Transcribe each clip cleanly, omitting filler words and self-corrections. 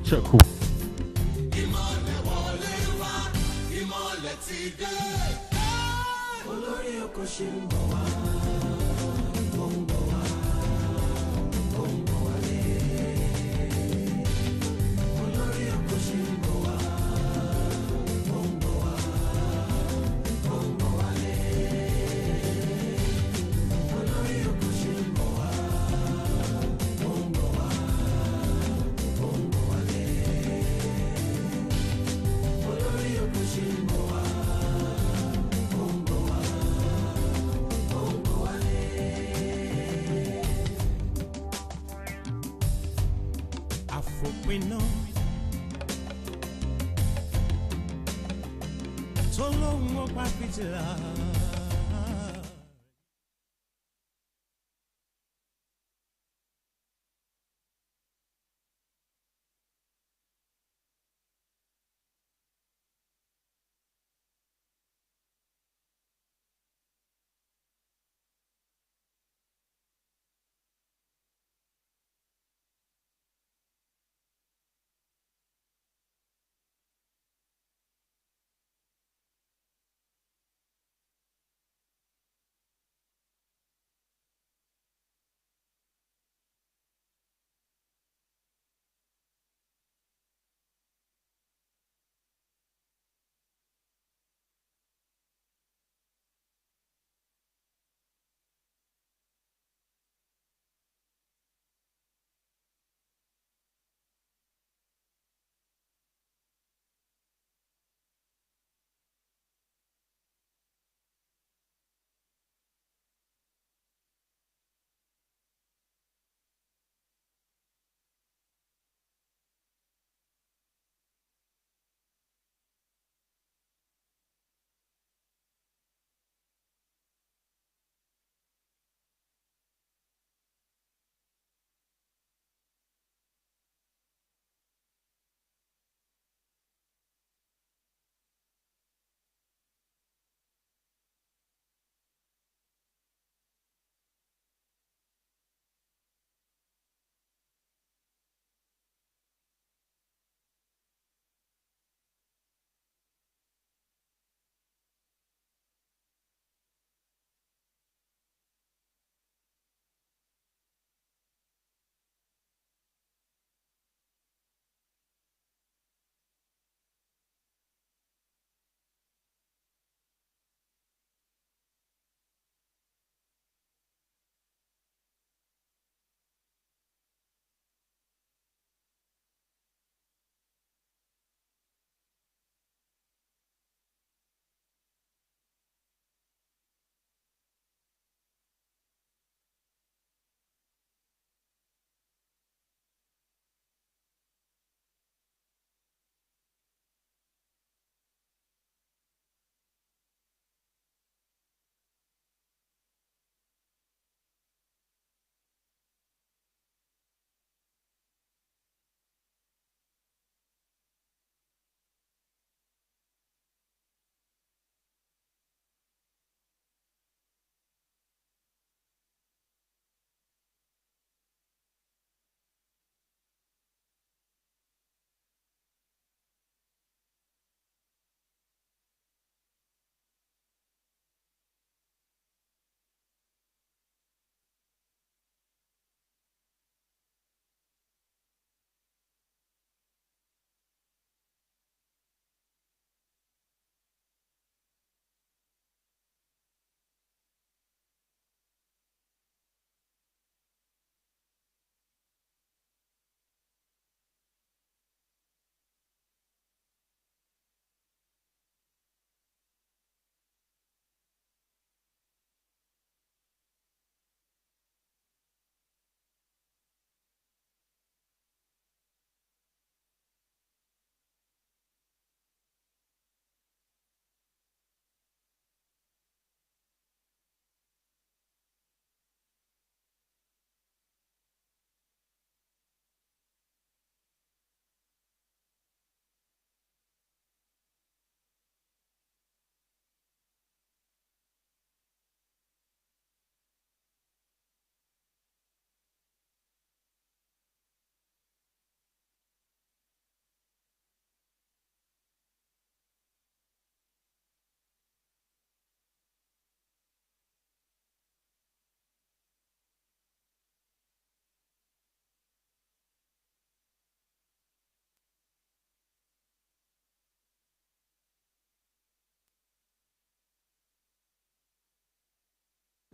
Check who. Afropino Tolongo Papitila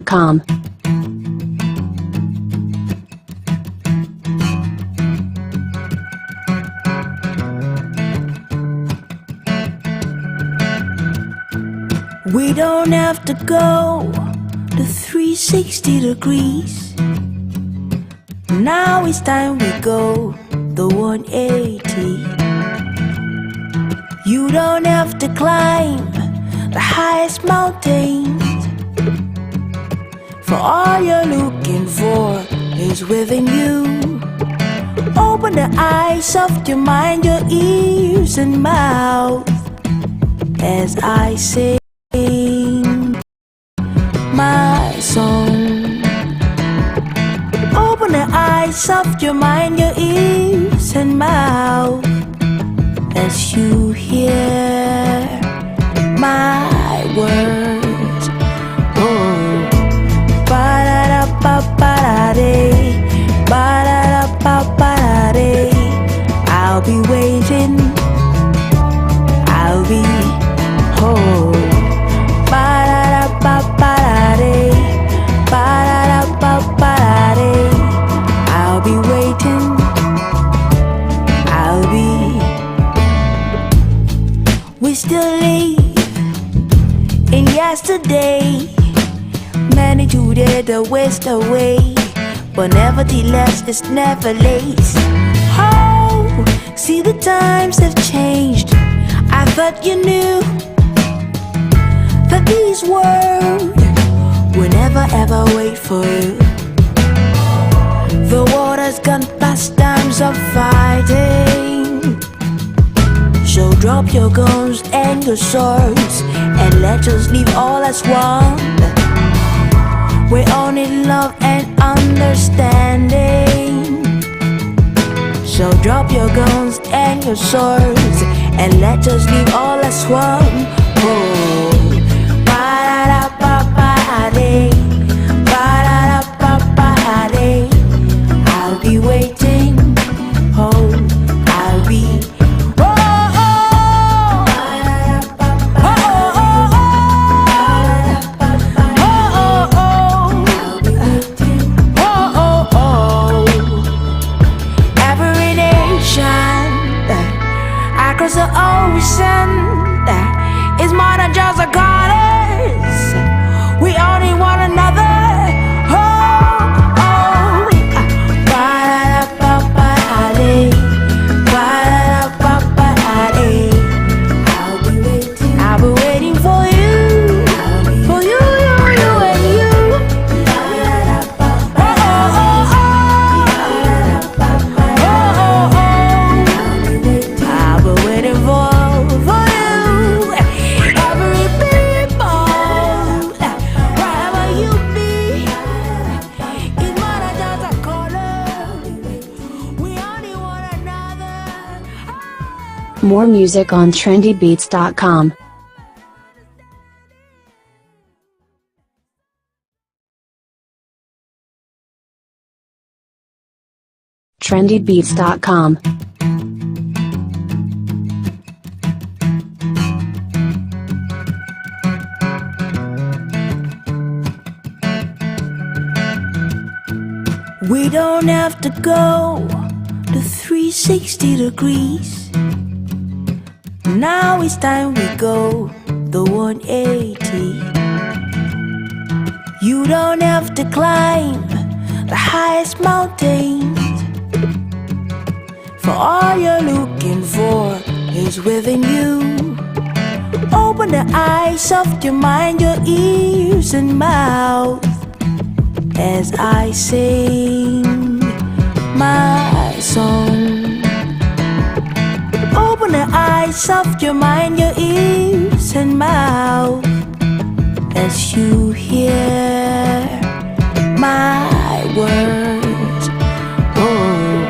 TradersFest.com. We don't have to go to 360 degrees. Now it's time we go the 180. You don't have to climb the highest mountains, for all you're looking for is within you. Open the eyes of your mind, your ears and mouth as I sing my song. Open the eyes of your mind, your ears and mouth as you hear my words. Oh, ba-da-da-ba-ba-da-dee, ba-da-da-ba-ba-da-dee. I'll be waiting, I'll be home. Ba-da-da-ba-ba-da-dee, ba-da-da-ba-ba-da-dee. I'll be waiting, I'll be. We still live in yesterday, many today the waste away, but nevertheless it's never late. Oh, see the times have changed. I thought you knew that these words will never ever wait for you. The water's gone past times of fighting, so drop your guns and your swords and let us live all as one. We all need love and understanding, so drop your guns and your swords and let us live all as one. Oh, ba-da-da-ba-ba-da-dee, ba-da-da-ba-ba-da-dee. I'll be waiting, oh, I'll be. Across the ocean, it's more than just a goddess. We all need one another. Oh, oh. Ba-da-da-ba-ba-da-dee, ba-da-da-ba-ba-da-dee. I'll be waiting for you, for you, you and you. Oh, oh, oh, oh. I'll be waiting for you, every people, wherever you be. It's more than just a color. We all need one another. More music on trendybeats.com. trendybeats.com. We don't have to go to 360 degrees. Now it's time we go the 180. You don't have to climb the highest mountains, for all you're looking for is within you. Open the eyes of your mind, your ears and mouth as I sing my song. Open the eyes of your mind, your ears and mouth as you hear my words. Oh,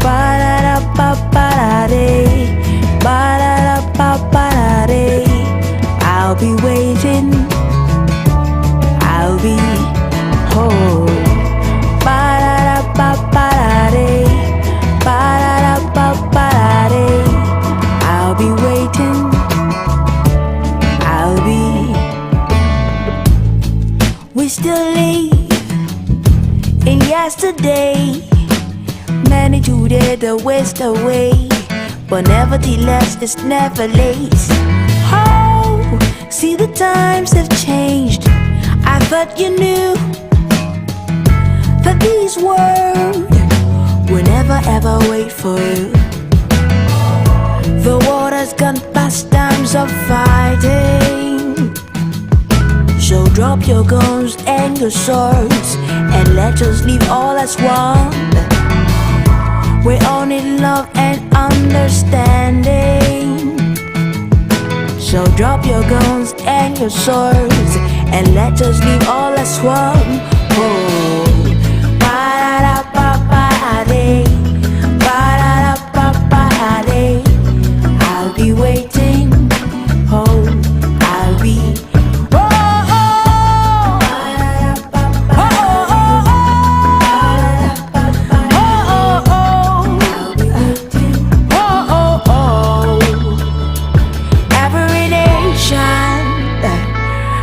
ba-da-da-ba-ba-da-dee, ba-da-da-ba-ba-da-dee. I'll be waiting, I'll be home. Ba-da-da-ba-ba-da-dee, ba-da-da-ba-ba-da-dee. I'll be waiting, I'll be. We still yesterday, many today the waste away, but nevertheless it's never late. Oh, see the times have changed. I thought you knew that these words will never ever wait for you. The water's gone past times of fighting, so drop your guns and your swords and let us live all as one. We all need love and understanding, so drop your guns and your swords and let us live all as one. Oh, ba-da-da-ba-ba-da-day, ba-da-da-ba-ba-da-day. I'll be waiting. Oh, I'll be.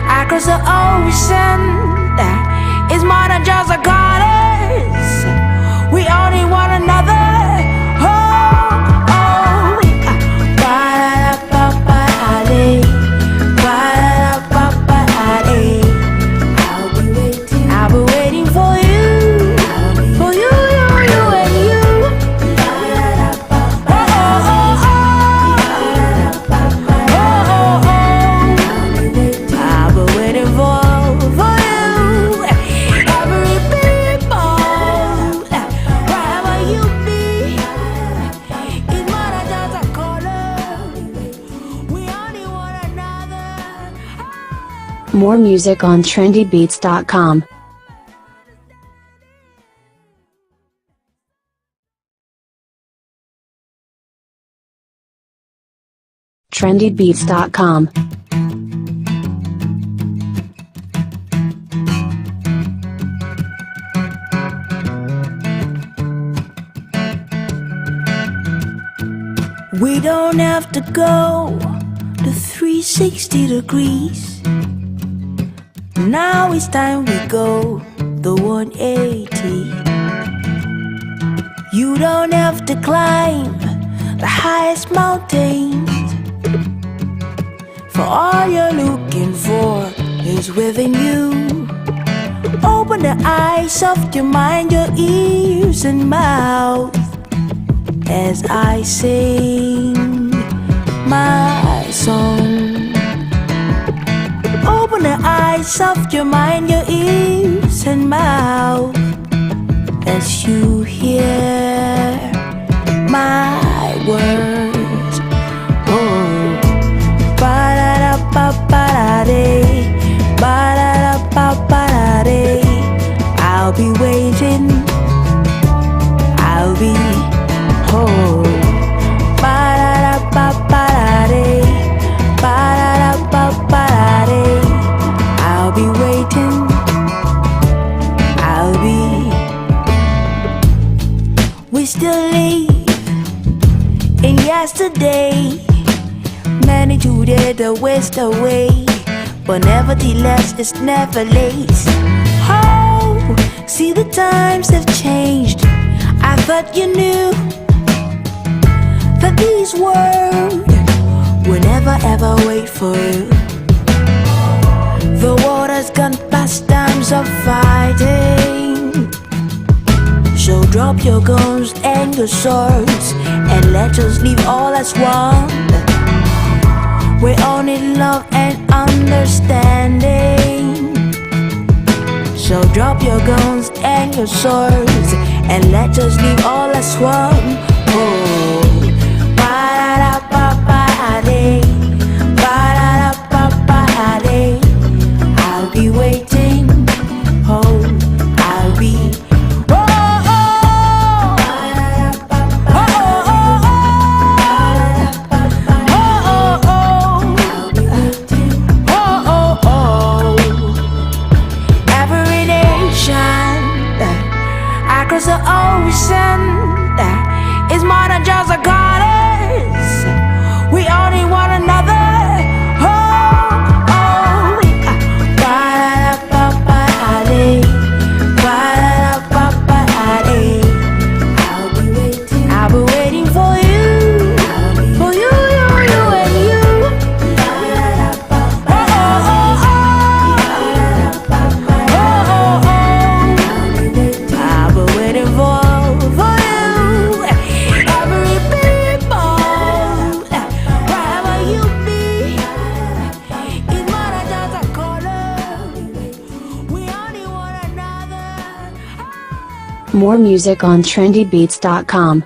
Across the ocean, it's more than just a goddess. We all need one another. Oh, oh. Ba-da-da-ba-ba-da-day, ba-da-da-ba-ba-da-day. I'll be waiting for you, for you, you and you. More music on trendybeats.com. trendybeats.com. We don't have to go to 360 degrees. Now it's time we go the 180. You don't have to climb the highest mountains, for all you're looking for is within you. Open the eyes of your mind, your ears and mouth as I sing my song. Open the eyes of your mind, your ears and mouth as you hear my words. Oh, ba-da-da-ba-ba-da-day, ba-da-da-ba-ba-da-day. I'll be waiting, I'll be home. Ba-da-da-ba-ba-da-day, ba-da-da-ba-ba-da-day. I'll be waiting, I'll be. We still live in yesterday, many today the waste away, but nevertheless it's never late. Oh, see the times have changed. I thought you knew that these words will never ever wait for you. The water's gone past times of fighting, so drop your guns and your swords and let us live all as one. We all need love and understanding, so drop your guns and your swords and let us live all as one. Oh, ba-da-da-ba-ba-da-day, ba-da-da-ba-ba-da-day. I'll be waiting, oh, I'll be. Across the ocean, More music on trendybeats.com.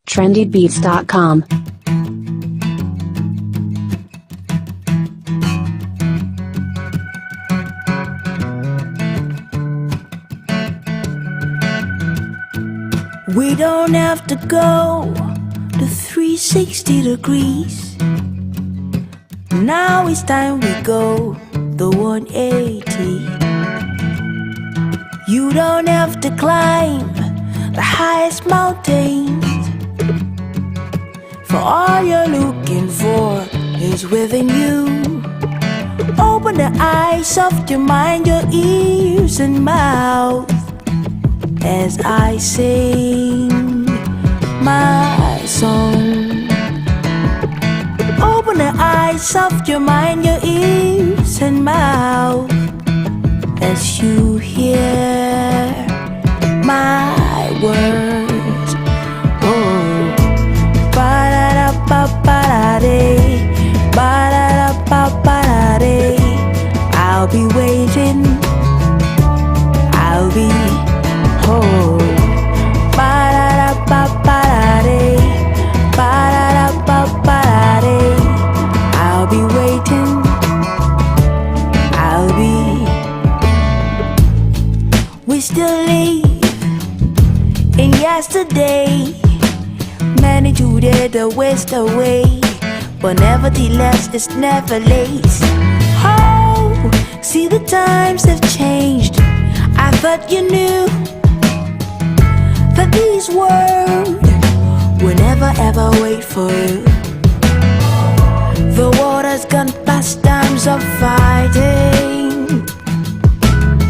trendybeats.com. We don't have to go to 360 degrees. Now it's time we go the 180. You don't have to climb the highest mountains, for all you're looking for is within you. Open the eyes of your mind, your ears and mouth, as I sing my song. Open the eyes of your mind, your ears and mouth, as you hear my words. Oh, ba-da-da-ba-ba-da-dee, ba-da-da-ba-ba-da-dee. I'll be waiting, I'll be home. Ba-da-da-ba-ba-da-dee, ba-da-da-ba-ba-da-dee. I'll be waiting, I'll be. We still live in yesterday, many today the waste away, but nevertheless it's never late. Oh, see the times have changed. I thought you knew that these words will never ever wait for you. The water's gone past times of fighting,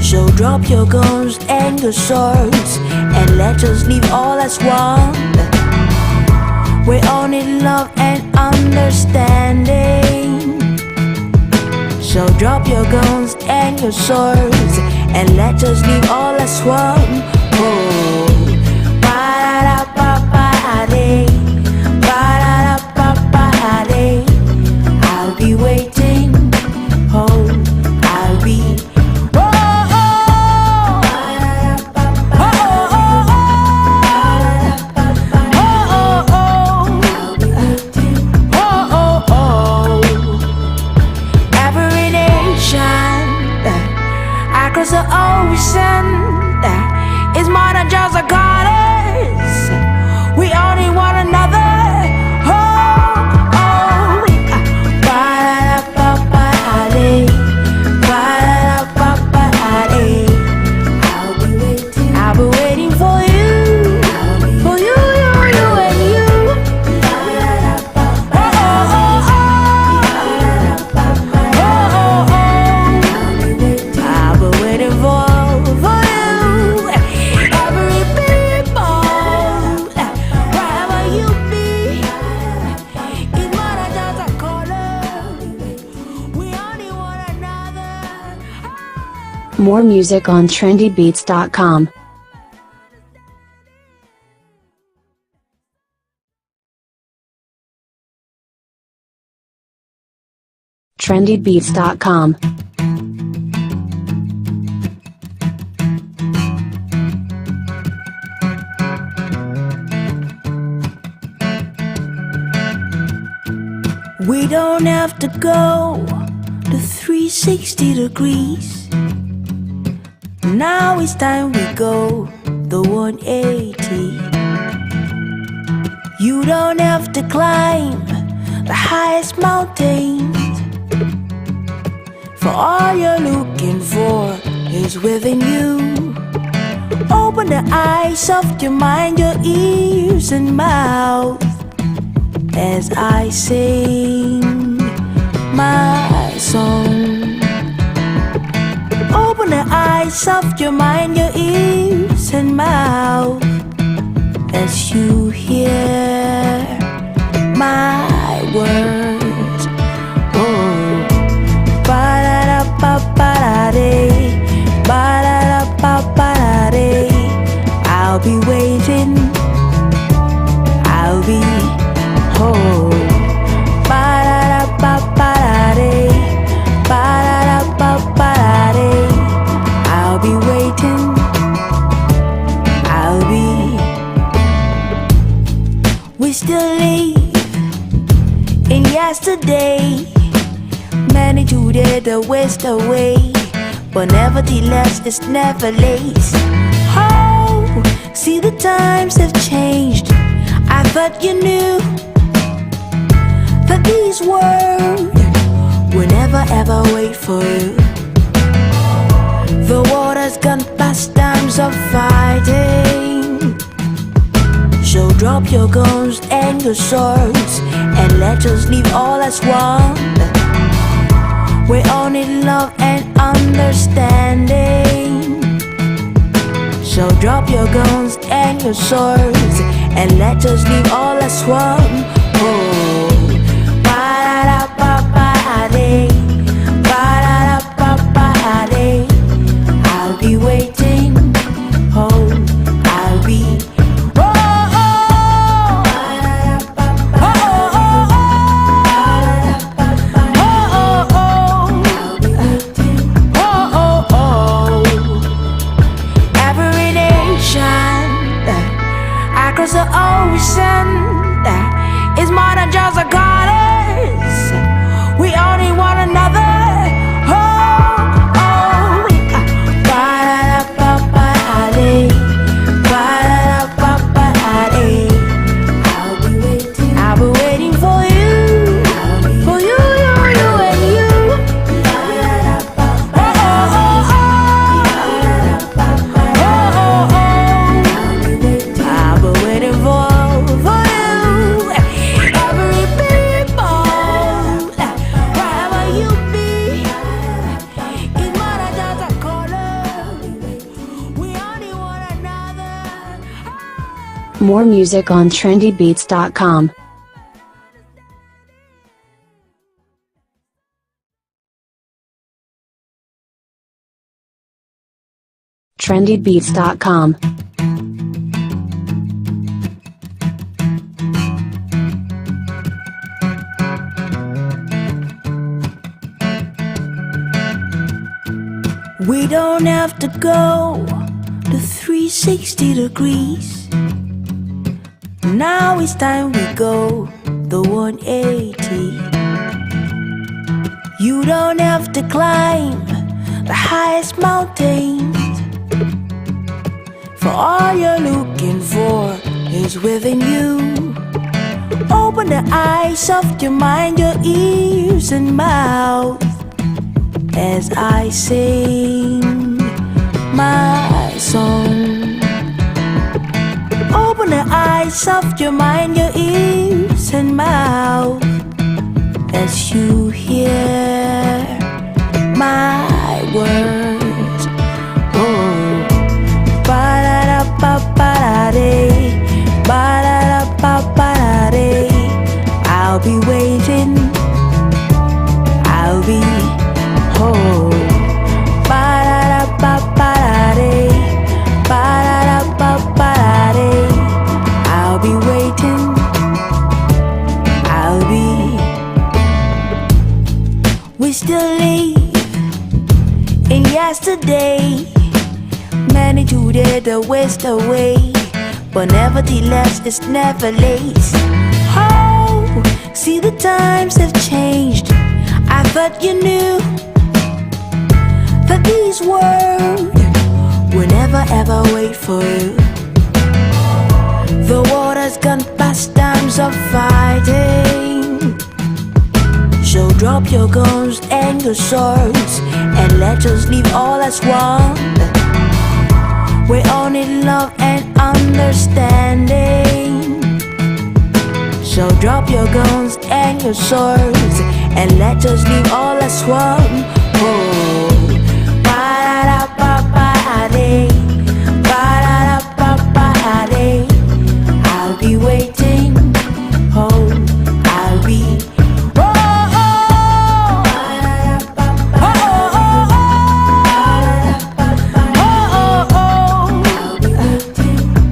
so drop your guns and your swords and let us live all as one. We all need love and understanding, so drop your guns and your swords and let us live all as one. Oh, ba-da-da-ba-ba-da-dee, ba-da-da-ba-ba-da-dee. I'll be waiting, oh, I'll be. Across the ocean, it's more than just a goddess. We all need one another. Oh, oh. Ba-da-da-ba-ba-da-dee, ba-da-da-ba-ba-da-dee. I'll be waiting for you, for you, you and you. Oh, oh, oh, oh. I'll be waiting for you, every people, wherever you be. It's more than just a color. We only one another. More music on trendybeats.com. trendybeats.com. We don't have to go to 360 degrees. Now it's time we go the 180. You don't have to climb the highest mountains, for all you're looking for is within you. Open the eyes of your mind, your ears and mouth, as I sing my song. Open the eyes of your mind, your ears and mouth, as you hear my words. Oh, ba-da-da-ba-ba-da-dee, ba-da-da-ba-ba-da-dee. I'll be waiting, I'll be home. Ba-da-da-ba-ba-da-dee. yesterday, many today the waste away, but nevertheless it's never late. Oh, see the times have changed. I thought you knew that these words will never ever wait for you. The water's gone past times of fighting, so drop your guns and your swords and let us live all as one. We all need love and understanding, so drop your guns and your swords and let us live all as one. Oh, ba-da-da-ba-ba-da-day, ba-da-da-ba-ba-da-day. I'll be waiting. Oh, I'll be. Oh, oh, oh, oh, oh, oh. Every nation across the ocean is more than just a goddess. We all need one another. Oh, oh. Ba-da-da-ba-ba-da-day, ba-da-da-ba-ba-da-day. I'll be waiting for you, for you, you, you, and you. Oh, oh, oh, oh, oh. I'll be waiting for you. Every people, wherever you be, it's more than just a color. We all need one another. More music on trendybeats.com. trendybeats.com. We don't have to go to 360 degrees. Now it's time we go the 180. You don't have to climb the highest mountains, for all you're looking for is within you. Open the eyes of your mind, your ears and mouth, as I sing my song. Open the eyes of your mind, your ears and mouth, as you hear my words. Oh, ba-da-da-ba-ba-da-day, ba-da-da-ba-ba-da-day. I'll be waiting, I'll be. Oh, ba-da-da-ba-ba-da-day, ba-da-da-ba-ba-da-day. I'll be waiting, I'll be. We still live in yesterday, many today the waste away, but nevertheless it's never late. Oh, see the times have changed. I thought you knew that these words will never ever wait for you. The water's gone past times of fighting, so drop your guns and your swords and let us live all as one. We all need love and understanding, so drop your guns and your swords and let us live all as one. Oh, ba-da-da-ba-ba-da-day, ba-da-da-ba-ba-da-day. I'll be waiting. Oh, I'll be. Oh, oh, oh, oh,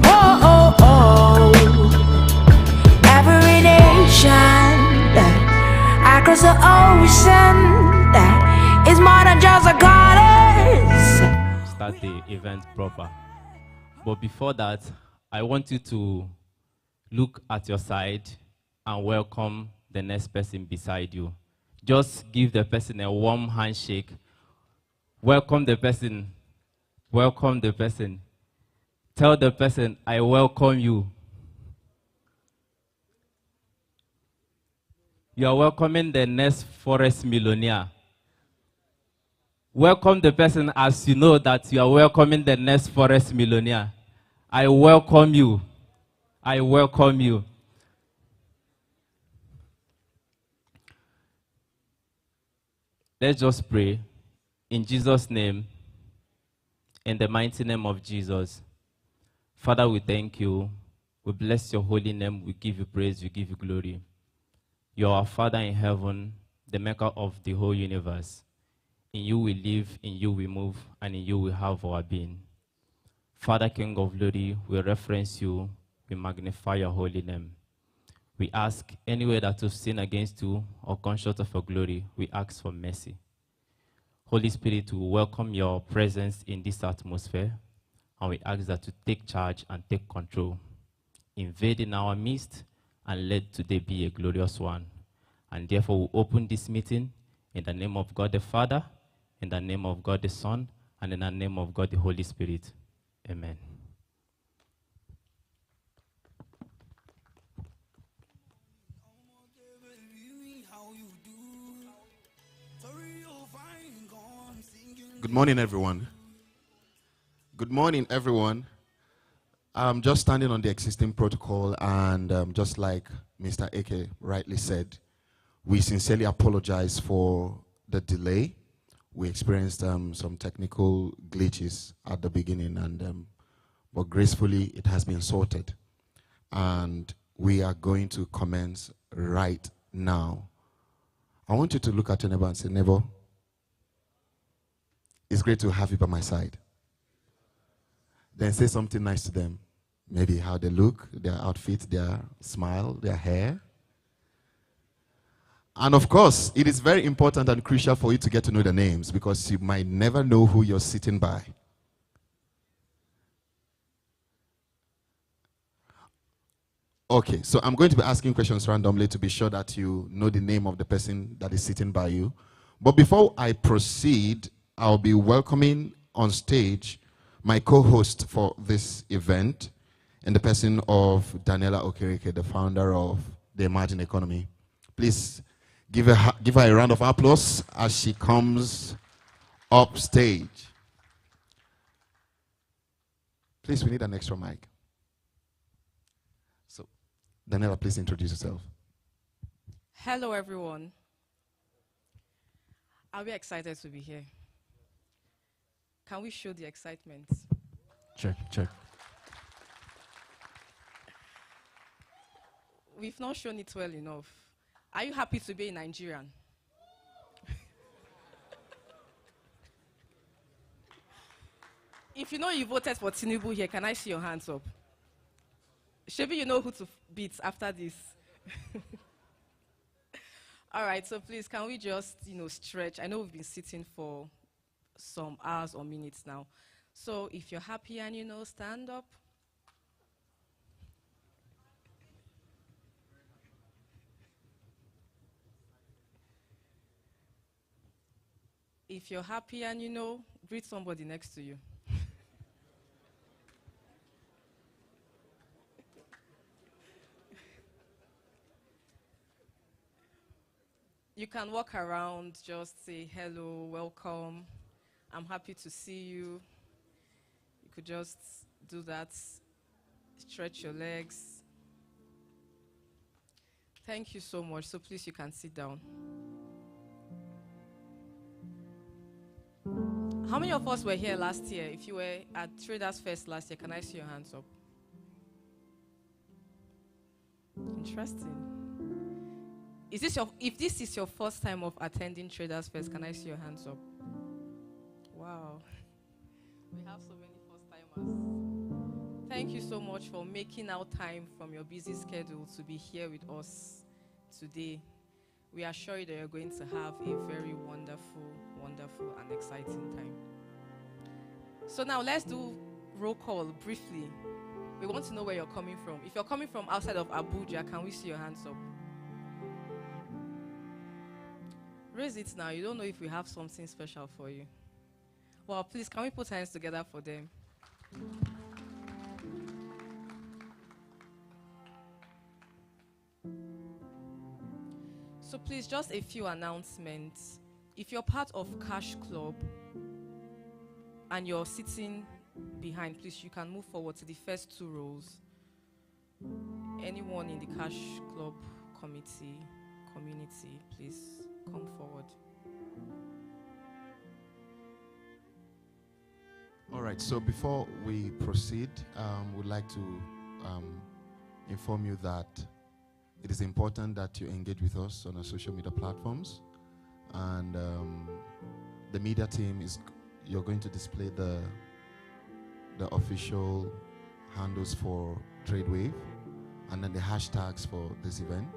oh, oh, oh. Every nation across the ocean is more than just a goddess. Start the event proper. But before that, I want you to look at your side and welcome the next person beside you. Just give the person a warm handshake. Welcome the person. Welcome the person. Tell the person, I welcome you. You are welcoming the next Forex millionaire. Welcome the person as you know that you are welcoming the next Forex millionaire. I welcome you. I welcome you. Let's just pray. In Jesus' name, in the mighty name of Jesus. Father, we thank you. We bless your holy name. We give you praise. We give you glory. You are our Father in heaven, the maker of the whole universe. In you we live, in you we move, and in you we have our being. Father, King of glory, we reference you. We magnify your holy name. We ask anywhere that we've sinned against you or come short of your glory, we ask for mercy. Holy Spirit, we welcome your presence in this atmosphere, and we ask that you take charge and take control. Invade in our midst, and let today be a glorious one. And therefore, we open this meeting in the name of God the Father, in the name of God the Son, and in the name of God the Holy Spirit. Amen. Good morning, everyone. Good morning, everyone. I'm just standing on the existing protocol, and just like Mr. Eke rightly said, we sincerely apologize for the delay. We experienced some technical glitches at the beginning, and but gracefully it has been sorted. And we are going to commence right now. I want you to look at your neighbor and say, neighbor, it's great to have you by my side. Then say something nice to them. Maybe how they look, their outfit, their smile, their hair. And of course, it is very important and crucial for you to get to know the names, because you might never know who you're sitting by. Okay, so I'm going to be asking questions randomly to be sure that you know the name of the person that is sitting by you. But before I proceed, I'll be welcoming on stage my co-host for this event, in the person of Daniela Okereke, the founder of the Emerging Economy. Please give her a round of applause as she comes up stage. Please, we need an extra mic. So, Daniela, please introduce yourself. Hello, everyone. Are we excited to be here? Can we show the excitement? Check, check. We've not shown it well enough. Are you happy to be a Nigerian? If you know you voted for Tinubu here, can I see your hands up? Shebi, you know who to beat after this. All right, so please, can we just, stretch? I know we've been sitting for some hours or minutes now. So if you're happy and stand up. If you're happy and greet somebody next to you. You can walk around, just say hello, welcome. I'm happy to see you. You could just do that. Stretch your legs. Thank you so much. So please, you can sit down. How many of us were here last year? If you were at TradersFest last year, can I see your hands up? Interesting. If this is your first time of attending TradersFest, can I see your hands up? Wow. We have so many first-timers. Thank you so much for making out time from your busy schedule to be here with us today. We assure you that you're going to have a very wonderful, wonderful, and exciting time. So now let's do roll call briefly. We want to know where you're coming from. If you're coming from outside of Abuja, can we see your hands up? Raise it now. You don't know if we have something special for you. Well, please, can we put hands together for them? So please, just a few announcements. If you're part of Cash Club and you're sitting behind, please, you can move forward to the first 2 rows. Anyone in the Cash Club community, please come forward. All right, so before we proceed, we'd like to inform you that it is important that you engage with us on our social media platforms. And the media team you're going to display the official handles for TradeWave and then the hashtags for this event.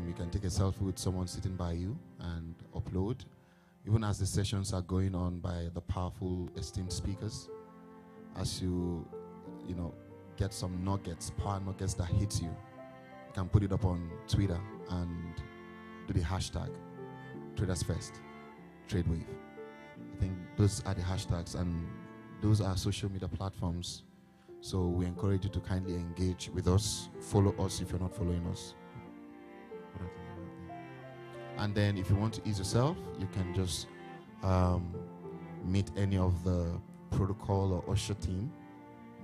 You can take a selfie with someone sitting by you and upload, even as the sessions are going on by the powerful esteemed speakers. As you get some nuggets, power nuggets that hit you, you can put it up on Twitter and do the hashtag TradersFest, TradeWave. I think those are the hashtags and those are social media platforms. So we encourage you to kindly engage with us. Follow us if you're not following us. And then if you want to ease yourself, you can just meet any of the protocol or usher team.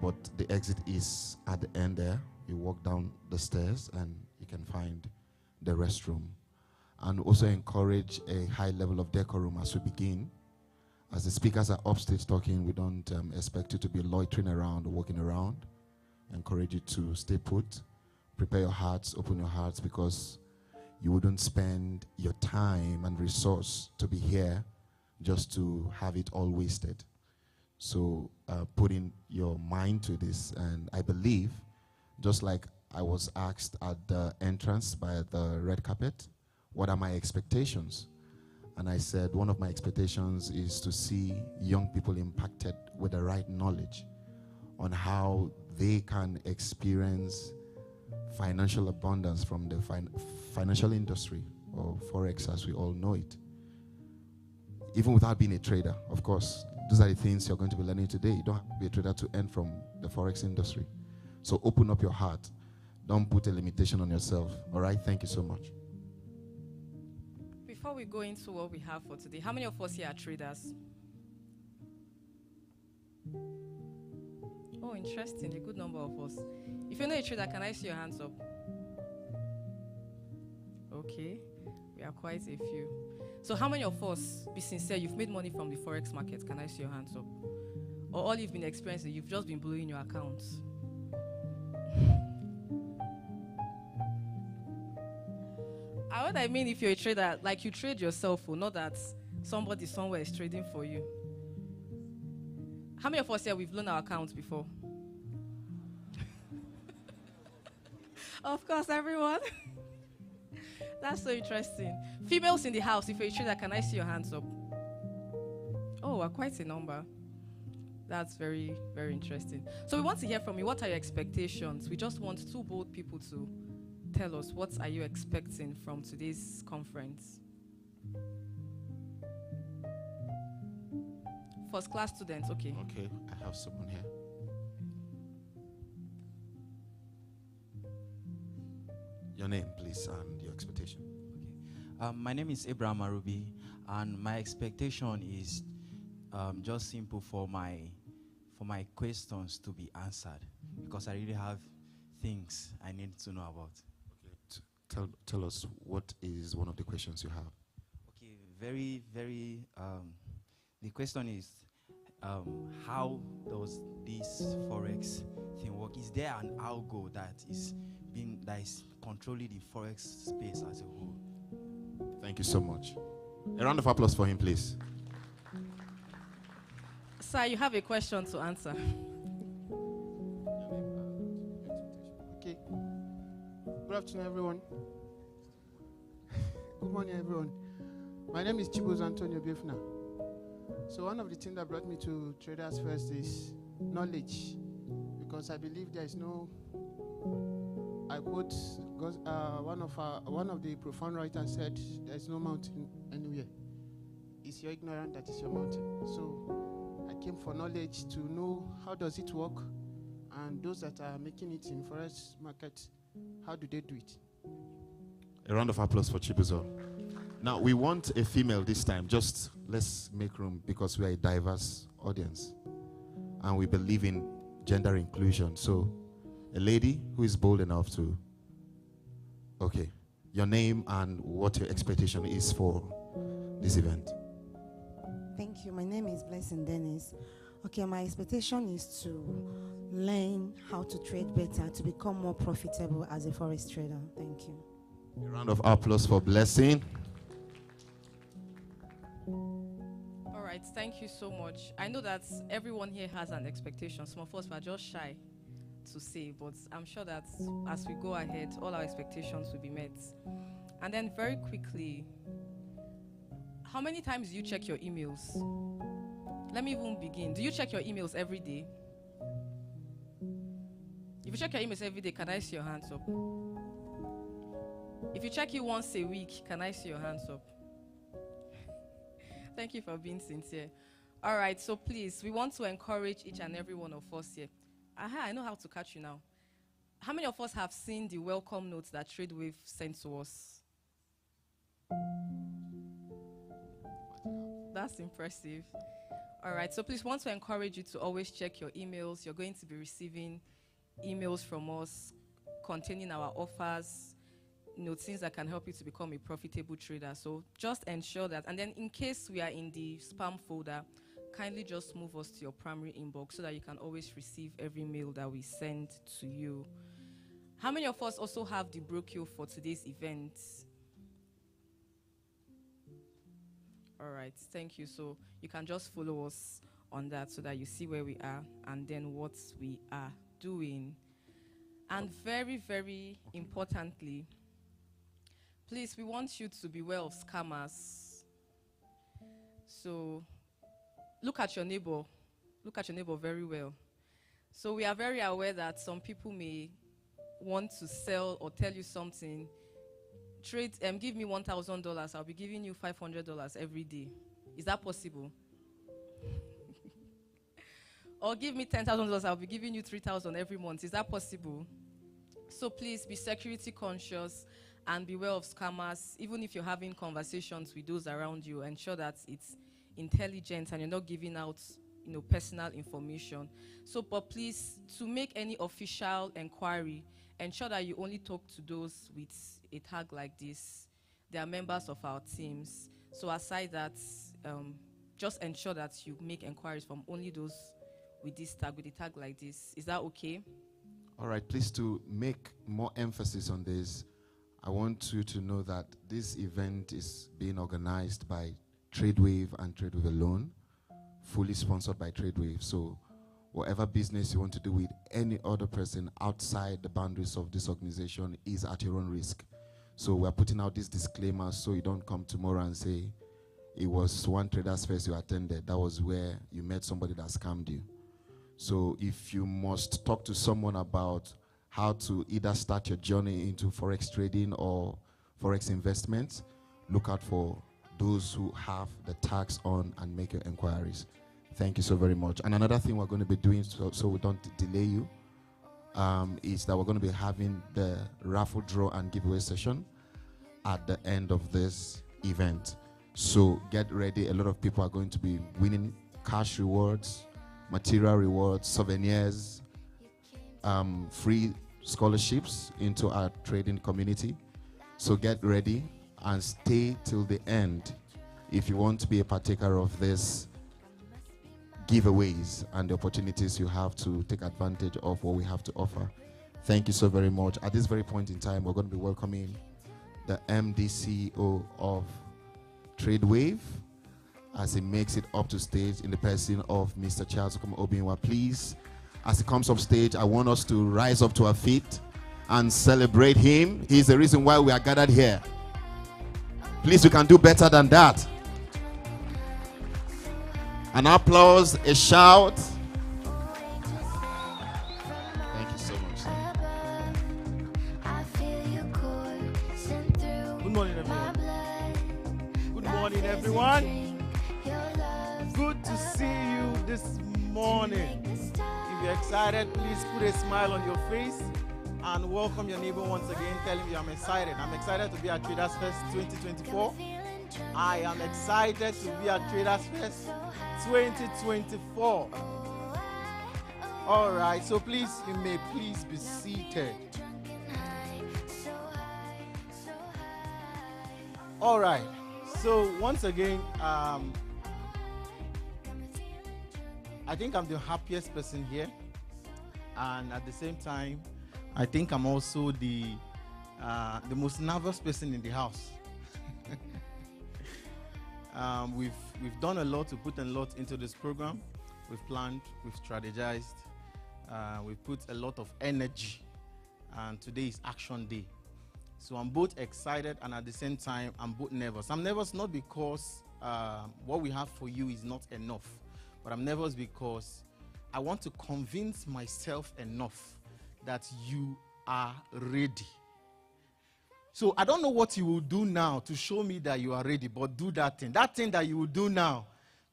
But the exit is at the end there. You walk down the stairs and you can find the restroom. And also encourage a high level of decorum as we begin. As the speakers are upstage talking, we don't expect you to be loitering around or walking around. Encourage you to stay put. Prepare your hearts, open your hearts, because you wouldn't spend your time and resource to be here just to have it all wasted. So put in your mind to this, and I believe, just like I was asked at the entrance by the red carpet, what are my expectations? And I said one of my expectations is to see young people impacted with the right knowledge on how they can experience financial abundance from the financial industry, or Forex as we all know it. Even without being a trader, of course, those are the things you're going to be learning today. You don't have to be a trader to earn from the Forex industry. So open up your heart. Don't put a limitation on yourself. All right? Thank you so much. Before we go into what we have for today, how many of us here are traders? Oh, interesting. A good number of us. If you're not a trader, can I see your hands up? Okay. We are quite a few. So how many of us, be sincere, you've made money from the Forex market? Can I see your hands up? Or all you've been experiencing, you've just been blowing your accounts? What I mean, if you're a trader, like you trade yourself, or not that somebody somewhere is trading for you. How many of us here, we've blown our accounts before? Of course, everyone. That's so interesting. Females in the house, if you're a trader, can I see your hands up? Oh, quite a number. That's very, very interesting. So we want to hear from you. What are your expectations? We just want 2 bold people to tell us, what are you expecting from today's conference? First class students, okay. Okay, I have someone here. Your name, please, and your expectation. Okay. My name is Abraham Arubi, and my expectation is just simple for my questions to be answered, because I really have things I need to know about. Okay. Tell us, what is one of the questions you have? Okay, very, very, the question is, how does this Forex thing work? Is there an algo that is controlling the Forex space as a whole? Thank you so much. A round of applause for him, please. Sir, you have a question to answer. Okay. Good afternoon, everyone. Good morning, everyone. My name is Chiboz Antonio Biefna. So one of the things that brought me to TradersFest is knowledge, because I believe there is no I quote one of the profound writers said, "There's no mountain anywhere. It's your ignorance that is your mountain." So I came for knowledge to know how does it work, and those that are making it in Forex market, how do they do it? A round of applause for Chibuzo. Now we want a female this time. Just let's make room because we are a diverse audience, and we believe in gender inclusion. So, a lady who is bold enough to. Okay, your name and what your expectation is for this event. Thank you. My name is Blessing Dennis. Okay, my expectation is to learn how to trade better, to become more profitable as a forex trader. Thank you. A round of applause for Blessing. All right, thank you so much. I know that everyone here has an expectation. Some of us are just shy to say, but I'm sure that as we go ahead, all our expectations will be met. And then very quickly, how many times do you check your emails? Let me even begin. Do you check your emails every day? If you check your emails every day, can I see your hands up? If you check it once a week, can I see your hands up? Thank you for being sincere. All right, so please, we want to encourage each and every one of us here. Aha, I know how to catch you now. How many of us have seen the welcome notes that TradeWave sent to us? That's impressive. All right, so please want to encourage you to always check your emails. You're going to be receiving emails from us containing our offers, things that can help you to become a profitable trader. So just ensure that. And then in case we are in the spam folder, kindly just move us to your primary inbox so that you can always receive every mail that we send to you. How many of us also have the brochure for today's event? All right, thank you. So you can just follow us on that so that you see where we are and then what we are doing. And very, very importantly, please, we want you to beware of scammers. So look at your neighbor. Look at your neighbor very well. So we are very aware that some people may want to sell or tell you something. Give me $1,000. I'll be giving you $500 every day. Is that possible? Or give me $10,000. I'll be giving you $3,000 every month. Is that possible? So please be security conscious and beware of scammers. Even if you're having conversations with those around you, ensure that it's intelligent and you're not giving out, personal information. So, but please, to make any official inquiry, ensure that you only talk to those with a tag like this. They are members of our teams. So aside that, just ensure that you make inquiries from only those with this tag, with a tag like this. Is that okay? All right, please, to make more emphasis on this, I want you to know that this event is being organized by TradeWave and TradeWave alone, fully sponsored by TradeWave. So whatever business you want to do with any other person outside the boundaries of this organization is at your own risk. So we're putting out this disclaimer so you don't come tomorrow and say, it was one TradersFest you attended. That was where you met somebody that scammed you. So if you must talk to someone about how to either start your journey into Forex trading or Forex investments, look out for those who have the tags on and make your inquiries. Thank you so very much. And another thing we're going to be doing so we don't delay you is that we're going to be having the raffle draw and giveaway session at the end of this event. So get ready. A lot of people are going to be winning cash rewards, material rewards, souvenirs, free scholarships into our trading community. So get ready and stay till the end if you want to be a partaker of this giveaways and the opportunities you have to take advantage of what we have to offer. Thank you so very much. At this very point in time, we're going to be welcoming the MD CEO of TradeWave as he makes it up to stage in the person of Mr. Charles Obinwa. Please, as he comes up stage, I want us to rise up to our feet and celebrate him. He's the reason why we are gathered here. Please, we can do better than that. An applause, a shout. Thank you so much, sir. Good morning, everyone. Good morning, everyone. Good to see you this morning. If you're excited, please put a smile on your face and welcome your neighbor once again. Tell him I'm excited. I'm excited to be at TradersFest 2024. I am excited to be at TradersFest 2024. All right, so please, you may please be seated. All right, so once again, I think I'm the happiest person here, and at the same time, I think I'm also the most nervous person in the house. We've done a lot to put a lot into this program. We've planned, we've strategized, we've put a lot of energy, and today is action day. So I'm both excited and at the same time I'm both nervous. I'm nervous not because what we have for you is not enough, but I'm nervous because I want to convince myself enough that you are ready. So I don't know what you will do now to show me that you are ready, but do that thing. That thing that you will do now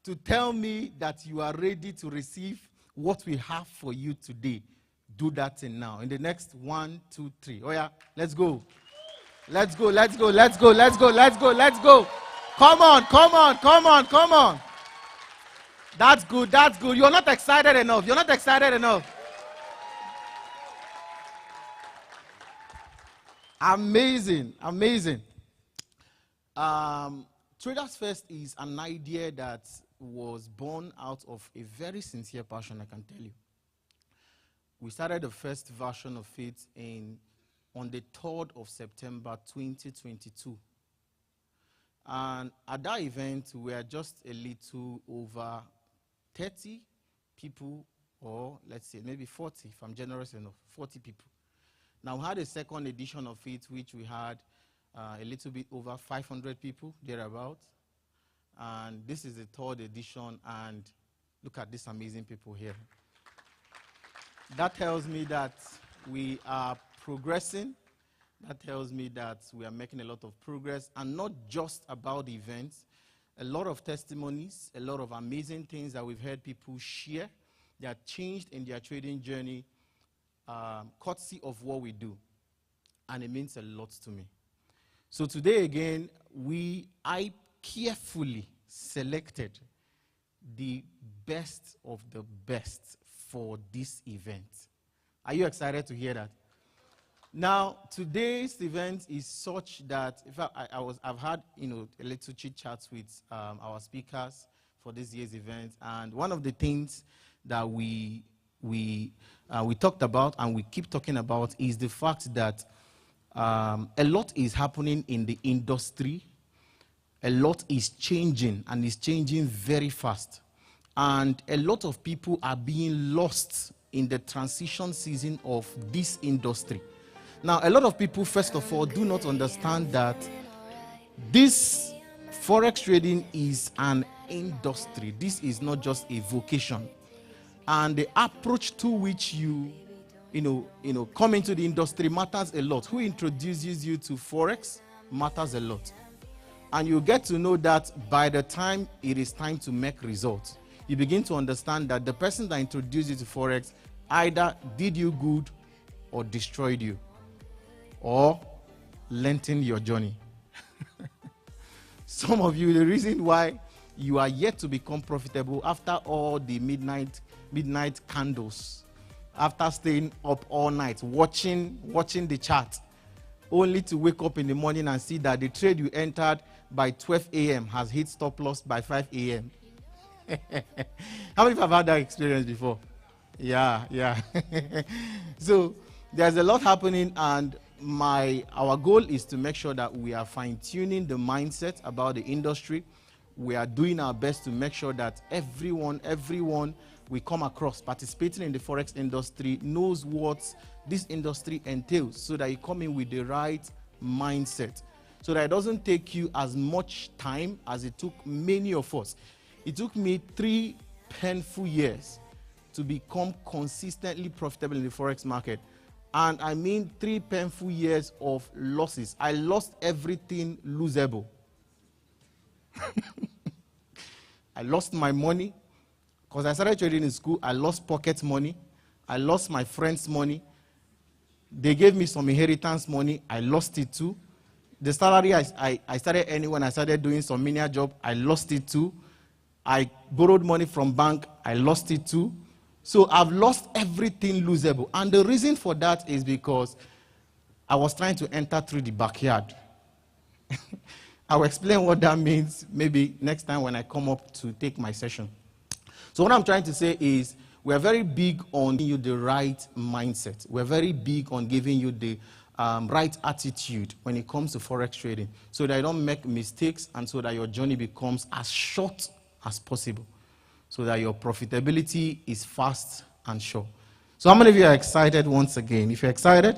to tell me that you are ready to receive what we have for you today. Do that thing now. In the next 1, 2, 3. Oh yeah, let's go. Let's go, let's go, let's go, let's go, let's go, let's go. Come on, come on, come on, come on. That's good, that's good. You're not excited enough. You're not excited enough. Amazing, amazing. TradersFest is an idea that was born out of a very sincere passion, I can tell you. We started the first version of it on the 3rd of September 2022. And at that event, we were just a little over 30 people, or let's say maybe 40, if I'm generous enough, 40 people. Now, we had a second edition of it, which we had a little bit over 500 people, thereabout. And this is the 3rd edition, and look at these amazing people here. That tells me that we are progressing. That tells me that we are making a lot of progress, and not just about the events. A lot of testimonies, a lot of amazing things that we've heard people share that changed in their trading journey, courtesy of what we do. And it means a lot to me. So today again, I carefully selected the best of the best for this event. Are you excited to hear that? Now, today's event is such that, in fact, I've had a little chit chat with our speakers for this year's event, and one of the things that we talked about and we keep talking about is the fact that a lot is happening in the industry. A lot is changing, and it's changing very fast. And a lot of people are being lost in the transition season of this industry. Now, a lot of people, first of all, do not understand that this Forex trading is an industry. This is not just a vocation. And the approach to which you come into the industry matters a lot. Who introduces you to Forex matters a lot. And you get to know that by the time it is time to make results, you begin to understand that the person that introduced you to Forex either did you good or destroyed you, or lengthened your journey. Some of you, the reason why you are yet to become profitable after all the midnight candles, after staying up all night watching the chart, only to wake up in the morning and see that the trade you entered by 12 a.m. has hit stop loss by 5 a.m. How many of you have had that experience before? Yeah. So there's a lot happening, and our goal is to make sure that we are fine-tuning the mindset about the industry. We are doing our best to make sure that everyone we come across participating in the Forex industry knows what this industry entails, so that you come in with the right mindset, so that it doesn't take you as much time as it took many of us. It took me 3 painful years to become consistently profitable in the Forex market. And I mean 3 painful years of losses. I lost everything losable. I lost my money. Because I started trading in school, I lost pocket money. I lost my friend's money. They gave me some inheritance money. I lost it too. The salary I started earning when I started doing some menial job, I lost it too. I borrowed money from bank, I lost it too. So I've lost everything losable. And the reason for that is because I was trying to enter through the backyard. I'll explain what that means maybe next time when I come up to take my session. So what I'm trying to say is we're very big on giving you the right mindset. We're very big on giving you the right attitude when it comes to Forex trading so that you don't make mistakes and so that your journey becomes as short as possible so that your profitability is fast and sure. So how many of you are excited once again? If you're excited,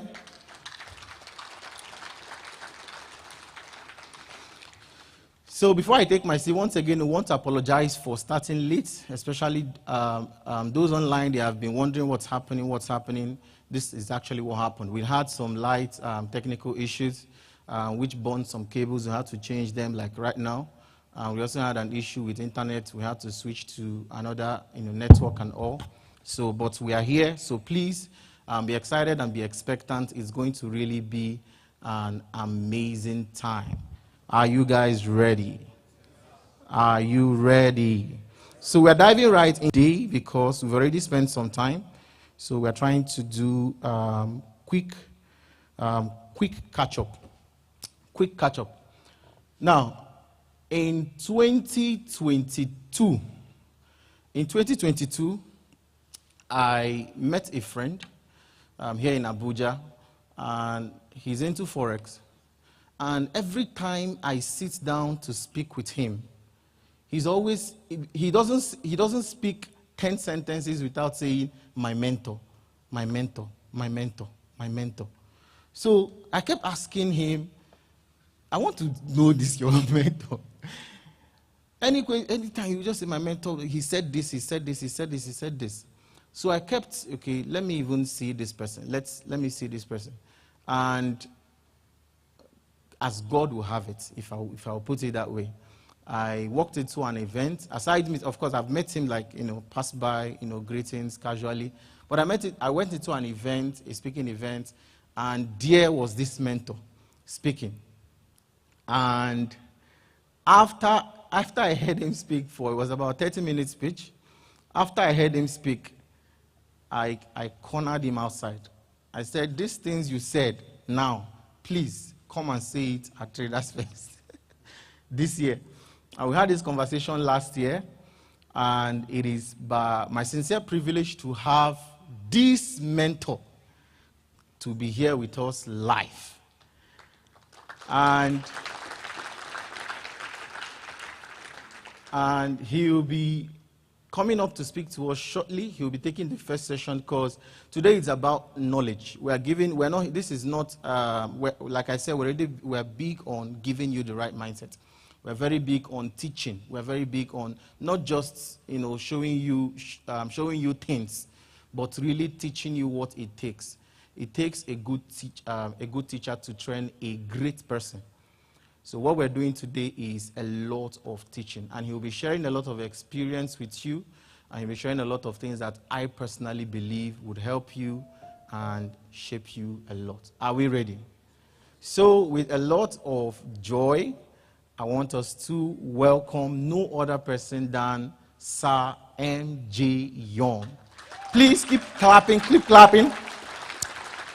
so before I take my seat, once again, I want to apologize for starting late, especially those online, they have been wondering what's happening. This is actually what happened. We had some light technical issues, which burned some cables. We had to change them like right now. We also had an issue with internet. We had to switch to another network and all. So, but we are here, so please be excited and be expectant. It's going to really be an amazing time. Are you guys ready? Are you ready? So we're diving right in today because we've already spent some time. So we're trying to do quick catch up. Quick catch up. Now, in 2022, I met a friend here in Abuja, and he's into Forex. And every time I sit down to speak with him, he doesn't speak 10 sentences without saying, my mentor, my mentor, my mentor, my mentor. So I kept asking him, I want to know this, your mentor. Anytime you just say my mentor, he said this, he said this, he said this, he said this. So I kept, okay, let me even see this person. Let me see this person. And as God will have it, if I'll put it that way. I walked into an event. Aside, of course, I've met him like, passed by, greetings casually. But I went into an event, a speaking event, and there was this mentor speaking. And after I heard him speak it was about a 30-minute speech. After I heard him speak, I cornered him outside. I said, these things you said now, please, come and say it at TradersFest this year. And we had this conversation last year, and it is by my sincere privilege to have this mentor to be here with us live. And he will be coming up to speak to us shortly. He will be taking the first session because today it's about knowledge. This is not, like I said, we're big on giving you the right mindset. We're very big on teaching. We're very big on not just, showing you things, but really teaching you what it takes. It takes a good teacher to train a great person. So what we're doing today is a lot of teaching, and he'll be sharing a lot of experience with you, and he'll be sharing a lot of things that I personally believe would help you and shape you a lot. Are we ready? So with a lot of joy, I want us to welcome no other person than Sir M.J. Young. Please keep clapping, keep clapping.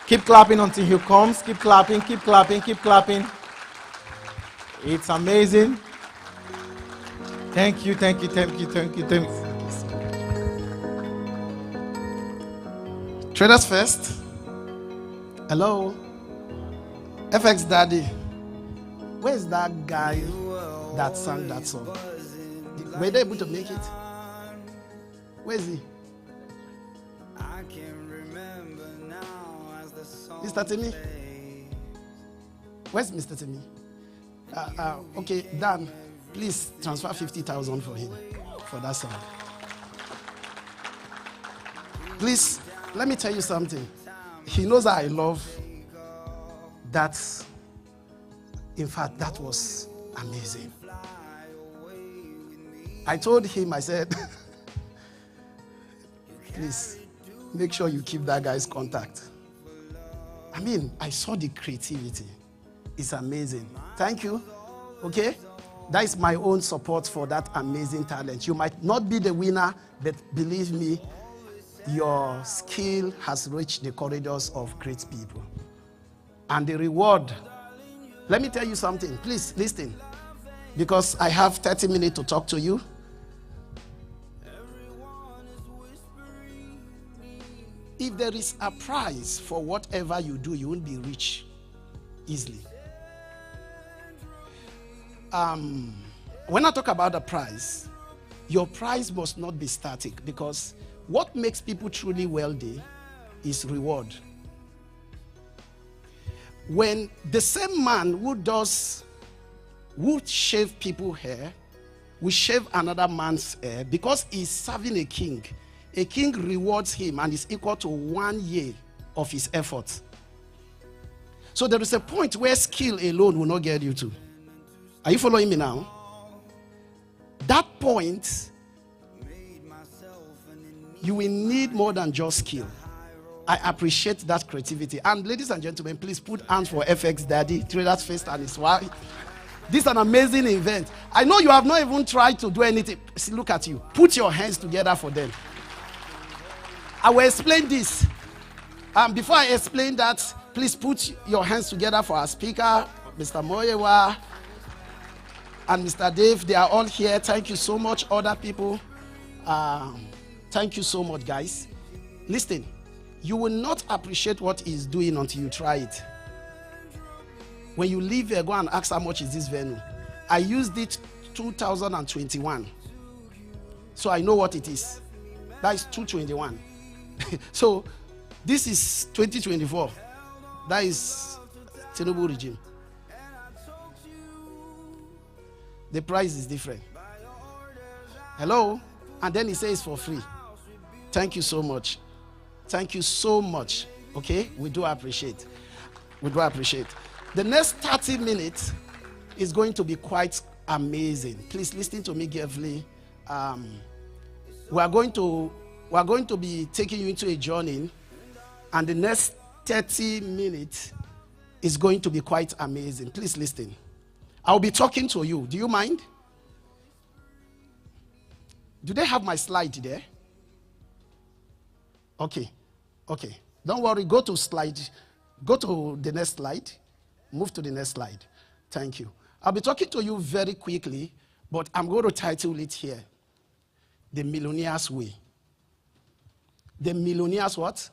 Keep clapping until he comes. Keep clapping, keep clapping, keep clapping. It's amazing. Thank you, thank you, thank you, thank you, thank you. TradersFest. Hello. FX Daddy. Where's that guy that sang that song? Were they able to make it? Where is he? Mr. Timmy? Where's Mr. Timmy? Okay, Dan, please transfer 50,000 for him, for that song. Please, let me tell you something. He knows I love that. In fact, that was amazing. I told him, I said, please, make sure you keep that guy's contact. I mean, I saw the creativity. It's amazing. Thank you. Okay? That is my own support for that amazing talent. You might not be the winner, but believe me, your skill has reached the corridors of great people. And the reward, let me tell you something. Please listen, because I have 30 minutes to talk to you. If there is a prize for whatever you do, you won't be rich easily. When I talk about a prize, your prize must not be static, because what makes people truly wealthy is reward. When the same man who shave people hair, will shave another man's hair, because he's serving a king rewards him and is equal to 1 year of his effort. So there is a point where skill alone will not get you to. Are you following me now? That point, you will need more than just skill. I appreciate that creativity. And ladies and gentlemen, please put hands for FX Daddy, TradersFest and his wife. This is an amazing event. I know you have not even tried to do anything. See, look at you. Put your hands together for them. I will explain this. Before I explain that, please put your hands together for our speaker, Mr. Moyewa, and Mr. Dave. They are all here. Thank you so much. Other people, thank you so much, guys. Listen, you will not appreciate what he's doing until you try it. When you leave here, go and ask how much is this venue. I used it 2021. So I know what it is. That is 221. So this is 2024. That is Tinubu regime. The price is different. Hello? And then he says for free. Thank you so much. Thank you so much. Okay? We do appreciate. We do appreciate. The next 30 minutes is going to be quite amazing. Please listen to me carefully. We are going to be taking you into a journey, and the next 30 minutes is going to be quite amazing. Please listen. I'll be talking to you. Do you mind? Do they have my slide there? Okay. Okay. Don't worry. Go to slide. Go to the next slide. Move to the next slide. Thank you. I'll be talking to you very quickly, but I'm going to title it here. The Millionaire's Way. The Millionaire's what?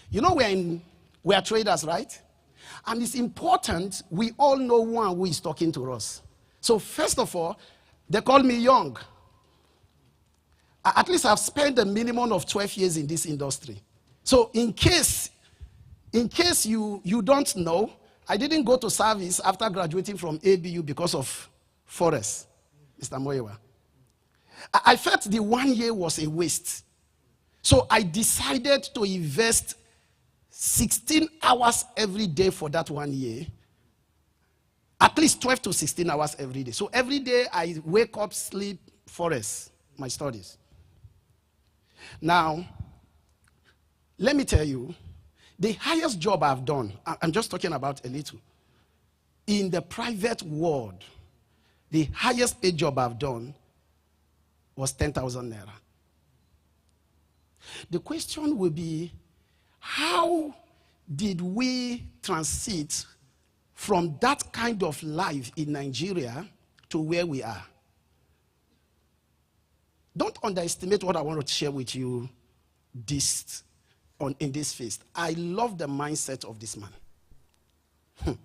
You know, we are traders, right? And it's important we all know one who is talking to us. So first of all, they call me young. At least I've spent a minimum of 12 years in this industry. So in case you don't know, I didn't go to service after graduating from ABU because of Forex, Mr. Moyewa. I felt the 1 year was a waste. So I decided to invest 16 hours every day for that 1 year. At least 12 to 16 hours every day. So every day I wake up, sleep, Forex, my studies. Now, let me tell you, the highest job I've done, I'm just talking about a little, in the private world, the highest paid job I've done was 10,000 naira. The question will be, how did we transit from that kind of life in Nigeria to where we are? Don't underestimate what I want to share with you in this feast. I love the mindset of this man.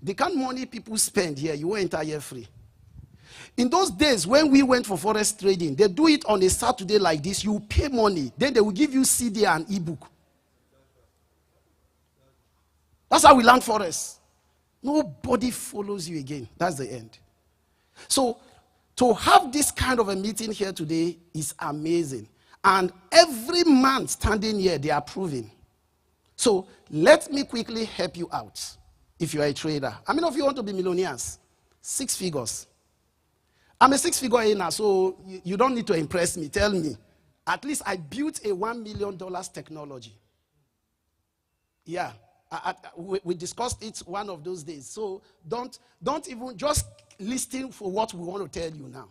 The kind of money people spend here, you won't enter here free. In those days, when we went for Forex trading, they do it on a Saturday like this. You pay money, then they will give you CD and ebook. That's how we learn Forex. Nobody follows you again. That's the end. So, to have this kind of a meeting here today is amazing. And every man standing here, they are proving. So let me quickly help you out. If you are a trader, how many of you want to be millionaires? 6 figures. I'm a 6-figure earner, so you don't need to impress me. Tell me. At least I built a $1 million technology. Yeah, we discussed it one of those days. So don't even just listen for what we want to tell you now.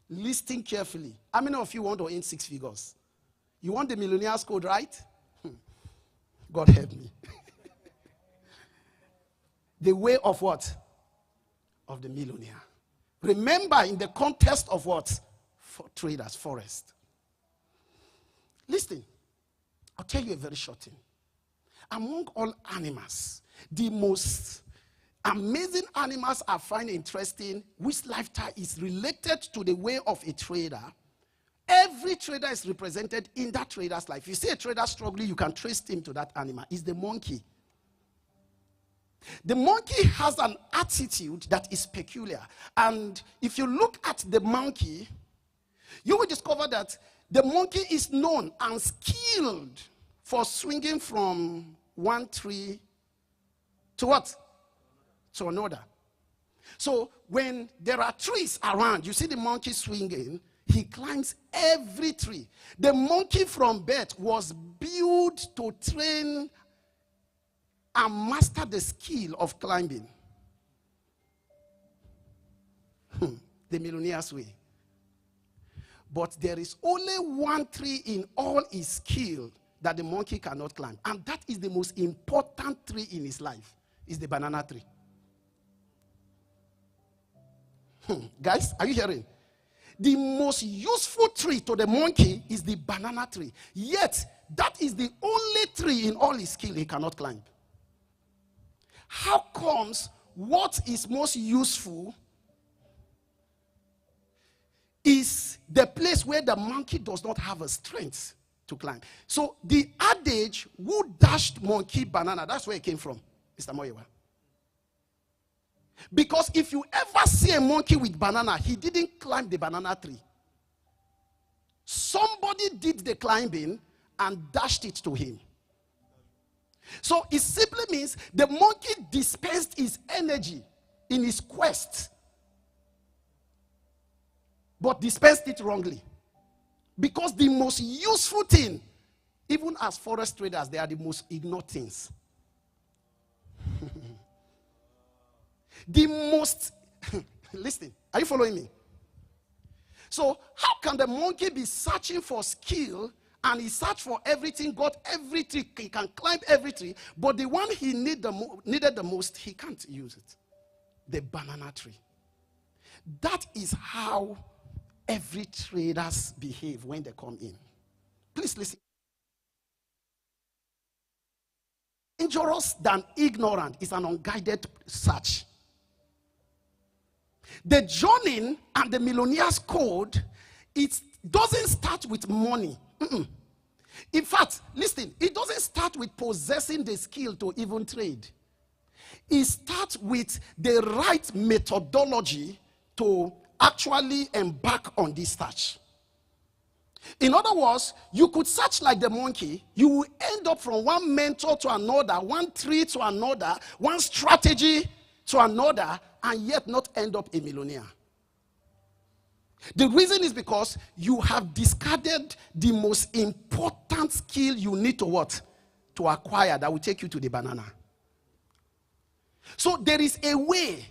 Listen carefully. How many of you want to earn 6 figures? You want the millionaire's code, right? God help me. The way of what? Of the millionaire. Remember, in the context of what? For traders, forest. Listen, I'll tell you a very short thing. Among all animals, the most amazing animals I find interesting, which lifestyle is related to the way of a trader. Every trader is represented in that trader's life. If you see a trader struggling, you can trace him to that animal. It's the monkey. The monkey has an attitude that is peculiar. And if you look at the monkey, you will discover that the monkey is known and skilled for swinging from one tree to what? To another. So when there are trees around, you see the monkey swinging, he climbs every tree. The monkey from birth was built to train and master the skill of climbing. The millionaire's way. But there is only one tree in all his skill that the monkey cannot climb. And that is the most important tree in his life. Is the banana tree. Guys, are you hearing? The most useful tree to the monkey is the banana tree. Yet, that is the only tree in all his skill he cannot climb. How comes what is most useful is the place where the monkey does not have a strength to climb? So the adage, who dashed monkey banana, that's where it came from, Mr. Moyewa. Because if you ever see a monkey with banana, he didn't climb the banana tree. Somebody did the climbing and dashed it to him. So it simply means the monkey dispensed his energy in his quest, but dispensed it wrongly. Because the most useful thing, even as forex traders, they are the most ignored things. The most, listen, are you following me? So how can the monkey be searching for skill, and he searched for everything, got every tree, he can climb every tree, but the one he needed the most, he can't use it. The banana tree. That is how every traders behave when they come in. Please listen. Dangerous than ignorant is an unguided search. The journey and the millionaire's code, it doesn't start with money. In fact, listen, it doesn't start with possessing the skill to even trade. It starts with the right methodology to actually embark on this search. In other words, you could search like the monkey. You will end up from one mentor to another, one tree to another, one strategy to another, and yet not end up a millionaire. The reason is because you have discarded the most important skill you need to what? To acquire that will take you to the banana. So there is a way.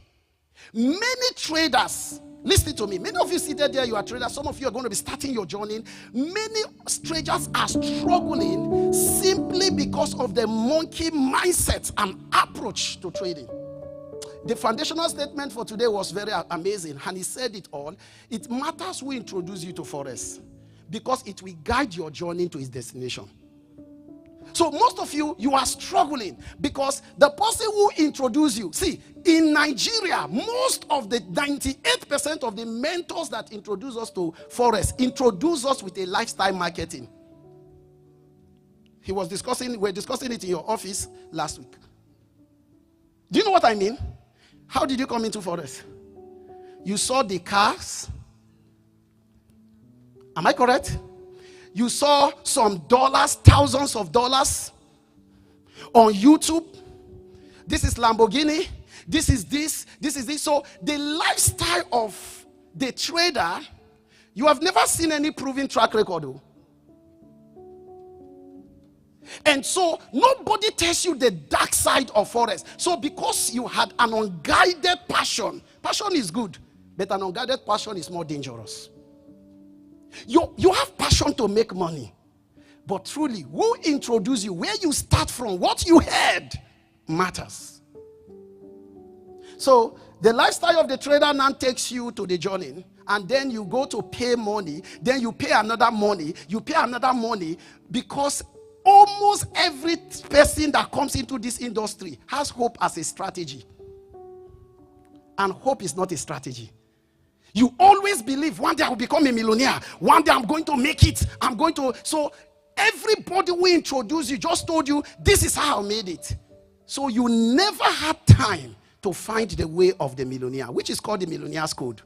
Many traders, listen to me, many of you seated there, you are traders, some of you are going to be starting your journey. Many traders are struggling simply because of the monkey mindset and approach to trading. The foundational statement for today was very amazing, and he said it all. It matters who introduce you to Forex, because it will guide your journey to its destination. So most of you, you are struggling because the person who introduced you, see, in Nigeria, most of the 98% of the mentors that introduce us to Forex introduce us with a lifestyle marketing. We're discussing it in your office last week. Do you know what I mean? How did you come into Forex? You saw the cars. Am I correct? You saw some dollars, thousands of dollars. on YouTube. This is Lamborghini. This is this. This is this. So the lifestyle of the trader, you have never seen any proven track record. Though. And so nobody tells you the dark side of Forex. So because you had an unguided passion is good, but an unguided passion is more dangerous. You have passion to make money, but truly, who introduced you, where you start from, what you heard matters. So the lifestyle of the trader now takes you to the journey, and then you go to pay money, then you pay another money, because almost every person that comes into this industry has hope as a strategy. And hope is not a strategy. You always believe one day I will become a millionaire. One day I'm going to make it. So everybody who introduced you just told you, this is how I made it. So you never had time to find the way of the millionaire, which is called the millionaire's code.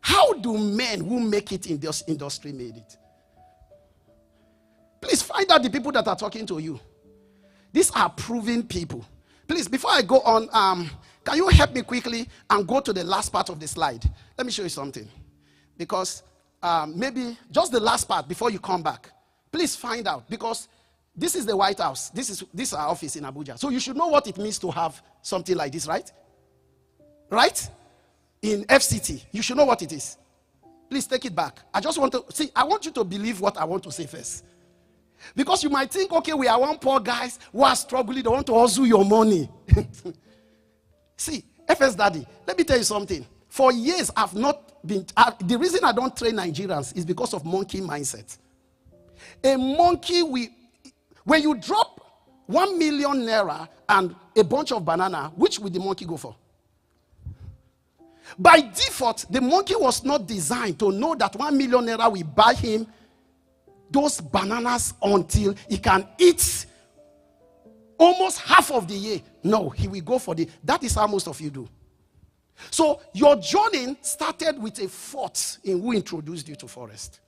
How do men who make it in this industry made it? Please find out the people that are talking to you. These are proven people. Please, before I go on, can you help me quickly and go to the last part of the slide? Let me show you something. Because maybe just the last part before you come back. Please find out, because this is the White House. This is our office in Abuja. So you should know what it means to have something like this, right? Right? In FCT. You should know what it is. Please take it back. I want you to believe what I want to say first. Because you might think, okay, we are one poor guys who are struggling, they want to hustle your money. See, FS Daddy, let me tell you something. For years, I've not been, the reason I don't train Nigerians is because of monkey mindset. A monkey, when you drop 1 million naira and a bunch of banana, which will the monkey go for? By default, the monkey was not designed to know that 1 million naira will buy him those bananas until he can eat almost half of the year. No, he will go for that is how most of you do. So your journey started with a thought in who introduced you to Forex.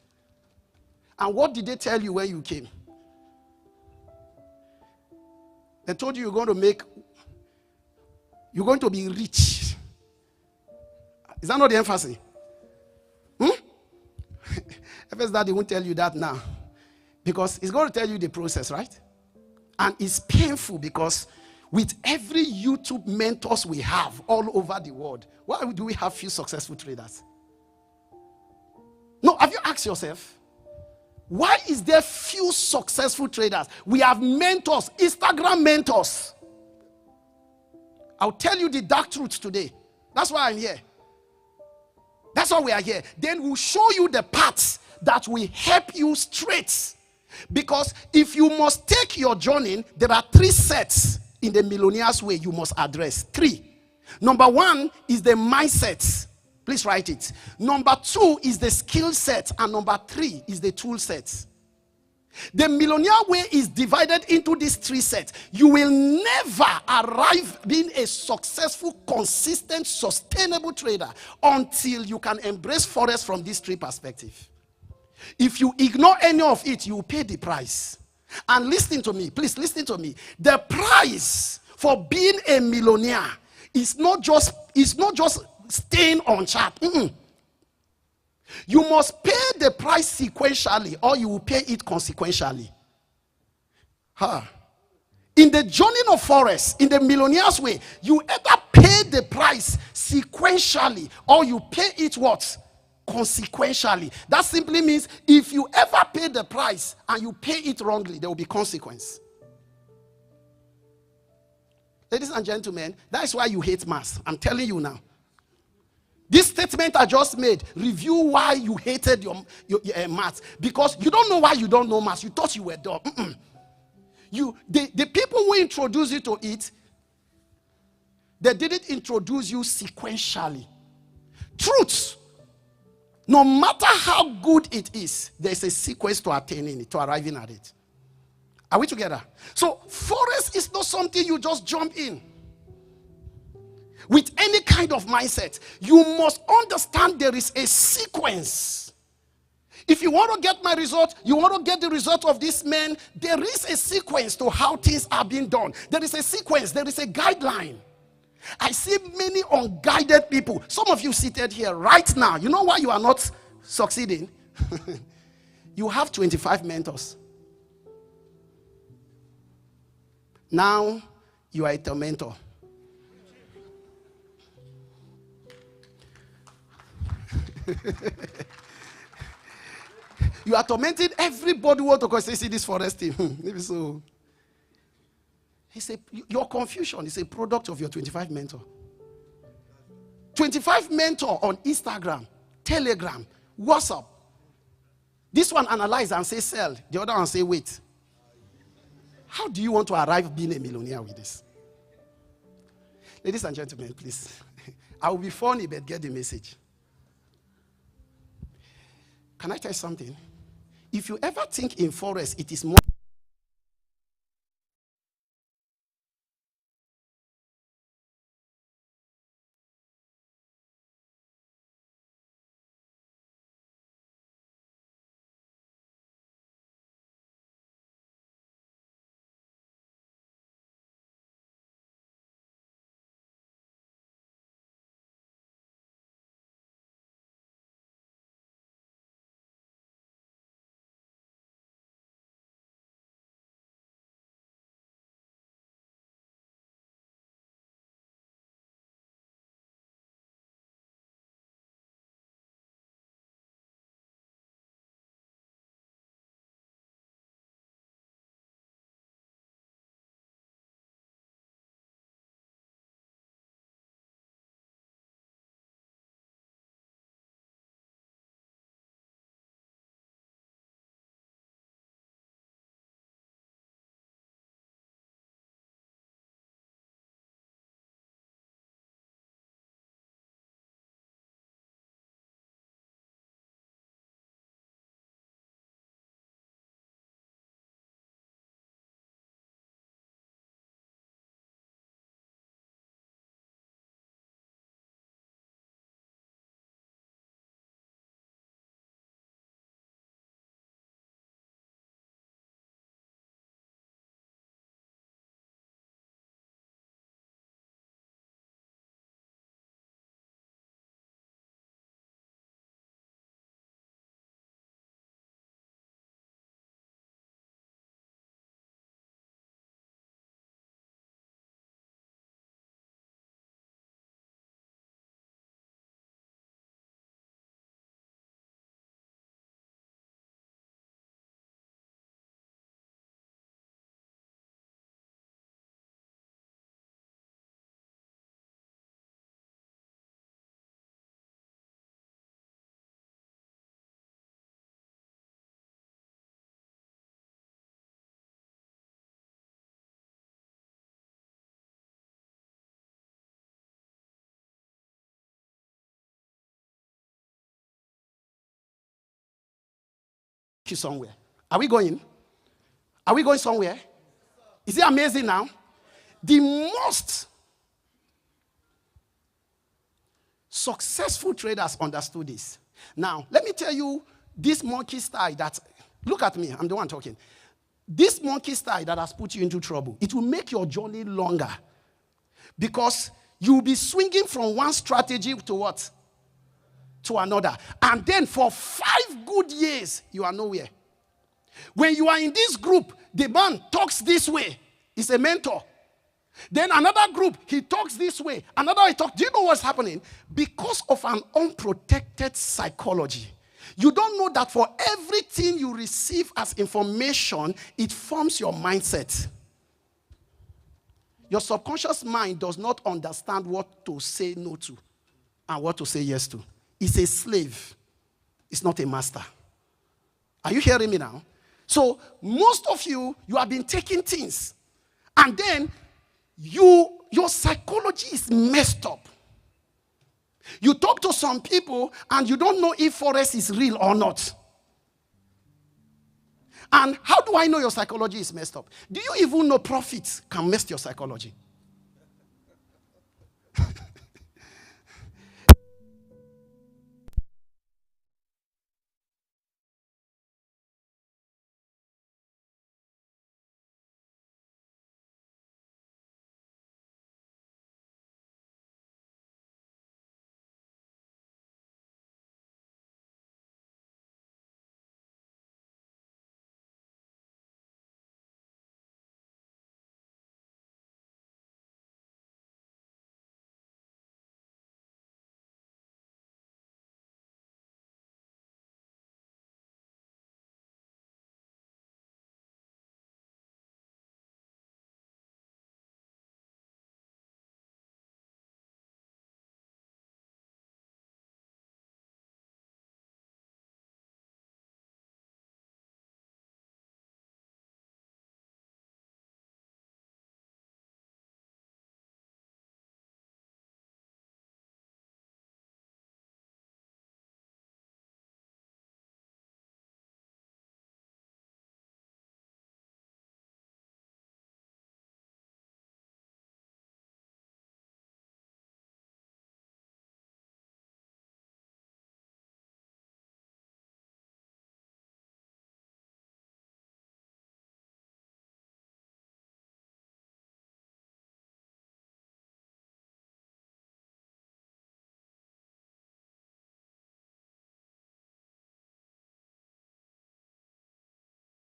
And what did they tell you when you came? They told you you're going to be rich. Is that not the emphasis? FS Daddy won't tell you that now. Because he's going to tell you the process, right? And it's painful because with every YouTube mentors we have all over the world, why do we have few successful traders? No, have you asked yourself, why is there few successful traders? We have mentors, Instagram mentors. I'll tell you the dark truth today. That's why I'm here. That's why we are here. Then we'll show you the paths that will help you straight. Because if you must take your journey, there are 3 sets in the millionaire's way you must address. 3. Number 1 is the mindset. Please write it. Number 2 is the skill set. And number 3 is the tool set. The millionaire way is divided into these 3 sets. You will never arrive being a successful, consistent, sustainable trader until you can embrace Forex from these 3 perspectives. If you ignore any of it, you will pay the price. And listen to me, please listen to me. The price for being a millionaire is not just staying on chart. You must pay the price sequentially, or you will pay it consequentially. In the journey of Forex, in the millionaire's way, you either pay the price sequentially, or you pay it what? Consequentially. That simply means if you ever pay the price and you pay it wrongly, there will be consequence. Ladies and gentlemen, that is why you hate maths. I'm telling you now. This statement I just made, review why you hated your maths. Because you don't know why you don't know maths. You thought you were dumb. The people who introduced you to it, they didn't introduce you sequentially. Truth. No matter how good it is, there's a sequence to attaining it, to arriving at it. Are we together? So, Forex is not something you just jump in. With any kind of mindset, you must understand there is a sequence. If you want to get my result, you want to get the result of this man, there is a sequence to how things are being done. There is a sequence, there is a guideline. I see many unguided people. Some of you seated here right now. You know why you are not succeeding? You have 25 mentors. Now you are a tormentor. You are tormenting everybody who want to see this Forex team. Maybe so. He said, your confusion is a product of your 25 mentor. 25 mentor on Instagram, Telegram, WhatsApp. This one analyze and say sell. The other one say wait. How do you want to arrive being a millionaire with this? Ladies and gentlemen, please. I will be funny, but get the message. Can I tell you something? If you ever think in Forex, it is more. You somewhere. Are we going? Are we going somewhere? Is it amazing now? The most successful traders understood this. Now, let me tell you this monkey style that, look at me, I'm the one talking. This monkey style that has put you into trouble, it will make your journey longer. Because you'll be swinging from one strategy to what? To another. And then for 5 good years, you are nowhere. When you are in this group, the man talks this way. He's a mentor. Then another group, he talks this way. Another he talks. Do you know what's happening? Because of an unprotected psychology. You don't know that for everything you receive as information, it forms your mindset. Your subconscious mind does not understand what to say no to and what to say yes to. It's a slave. It's not a master. Are you hearing me now? So most of you have been taking things. And then your psychology is messed up. You talk to some people and you don't know if Forex is real or not. And how do I know your psychology is messed up? Do you even know profits can mess your psychology?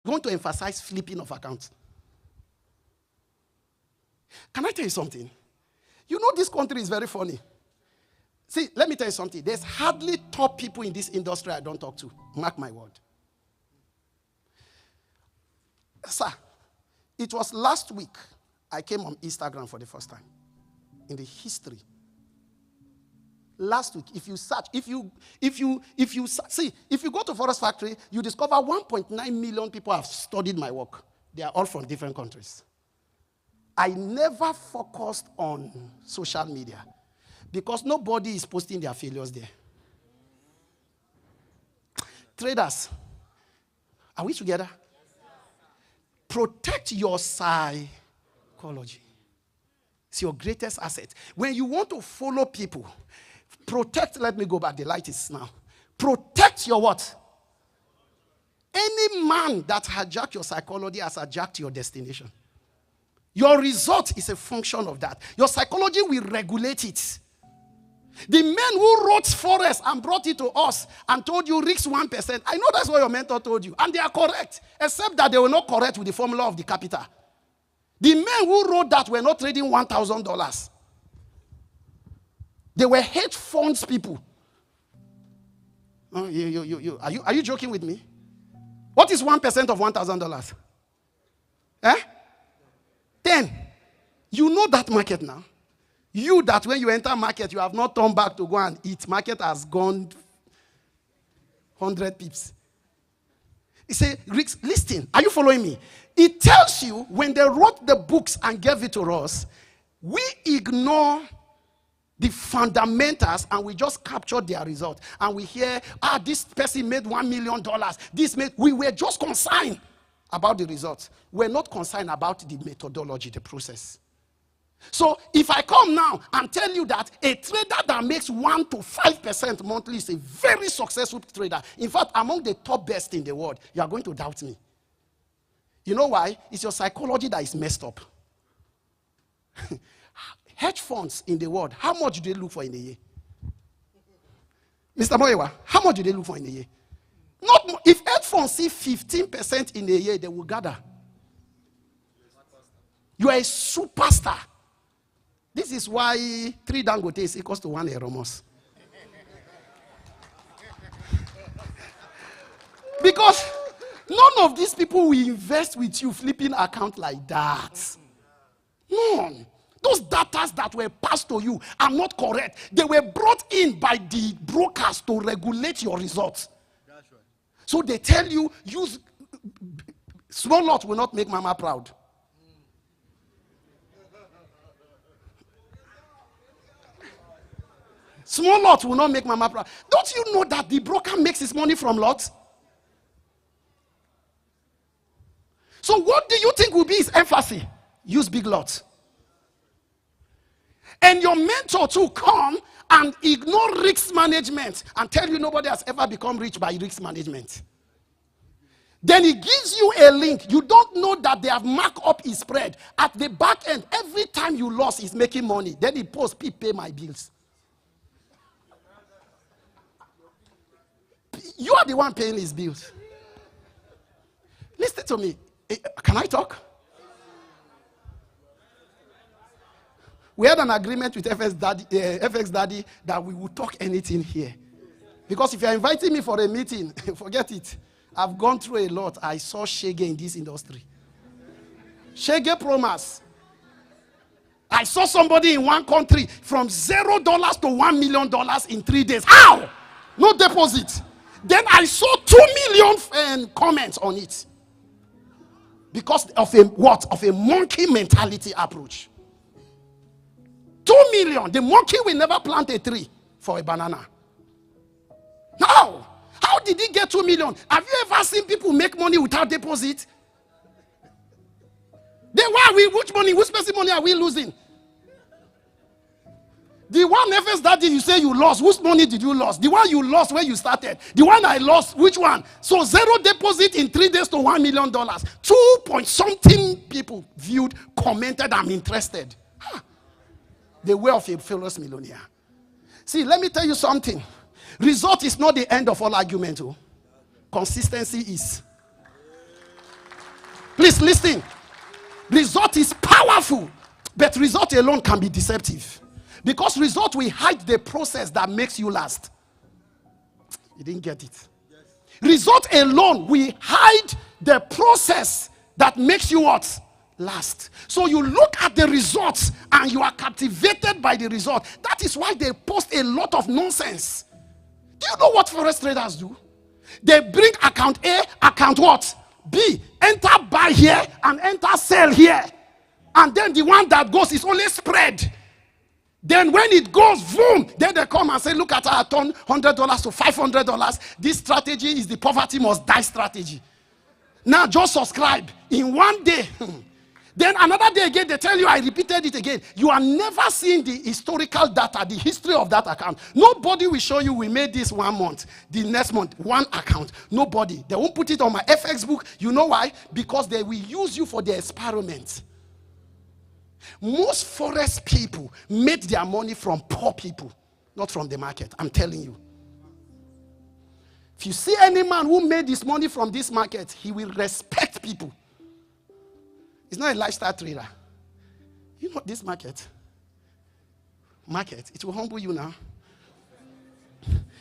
going to emphasize flipping of accounts. Can I tell you something? You know this country is very funny. See, let me tell you something. There's hardly top people in this industry I don't talk to. Mark my word. Sir, it was last week I came on Instagram for the first time in the history. Last week, if you search, if you go to Forex Factory, you discover 1.9 million people have studied my work. They are all from different countries. I never focused on social media because nobody is posting their failures there. Traders, are we together? Protect your psychology. It's your greatest asset. When you want to follow people, protect, let me go back, the light is now. Protect your what? Any man that hijacked your psychology has hijacked your destination. Your result is a function of that. Your psychology will regulate it. The men who wrote Forex and brought it to us and told you risk 1%, I know that's what your mentor told you. And they are correct, except that they were not correct with the formula of the capital. The men who wrote that were not trading $1,000. They were hedge funds people. Oh, are you joking with me? What is 1% of $1,000? 10. You know that market now. You that when you enter market, you have not turned back to go and eat. Market has gone 100 pips. He said, listen, are you following me? It tells you when they wrote the books and gave it to us, we ignore the fundamentals and we just capture their result. And we hear, this person made $1 million. We were just concerned about the results. We're not concerned about the methodology, the process. So if I come now and tell you that a trader that makes 1 to 5% monthly is a very successful trader, in fact, among the top best in the world, you are going to doubt me. You know why? It's your psychology that is messed up. Hedge funds in the world, how much do they look for in a year? Mr. Moewa, how much do they look for in a year? Not more. If hedge funds see 15% in a year, they will gather. You are a superstar. This is why 3 Dangote is equals to 1 Eromos. Because none of these people will invest with you flipping account like that. None. Those data that were passed to you are not correct. They were brought in by the brokers to regulate your results. That's right. So they tell you, use small lot will not make mama proud. Small lot will not make mama proud. Don't you know that the broker makes his money from lots? So what do you think will be his emphasis? Use big lots. And your mentor to come and ignore risk management and tell you nobody has ever become rich by risk management. Then he gives you a link. You don't know that they have marked up his spread. At the back end, every time you lost, he's making money. Then he posts, pay my bills. You are the one paying his bills. Listen to me. Can I talk? We had an agreement with FX Daddy that we would talk anything here. Because if you're inviting me for a meeting, forget it. I've gone through a lot. I saw Shege in this industry. Shege promise. I saw somebody in one country from $0 to $1 million in 3 days. How? No deposit. Then I saw 2 million comments on it. Because of a what? Of a monkey mentality approach. 2 million. The monkey will never plant a tree for a banana. How? How did he get 2 million? Have you ever seen people make money without deposit? Then why are we, which money, which person money are we losing? The one FS Daddy you say you lost, whose money did you lose? The one you lost when you started. The one I lost, which one? So 0 deposit in 3 days to $1 million. 2 point something people viewed, commented, I'm interested. The way of a famous millionaire. See, let me tell you something. Result is not the end of all argument. Consistency is. Please listen. Result is powerful, but result alone can be deceptive. Because result will hide the process that makes you last. You didn't get it. Result alone will hide the process that makes you what? Last. So you look at the results and you are captivated by the result. That is why they post a lot of nonsense. Do you know what Forex traders do? They bring account A, account what? B. Enter buy here and enter sell here. And then the one that goes is only spread. Then when it goes, boom, then they come and say, look at our turn, $100 to $500. This strategy is the poverty must die strategy. Now just subscribe in one day. Then another day again, they tell you, I repeated it again. You are never seeing the historical data, the history of that account. Nobody will show you we made this 1 month, the next month, one account. Nobody. They won't put it on my FX book. You know why? Because they will use you for their experiment. Most Forex people made their money from poor people, not from the market. I'm telling you. If you see any man who made his money from this market, he will respect people. He's not a lifestyle trader. You know this market, it will humble you now.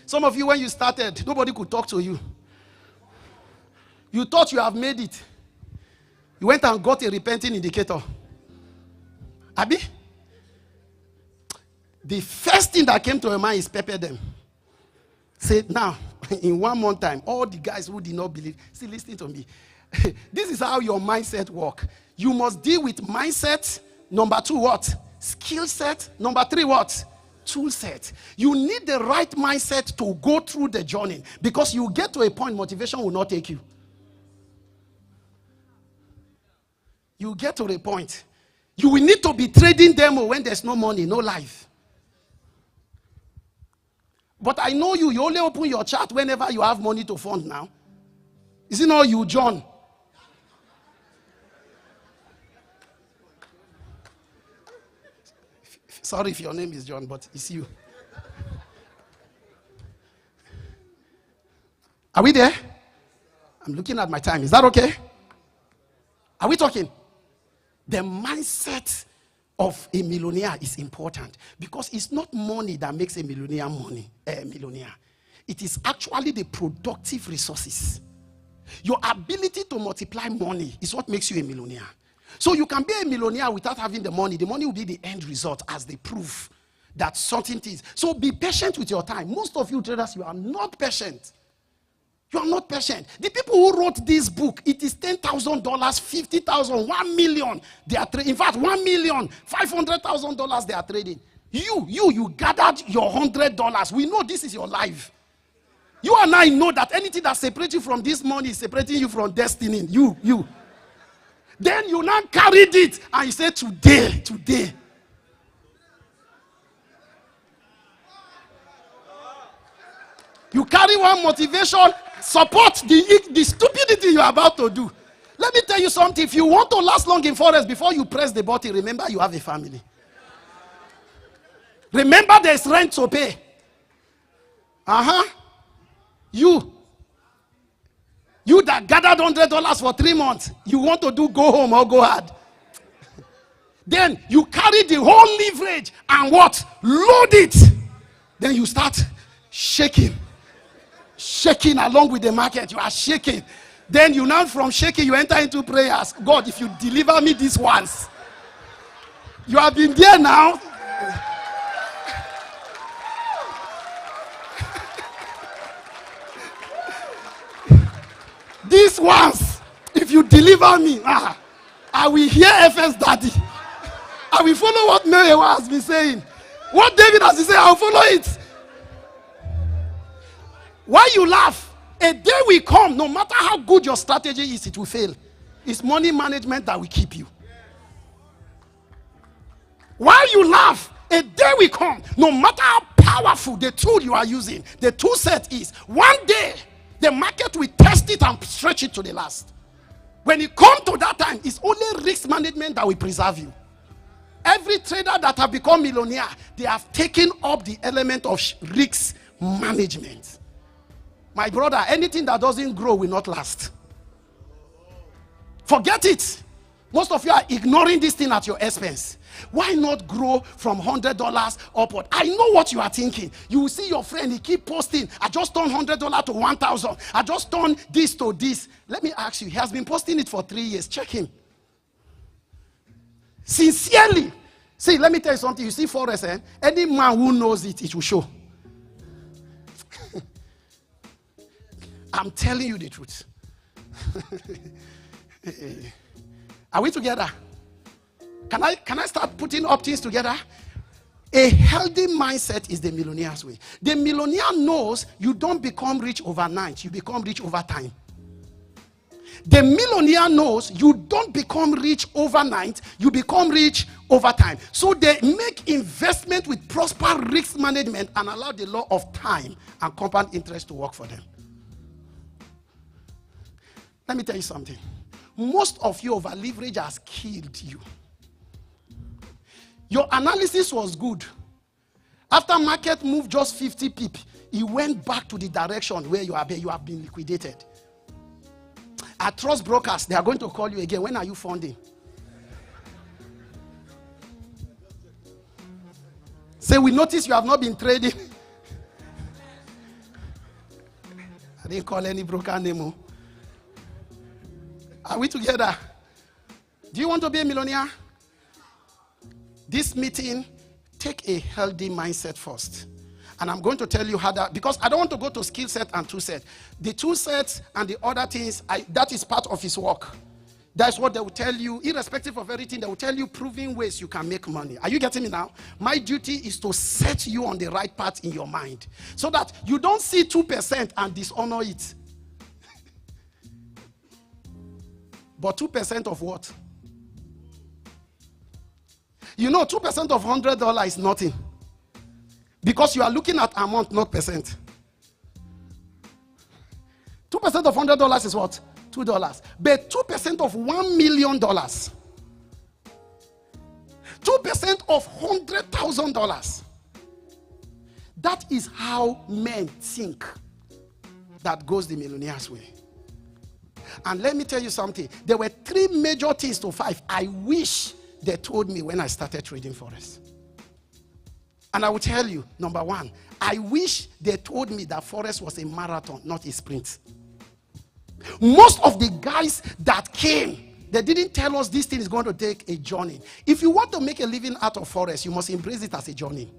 Some of you, when you started, nobody could talk to you. You thought you have made it. You went and got a repenting indicator. Abi? The first thing that came to your mind is pepper them. Say, now, in 1 month time, all the guys who did not believe, see, listen to me. This is how your mindset works. You must deal with mindset. Number 2, what? Skill set. Number 3, what? Tool set. You need the right mindset to go through the journey, because you get to a point motivation will not take you. You get to a point. You will need to be trading demo when there's no money, no life. But I know you only open your chart whenever you have money to fund now. Is it not you, John? Sorry if your name is John, but it's you. Are we there? I'm looking at my time. Is that okay? Are we talking? The mindset of a millionaire is important, because it's not money that makes a millionaire millionaire. It is actually the productive resources. Your ability to multiply money is what makes you a millionaire. So you can be a millionaire without having the money. The money will be the end result as the proof that certain things. So be patient with your time. Most of you traders, you are not patient. You are not patient. The people who wrote this book, it is $10,000, $50,000, $1 million. They are in fact, $1 million, $500,000 they are trading. You gathered your $100. We know this is your life. You and I know that anything that separates you from this money is separating you from destiny. You. Then you now carried it and you say, today. You carry one motivation, support the stupidity you are about to do. Let me tell you something. If you want to last long in Forex, before you press the button, remember you have a family. Remember there's rent to pay. You that gathered $100 for 3 months, you want to do go home or go hard. Then you carry the whole leverage and what? Load it. Then you start shaking along with the market. You are shaking. Then you now from shaking, you enter into prayers. God, if you deliver me these ones. You have been there now. These ones, if you deliver me, I will hear FS Daddy. I will follow what Mary has been saying. What David has been saying, I'll follow it. Why you laugh? A day will come, no matter how good your strategy is, it will fail. It's money management that will keep you. Why you laugh? A day will come, no matter how powerful the tool you are using, the tool set is, one day, the market will test it and stretch it to the last. When it comes to that time, it's only risk management that will preserve you. Every trader that have become millionaire, they have taken up the element of risk management. My brother, anything that doesn't grow will not last. Forget it. Most of you are ignoring this thing at your expense. Why not grow from $100 upward? I know what you are thinking. You will see your friend, he keep posting. I just turned $100 to 1,000. I just turned this to this. Let me ask you, he has been posting it for 3 years. Check him. Sincerely. See, let me tell you something. You see Forex, any man who knows it, it will show. I'm telling you the truth. Are we together? Can I start putting up things together? A healthy mindset is the millionaire's way. The millionaire knows you don't become rich overnight, you become rich over time. The millionaire knows you don't become rich overnight, you become rich over time. So they make investment with prosper risk management and allow the law of time and compound interest to work for them. Let me tell you something. Most of you over leverage has killed you. Your analysis was good. After market moved just 50 pips, it went back to the direction where you have been liquidated. At Trust Brokers, they are going to call you again. When are you funding? Say, we notice you have not been trading. I didn't call any broker name. Are we together? Do you want to be a millionaire? This meeting, take a healthy mindset first. And I'm going to tell you how that, because I don't want to go to skill set and 2 sets. The 2 sets and the other things, that is part of his work. That's what they will tell you, irrespective of everything, they will tell you proving ways you can make money. Are you getting me now? My duty is to set you on the right path in your mind, so that you don't see 2% and dishonor it. But 2% of what? You know, 2% of $100 is nothing. Because you are looking at amount, not percent. 2% of $100 is what? $2. But 2% of $1 million. 2% of $100,000. That is how men think that goes the millionaire's way. And let me tell you something. There were 3 major things to 5 I wish they told me when I started trading Forex. And I will tell you, number 1, I wish they told me that Forex was a marathon, not a sprint. Most of the guys that came, they didn't tell us this thing is going to take a journey. If you want to make a living out of Forex, you must embrace it as a journey.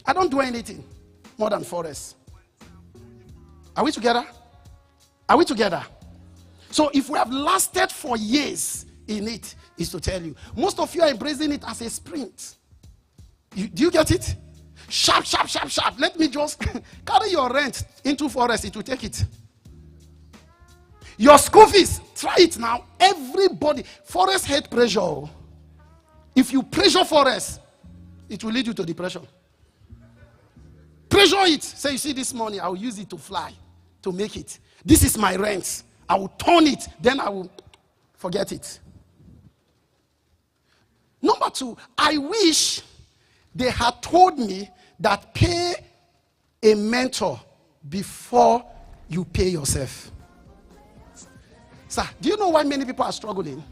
I don't do anything more than Forex. Are we together? Are we together? So if we have lasted for years in it, is to tell you, most of you are embracing it as a sprint. Do you get it? Sharp, sharp, sharp, sharp. Let me just carry your rent into Forex. It will take it. Your school fees, try it now. Everybody, Forex hate pressure. If you pressure Forex, it will lead you to depression. Pressure it. Say, you see this money, I will use it to fly, to make it. This is my rent. I will turn it, then I will forget it. Number 2, I wish they had told me that pay a mentor before you pay yourself. Sir, do you know why many people are struggling?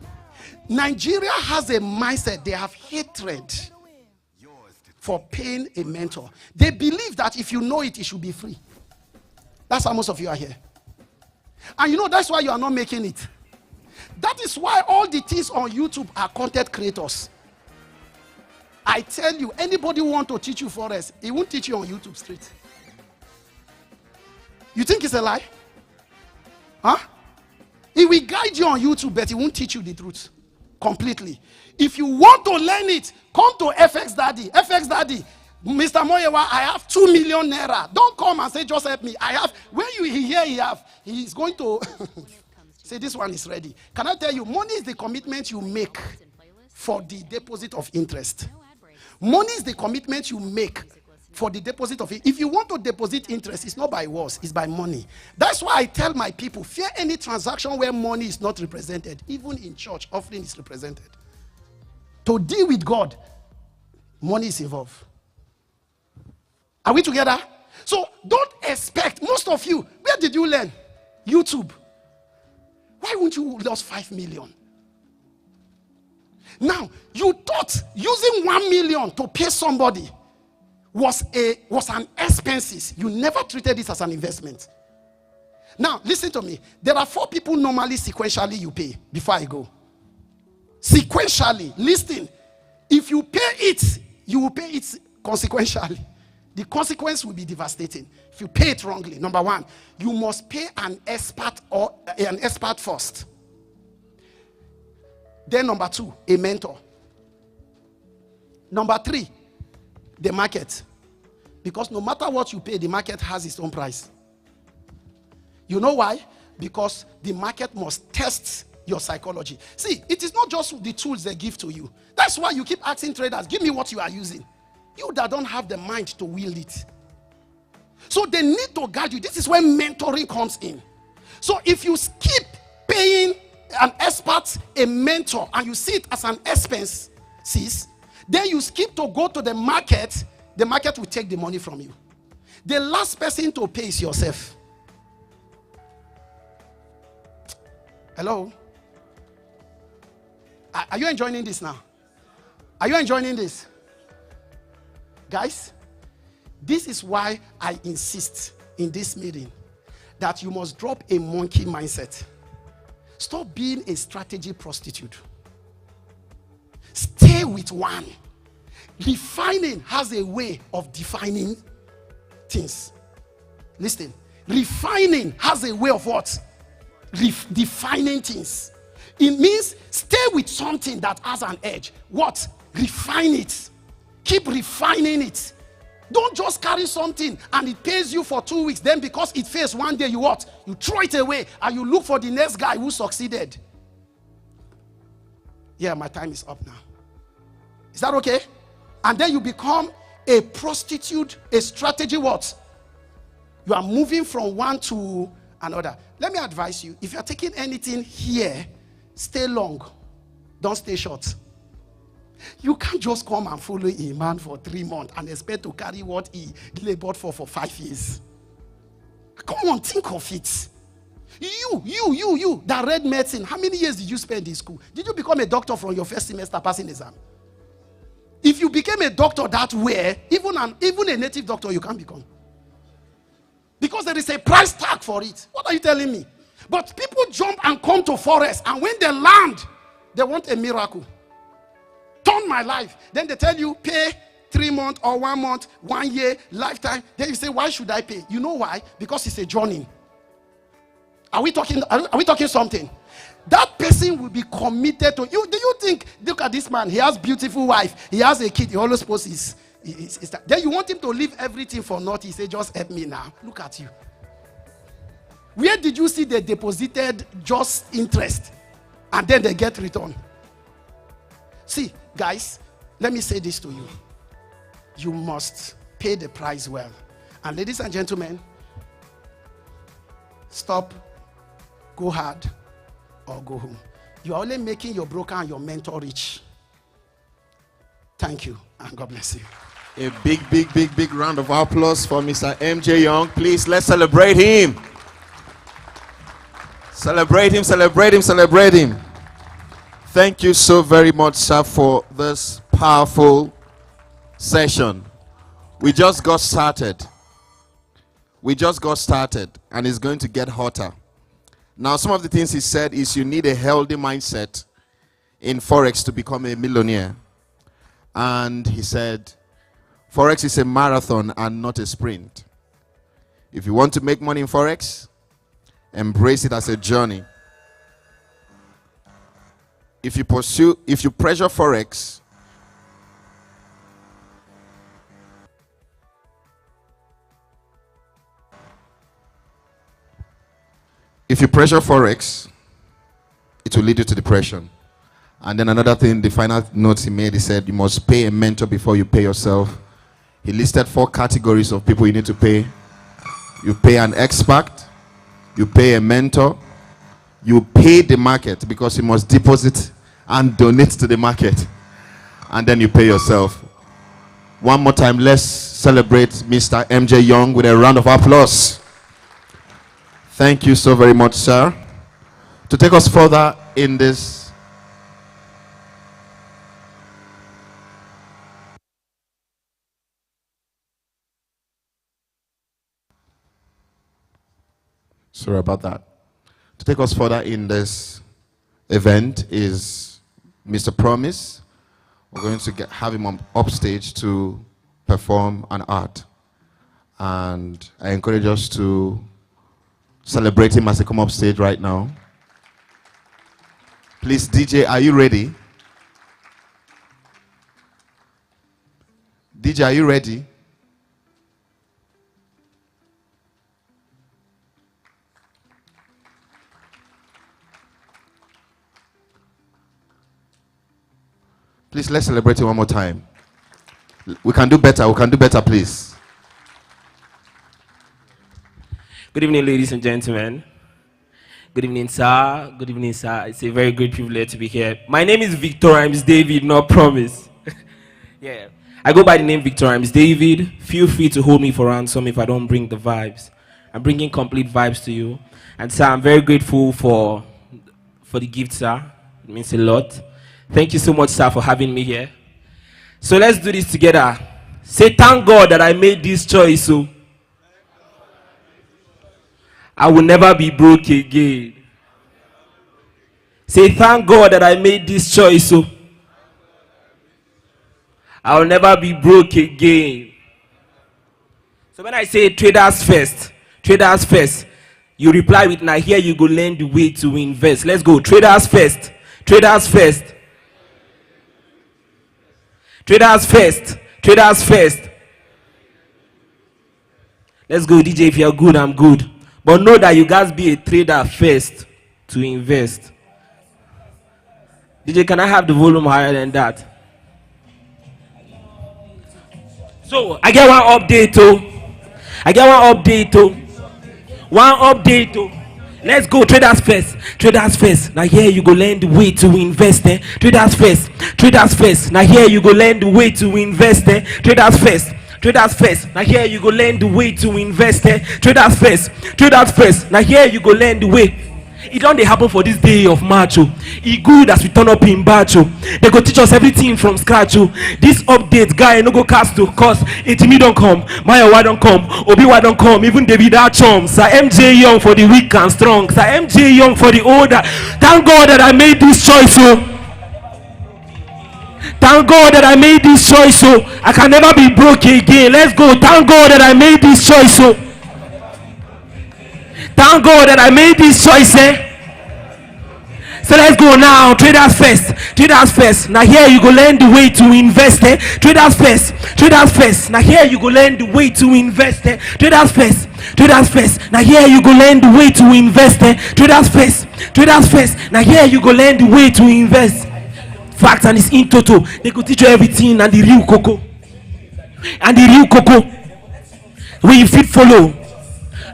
Nigeria has a mindset. They have hatred for paying a mentor. They believe that if you know it, it should be free. That's how most of you are here. And you know, that's why you are not making it. That is why all the things on YouTube are content creators. I tell you, anybody who want to teach you Forex, he won't teach you on YouTube straight. You think it's a lie? Huh? He will guide you on YouTube, but he won't teach you the truth completely. If you want to learn it, come to FX Daddy. FX Daddy, Mr. Moyewa, I have 2 million naira. Don't come and say, just help me. I have, when you hear he's going to say this one is ready. Can I tell you, money is the commitment you make for the deposit of interest. Money is the commitment you make for the deposit of it. If you want to deposit interest, it's not by words, it's by money. That's why I tell my people, fear any transaction where money is not represented. Even in church, offering is represented. To deal with God, money is involved. Are we together? So don't expect, most of you, where did you learn? YouTube. Why won't you lose 5 million? Now, you thought using 1 million to pay somebody was an expenses. You never treated this as an investment. Now, listen to me. There are 4 people normally sequentially you pay before I go. Sequentially, listen. If you pay it, you will pay it consequentially. The consequence will be devastating. If you pay it wrongly, number 1, you must pay an expert first. Then number 2, a mentor. Number 3, the market. Because no matter what you pay, the market has its own price. You know why? Because the market must test your psychology. See, it is not just the tools they give to you. That's why you keep asking traders, give me what you are using. You that don't have the mind to wield it. So they need to guide you. This is where mentoring comes in. So if you skip paying an expert, a mentor, and you see it as an expense, then you skip to go to the market will take the money from you. The last person to pay is yourself. Hello? Are you enjoying this now? Are you enjoying this? Guys, this is why I insist in this meeting that you must drop a monkey mindset. Stop being a strategy prostitute. Stay with one. Refining has a way of defining things. Listen. Refining has a way of what? Defining things. It means stay with something that has an edge. What? Refine it. Keep refining it. Don't just carry something and it pays you for 2 weeks. Then because it fails one day, you what? You throw it away and you look for the next guy who succeeded. Yeah, my time is up now. Is that okay? And then you become a prostitute, a strategy what? You are moving from one to another. Let me advise you, if you are taking anything here, stay long. Don't stay short. You can't just come and follow a man for 3 months and expect to carry what he labored for 5 years. Come on, think of it. You that read medicine, how many years did you spend in school? Did you become a doctor from your first semester passing exam? If you became a doctor that way, even a native doctor you can't become. Because there is a price tag for it. What are you telling me? But people jump and come to Forex, and when they land, they want a miracle. Turn my life. Then they tell you, pay 3 months or 1 month, 1 year, lifetime. Then you say, why should I pay? You know why? Because it's a journey. Are we talking something? That person will be committed to you. Do you think, look at this man, he has beautiful wife, he has a kid, he always posts his then you want him to leave everything for nothing. He say, just help me now. Look at you. Where did you see they deposited just interest and then they get return? See, guys, let me say this to you. You must pay the price well. And ladies and gentlemen, stop, go hard, or go home. You are only making your broker and your mentor rich. Thank you, and God bless you. A big round of applause for Mr. MJ Young. Please, let's celebrate him. Celebrate him, celebrate him, celebrate him. Thank you so very much, sir, for this powerful session. We just got started. And it's going to get hotter. Now, some of the things he said is you need a healthy mindset in Forex to become a millionaire. And he said, Forex is a marathon and not a sprint. If you want to make money in Forex, embrace it as a journey. If you pressure Forex, it will lead you to depression. And then another thing, the final notes he made, he said you must pay a mentor before you pay yourself. He listed 4 categories of people you need to pay. You pay an expert, you pay a mentor, you pay the market because you must deposit and donate to the market, and then you pay yourself. One more time, let's celebrate Mr. MJ Young with a round of applause. Thank you so very much, sir. To take us further in this sorry about that. To take us further in this event is Mr. Promise. We're going to have him upstage to perform an art. And I encourage us to celebrate him as he come up stage right now. Please, DJ, are you ready? DJ, are you ready? Please, let's celebrate it one more time. We can do better. We can do better, please. Good evening, ladies and gentlemen. Good evening, sir. Good evening, sir. It's a very great privilege to be here. My name is Victor Rhymes David, not Promise. Yeah, I go by the name Victor Rhymes David. Feel free to hold me for ransom if I don't bring the vibes. I'm bringing complete vibes to you. And sir, I'm very grateful for the gift, sir. It means a lot. Thank you so much, sir, for having me here. So let's do this together. Say, thank God that I made this choice, so I will never be broke again. Say, thank God that I made this choice, so I will never be broke again. So when I say traders first, you reply with, now here you go learn the way to invest. Let's go. Traders first. Traders first. Traders first. Traders first. Let's go, DJ. If you're good, I'm good. But know that you guys be a trader first to invest. DJ, can I have the volume higher than that? So, I get one update, One update, Let's go, traders first. Traders first. Now here you go learn the way to invest. Traders first. Traders first. Now here you go learn the way to invest. Traders first. Traders first. Now here you go learn the way to invest. Traders first. Traders first. Now here you go learn the way. It don't happen for this day of March. It good as we turn up in batch. They go teach us everything from scratch. This update guy no go cast to cause me don't come, Maya why don't come, Obi why don't come, even David Achom, Sir MJ Young for the weak and strong, Sir MJ Young for the older. Thank God that I made this choice. Thank God that I made this choice. I can never be broke again. Let's go. Thank God that I made this choice. Thank God that I made this choice. So let's go now. Traders first. Traders first. Now here you go learn the way to invest. Traders first. Traders first. Now here you go learn the way to invest. Traders first. Traders first. Now here you go learn the way to invest. Traders first. Traders first. Now here you go learn the way to invest. Facts and it's in total. They could teach you everything and the real cocoa. And the real cocoa. When you fit follow.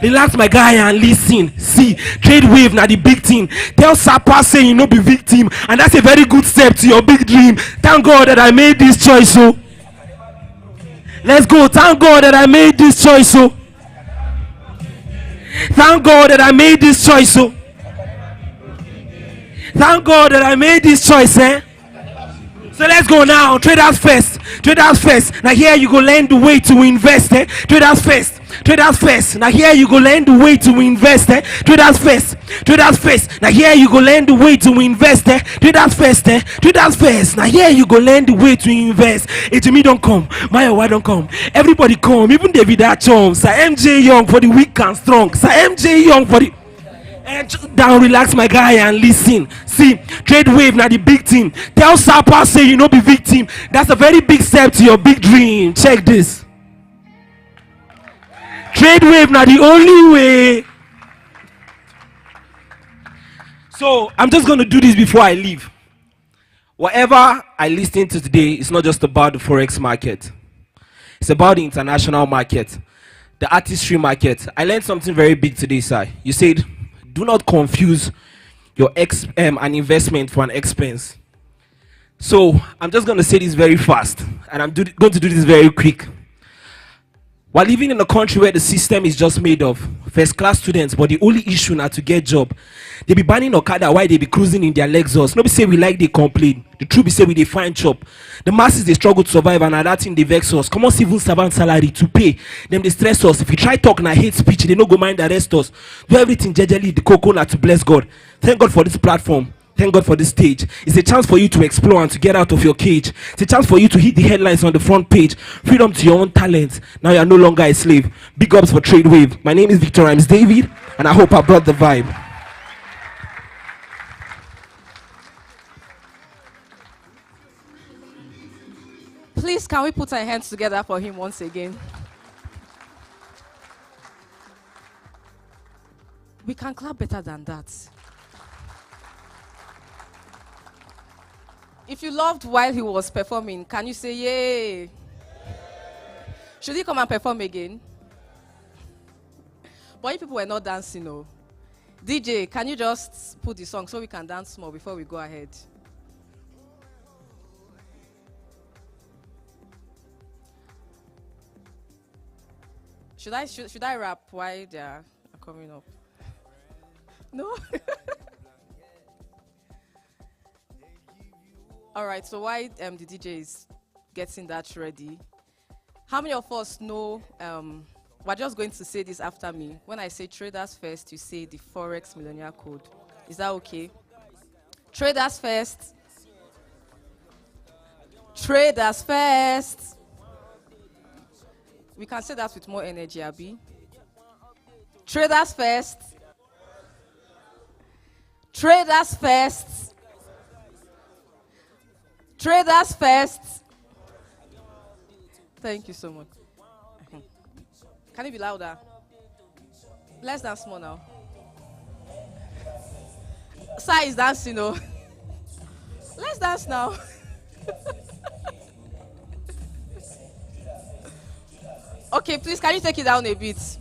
Relax, my guy, and listen. See, TradeWave now the big thing. Tell Sapa say you no be victim, and that's a very good step to your big dream. Thank God that I made this choice. So let's go. Thank God that I made this choice. So thank God that I made this choice. So thank God that I made this choice. So let's go now. Traders first. Traders first. Now here you go learn the way to invest. Traders first. Traders first. Now here you go learn the way to invest. Traders first. Traders first. Now here you go learn the way to invest. Traders first. Traders first. Now here you go learn the way to invest. Me don't come. Maya why don't come? Everybody come. Even David Achom. Sir MJ Young for the weak and strong. Sir MJ Young for the down, relax, my guy, and listen. See, TradeWave now the big team. Tell Sapa say you no be victim. That's a very big step to your big dream. Check this. TradeWave now the only way. So I'm just going to do this before I leave. Whatever I listen to today is not just about the Forex market. It's about the international market, the artistry market. I learned something very big today, sir. You said, do not confuse your an investment for an expense. So I'm just going to say this very fast, and I'm going to do this very quick. We're living in a country where the system is just made of first class students, but the only issue now to get job. They be banning Okada while they be cruising in their Lexus. Nobody say we like they complain. The truth be say we they find job. The masses they struggle to survive and are that thing they vex us. Come on, civil servant salary to pay. Them they stress us. If you try talk na hate speech, they no go mind arrest us. Do everything jejely the coconut to bless God. Thank God for this platform. Thank God for this stage. It's a chance for you to explore and to get out of your cage. It's a chance for you to hit the headlines on the front page. Freedom to your own talents. Now you are no longer a slave. Big ups for TradeWave. My name is Victor Rhymes David, and I hope I brought the vibe. Please, can we put our hands together for him once again? We can clap better than that. If you loved while he was performing, can you say yay? Should he come and perform again? But you people were not dancing, no. DJ, can you just put the song so we can dance more before we go ahead? Should I rap while they are coming up? No? All right, so while the DJ is getting that ready, how many of us know, we're just going to say this after me. When I say traders first, you say the Forex Millionaire Code. Is that okay? Traders first. Traders first. We can say that with more energy, Abby. Traders first. Traders first. Traders first. Thank you so much. Can you be louder? Let's dance more now. Sai is dancing, no? Let's dance now. Okay, please, can you take it down a bit?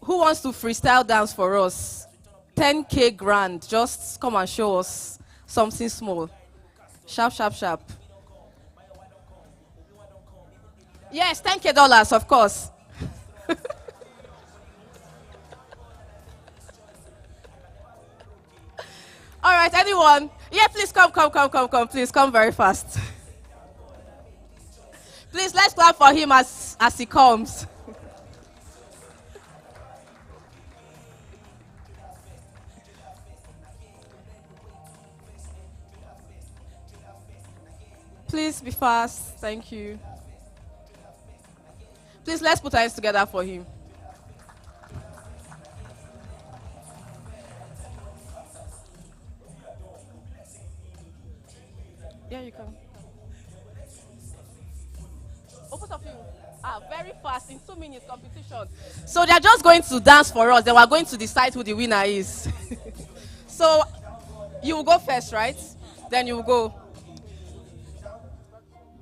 Who wants to freestyle dance for us? 10K grand. Just come and show us something small. Sharp, sharp, sharp. Yes, $10K, of course. All right, anyone? Yeah, please come. Please come very fast. Please, let's clap for him as he comes. Please be fast. Thank you. Please, let's put our hands together for him. Yeah, you can. Both of you are very fast in 2 minutes competition. So they're just going to dance for us. Then we're going to decide who the winner is. So you will go first, right? Then you will go.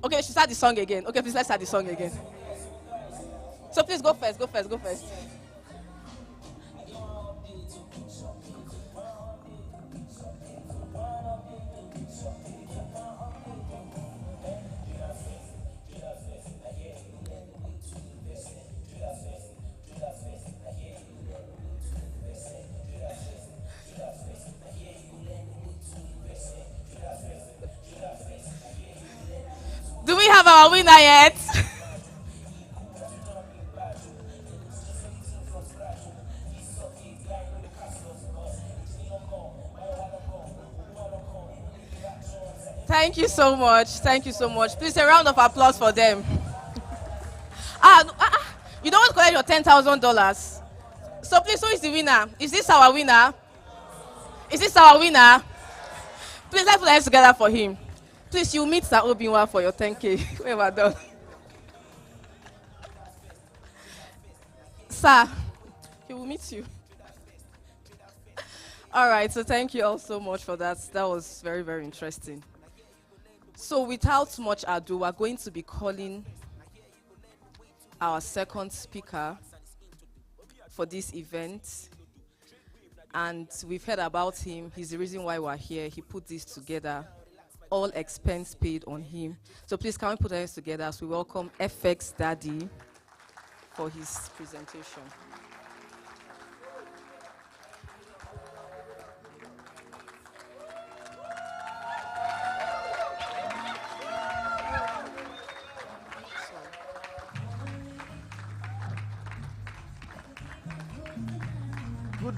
Okay, we should start the song again. Okay, please, let's start the song again. So please go first. Do we have our winner yet? Thank you so much. Please, a round of applause for them. You don't want to collect your $10,000. So please, who is the winner? Is this our winner? Please, let's put our hands together for him. Please, you meet Sir Obi-Wan for your 10K. We were done. Sir, he will meet you. All right, so thank you all so much for that. That was very, very interesting. So without much ado, we're going to be calling our second speaker for this event. And we've heard about him. He's the reason why we're here. He put this together. all expense paid on him. So please, can we put our hands together as we welcome FX Daddy for his presentation. Good.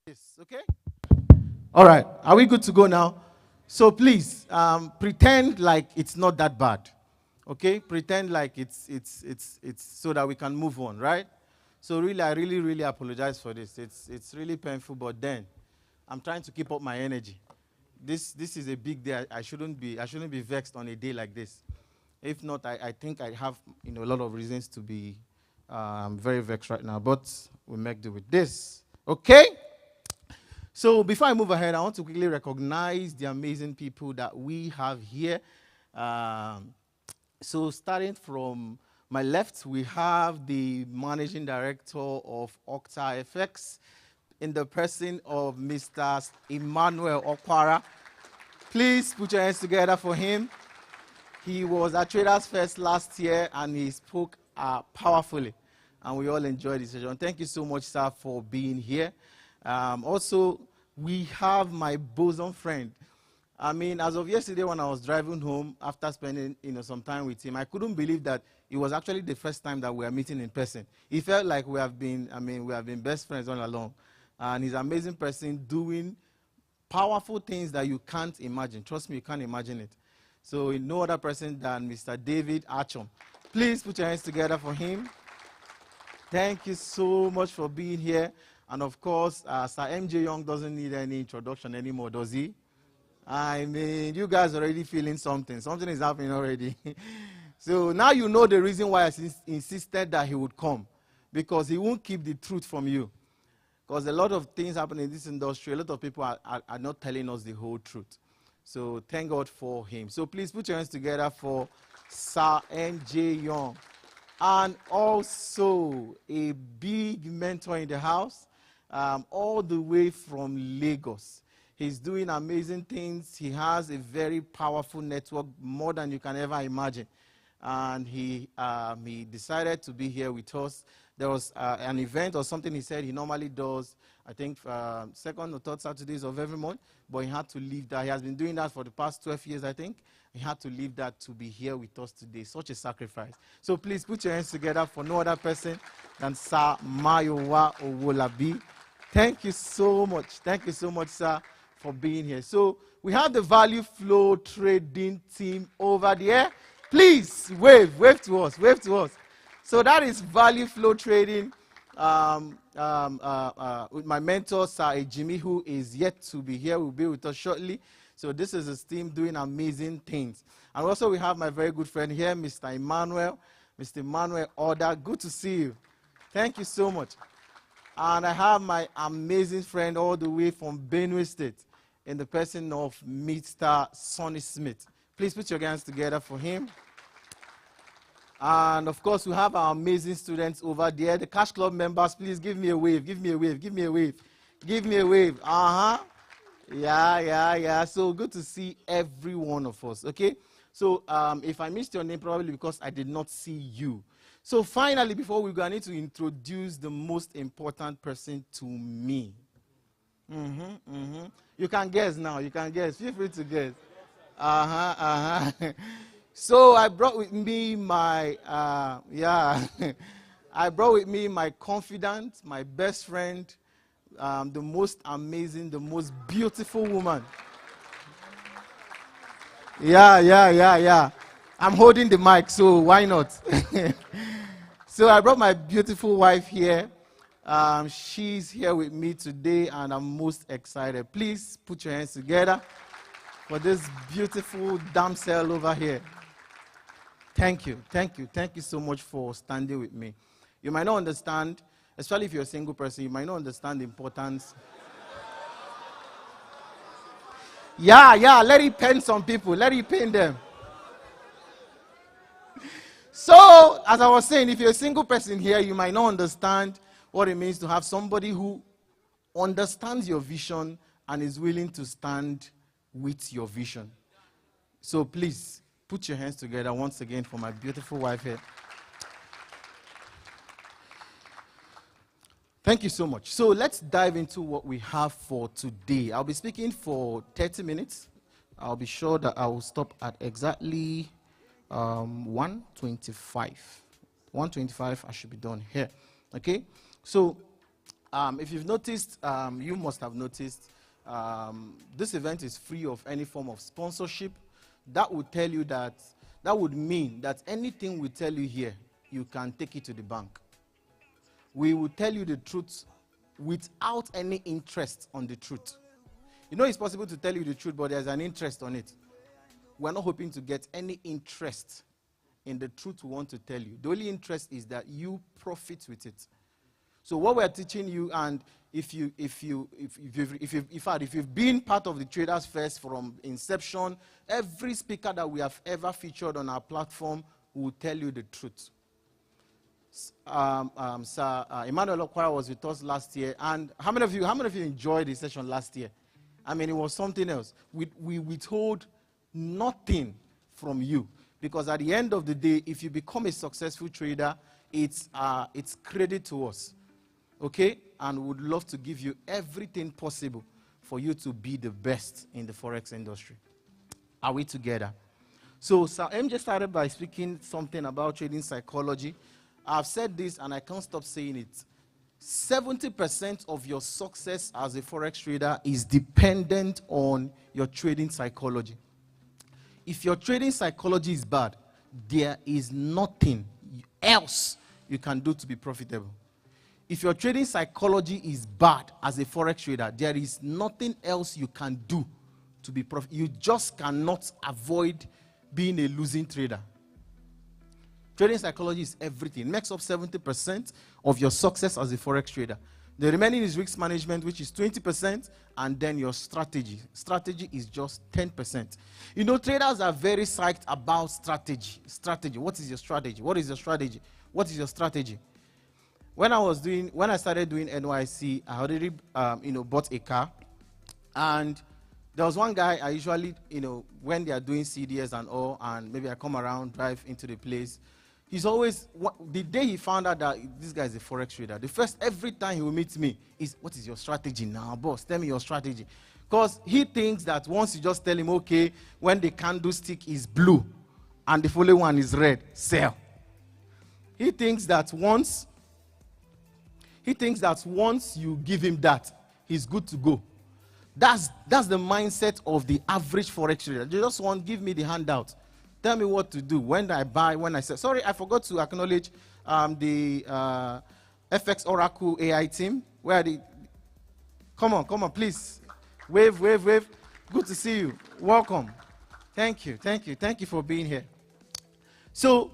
Yes, okay? All right, are we good to go now? So please, pretend like it's not that bad, okay? Pretend like it's so that we can move on, right? So really, I really apologize for this. It's really painful, but then I'm trying to keep up my energy. This is a big day. I shouldn't be vexed on a day like this. If not, I think I have a lot of reasons to be very vexed right now. But we'll make do with this, okay? So before I move ahead, I want to quickly recognize the amazing people that we have here. So starting from my left, we have the Managing Director of Octa FX in the person of Mr. Emmanuel Okwara. Please put your hands together for him. He was at TradersFest last year and he spoke powerfully. And we all enjoyed the session. Thank you so much, sir, for being here. Also, we have my bosom friend. I mean, as of yesterday when I was driving home after spending some time with him, I couldn't believe that it was actually the first time that we are meeting in person. It felt like we have been best friends all along. And he's an amazing person doing powerful things that you can't imagine. Trust me, you can't imagine it. So no other person than Mr. David Archon. Please put your hands together for him. Thank you so much for being here. And of course, Sir MJ Young doesn't need any introduction anymore, does he? I mean, you guys are already feeling something. Something is happening already. So now you know the reason why I insisted that he would come. Because he won't keep the truth from you. Because a lot of things happen in this industry. A lot of people are not telling us the whole truth. So thank God for him. So please put your hands together for Sir MJ Young. And also a big mentor in the house, all the way from Lagos. He's doing amazing things. He has a very powerful network, more than you can ever imagine. And he decided to be here with us. There was an event or something he said he normally does, I think, second or third Saturdays of every month, but he had to leave that. He has been doing that for the past 12 years, I think. He had to leave that to be here with us today. Such a sacrifice. So please put your hands together for no other person than Sir Mayowa Owolabi. Thank you so much. Thank you so much, sir, for being here. So we have the value flow trading team over there. Please wave to us, wave to us. So that is value flow trading. with my mentor, Sir Jimmy, who is yet to be here, will be with us shortly. So this is his team doing amazing things. And also we have my very good friend here, Mr. Emmanuel. Mr. Emmanuel Order, good to see you. Thank you so much. And I have my amazing friend all the way from Benue State in the person of Mr. Sonny Smith. Please put your hands together for him. And of course, we have our amazing students over there. The Cash Club members, please give me a wave, give me a wave, give me a wave, give me a wave. Yeah. So good to see every one of us, okay? So if I missed your name, probably because I did not see you. So finally, before we go, I need to introduce the most important person to me. You can guess now, you can guess. Feel free to guess. So I brought with me my, I brought with me my confidant, my best friend, the most amazing, the most beautiful woman. Yeah. I'm holding the mic, so why not? So I brought my beautiful wife here. She's here with me today, and I'm most excited. Please put your hands together for this beautiful damsel over here. Thank you so much for standing with me. You might not understand, especially if you're a single person, you might not understand the importance. Yeah, let it pain some people, let it pain them. So, as I was saying, if you're a single person here, you might not understand what it means to have somebody who understands your vision and is willing to stand with your vision. So please, put your hands together once again for my beautiful wife here. Thank you so much. So let's dive into what we have for today. I'll be speaking for 30 minutes. I'll be sure that I will stop at exactly 1:25. 1:25, I should be done here. Okay? So if you've noticed, you must have noticed, this event is free of any form of sponsorship. That would tell you that would mean that anything we tell you here, you can take it to the bank. We will tell you the truth without any interest on the truth. You know it's possible to tell you the truth, but there's an interest on it. We're not hoping to get any interest in the truth we want to tell you. The only interest is that you profit with it. So what we're teaching you, and if you've been part of the TradersFest from inception, every speaker that we have ever featured on our platform will tell you the truth. Sir Emmanuel Okwara was with us last year, and how many of you enjoyed the session last year? I mean, it was something else. We withhold nothing from you, because at the end of the day, if you become a successful trader, it's credit to us, okay? And we would love to give you everything possible for you to be the best in the Forex industry. Are we together? So Sir MJ started by speaking something about trading psychology. I've said this and I can't stop saying it. 70% of your success as a Forex trader is dependent on your trading psychology. If your trading psychology is bad, there is nothing else you can do to be profitable. If your trading psychology is bad as a Forex trader, there is nothing else you can do to be profitable. You just cannot avoid being a losing trader. Trading psychology is everything. It makes up 70% of your success as a Forex trader. The remaining is risk management, which is 20%, and then your strategy. Strategy is just 10%. You know, traders are very psyched about strategy. Strategy. What is your strategy? What is your strategy? What is your strategy? When I started doing NYC, I already, bought a car, and there was one guy I usually, when they are doing CDS and all, and maybe I come around, drive into the place. He's always, the day he found out that this guy is a Forex trader, every time he will meet me, is, what is your strategy now, boss? Tell me your strategy. Because he thinks that once you just tell him, okay, when the candlestick is blue and the following one is red, sell. He thinks that once you give him that, he's good to go. That's the mindset of the average Forex trader. They just want, give me the handout. Tell me what to do. When I buy, when I sell. Sorry, I forgot to acknowledge the FX Oracle AI team. Where are they? Come on, please. Wave, wave, wave. Good to see you. Welcome. Thank you for being here. So,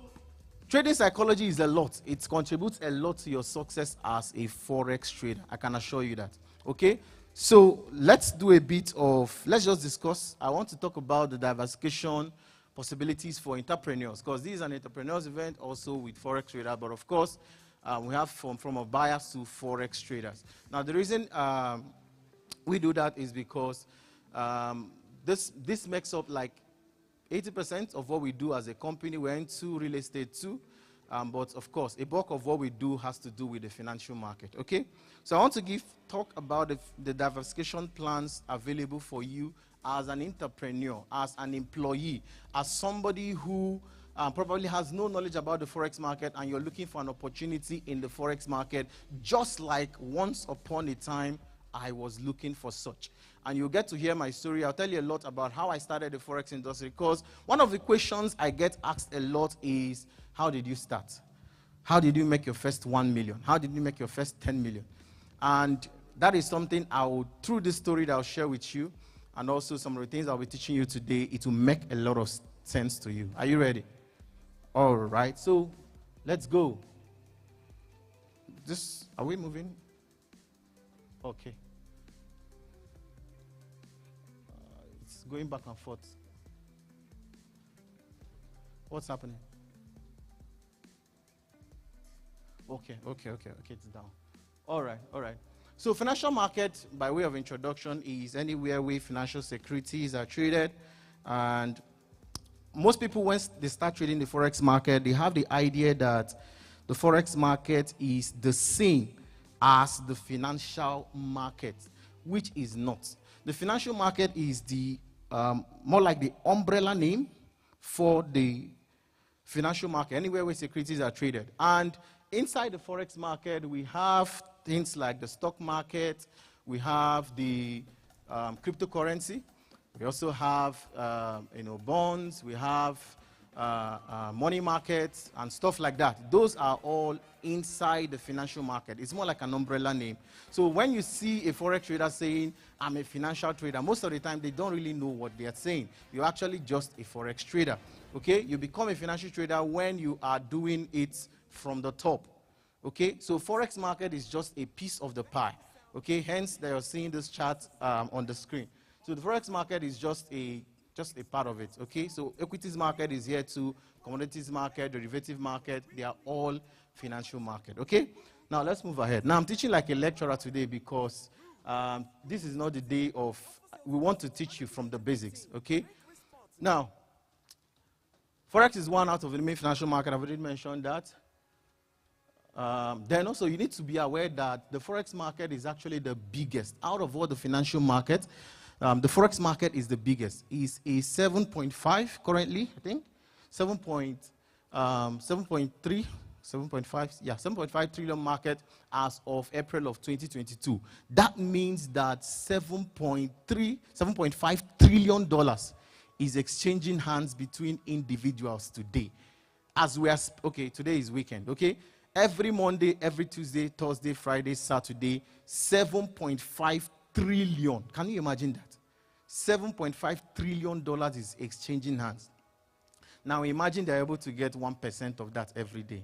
trading psychology is a lot. It contributes a lot to your success as a Forex trader. I can assure you that. Okay? So, let's just discuss. I want to talk about the diversification possibilities for entrepreneurs, because this is an entrepreneurs event also with Forex traders, but of course, we have from a buyers to Forex traders. Now, the reason we do that is because this makes up like 80% of what we do as a company. We're into real estate too, but of course, a bulk of what we do has to do with the financial market, okay? So I want to talk about the diversification plans available for you as an entrepreneur, as an employee, as somebody who probably has no knowledge about the Forex market and you're looking for an opportunity in the Forex market, just like once upon a time, I was looking for such. And you'll get to hear my story. I'll tell you a lot about how I started the Forex industry, because one of the questions I get asked a lot is, how did you start? How did you make your first 1 million? How did you make your first 10 million? And that is something through this story that I'll share with you, and also some of the things I'll be teaching you today, it will make a lot of sense to you. Are you ready? All right, so let's go. Are we moving? Okay. It's going back and forth. What's happening? Okay, it's down. All right. So financial market, by way of introduction, is anywhere where financial securities are traded. And most people, when they start trading the Forex market, they have the idea that the Forex market is the same as the financial market, which is not. The financial market is the more like the umbrella name for the financial market, anywhere where securities are traded. And inside the Forex market, we have things like the stock market, we have the cryptocurrency, we also have bonds, we have money markets and stuff like that. Those are all inside the financial market. It's more like an umbrella name. So when you see a Forex trader saying, I'm a financial trader, most of the time they don't really know what they are saying. You're actually just a Forex trader. Okay? You become a financial trader when you are doing it from the top. Okay? So Forex market is just a piece of the pie. Okay? Hence, they are seeing this chart on the screen. So the Forex market is just a part of it, okay? So equities market is here too, commodities market, derivative market, they are all financial market, okay? Now let's move ahead. Now I'm teaching like a lecturer today because this is not the day of, we want to teach you from the basics, okay? Now, Forex is one out of the main financial market, I've already mentioned that. Then also you need to be aware that the Forex market is actually the biggest. Out of all the financial markets, the Forex market is the biggest. It's a 7.5 currently, I think. 7.5 trillion market as of April of 2022. That means that $7.5 trillion is exchanging hands between individuals today. As we are, okay, today is weekend, okay? Every Monday, every Tuesday, Thursday, Friday, Saturday, 7.5 trillion. Can you imagine that? $7.5 trillion is exchanging hands. Now imagine they're able to get 1% of that every day.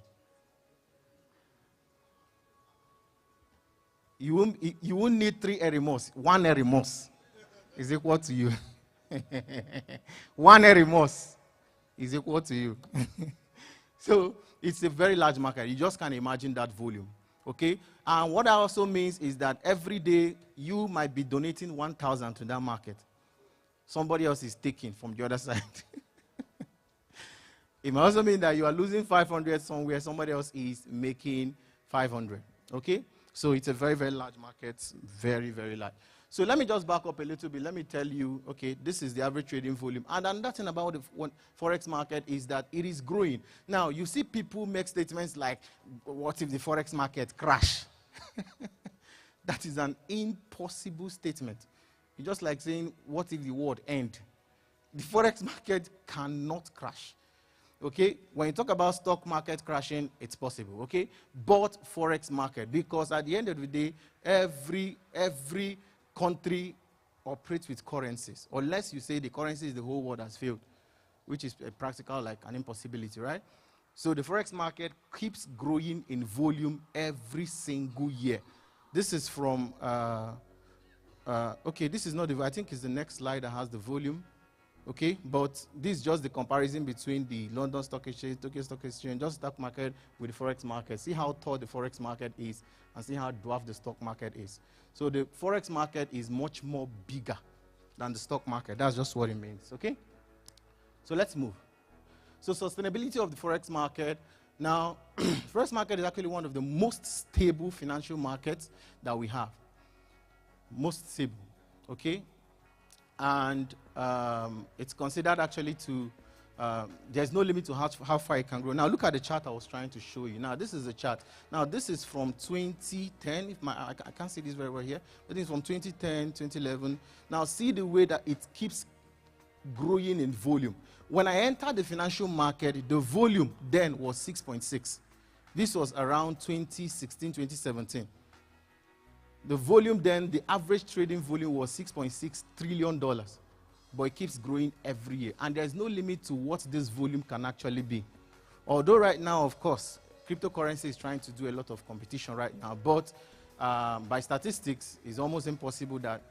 You won't need 3 Erimos. 1 Erimos is equal to you. 1 Erimos is equal to you. So it's a very large market. You just can't imagine that volume. Okay? And what that also means is that every day you might be donating 1,000 to that market. Somebody else is taking from the other side. It might also mean that you are losing 500 somewhere, somebody else is making 500. Okay? So it's a very, very large market. Very, very large. So let me just back up a little bit. Let me tell you, okay, this is the average trading volume. And another thing about the Forex market is that it is growing. Now, you see people make statements like, what if the Forex market crash? That is an impossible statement. It's just like saying, what if the world end? The Forex market cannot crash. Okay, when you talk about stock market crashing, it's possible, okay? But Forex market, because at the end of the day, every country operates with currencies, unless you say the currency is the whole world has failed, which is a practical, like an impossibility, right? So the Forex market keeps growing in volume every single year. This is from, okay, this is not the, I think it's the next slide that has the volume. Okay, but this is just the comparison between the London Stock Exchange, Tokyo Stock Exchange, just stock market with the Forex market. See how tall the Forex market is and see how dwarf the stock market is. So the Forex market is much more bigger than the stock market. That's just what it means, okay? So let's move. So sustainability of the Forex market. Now, Forex market is actually one of the most stable financial markets that we have. Most stable, okay? And it's considered actually to, there's no limit to how far it can grow. Now look at the chart I was trying to show you. Now this is the chart. Now this is from 2010. If I can't see this very well here, but it's from 2010, 2011. Now see the way that it keeps growing in volume. When I entered the financial market, the volume then was 6.6. This was around 2016, 2017. The volume then, the average trading volume was $6.6 trillion. But it keeps growing every year. And there's no limit to what this volume can actually be. Although right now, of course, cryptocurrency is trying to do a lot of competition right now. But by statistics, it's almost impossible that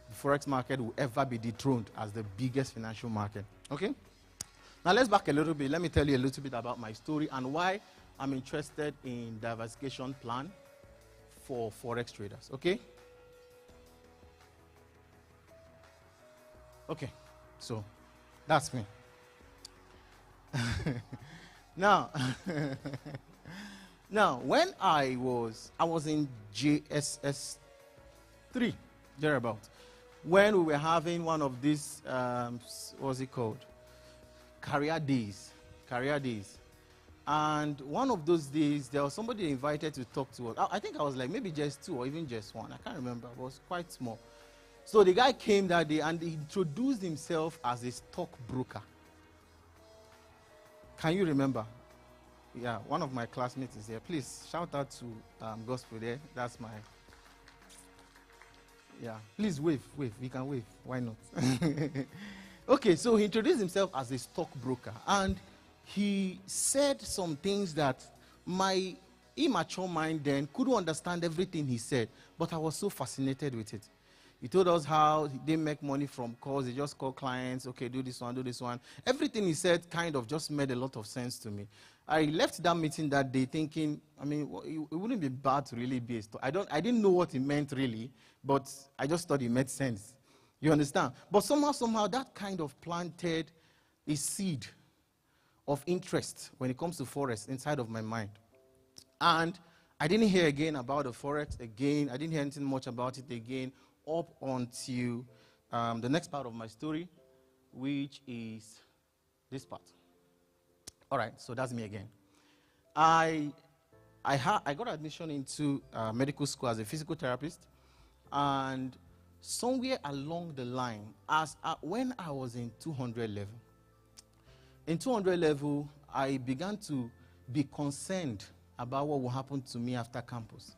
the Forex market will ever be dethroned as the biggest financial market. Okay? Now let's back a little bit. Let me tell you a little bit about my story and why I'm interested in diversification plan for Forex traders, okay? Okay, so that's me. Now, now when I was in JSS 3, thereabout, when we were having one of these, what's it called? Career days. And one of those days, there was somebody invited to talk to us. I think I was like maybe just 2 or even just 1. I can't remember. It was quite small. So the guy came that day and he introduced himself as a stockbroker. Can you remember? Yeah, one of my classmates is here. Please shout out to Gospel there. That's my... Yeah, please wave. We can wave. Why not? Okay, so he introduced himself as a stockbroker. And he said some things that my immature mind then couldn't understand everything he said, but I was so fascinated with it. He told us how he didn't make money from calls. He just called clients, okay, do this one, do this one. Everything he said kind of just made a lot of sense to me. I left that meeting that day thinking, I mean, it wouldn't be bad to really be a stockbroker. I didn't know what he meant really, but I just thought it made sense. You understand? But somehow that kind of planted a seed of interest when it comes to Forex inside of my mind. And I didn't hear again about the Forex again. I didn't hear anything much about it again up until the next part of my story, which is this part. All right, so that's me again. I got admission into medical school as a physical therapist, and somewhere along the line, when I was in 200 level, in 200 level, I began to be concerned about what will happen to me after campus.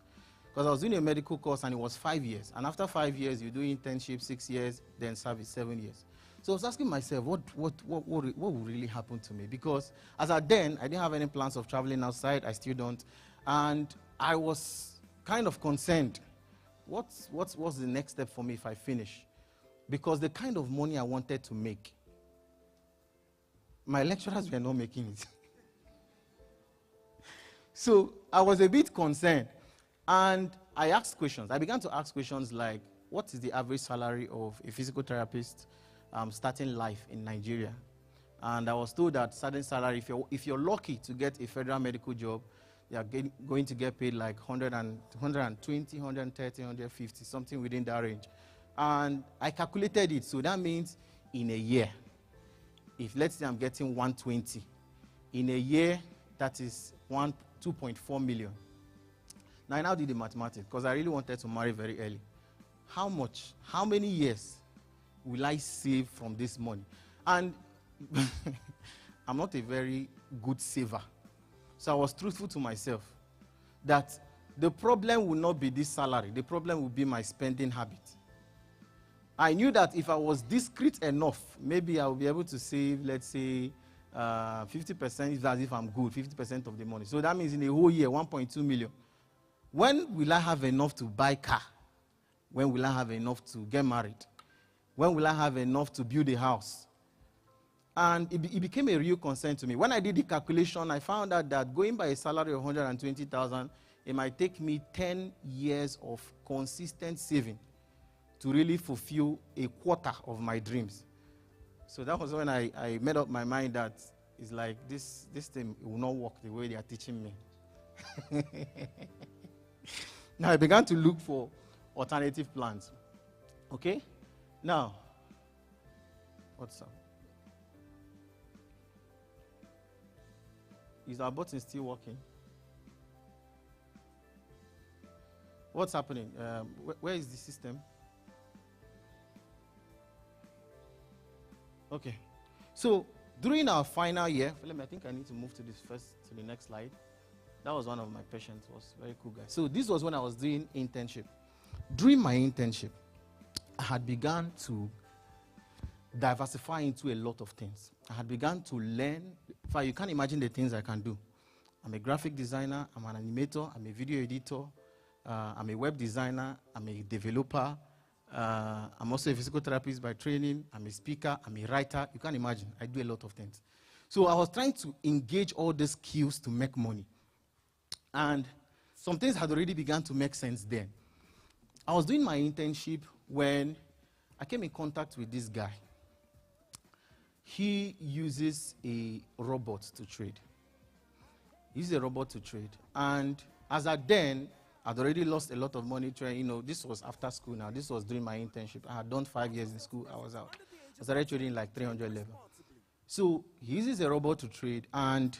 Because I was doing a medical course and it was 5 years. And after 5 years, you do internship 6 years, then service 7 years. So I was asking myself, what will really happen to me? Because as at then, I didn't have any plans of traveling outside. I still don't. And I was kind of concerned. What's the next step for me if I finish? Because the kind of money I wanted to make, my lecturers were not making it. So I was a bit concerned. And I asked questions. I began to ask questions like, what is the average salary of a physical therapist starting life in Nigeria? And I was told that certain salary, if you're lucky to get a federal medical job, you are going to get paid like 120, 130, 150, something within that range. And I calculated it. So that means in a year, if let's say I'm getting 120, in a year, that is 2.4 million. Now I now did the mathematics because I really wanted to marry very early. How much, how many years will I save from this money? And I'm not a very good saver. So I was truthful to myself that the problem will not be this salary. The problem will be my spending habit. I knew that if I was discreet enough, maybe I would be able to save, let's say, 50%, as if I'm good, 50% of the money. So that means in a whole year, 1.2 million. When will I have enough to buy car? When will I have enough to get married? When will I have enough to build a house? And it became a real concern to me. When I did the calculation, I found out that going by a salary of 120,000, it might take me 10 years of consistent saving to really fulfill a quarter of my dreams. So that was when I made up my mind that it's like this thing will not work the way they are teaching me. Now I began to look for alternative plans. Okay? Now, what's up? Is our button still working? What's happening? Where is the system? Okay. So during our final year, I think I need to move to the next slide. That was one of my patients. Was very cool guy. So this was when I was doing internship. During my internship, I had begun to diversify into a lot of things. I had begun to learn. In fact, you can't imagine the things I can do. I'm a graphic designer. I'm an animator. I'm a video editor. I'm a web designer. I'm a developer. I'm also a physical therapist by training. I'm a speaker. I'm a writer. You can't imagine. I do a lot of things. So I was trying to engage all these skills to make money. And some things had already begun to make sense then. I was doing my internship when I came in contact with this guy. He uses a robot to trade. He uses a robot to trade. And as at then, I'd already lost a lot of money trying, you know, this was after school now. This was during my internship. I had done 5 years in school. I was out. I started trading like 300 level. So he uses a robot to trade, and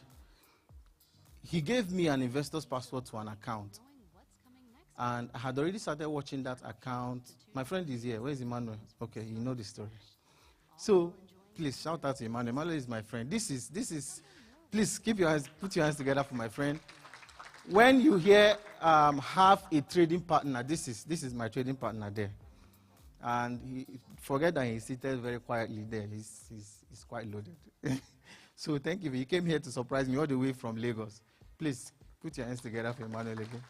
he gave me an investor's password to an account. And I had already started watching that account. My friend is here. Where is Emmanuel? Okay, you know the story. So please shout out to Emmanuel. Emmanuel is my friend. This is, please keep your hands, put your hands together for my friend. When you hear have a trading partner, this is my trading partner there. And forget that he's seated very quietly there. He's quite loaded. So thank you. He came here to surprise me all the way from Lagos. Please put your hands together for Emmanuel again.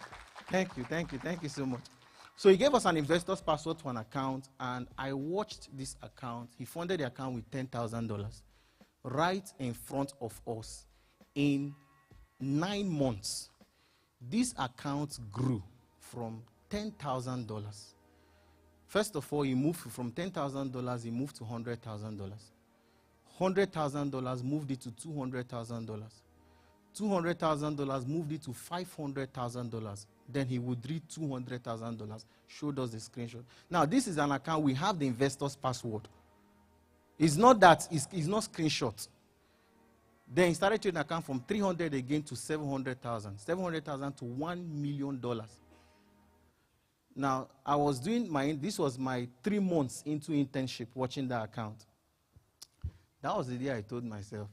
Thank you so much. So he gave us an investor's password to an account, and I watched this account. He funded the account with $10,000 right in front of us. In 9 months, this account grew from $10,000. First of all, he moved from $10,000, he moved to $100,000. $100,000 moved it to $200,000. $200,000 moved it to $500,000. Then he would read $200,000, showed us the screenshot. Now, this is an account, we have the investor's password. It's not that, it's not screenshot. Then he started trading account from 300 again to 700,000. 700,000 to $1 million. Now, I was doing this was my 3 months into internship watching that account. That was the day I told myself.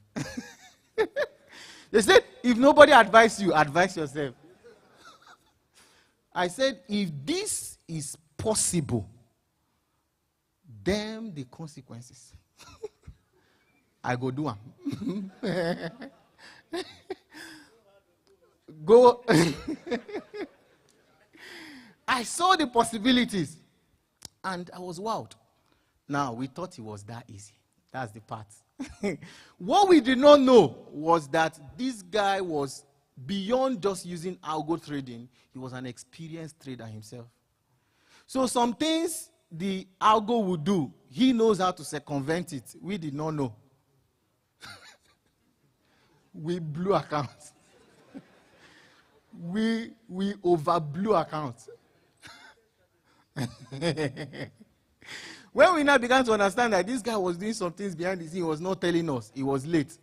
They said, if nobody advised you, advise yourself. I said, if this is possible, damn the consequences. I go do them. Go. I saw the possibilities, and I was wowed. Now, we thought it was that easy. That's the part. What we did not know was that this guy was beyond just using algo trading. He was an experienced trader himself. So some things the algo would do, he knows how to circumvent it. We did not know. We blew accounts. we overblew accounts. When we now began to understand that this guy was doing some things behind the scene, he was not telling us. He was late.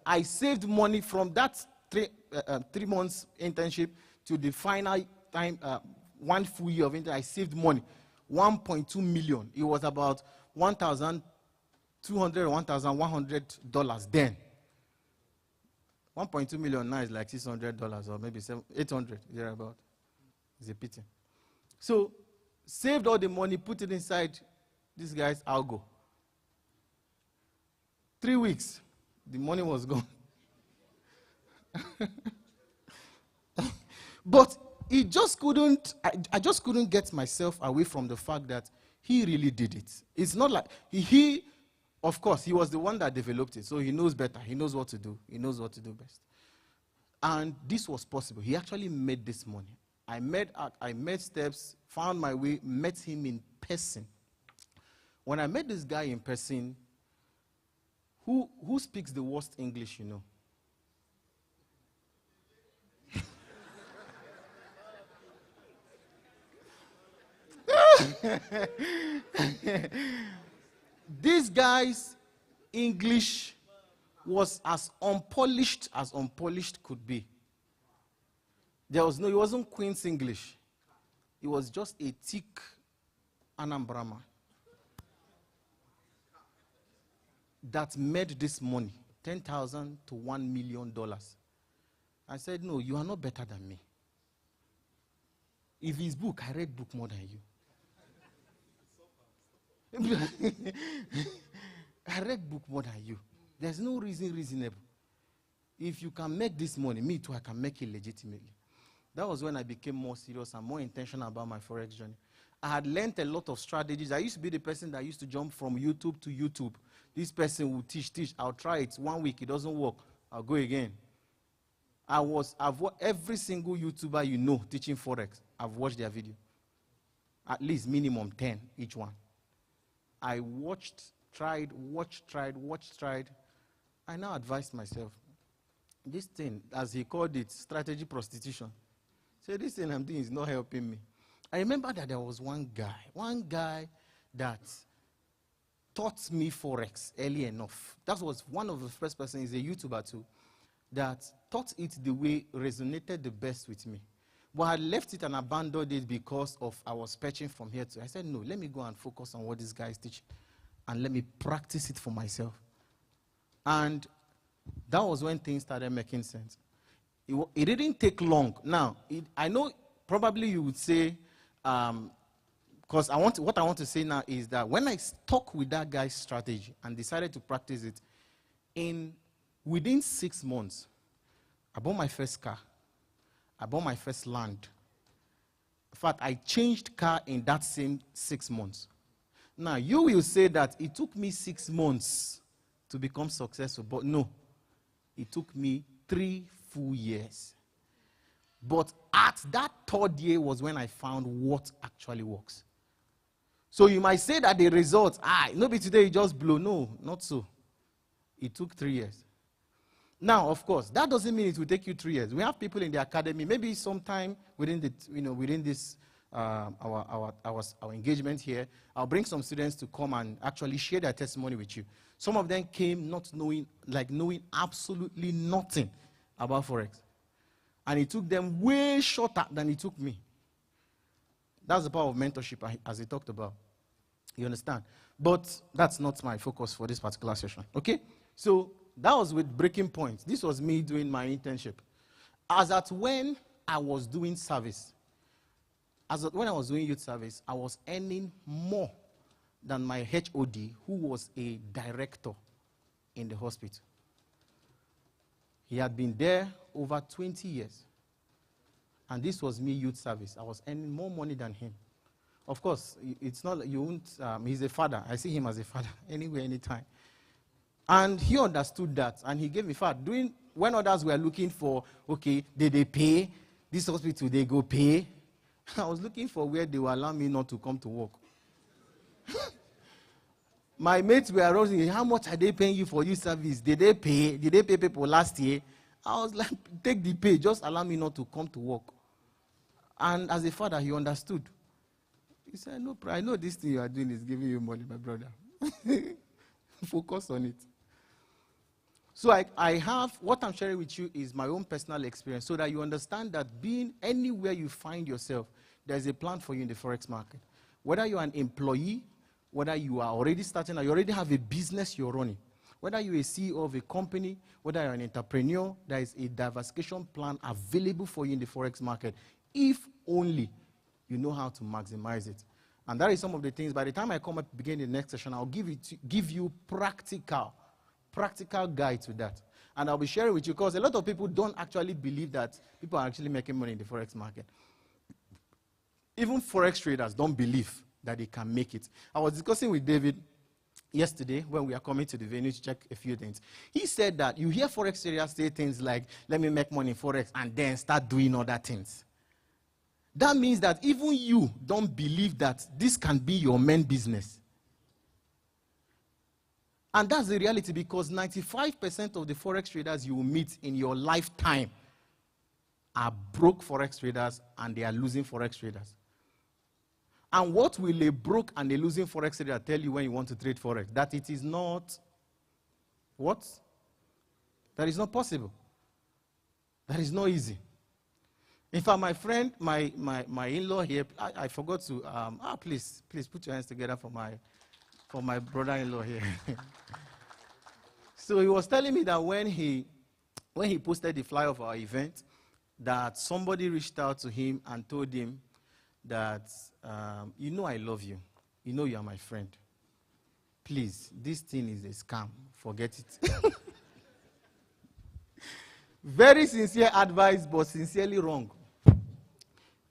I saved money from that 3 months internship to the final time, 1 full year of internship. I saved money, $1.2 million. It was about $1,200 or $1,100 then. 1.2 million now is like $600 or maybe 800, thereabout. It's a pity. So, saved all the money, put it inside this guy's algo. 3 weeks, the money was gone. But it just couldn't, I just couldn't get myself away from the fact that he really did it. It's not like, of course, he was the one that developed it, so he knows better. He knows what to do. He knows what to do best. And this was possible. He actually made this money. I made steps, found my way, met him in person. When I met this guy in person, who speaks the worst English, you know? This guy's English was as unpolished could be. It wasn't Queen's English. It was just a thick Anambra man that made this money, $10,000 to $1 million. I said, no, you are not better than me. If his book, I read book more than you. I read book more than you. There's no reason reasonable. If you can make this money, me too, I can make it legitimately. That was when I became more serious and more intentional about my Forex journey. I had learned a lot of strategies. I used to be the person that used to jump from YouTube to YouTube. This person will teach. I'll try it 1 week. It doesn't work. I'll go again. I've watched every single YouTuber you know teaching Forex. I've watched their video. At least minimum 10 each one. I watched, tried. I now advised myself, this thing, as he called it, strategy prostitution. So this thing I'm doing is not helping me. I remember that there was one guy that taught me Forex early enough. That was one of the first persons, he's a YouTuber too, that taught it the way resonated the best with me. But I left it and abandoned it because of I was patching from here to. I said, no, let me go and focus on what this guy is teaching. And let me practice it for myself. And that was when things started making sense. It didn't take long. Now, I know probably you would say, because what I want to say now is that when I stuck with that guy's strategy and decided to practice it, within 6 months, I bought my first car. I bought my first land. In fact, I changed car in that same 6 months. Now, you will say that it took me 6 months to become successful, but no. It took me 3 full years. But at that 3rd year was when I found what actually works. So you might say that the results, nobody today you just blow. No, not so. It took 3 years. Now, of course, that doesn't mean it will take you 3 years. We have people in the academy, maybe sometime within this our engagement here, I'll bring some students to come and actually share their testimony with you. Some of them came not knowing absolutely nothing about Forex. And it took them way shorter than it took me. That's the power of mentorship, as he talked about. You understand? But that's not my focus for this particular session. Okay? So that was with Breaking Point. This was me doing my internship. As at when I was doing service, when I was doing youth service, I was earning more than my HOD, who was a director in the hospital. He had been there over 20 years. And this was me, youth service. I was earning more money than him. Of course, it's not like you won't, he's a father. I see him as a father, anywhere, anytime. And he understood that, and he gave me when others were looking for, okay, did they pay? This hospital, they go pay? I was looking for where they will allow me not to come to work. My mates were asking, how much are they paying you for your service? Did they pay? Did they pay people last year? I was like, take the pay, just allow me not to come to work. And as a father, he understood. He said, no, I know this thing you are doing is giving you money, my brother. Focus on it. So I have, what I'm sharing with you is my own personal experience so that you understand that being anywhere you find yourself, there's a plan for you in the Forex market. Whether you're an employee, whether you are already starting or you already have a business you're running. Whether you're a CEO of a company, whether you're an entrepreneur, there is a diversification plan available for you in the Forex market, if only you know how to maximize it. And that is some of the things. By the time I come up begin the next session, I'll give you practical guide to that. And I'll be sharing with you, because a lot of people don't actually believe that people are actually making money in the Forex market. Even Forex traders don't believe that they can make it. I was discussing with David yesterday when we are coming to the venue to check a few things. He said that you hear Forex traders say things like, let me make money in Forex, and then start doing other things. That means that even you don't believe that this can be your main business. And that's the reality, because 95% of the Forex traders you will meet in your lifetime are broke Forex traders, and they are losing Forex traders. And what will a broke and a losing Forex trader tell you when you want to trade Forex? That it is not, what? That is not possible. That is not easy. In fact, my friend, my in-law here, I forgot to, please put your hands together for my brother-in-law here. So he was telling me that when he posted the flyer of our event, that somebody reached out to him and told him that, you know I love you. You know you are my friend. Please, this thing is a scam. Forget it. Very sincere advice, but sincerely wrong.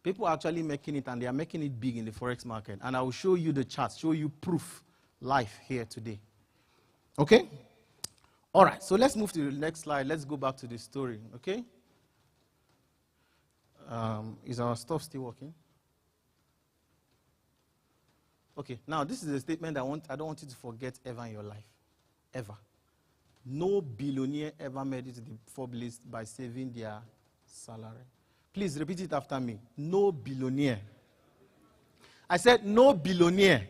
People are actually making it, and they are making it big in the Forex market. And I will show you the charts, show you proof live here today. Okay? All right, so let's move to the next slide. Let's go back to the story, okay? Is our stuff still working? Okay, now this is a statement I don't want you to forget ever in your life. Ever. No billionaire ever made it to the Forbes list by saving their salary. Please repeat it after me. No billionaire. I said no billionaire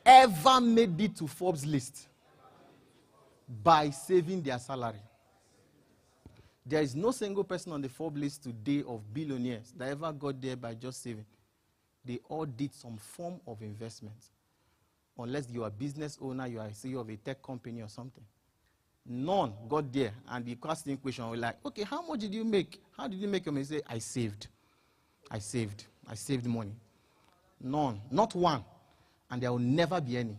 ever made it to Forbes list by saving their salary. There is no single person on the Forbes list today of billionaires that ever got there by just saving. They all did some form of investment. Unless you are a business owner, you are a CEO of a tech company or something. None got there, and the casting question was like, okay, how much did you make? How did you make your money? Say, I saved money. None, not one, and there will never be any.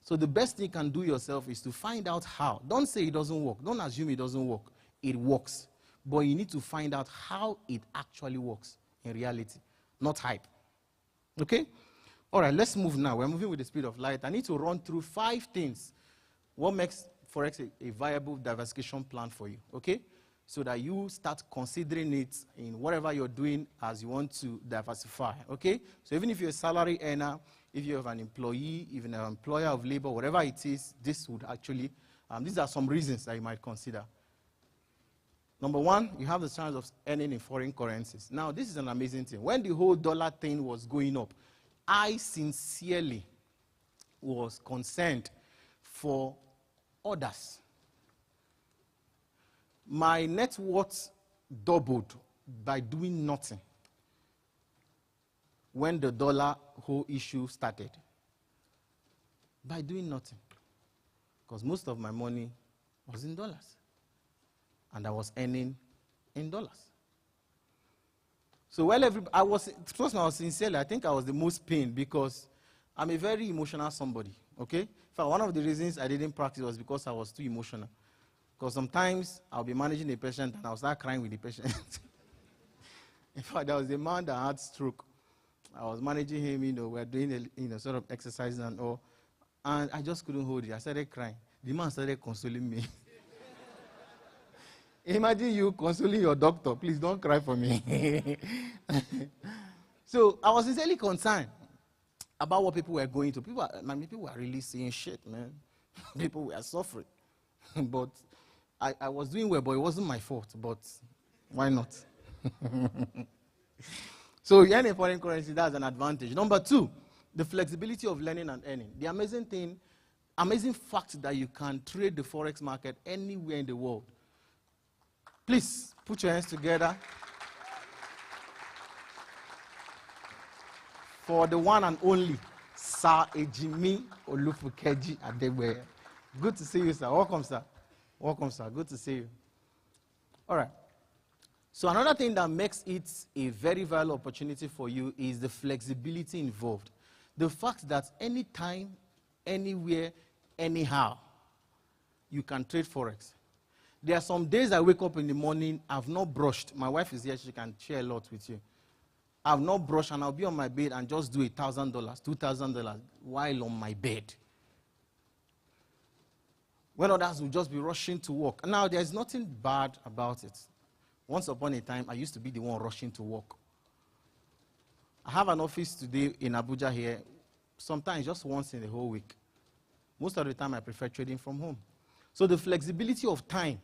So the best thing you can do yourself is to find out how. Don't say it doesn't work. Don't assume it doesn't work. It works. But you need to find out how it actually works in reality, not hype. Okay? All right, let's move now. We're moving with the speed of light. I need to run through 5 things. What makes Forex a viable diversification plan for you, okay? So that you start considering it in whatever you're doing as you want to diversify, okay? So even if you're a salary earner, if you have an employee, even an employer of labor, whatever it is, this would actually, these are some reasons that you might consider. Number 1, you have the chance of earning in foreign currencies. Now, this is an amazing thing. When the whole dollar thing was going up, I sincerely was concerned for others. My net worth doubled by doing nothing when the dollar whole issue started. By doing nothing. Because most of my money was in dollars. And I was earning in dollars. So while I was sincerely, I think I was the most pained because I'm a very emotional somebody, okay? In fact, one of the reasons I didn't practice was because I was too emotional. Because sometimes I'll be managing a patient and I'll start crying with the patient. In fact, there was a man that had stroke. I was managing him, we were doing sort of exercises and all. And I just couldn't hold it. I started crying. The man started consoling me. Imagine you consoling your doctor. Please don't cry for me. So I was sincerely concerned about what people were going through. People were really saying shit, man. People were suffering. But I was doing well, but it wasn't my fault. But why not? So you earn in foreign currency, that's an advantage. Number 2, the flexibility of learning and earning. The amazing fact that you can trade the Forex market anywhere in the world. Please, put your hands together for the one and only Sir Ejimi Olufukeji Adegbe. Good to see you, sir. Welcome, sir. Welcome, sir. Good to see you. All right. So another thing that makes it a very valuable opportunity for you is the flexibility involved. The fact that anytime, anywhere, anyhow, you can trade Forex. There are some days I wake up in the morning, I've not brushed. My wife is here, she can share a lot with you. I've not brushed and I'll be on my bed and just do $1,000, $2,000 while on my bed. When others will just be rushing to work. Now, there's nothing bad about it. Once upon a time, I used to be the one rushing to work. I have an office today in Abuja here, sometimes just once in the whole week. Most of the time, I prefer trading from home. So the flexibility of time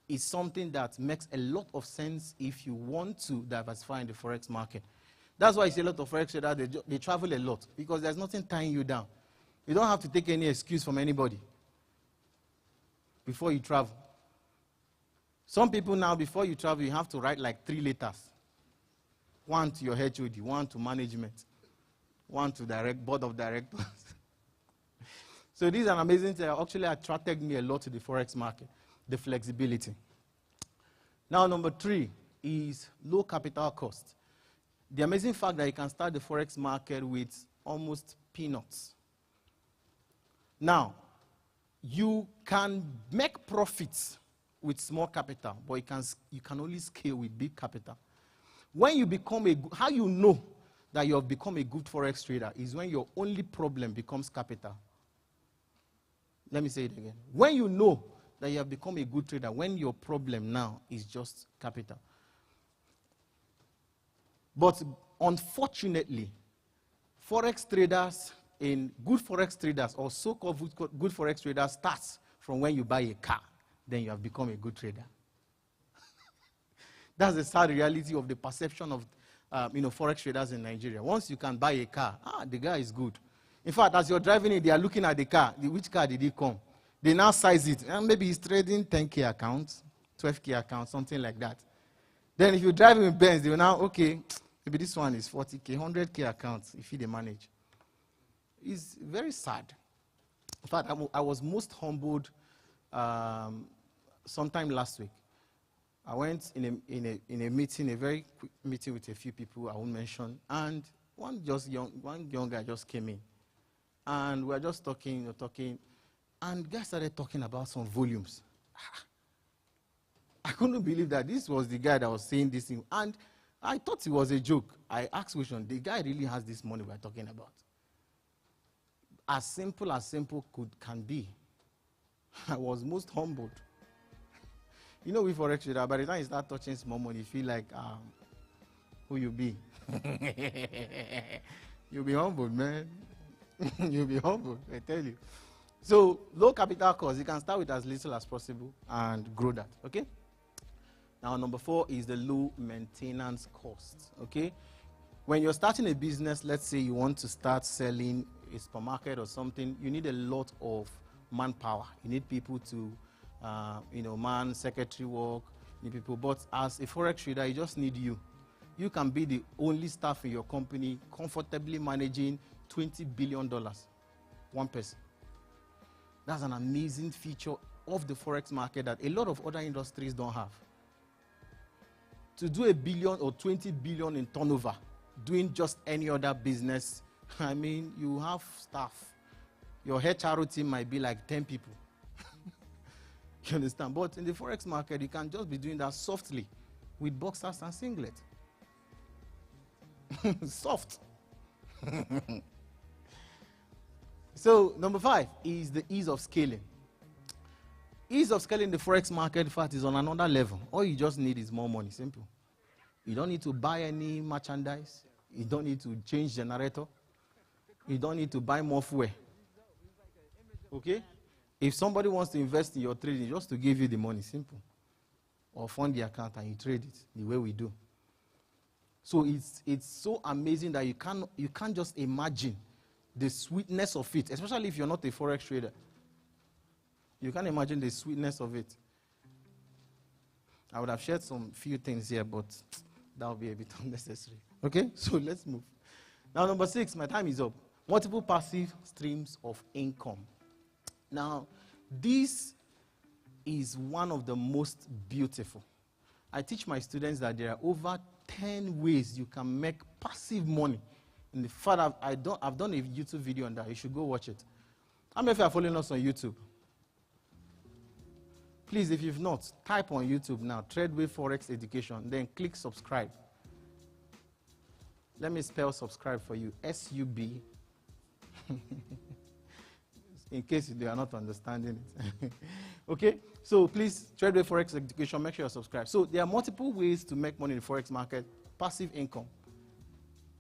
is something that makes a lot of sense if you want to diversify in the Forex market. That's why you see a lot of Forex traders, they travel a lot, because there's nothing tying you down. You don't have to take any excuse from anybody before you travel. Some people now, before you travel, you have to write like 3 letters. One to your HOD, one to management, one to board of directors. So this is an amazing thing that actually attracted me a lot to the Forex market, the flexibility. Now, number 3 is low capital cost. The amazing fact that you can start the Forex market with almost peanuts. Now, you can make profits with small capital, but you can only scale with big capital. When you become how you know that you have become a good Forex trader is when your only problem becomes capital. Let me say it again. When you know that you have become a good trader, when your problem now is just capital. But unfortunately, Forex traders, good Forex traders or so-called good Forex traders starts from when you buy a car. Then you have become a good trader. That's the sad reality of the perception of Forex traders in Nigeria. Once you can buy a car, the guy is good. In fact, as you're driving it, they are looking at the car. Which car did he come? They now size it. And maybe he's trading 10K accounts, 12K accounts, something like that. Then if you're driving with Benz, they will now, okay, maybe this one is 40K, 100K accounts if they manage. It's very sad. In fact, I was most humbled sometime last week. I went in a meeting, a very quick meeting with a few people I won't mention, and one young guy just came in. And we were just talking, and guys started talking about some volumes. I couldn't believe that this was the guy that was saying this thing. And I thought it was a joke. I asked which one. The guy really has this money we're talking about. As simple can be. I was most humbled. You know, we Forex trader, by the time you start touching small money, you feel like, who you be? You'll be humbled, man. You'll be humbled, I tell you. So, low capital cost, you can start with as little as possible and grow that, okay? Now, number 4 is the low maintenance cost, okay? When you're starting a business, let's say you want to start selling a supermarket or something, you need a lot of manpower. You need people to, man secretary work, you need people. But as a Forex trader, you just need you. You can be the only staff in your company comfortably managing $20 billion, one person. That's an amazing feature of the Forex market that a lot of other industries don't have. To do $1 billion or $20 billion in turnover, doing just any other business, I mean, you have staff. Your HRO team might be like 10 people. You understand? But in the Forex market, you can just be doing that softly with boxers and singlet. Soft. So, number 5 is the ease of scaling. Ease of scaling the Forex market, in fact, is on another level. All you just need is more money, simple. You don't need to buy any merchandise. You don't need to change generator. You don't need to buy more fuel. Okay? If somebody wants to invest in your trading, just to give you the money, simple. Or fund the account and you trade it the way we do. So it's so amazing that you can't just imagine the sweetness of it, especially if you're not a Forex trader. You can't imagine the sweetness of it. I would have shared some few things here, but that would be a bit unnecessary. Okay? So let's move. Now, number 6, my time is up. multiple passive streams of income. Now, this is one of the most beautiful. I teach my students that there are over 10 ways you can make passive money. In fact, I've done a YouTube video on that. You should go watch it. How many of you are following us on YouTube? Please, if you've not, type on YouTube now, TradeWave Forex Education, then click subscribe. Let me spell subscribe for you. S-U-B. In case you are not understanding it. Okay? So please, TradeWave Forex Education, make sure you subscribe. So there are multiple ways to make money in the Forex market. Passive income.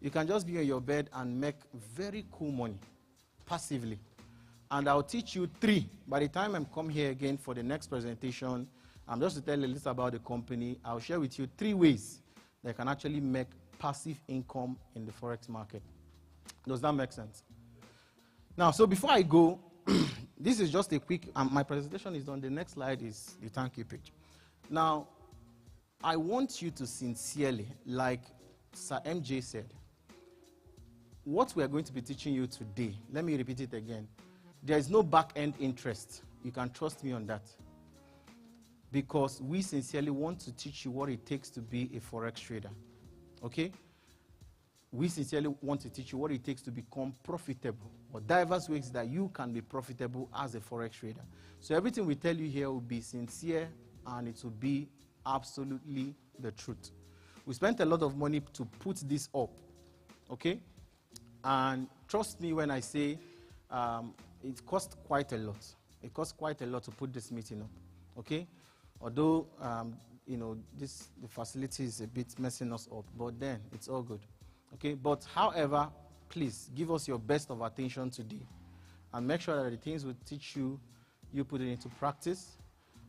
You can just be on your bed and make very cool money, passively. And I'll teach you 3. By the time I come here again for the next presentation, just to tell you a little about the company, I'll share with you 3 ways that you can actually make passive income in the Forex market. Does that make sense? Now, so before I go, this is just a quick, my presentation is on the next slide is the thank you page. Now, I want you to sincerely, like Sir MJ said, what we are going to be teaching you today, let me repeat it again. There is no back-end interest. You can trust me on that. Because we sincerely want to teach you what it takes to be a Forex trader. Okay? We sincerely want to teach you what it takes to become profitable, or diverse ways that you can be profitable as a Forex trader. So everything we tell you here will be sincere, and it will be absolutely the truth. We spent a lot of money to put this up. Okay? And trust me when I say it cost quite a lot. It cost quite a lot to put this meeting up. Okay? Although, the facility is a bit messing us up, but then it's all good. Okay? But however, please give us your best of attention today and make sure that the things we teach you, you put it into practice.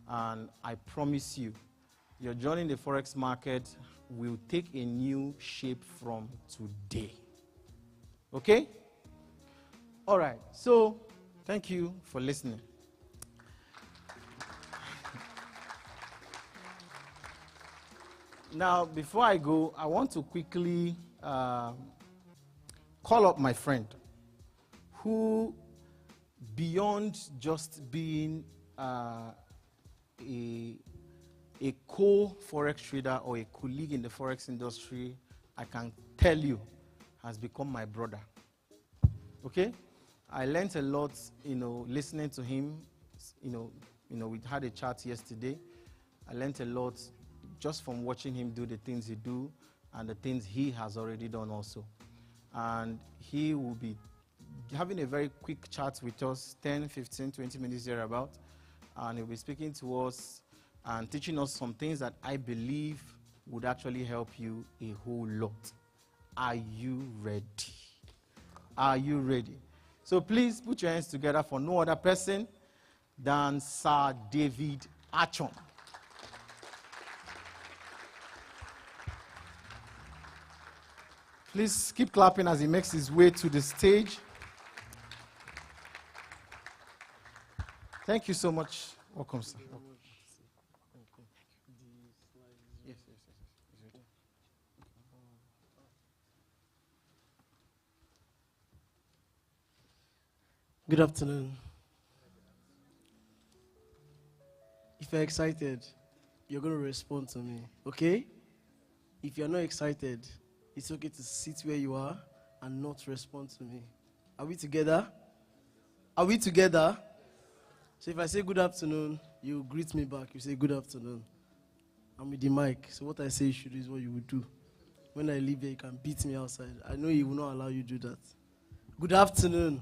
And I promise you, your journey in the Forex market will take a new shape from today. Okay? All right. So, thank you for listening. Now, before I go, I want to quickly call up my friend who, beyond just being a co-Forex trader or a colleague in the Forex industry, I can tell you, has become my brother. Okay? I learned a lot, listening to him. We had a chat yesterday. I learned a lot just from watching him do the things he do and the things he has already done also. And he will be having a very quick chat with us, 10, 15, 20 minutes thereabout. And he'll be speaking to us and teaching us some things that I believe would actually help you a whole lot. Are you ready? Are you ready? So please put your hands together for no other person than Sir David Achon. Please keep clapping as he makes his way to the stage. Thank you so much. Welcome, sir. Yes. Good afternoon. If you're excited, you're going to respond to me, okay? If you're not excited, it's okay to sit where you are and not respond to me. Are we together? Are we together? So if I say good afternoon, you greet me back. You say good afternoon. I'm with the mic. So what I say you should do is what you would do. When I leave here, you can beat me outside. I know he will not allow you to do that. Good afternoon.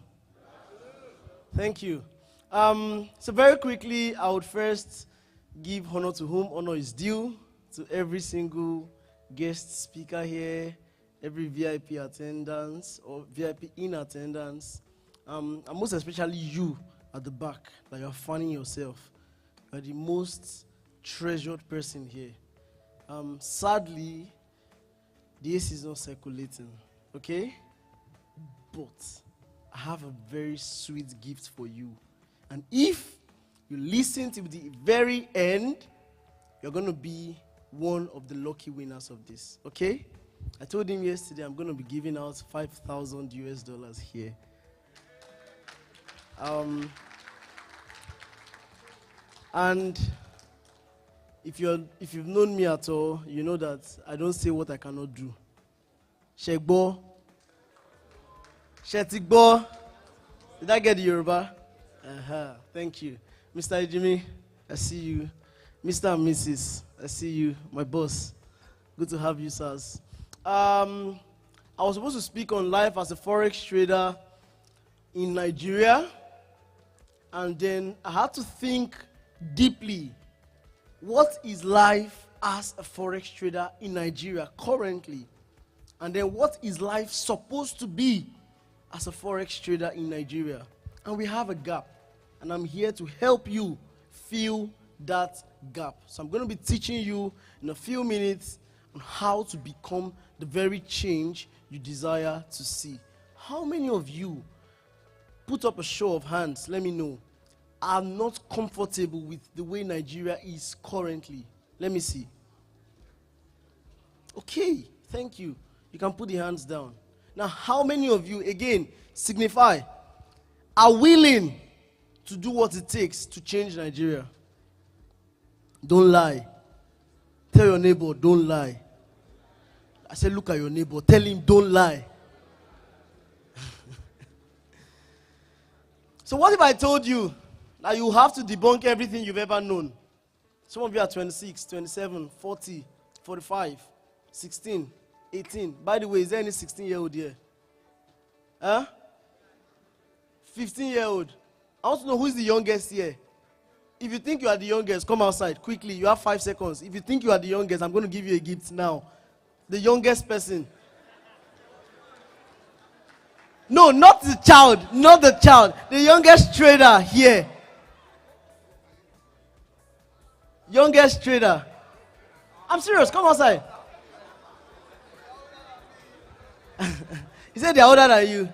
Thank you. So very quickly, I would first give honor to whom honor is due, to every single guest speaker here, every VIP attendance or VIP in attendance, and most especially you at the back, that you're fanning yourself. You're the most treasured person here. Sadly, the AC is not circulating, okay? But I have a very sweet gift for you. And if you listen to the very end, you're going to be one of the lucky winners of this, okay? I told him yesterday I'm going to be giving out $5,000 here. And if you've known me at all, you know that I don't say what I cannot do. Shekbo. Shetikbo. Did I get the Yoruba? Thank you. Mr. Jimmy, I see you. Mr. and Mrs., I see you. My boss. Good to have you, sirs. I was supposed to speak on life as a Forex trader in Nigeria. And then I had to think deeply. What is life as a Forex trader in Nigeria currently? And then what is life supposed to be as a Forex trader in Nigeria? And we have a gap. And I'm here to help you fill that gap. So I'm going to be teaching you in a few minutes on how to become the very change you desire to see. How many of you, put up a show of hands, let me know, are not comfortable with the way Nigeria is currently? Let me see. Okay, thank you. You can put the hands down. Now, how many of you, again, signify, are willing to do what it takes to change Nigeria? Don't lie. Tell your neighbor, don't lie. I said, look at your neighbor. Tell him, don't lie. So what if I told you that you have to debunk everything you've ever known? Some of you are 26, 27, 40, 45, 16, 18. By the way, is there any 16-year-old here? Huh? 15-year-old. I want to know who is the youngest here. If you think you are the youngest, come outside quickly. You have 5 seconds. If you think you are the youngest, I'm going to give you a gift now. The youngest person. No, not the child. Not the child. The youngest trader here. Youngest trader. I'm serious. Come outside. He said they're older than you.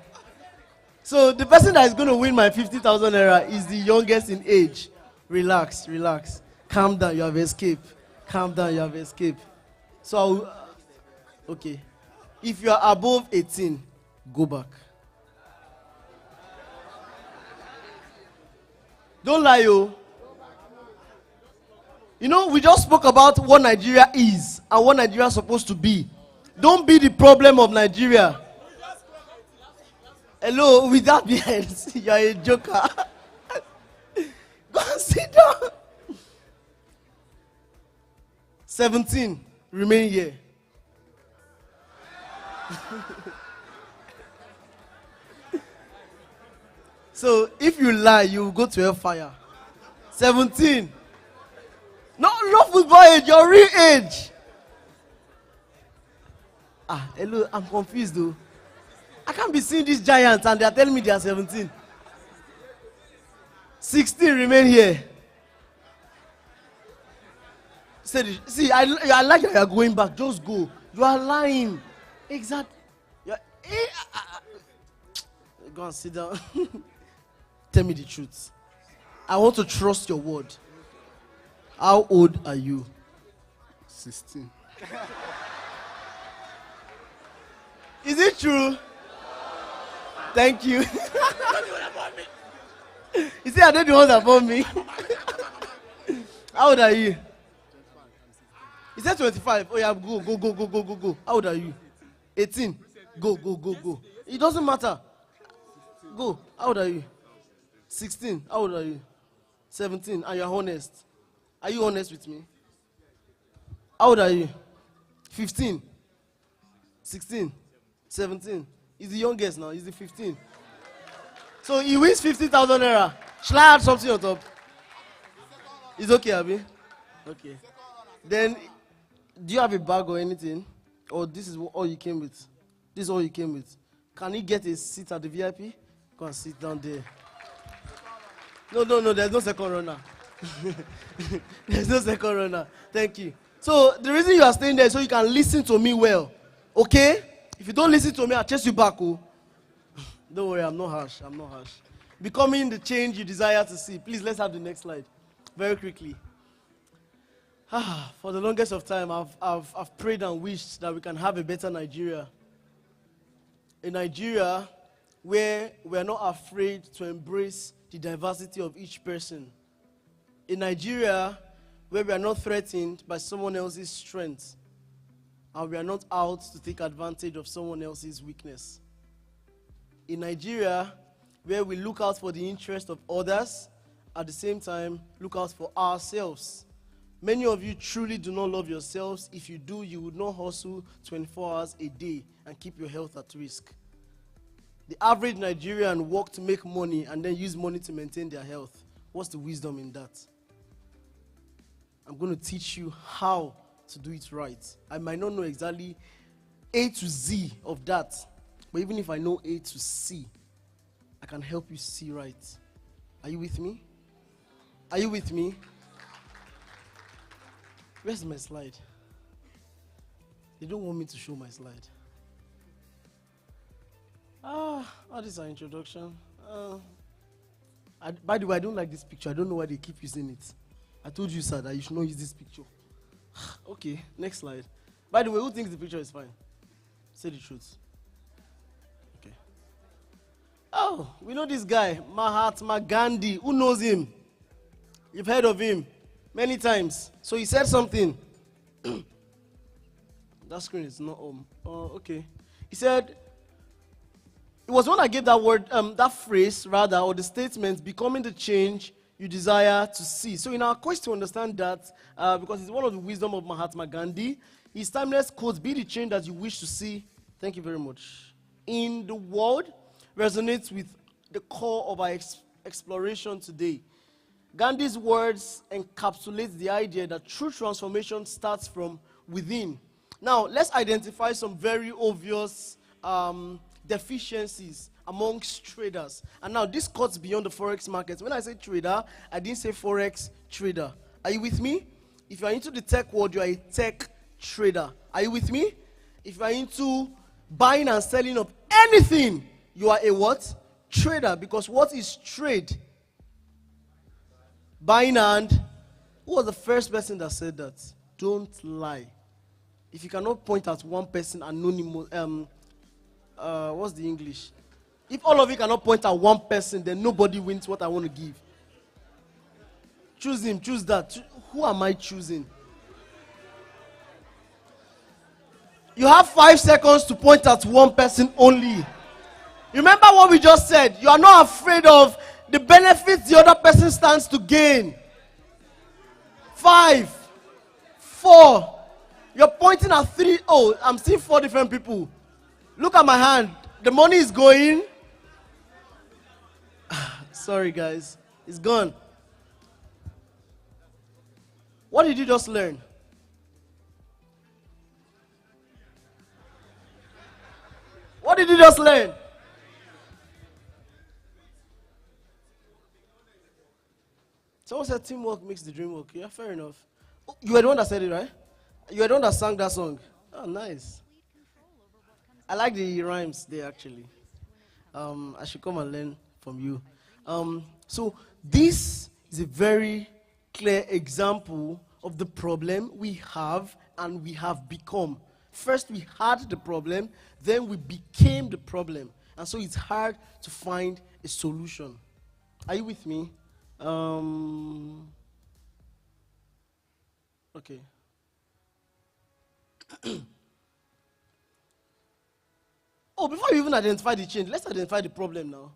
So the person that is going to win my 50,000 naira is the youngest in age. Relax, relax. Calm down, you have escaped. Calm down, you have escaped. So, okay. If you are above 18, go back. Don't lie, yo. You know, we just spoke about what Nigeria is and what Nigeria is supposed to be. Don't be the problem of Nigeria. Hello, with that behind, you are a joker. Go and sit down. 17, remain here. So, if you lie, you will go to hellfire. 17. No, not football age, your real age. Hello, I'm confused though. I can't be seeing these giants and they are telling me they are 17. 16, remain here. See, I like that you are going back. Just go. You are lying. Exactly. Go and sit down. Tell me the truth. I want to trust your word. How old are you? 16. Is it true? Thank you. You see, I don't the ones that bought me. How old are you? He said 25. Oh yeah, go. How old are you? 18. Go. It doesn't matter. Go. How old are you? 16. How old are you? 17. And you're honest. Are you honest with me? How old are you? 15. 16. 17. He's the youngest now. He's the 15. So he wins 50,000 naira. Shall I add something on top? It's okay, Abi? Okay. Then, do you have a bag or anything? Or this is all you came with? This is all you came with. Can he get a seat at the VIP? Go and sit down there. No, there's no second runner. There's no second runner. Thank you. So, the reason you are staying there is so you can listen to me well. Okay? If you don't listen to me, I'll chase you back. Oh. Don't worry, I'm not harsh. Becoming the change you desire to see. Please, let's have the next slide. Very quickly. For the longest of time, I've prayed and wished that we can have a better Nigeria. A Nigeria where we are not afraid to embrace the diversity of each person. A Nigeria where we are not threatened by someone else's strength, and we are not out to take advantage of someone else's weakness. A Nigeria where we look out for the interest of others, at the same time look out for ourselves. Many of you truly do not love yourselves. If you do, you would not hustle 24 hours a day and keep your health at risk. The average Nigerian work to make money and then use money to maintain their health. What's the wisdom in that? I'm going to teach you how to do it right. I might not know exactly A to Z of that, but even if I know A to C, I can help you see right. Are you with me? Are you with me? Where's my slide? They don't want me to show my slide. This is our introduction. By the way, I don't like this picture. I don't know why they keep using it. I told you, sir, that you should not use this picture. Okay, next slide. By the way, who thinks the picture is fine? Say the truth. Okay. Oh, we know this guy, Mahatma Gandhi. Who knows him? You've heard of him many times. So he said something. That screen is not on. Okay. He said, it was when I gave that word, that phrase rather, or the statement, becoming the change you desire to see. So in our quest to understand that, because it's one of the wisdom of Mahatma Gandhi, his timeless quotes, be the change that you wish to see, thank you very much, in the world, resonates with the core of our exploration today. Gandhi's words encapsulate the idea that true transformation starts from within. Now, let's identify some very obvious deficiencies amongst traders. And now, this cuts beyond the Forex market. When I say trader, I didn't say Forex trader. Are you with me? If you are into the tech world, you are a tech trader. Are you with me? If you are into buying and selling of anything, you are a what? Trader. Because what is trade? Buying and... Who was the first person that said that? Don't lie. If you cannot point at one person, anonymous... what's the English? If all of you cannot point at one person, then nobody wins what I want to give. Choose him, choose that. Who am I choosing? You have 5 seconds to point at one person only. Remember what we just said. You are not afraid of the benefits the other person stands to gain. 5, 4. You're pointing at 3. Oh, I'm seeing 4 different people. Look at my hand. The money is going. Sorry, guys. It's gone. What did you just learn? What did you just learn? Someone said teamwork makes the dream work. Yeah, fair enough. Oh, you were the one that said it, right? You were the one that sang that song. Oh, nice. I like the rhymes there, actually. I should come and learn from you. So this is a very clear example of the problem we have and we have become. First, we had the problem, then we became the problem. And so it's hard to find a solution. Are you with me? Okay. Oh, before you even identify the change, let's identify the problem now.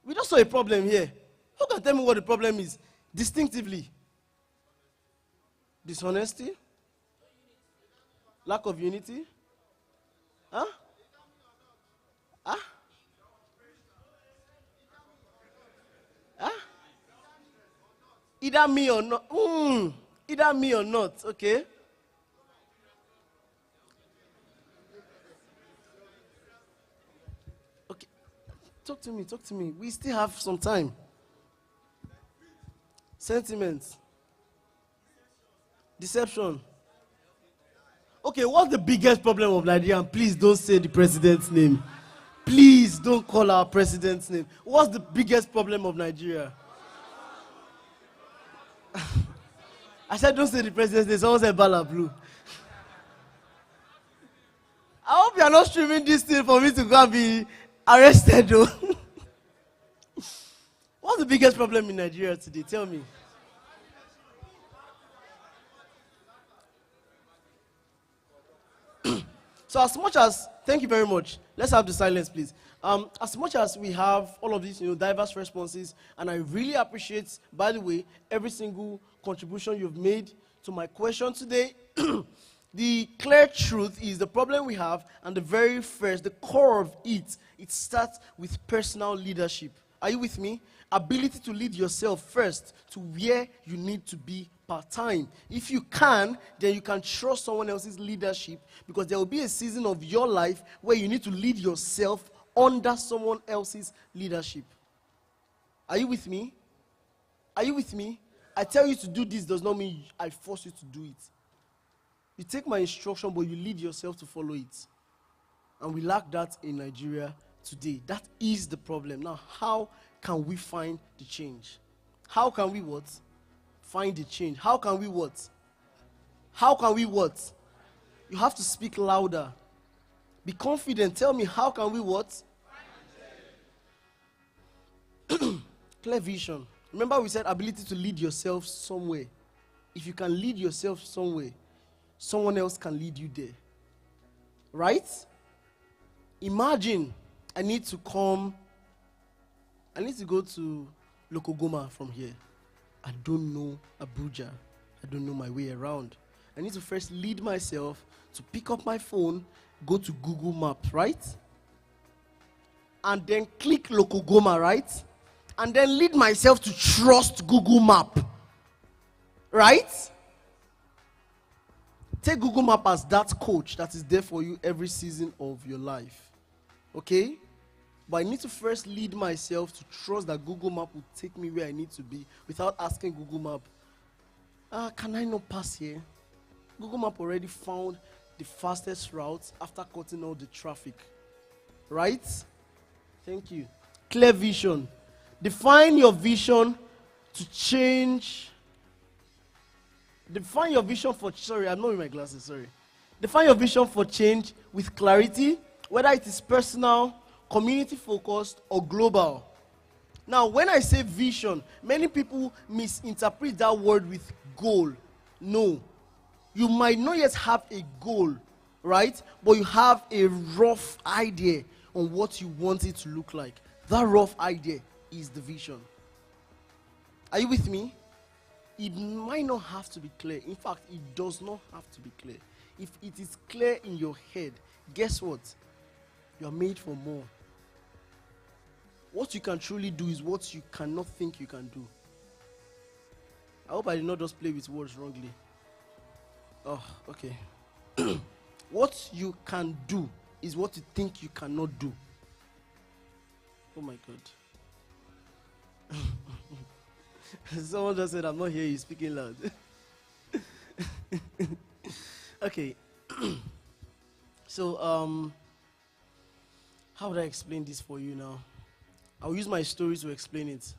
We just saw a problem here. Who can tell me what the problem is distinctively? Dishonesty? Lack of unity? Huh? Huh? Huh? Either me or not. Either me or not, okay? Okay. Talk to me. We still have some time. Sentiments. Deception. Okay, what's the biggest problem of Nigeria? And please don't say the president's name. Please don't call our president's name. What's the biggest problem of Nigeria? I said, don't say the President's Day. Someone said Bala Blue. I hope you are not streaming this thing for me to go and be arrested, though. What's the biggest problem in Nigeria today? Tell me. So as much as, thank you very much. Let's have the silence, please. As much as we have all of these, diverse responses, and I really appreciate, by the way, every single contribution you've made to my question today. The clear truth is the problem we have, and the very first, the core of it starts with personal leadership. Are you with me? Ability to lead yourself first to where you need to be part-time. If you can, then you can trust someone else's leadership, because there will be a season of your life where you need to lead yourself under someone else's leadership. Are you with me? Are you with me? I tell you to do this does not mean I force you to do it. You take my instruction, but you lead yourself to follow it. And we lack that in Nigeria today. That is the problem. Now, how can we find the change? How can we what? Find the change. How can we what? How can we what? You have to speak louder. Be confident. Tell me, how can we what? Clear vision. Remember we said ability to lead yourself somewhere. If you can lead yourself somewhere, someone else can lead you there. Right? Imagine I need to go to Lokogoma from here. I don't know Abuja. I don't know my way around. I need to first lead myself to pick up my phone, go to Google Maps, right? And then click Lokogoma, right? And then lead myself to trust Google Map. Right? Take Google Map as that coach that is there for you every season of your life. Okay? But I need to first lead myself to trust that Google Map will take me where I need to be without asking Google Map, can I not pass here? Google Map already found the fastest route after cutting all the traffic. Right? Thank you. Clear vision. Define your vision to change. Define your vision for, sorry, I'm not wearing my glasses, sorry. Define your vision for change with clarity, whether it is personal, community focused, or global. Now, when I say vision, many people misinterpret that word with goal. No. You might not yet have a goal, right? But you have a rough idea on what you want it to look like. That rough idea is the vision. Are you with me? It might not have to be clear. In fact, it does not have to be clear. If it is clear in your head, guess what? You are made for more. What you can truly do is what you cannot think you can do. I hope I did not just play with words wrongly. Oh, okay. What you can do is what you think you cannot do. Oh my God. Someone just said, I'm not hearing you speaking loud. Okay. So, how would I explain this for you now? I'll use my story to explain it.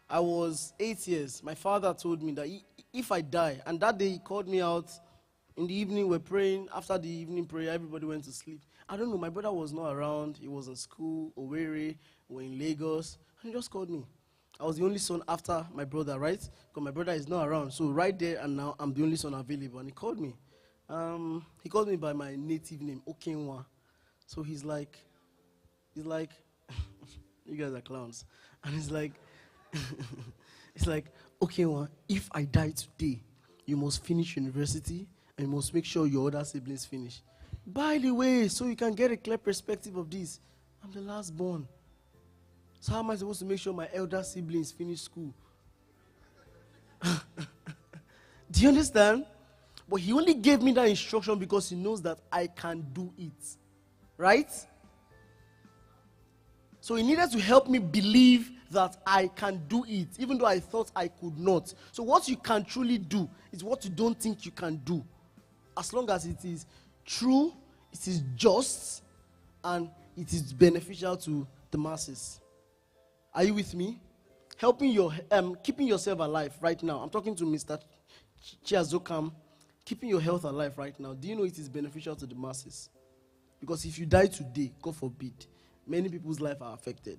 I was 8 years. My father told me that if I die, and that day he called me out in the evening, we're praying. After the evening prayer, everybody went to sleep. I don't know, my brother was not around. He was in school, Owerri, we're in Lagos. And he just called me. I was the only son after my brother, right? Because my brother is not around. So right there and now, I'm the only son available. And he called me. He called me by my native name, Okenwa. So he's like, you guys are clowns. And he's like, Okenwa, if I die today, you must finish university and you must make sure your other siblings finish. By the way, so you can get a clear perspective of this, I'm the last born. So how am I supposed to make sure my elder siblings finish school? Do you understand? But he only gave me that instruction because he knows that I can do it. Right? So he needed to help me believe that I can do it, even though I thought I could not. So what you can truly do is what you don't think you can do. As long as it is true, it is just, and it is beneficial to the masses. Are you with me? Keeping yourself alive right now. I'm talking to Mr. Chiazokam, keeping your health alive right now, do you know it is beneficial to the masses? Because if you die today, God forbid, many people's life are affected.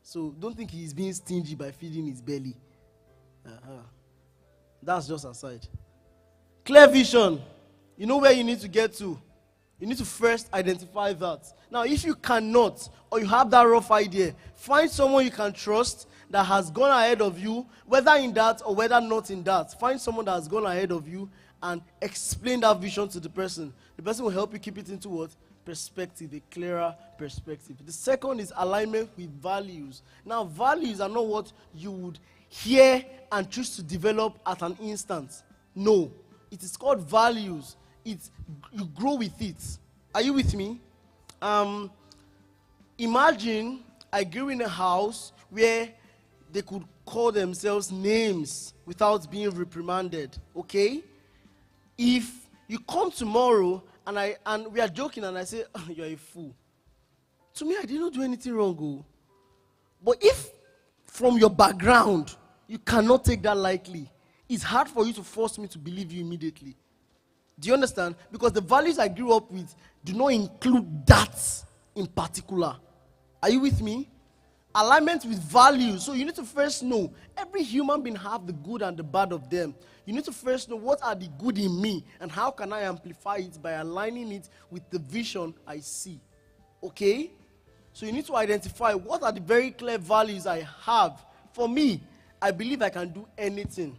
So don't think he's being stingy by feeding his belly. That's just aside. Clear vision. You know where you need to get to. You need to first identify that. Now, if you cannot, or you have that rough idea, find someone you can trust that has gone ahead of you, whether in that or whether not in that. Find someone that has gone ahead of you and explain that vision to the person. The person will help you keep it into what? Perspective, a clearer perspective. The second is alignment with values. Now, values are not what you would hear and choose to develop at an instant. No. It is called values. You grow with it. Are you with me? Imagine I grew in a house where they could call themselves names without being reprimanded. Okay? If you come tomorrow and we are joking and I say, oh, you're a fool. To me, I did not do anything wrong. Oh. But if from your background you cannot take that lightly, it's hard for you to force me to believe you immediately. Do you understand? Because the values I grew up with do not include that in particular. Are you with me? Alignment with values. So you need to first know, every human being have the good and the bad of them. You need to first know what are the good in me and how can I amplify it by aligning it with the vision I see. Okay? So you need to identify what are the very clear values I have. For me, I believe I can do anything.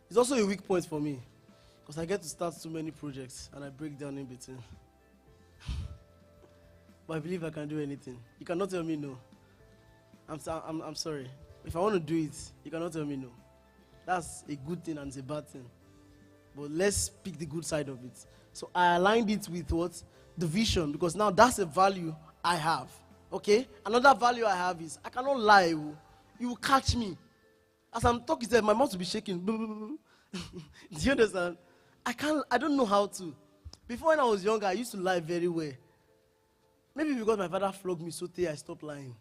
It's also a weak point for me. Because I get to start too many projects and I break down in between. But I believe I can do anything. You cannot tell me no. I'm sorry. If I want to do it, you cannot tell me no. That's a good thing and it's a bad thing. But let's pick the good side of it. So I aligned it with what? The vision. Because now that's a value I have. Okay? Another value I have is I cannot lie. You will catch me. As I'm talking, my mouth will be shaking. Do you understand? I don't know how to. Before when I was younger, I used to lie very well. Maybe because my father flogged me so I stopped lying.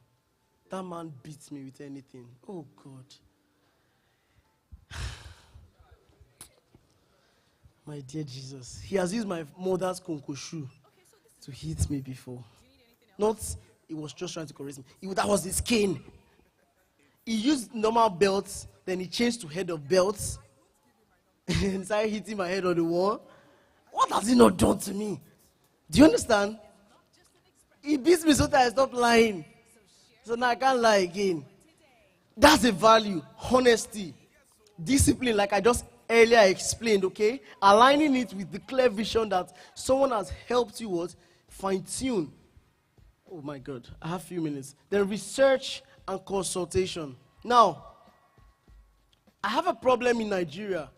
That man beats me with anything. Oh, God. My dear Jesus. He has used my mother's konkoshu to hit me before. Not, he was just trying to correct me. That was his cane. He used normal belts, then he changed to head of belts. And started hitting my head on the wall. What has he not done to me? Do you understand? He beats me so that I stop lying. So now I can't lie again. That's a value. Honesty. Discipline, like I just earlier explained, okay? Aligning it with the clear vision that someone has helped you with, fine-tune. Oh my God, I have a few minutes. Then research and consultation. Now, I have a problem in Nigeria.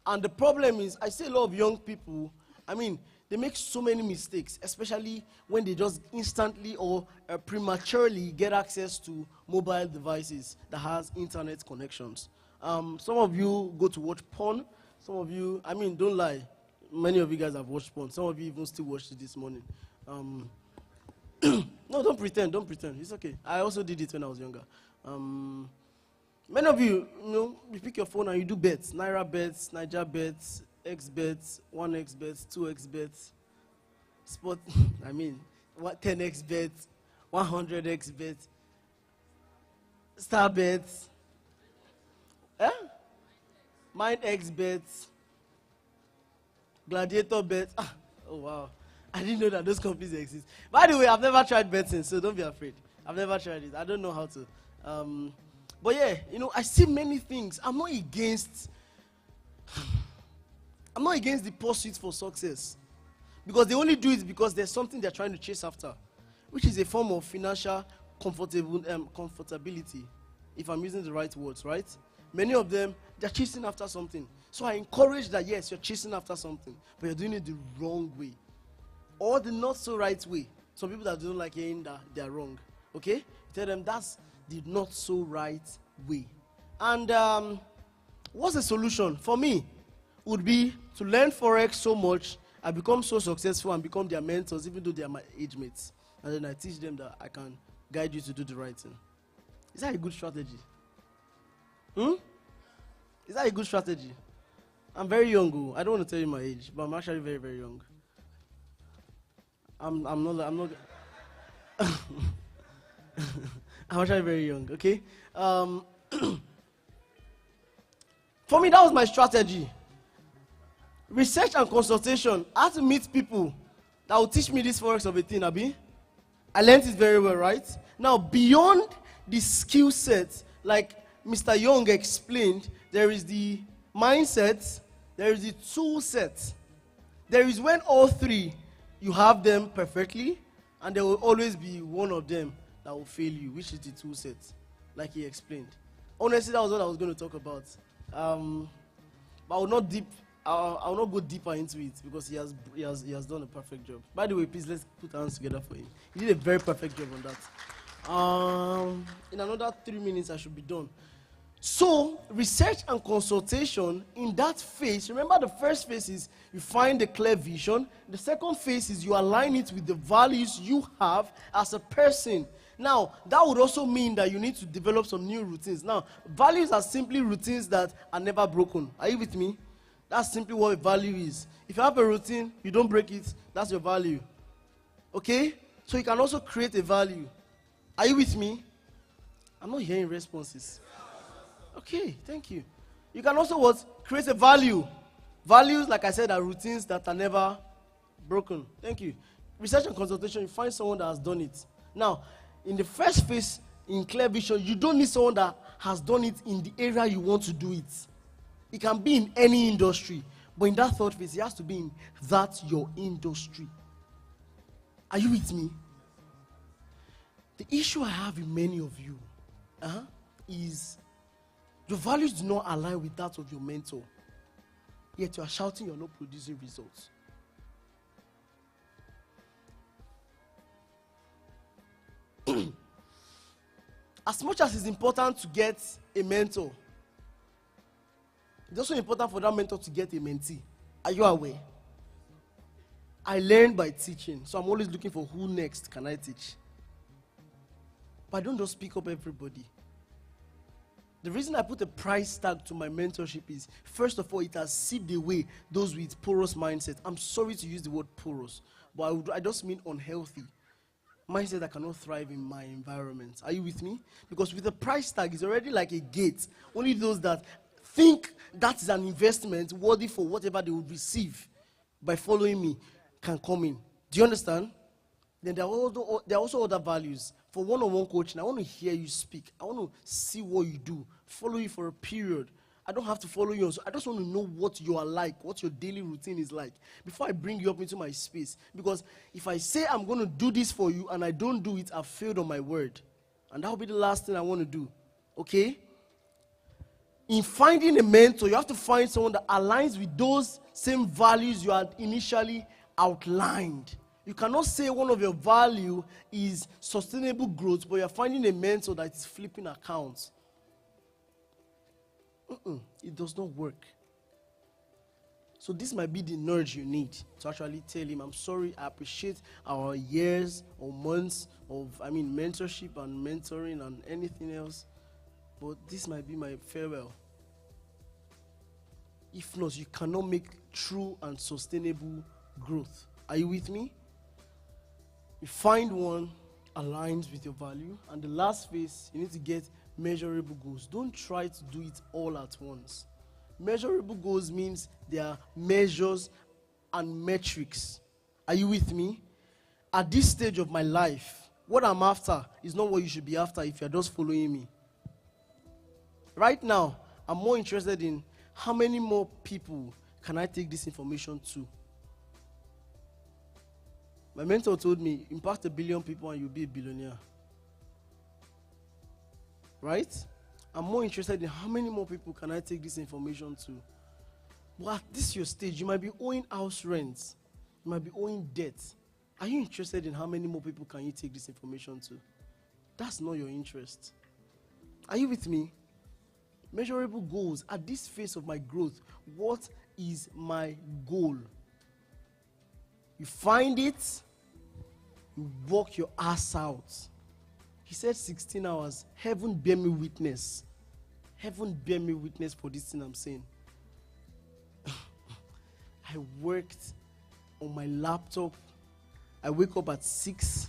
And the problem is, I see a lot of young people, they make so many mistakes, especially when they just instantly or prematurely get access to mobile devices that has internet connections. Some of you go to watch porn. Some of you, don't lie. Many of you guys have watched porn. Some of you even still watched it this morning. No, don't pretend. It's okay. I also did it when I was younger. Many of you, you pick your phone and you do bets. Naira bets, Niger bets, X bets, 1x bets, 2x bets. Spot, 10x bets, 100x bets. Star bets. Mind X bets. Gladiator bets. Oh, wow. I didn't know that those companies exist. By the way, I've never tried betting, so don't be afraid. I've never tried it. I don't know how to. But yeah, I see many things. I'm not against the pursuit for success. Because they only do it because there's something they're trying to chase after, which is a form of financial comfortability, if I'm using the right words, right? Many of them, they're chasing after something. So I encourage that, yes, you're chasing after something, but you're doing it the wrong way. Or the not so right way. Some people that don't like hearing that they're wrong. Okay? Tell them that's the not so right way. And what's the solution? For me, would be to learn Forex so much, I become so successful and become their mentors, even though they are my age mates. And then I teach them that I can guide you to do the right thing. Is that a good strategy? Is that a good strategy? I'm very young. I don't want to tell you my age, but I'm actually very, very young. I'm not. I'm actually very young. Okay. For me, that was my strategy. Research and consultation. I had to meet people that will teach me this Forex of a thing, Abi. I learned it very well, right? Now, beyond the skill set, like Mr. Young explained, there is the mindset, there is the tool set. There is when all three, you have them perfectly, and there will always be one of them that will fail you, which is the tool set, like he explained. Honestly, that was what I was going to talk about. But I will not go deeper into it because he has done a perfect job. By the way, please let's put our hands together for him. He did a very perfect job on that. In another 3 minutes, I should be done. So, research and consultation in that phase, remember the first phase is you find a clear vision. The second phase is you align it with the values you have as a person. Now, that would also mean that you need to develop some new routines. Now, values are simply routines that are never broken. Are you with me? That's simply what a value is. If you have a routine, you don't break it, that's your value. Okay? So you can also create a value. Are you with me? I'm not hearing responses. Okay, thank you. You can also what? Create a value. Values, like I said, are routines that are never broken. Thank you. Research and consultation, you find someone that has done it. Now, in the first phase, in clear vision, you don't need someone that has done it in the area you want to do it. It can be in any industry, but in that third phase, it has to be in that your industry. Are you with me? The issue I have with many of you is your values do not align with that of your mentor. Yet you are shouting you're not producing results. As much as it's important to get a mentor, it's also important for that mentor to get a mentee. Are you aware? I learned by teaching, so I'm always looking for who next can I teach. But I don't just pick up everybody. The reason I put a price tag to my mentorship is, first of all, it has seeped away those with porous mindset. I'm sorry to use the word porous, but I just mean unhealthy mindset that cannot thrive in my environment. Are you with me? Because with a price tag, it's already like a gate. Only those that think that is an investment worthy for whatever they would receive by following me can come in. Do you understand? Then there are also other values. For one-on-one coaching, I want to hear you speak. I want to see what you do. Follow you for a period. I don't have to follow you. I just want to know what you are like, what your daily routine is like, before I bring you up into my space. Because if I say I'm going to do this for you and I don't do it, I've failed on my word. And that will be the last thing I want to do. Okay? In finding a mentor, you have to find someone that aligns with those same values you had initially outlined. You cannot say one of your value is sustainable growth, but you're finding a mentor that is flipping accounts. It does not work. So this might be the nudge you need to actually tell him, I'm sorry, I appreciate our years or months of, mentorship and mentoring and anything else, but this might be my farewell. If not, you cannot make true and sustainable growth. Are you with me? You find one aligns with your value, and the last phase, you need to get measurable goals. Don't try to do it all at once. Measurable goals means there are measures and metrics. Are you with me? At this stage of my life, what I'm after is not what you should be after if you're just following me. Right now, I'm more interested in how many more people can I take this information to. My mentor told me, impact 1 billion people and you'll be a billionaire. Right? I'm more interested in how many more people can I take this information to. But at this your stage, you might be owing house rents. You might be owing debt. Are you interested in how many more people can you take this information to? That's not your interest. Are you with me? Measurable goals. At this phase of my growth, what is my goal? You find it, you work your ass out. He said 16 hours. Heaven bear me witness. Heaven bear me witness for this thing I'm saying. I worked on my laptop. I wake up at 6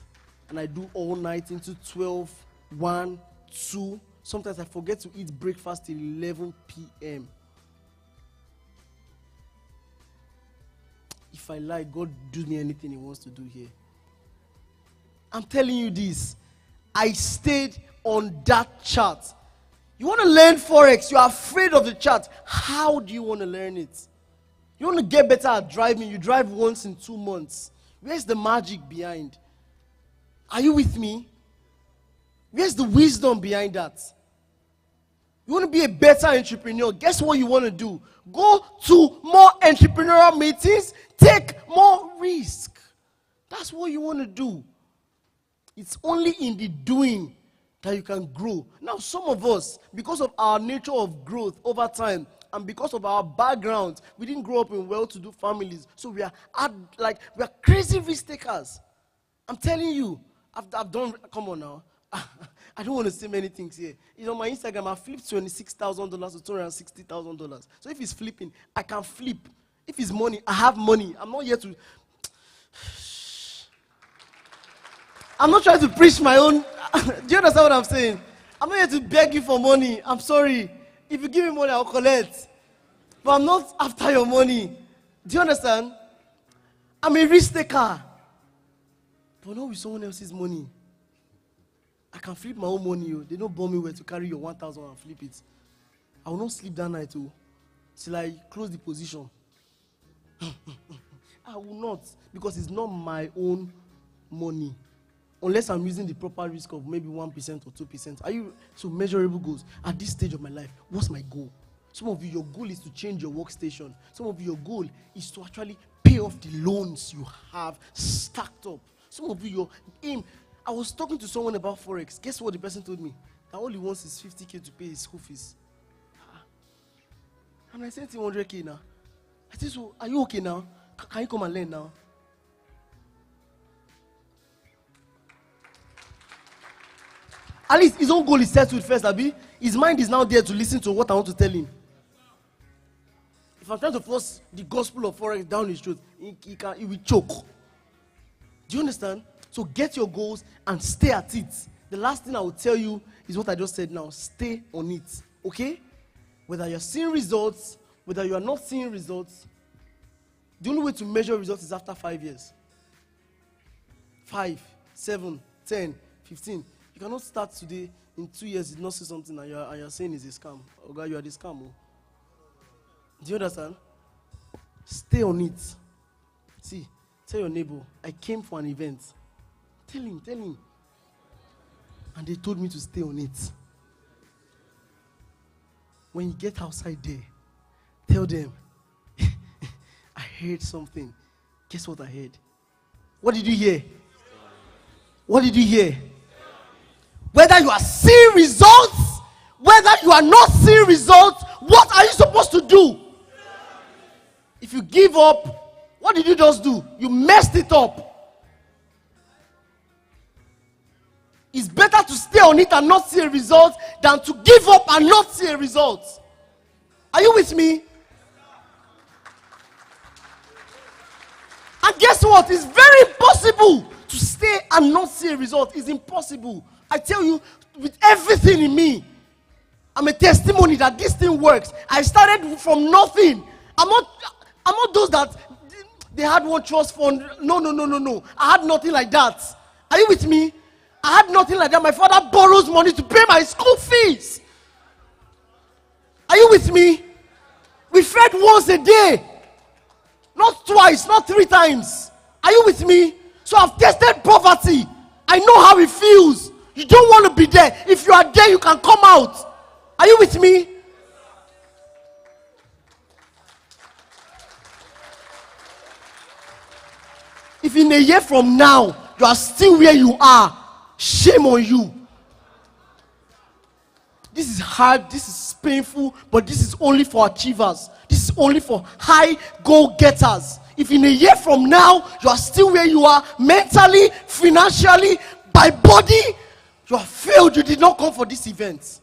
and I do all night into 12, 1, 2. Sometimes I forget to eat breakfast till 11 p.m. If I lie, God do me anything he wants to do here. I'm telling you this. I stayed on that chart. You want to learn Forex, you're afraid of the chart. How do you want to learn it? You want to get better at driving, you drive once in 2 months. Where's the magic behind? Are you with me? Where's the wisdom behind that? You want to be a better entrepreneur. Guess what you want to do? Go to more entrepreneurial meetings. Take more risk. That's what you want to do. It's only in the doing that you can grow. Now, some of us, because of our nature of growth over time, and because of our background, we didn't grow up in well-to-do families. So we are crazy risk takers. I'm telling you, I've done. Come on now. I don't want to say many things here. On my Instagram, I flipped $26,000 to $260,000. So if it's flipping, I can flip. If it's money, I have money. I'm not here to. I'm not trying to preach my own. Do you understand what I'm saying? I'm not here to beg you for money. I'm sorry. If you give me money, I'll collect. But I'm not after your money. Do you understand? I'm a risk taker. But not with someone else's money. I can flip my own money. They don't bore me where to carry your 1,000 and flip it. I will not sleep that night till I close the position. I will not, because it's not my own money. Unless I'm using the proper risk of maybe 1% or 2%. So measurable goals. At this stage of my life, what's my goal? Some of you, your goal is to change your workstation. Some of you, your goal is to actually pay off the loans you have stacked up. Some of you, your aim. I was talking to someone about Forex. Guess what the person told me? That all he wants is 50K to pay his school fees. And I sent him 100K now. I said, so are you okay now? Can you come and learn now? At least his own goal is settled first, Abi. His mind is now there to listen to what I want to tell him. If I'm trying to force the gospel of Forex down his throat, he will choke. Do you understand? So get your goals and stay at it. The last thing I will tell you is what I just said now. Stay on it. Okay? Whether you're seeing results, whether you are not seeing results, the only way to measure results is after 5 years. 5, 7, 10, 15. You cannot start today, in 2 years, you not see something and you're saying it's a scam. Oh God, you are the scam. Oh. Do you understand? Stay on it. See, tell your neighbor, I came for an event. Tell him. And they told me to stay on it. When you get outside there, tell them, I heard something. Guess what I heard? What did you hear? What did you hear? Whether you are seeing results, whether you are not seeing results, what are you supposed to do? If you give up, what did you just do? You messed it up. It's better to stay on it and not see a result than to give up and not see a result. Are you with me? And guess what? It's very impossible to stay and not see a result. It's impossible. I tell you, with everything in me, I'm a testimony that this thing works. I started from nothing. I'm not those that they had one trust fund. No. I had nothing like that. Are you with me? I had nothing like that. My father borrows money to pay my school fees. Are you with me? We fed once a day. Not twice, not 3 times. Are you with me? So I've tested poverty. I know how it feels. You don't want to be there. If you are there, you can come out. Are you with me? If in a year from now, you are still where you are, shame on you. This is hard, this is painful, but this is only for achievers. This is only for high goal getters. If in a year from now, you are still where you are, mentally, financially, by body, you have failed. You did not come for this event.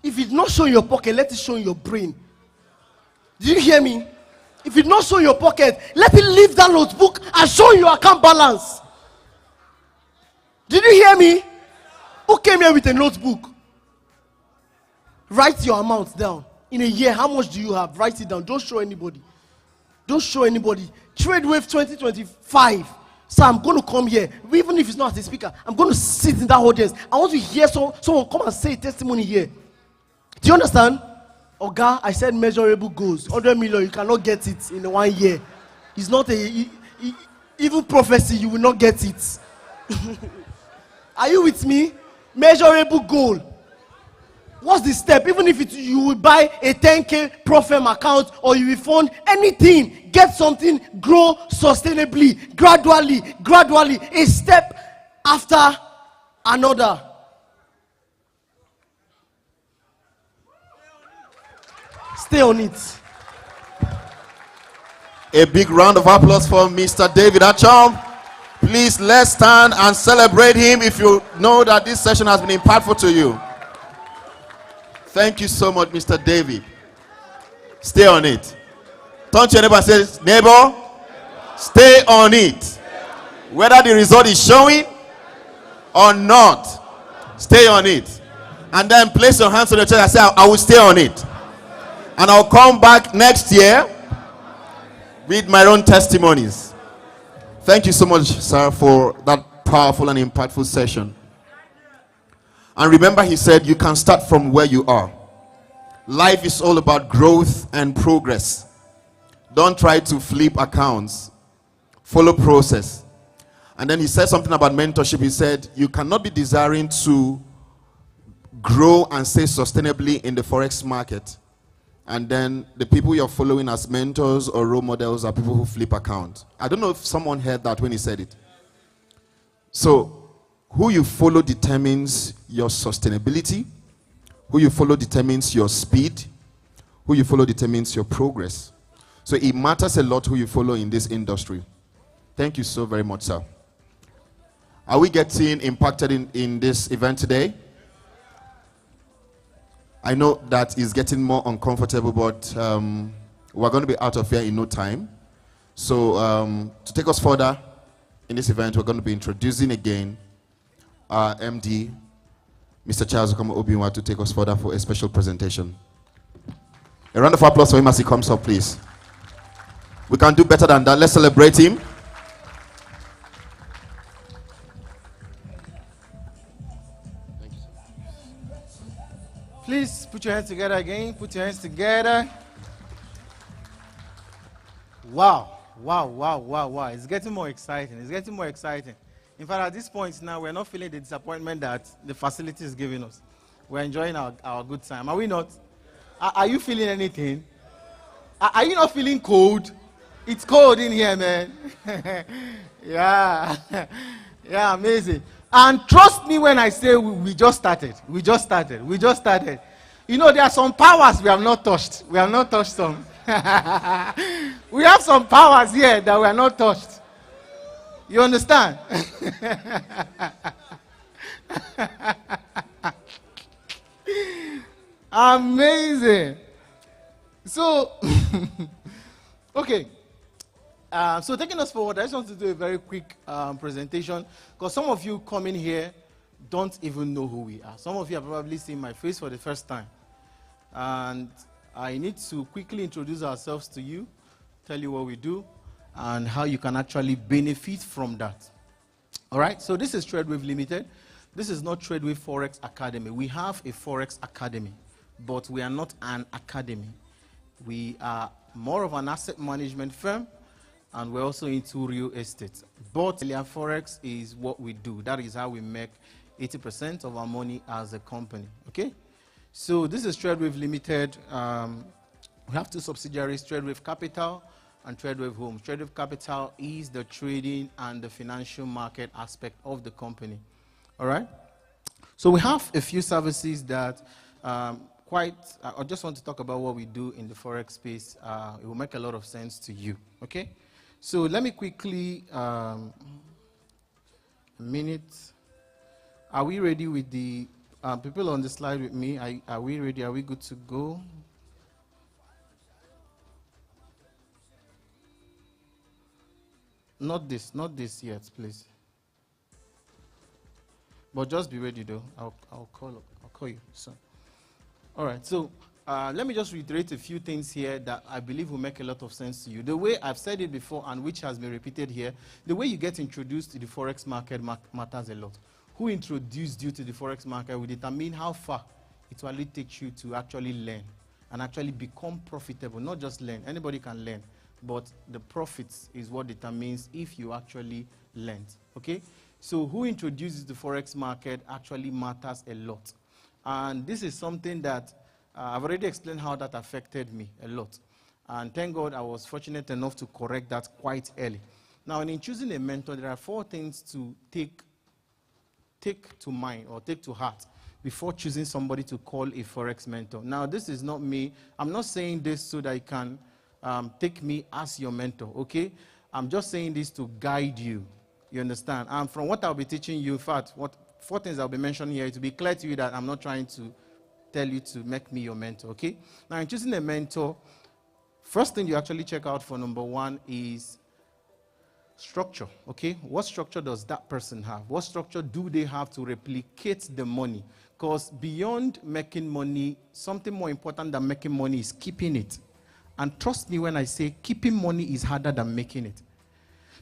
If it's not show in your pocket, let it show in your brain. Did you hear me? If it's not show in your pocket, let it leave that notebook and show your account balance. Did you hear me? Who came here with a notebook? Write your amount down. In a year, how much do you have? Write it down. Don't show anybody. Don't show anybody. TradeWave 2025. So I'm going to come here. Even if it's not as a speaker, I'm going to sit in that audience. I want to hear someone come and say a testimony here. Do you understand? Oga, I said measurable goals. 100 million, you cannot get it in 1 year. It's not a even prophecy, you will not get it. Are you with me? Measurable goal. What's the step? Even if you will buy a 10K Profem account or you will fund anything, get something, grow sustainably, gradually, a step after another. Stay on it. A big round of applause for Mr. David Achom. Please, let's stand and celebrate him if you know that this session has been impactful to you. Thank you so much, Mr. David. Stay on it. Turn to your neighbor and say, neighbor, stay on it. Whether the result is showing or not, stay on it. And then place your hands on your chest and say, I will stay on it. And I'll come back next year with my own testimonies. Thank you so much, sir, for that powerful and impactful session. And remember, he said, you can start from where you are. Life is all about growth and progress. Don't try to flip accounts. Follow process. And then he said something about mentorship. He said, you cannot be desiring to grow and stay sustainably in the Forex market. And then the people you're following as mentors or role models are people who flip accounts. I don't know if someone heard that when he said it. So, who you follow determines your sustainability. Who you follow determines your speed. Who you follow determines your progress. So it matters a lot who you follow in this industry. Thank you so very much, sir. Are we getting impacted in this event today? I know that it's getting more uncomfortable, but we're going to be out of here in no time. So to take us further in this event, we're going to be introducing again our MD, Mr. Charles Obiwa, to take us further for a special presentation. A round of applause for him as he comes up, please. We can do better than that. Let's celebrate him. Please put your hands together again. Put your hands together. Wow. It's getting more exciting. In fact, at this point now, we're not feeling the disappointment that the facility is giving us. We're enjoying our good time. Are we not? Are you feeling anything? Are you not feeling cold? It's cold in here, man. Yeah. Yeah, amazing. And trust me when I say we just started. We just started. You know, there are some powers we have not touched. We have not touched some. We have some powers here that we are not touched. You understand? Amazing. So, okay. So taking us forward, I just want to do a very quick presentation, because some of you coming here don't even know who we are. Some of you have probably seen my face for the first time. And I need to quickly introduce ourselves to you, tell you what we do, and how you can actually benefit from that. All right, so this is TradeWave Limited. This is not TradeWave Forex Academy. We have a Forex Academy, but we are not an academy. We are more of an asset management firm, and we're also into real estate. But Forex is what we do. That is how we make 80% of our money as a company, okay? So this is TradeWave Limited. We have two subsidiaries, TradeWave Capital and TradeWave Homes. TradeWave Capital is the trading and the financial market aspect of the company, all right? So we have a few services that I just want to talk about what we do in the Forex space. It will make a lot of sense to you, okay? So let me quickly, a minute. Are we ready with the People on the slide with me, are we ready? Are we good to go? Not this yet, please. But just be ready though. I'll call you soon. All right. So let me just reiterate a few things here that I believe will make a lot of sense to you. The way I've said it before and which has been repeated here, the way you get introduced to the Forex market matters a lot. Who introduced you to the Forex market will determine how far it will really take you to actually learn and actually become profitable. Not just learn. Anybody can learn. But the profits is what determines if you actually learned. Okay? So who introduces the Forex market actually matters a lot. And this is something that I've already explained how that affected me a lot. And thank God I was fortunate enough to correct that quite early. Now, in choosing a mentor, there are 4 things to take to mind or take to heart before choosing somebody to call a Forex mentor. Now, this is not me. I'm not saying this so that you can take me as your mentor, okay? I'm just saying this to guide you. You understand? And from what I'll be teaching you, in fact, 4 things I'll be mentioning here, to be clear to you that I'm not trying to tell you to make me your mentor, okay? Now, in choosing a mentor, first thing you actually check out for number 1 is structure, okay? What structure does that person have? What structure do they have to replicate the money? Because beyond making money, something more important than making money is keeping it. And trust me when I say keeping money is harder than making it.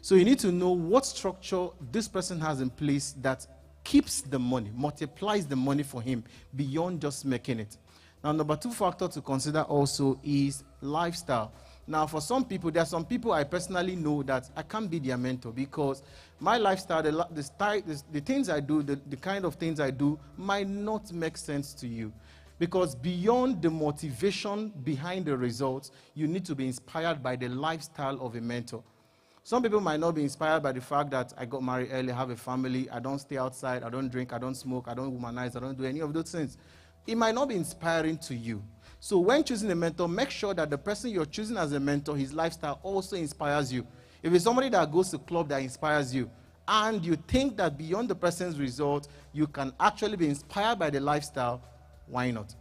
So you need to know what structure this person has in place that keeps the money, multiplies the money for him beyond just making it. Now, number 2 factor to consider also is lifestyle. Now, for some people, there are some people I personally know that I can't be their mentor because my lifestyle, the things I do, the kind of things I do might not make sense to you. Because beyond the motivation behind the results, you need to be inspired by the lifestyle of a mentor. Some people might not be inspired by the fact that I got married early, have a family, I don't stay outside, I don't drink, I don't smoke, I don't womanize, I don't do any of those things. It might not be inspiring to you. So when choosing a mentor, make sure that the person you're choosing as a mentor, his lifestyle also inspires you. If it's somebody that goes to a club that inspires you, and you think that beyond the person's result, you can actually be inspired by the lifestyle, why not?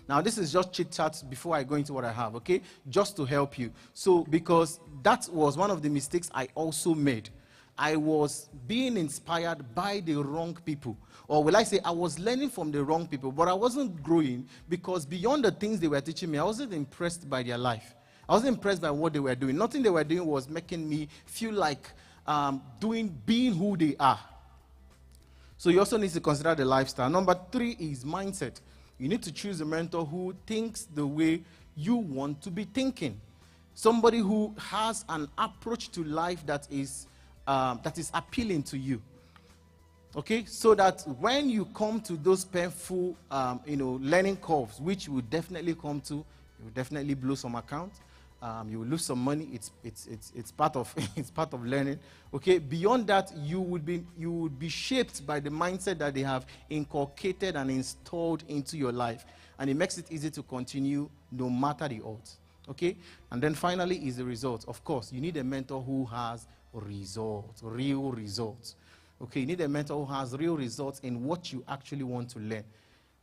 Now, this is just chit-chat before I go into what I have, okay? Just to help you. So, because that was one of the mistakes I also made. I was being inspired by the wrong people. Or will I say I was learning from the wrong people, but I wasn't growing because beyond the things they were teaching me, I wasn't impressed by their life. I wasn't impressed by what they were doing. Nothing they were doing was making me feel like being who they are. So you also need to consider the lifestyle. Number 3 is mindset. You need to choose a mentor who thinks the way you want to be thinking. Somebody who has an approach to life that is appealing to you. Okay, so that when you come to those painful, learning curves, which you will definitely come to, you will definitely blow some accounts. You will lose some money. It's part of it's part of learning. Okay. Beyond that, you would be shaped by the mindset that they have inculcated and installed into your life, and it makes it easy to continue no matter the odds. Okay. And then finally is the results. Of course, you need a mentor who has results, real results. Okay. You need a mentor who has real results in what you actually want to learn.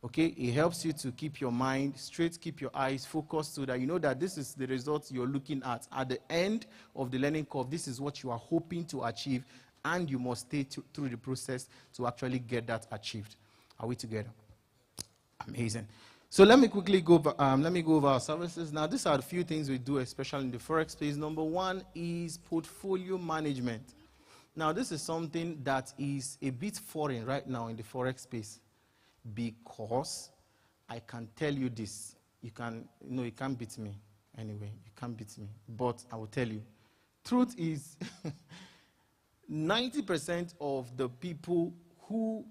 Okay, it helps you to keep your mind straight, keep your eyes focused so that you know that this is the results you're looking at. At the end of the learning curve, this is what you are hoping to achieve, and you must stay through the process to actually get that achieved. Are we together? Amazing. So let me quickly go over our services. Now, these are a few things we do, especially in the Forex space. Number 1 is portfolio management. Now, this is something that is a bit foreign right now in the Forex space. Because I can tell you this, you can't beat me anyway. You can't beat me, but I will tell you. Truth is, 90% of the people who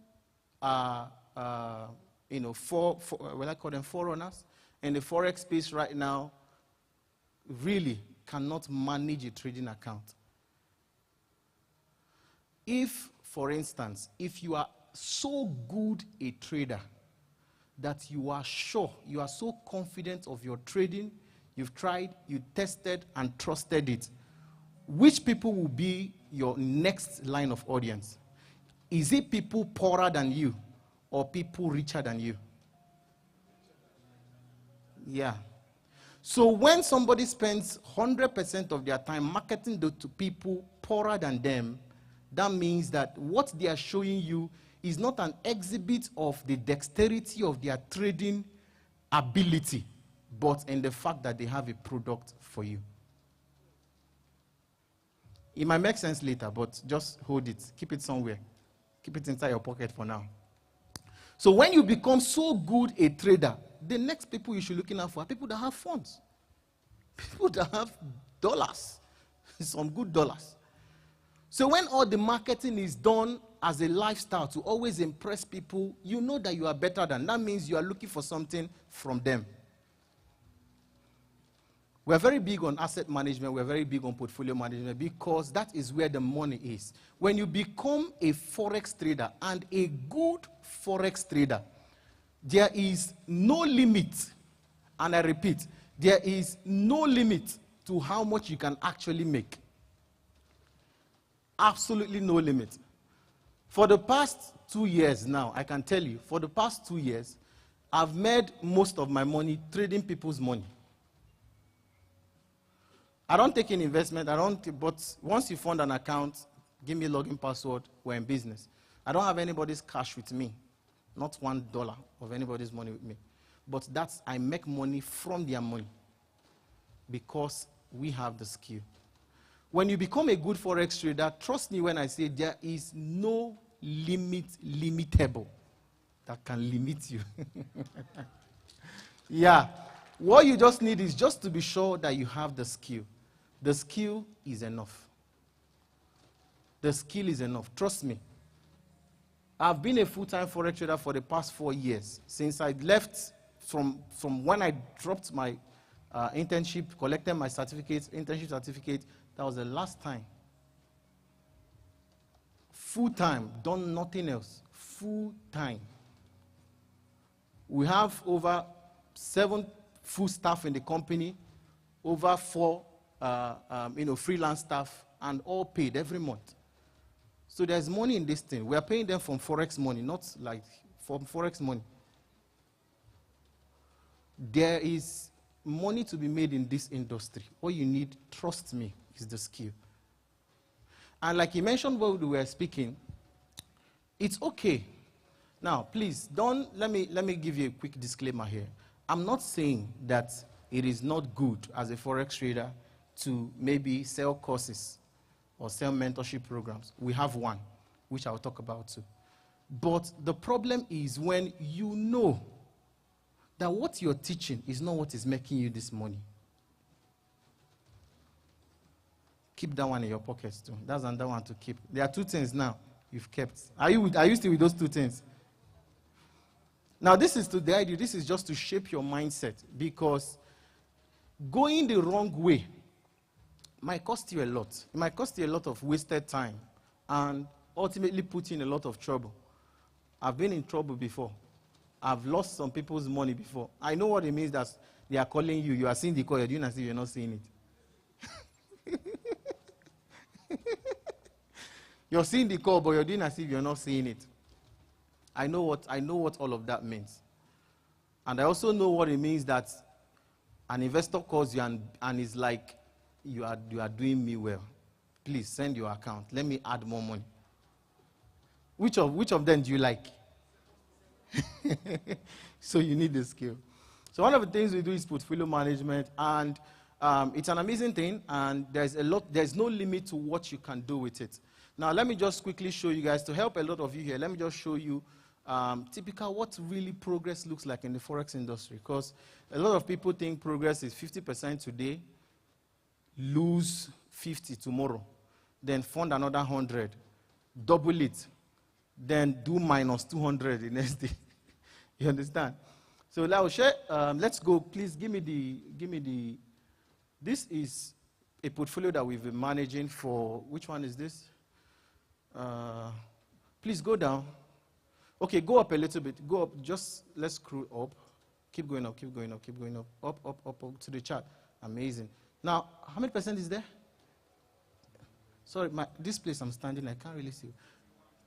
are, I call them forerunners in the Forex space right now, really cannot manage a trading account. If, for instance, if you are so good a trader that you are sure, you are so confident of your trading, you've tried, you tested and trusted it, which people will be your next line of audience? Is it people poorer than you, or people richer than you? Yeah. So when somebody spends 100% of their time marketing to people poorer than them, that means that what they are showing you is not an exhibit of the dexterity of their trading ability, but in the fact that they have a product for you. It might make sense later, but just hold it. Keep it somewhere. Keep it inside your pocket for now. So when you become so good a trader, the next people you should be looking out for are people that have funds. People that have dollars. Some good dollars. So when all the marketing is done as a lifestyle to always impress people, you know that you are better than. That means you are looking for something from them. We're very big on asset management. We're very big on portfolio management because that is where the money is. When you become a Forex trader and a good Forex trader, there is no limit, and I repeat, there is no limit to how much you can actually make. Absolutely no limit. For the past 2 years now, I can tell you, for the past 2 years, I've made most of my money trading people's money. I don't take in investment, but once you fund an account, give me a login password, we're in business. I don't have anybody's cash with me, not $1 of anybody's money with me. But I make money from their money because we have the skill. When you become a good Forex trader, trust me when I say there is no limitable that can limit you. Yeah. What you just need is just to be sure that you have the skill. The skill is enough. The skill is enough. Trust me. I've been a full-time Forex trader for the past 4 years. Since I left from when I dropped my internship, collected my internship certificate, that was the last time. Full-time, done nothing else. Full-time. We have over 7 full staff in the company, over 4 freelance staff, and all paid every month. So there's money in this thing. We are paying them from Forex money, not like from Forex money. There is money to be made in this industry. All you need, trust me, is the skill. And like you mentioned while we were speaking, it's okay. Now, please, let me give you a quick disclaimer here. I'm not saying that it is not good as a Forex trader to maybe sell courses or sell mentorship programs. We have one, which I'll talk about too. But the problem is when you know that what you're teaching is not what is making you this money. Keep that one in your pockets too. That's another one to keep. There are 2 things now you've kept. Are you still with those 2 things? Now, this is to guide you. This is just to shape your mindset, because going the wrong way might cost you a lot. It might cost you a lot of wasted time and ultimately put you in a lot of trouble. I've been in trouble before. I've lost some people's money before. I know what it means that they are calling you. You are seeing the call. You're doing as if you're not seeing it. You're seeing the call, but you're doing as if you're not seeing it. I know what all of that means. And I also know what it means that an investor calls you and is like, you are doing me well. Please send your account. Let me add more money. Which of them do you like? So you need the skill. So one of the things we do is portfolio management, and it's an amazing thing, and there's no limit to what you can do with it. Now let me just quickly show you guys, to help a lot of you here, let me just show you typical what really progress looks like in the Forex industry, because a lot of people think progress is 50% today, lose 50 tomorrow, then fund another 100, double it, then do minus 200 the next day. You understand? So let's go. Please give me the. This is a portfolio that we've been managing for. Which one is this? Please go down. Okay, go up a little bit. Go up. Just let's scroll up. Keep going up. Keep going up. Keep going up. Up to the chart. Amazing. Now, how many percent is there? Sorry, this place I'm standing, I can't really see.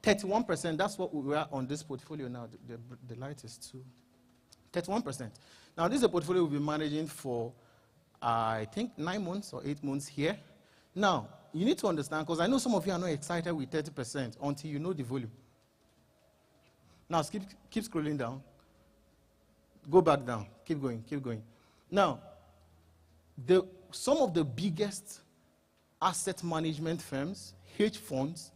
31%, that's what we are on this portfolio now. The light is 31%. Now, this is a portfolio we'll be managing for, I think, 9 months or 8 months here. Now, you need to understand, because I know some of you are not excited with 30% until you know the volume. Now, keep scrolling down. Go back down. Keep going, keep going. Now, some of the biggest asset management firms, hedge funds,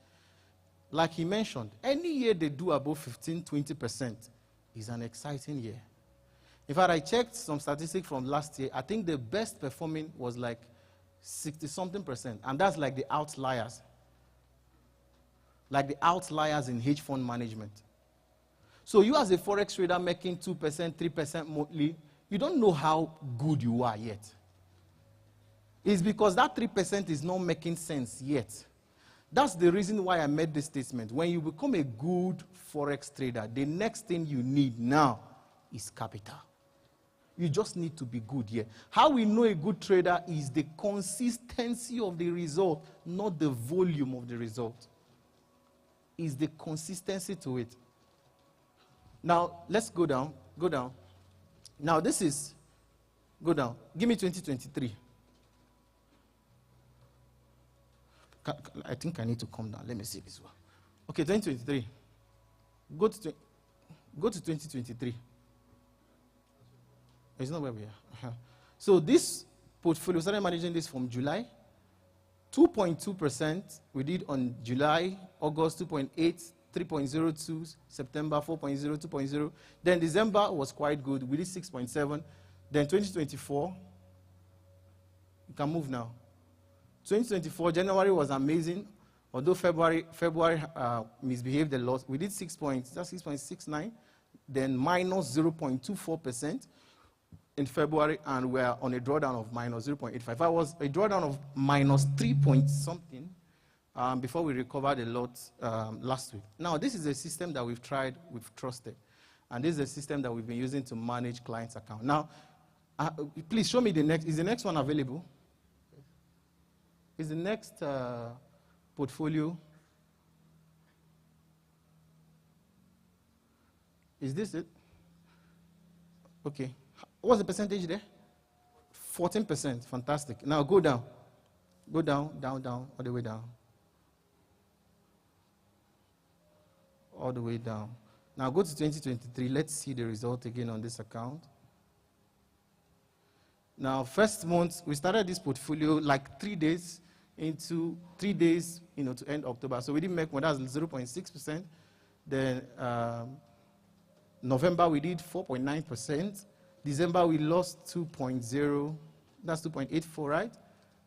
like he mentioned, any year they do above 15, 20% is an exciting year. In fact, I checked some statistics from last year. I think the best performing was like 60-something%, and that's like the outliers. Like the outliers in hedge fund management. So you as a Forex trader making 2%, 3% monthly, you don't know how good you are yet. It's because that 3% is not making sense yet. That's the reason why I made this statement. When you become a good Forex trader, the next thing you need now is capital. You just need to be good here. How we know a good trader is the consistency of the result, not the volume of the result. It's the consistency to it. Now, let's go down. Go down. Now, this is, go down. Give me 2023. I think I need to come down. Let me see this one. Okay, 2023. Go to 2023. It's not where we are. So this portfolio, we started managing this from July. 2.2% we did on July, August 2.8, 3.02, September 4.0, 2.0. Then December was quite good. We did 6.7. Then 2024, you can move now. 2024, January was amazing. Although February misbehaved a lot. We did 6.69. Then minus 0.24% in February, and we're on a drawdown of minus 0.85. I was a drawdown of minus 3 point something before we recovered a lot last week. Now, this is a system that we've tried, we've trusted. And this is a system that we've been using to manage clients' account. Now, please show me the next. Is the next one available? Is the next portfolio? Is this it? Okay. What's the percentage there? 14%. Fantastic. Now go down. Go down, down, down, all the way down. All the way down. Now go to 2023. Let's see the result again on this account. Now, first month, we started this portfolio like 3 days into 3 days, to end October. So we didn't make one. That's 0.6%. Then November, we did 4.9%. December, we lost 2.0. That's 2.84, right?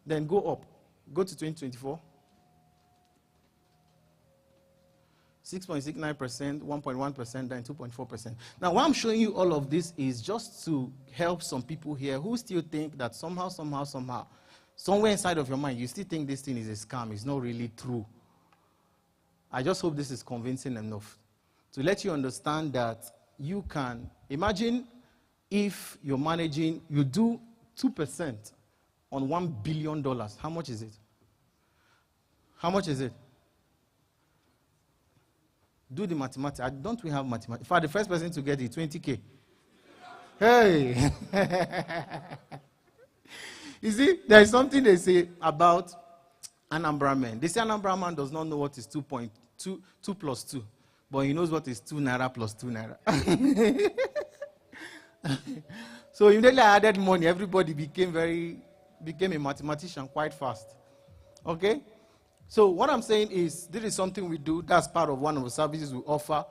Then go up. Go to 2024. 6.69%, 1.1%, then 2.4%. Now, why I'm showing you all of this is just to help some people here who still think that somehow, somewhere inside of your mind, you still think this thing is a scam. It's not really true. I just hope this is convincing enough to let you understand that you can imagine if you're managing, you do 2% on $1 billion. How much is it? How much is it? Do the mathematics. Don't we have mathematics? For the first person to get it, 20K. Hey! You see, there is something they say about Anambra men. They say Anambra man does not know what is 2 plus 2, but he knows what is 2 naira plus 2 naira. So immediately I added money. Everybody became a mathematician quite fast. Okay? So what I'm saying is, this is something we do. That's part of one of the services we offer.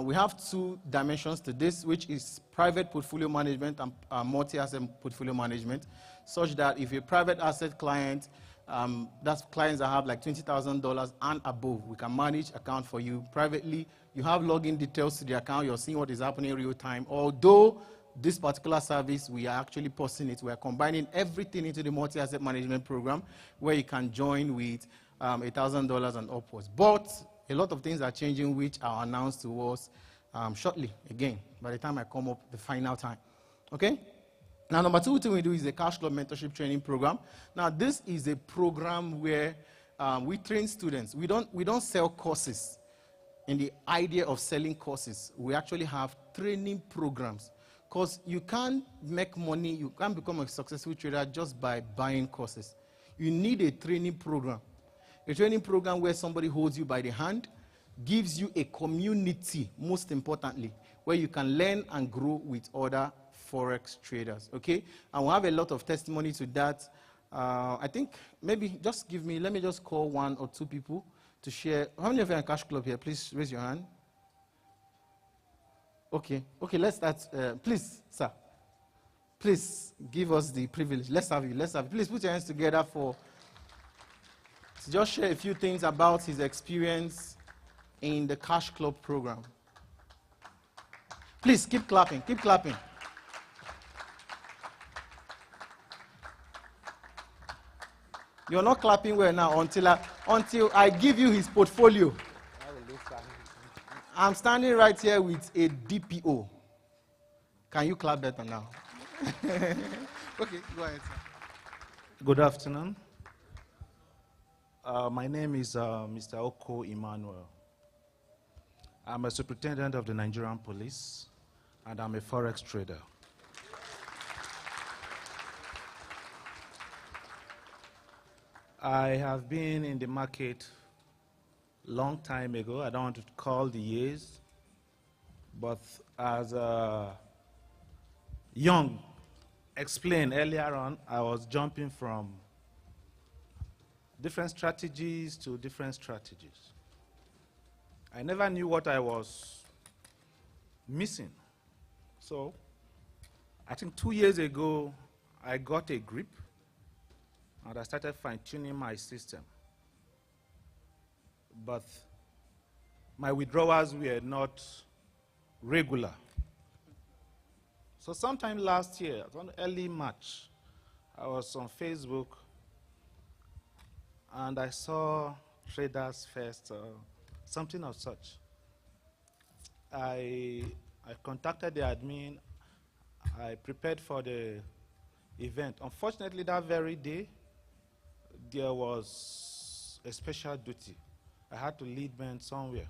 We have 2 dimensions to this, which is private portfolio management and multi-asset portfolio management, such that if you're a private asset client, that's clients that have like $20,000 and above, we can manage account for you privately. You have login details to the account. You're seeing what is happening in real time. Although this particular service, we are actually pausing it. We are combining everything into the multi-asset management program, where you can join with $1,000 and upwards. But a lot of things are changing, which are announced to us shortly, again, by the time I come up the final time. Okay? Now, number 2 thing we do is a cash club mentorship training program. Now, this is a program where we train students. We don't sell courses. in the idea of selling courses, we actually have training programs. Because you can't make money, you can't become a successful trader just by buying courses. You need a training program. A training program where somebody holds you by the hand, gives you a community, most importantly, where you can learn and grow with other Forex traders, okay? And we'll have a lot of testimony to that. I think maybe just let me just call 1 or 2 people to share. How many of you are in Cash Club here? Please raise your hand. Okay, let's start. Please, sir. Please give us the privilege. Let's have you. Please put your hands together to just share a few things about his experience in the Cash Club program. Please keep clapping. You're not clapping well now until I give you his portfolio. I'm standing right here with a DPO. Can you clap better now? Okay, go ahead, sir. Good afternoon. My name is Mr. Oko Emmanuel. I'm a superintendent of the Nigerian Police, and I'm a Forex trader. I have been in the market long time ago. I don't want to call the years, but as Young explained earlier on, I was jumping from different strategies to different strategies. I never knew what I was missing. So I think 2 years ago, I got a grip, and I started fine-tuning my system. But my withdrawals were not regular. So sometime last year, on early March, I was on Facebook, and I saw TradersFest, something of such. I contacted the admin. I prepared for the event. Unfortunately, that very day, there was a special duty. I had to lead men somewhere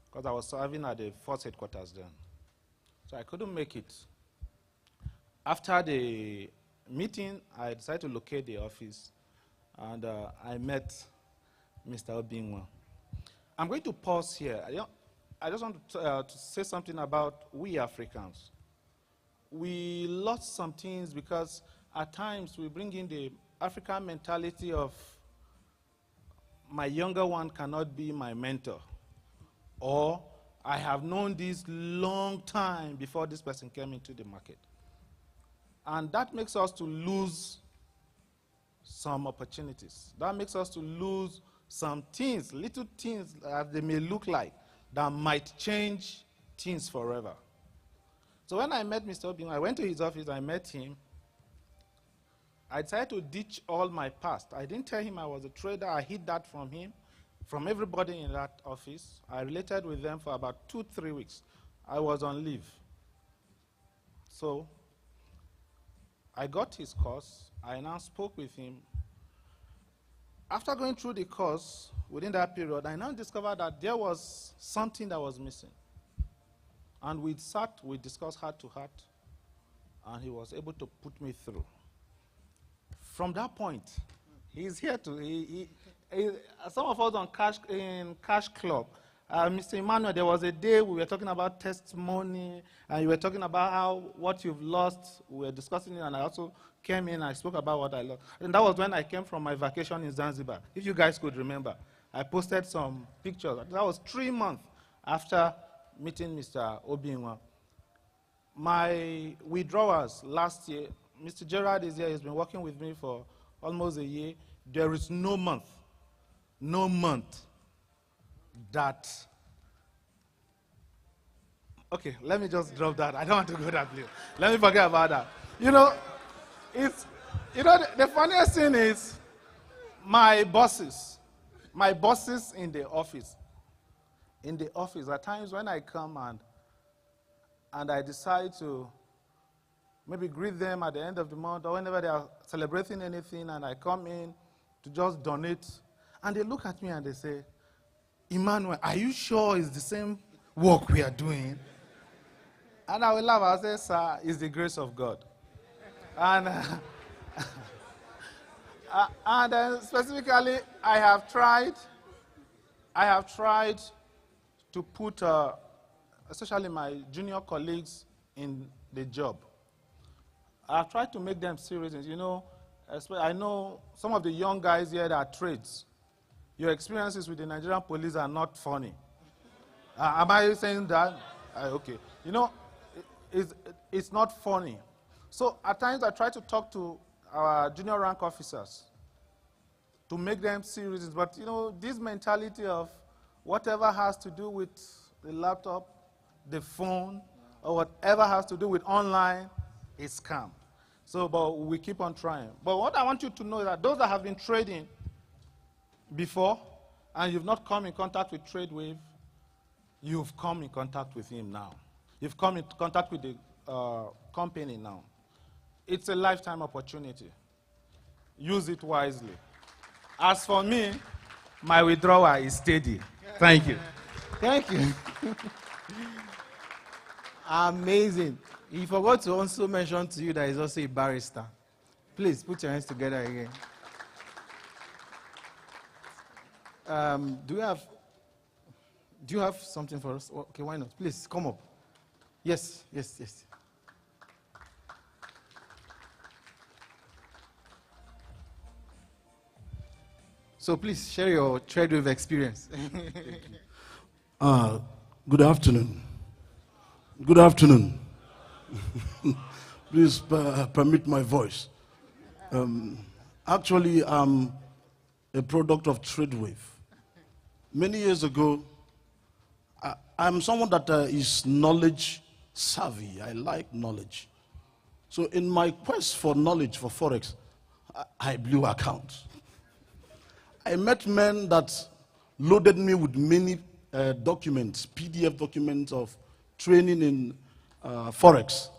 because I was serving at the force headquarters then. So I couldn't make it. After the meeting, I decided to locate the office, and I met Mr. Obinwa. I'm going to pause here. I just want to say something about we Africans. We lost some things because at times we bring in the African mentality of my younger one cannot be my mentor, or I have known this long time before this person came into the market. And that makes us to lose some opportunities. That makes us to lose some things, little things that they may look like, that might change things forever. So when I met Mr. Obinwa, I went to his office, I met him. I decided to ditch all my past. I didn't tell him I was a trader. I hid that from him, from everybody in that office. I related with them for about 2-3 weeks. I was on leave. So I got his course. I now spoke with him. After going through the course, within that period, I now discovered that there was something that was missing. And we discussed heart to heart, and he was able to put me through. From that point, he's here to, some of us in Cash Club, Mr. Emmanuel, there was a day we were talking about testimony, and you were talking about what you've lost. We were discussing it, and I also came in and I spoke about what I lost. And that was when I came from my vacation in Zanzibar. If you guys could remember, I posted some pictures. That was 3 months after meeting Mr. Obinwa. My withdrawals last year, Mr. Gerard is here. He's been working with me for almost a year. There is no month that, okay, let me just drop that. I don't want to go that place. Let me forget about that. The funniest thing is my bosses in the office, at times when I come and I decide to maybe greet them at the end of the month or whenever they are celebrating anything, and I come in to just donate, and they look at me and they say, Emmanuel, are you sure it's the same work we are doing? And I will laugh. I say, sir, it's the grace of God. And, and then specifically, I have tried to put, especially my junior colleagues in the job. I've tried to make them serious. You know, I know some of the young guys here that are trades. Your experiences with the Nigerian police are not funny. Am I saying that? Okay. You know, it's not funny. So at times I try to talk to our junior rank officers to make them serious. But you know, this mentality of whatever has to do with the laptop, the phone, or whatever has to do with online is scam. So, but we keep on trying. But what I want you to know is that those that have been trading before and you've not come in contact with TradeWave, you've come in contact with him now. You've come in contact with the company now. It's a lifetime opportunity. Use it wisely. As for me, my withdrawal is steady. Thank you. Thank you. Amazing. He forgot to also mention to you that he's also a barrister. Please put your hands together again. Do you have something for us? Okay, why not? Please come up. Yes. So please share your TradeWave experience. Good afternoon. Good afternoon. Please permit my voice. Actually, I'm a product of TradeWave. Many years ago, I'm someone that is knowledge savvy. I like knowledge. So in my quest for knowledge for Forex, I blew accounts. I met men that loaded me with many documents, PDF documents of training in Forex.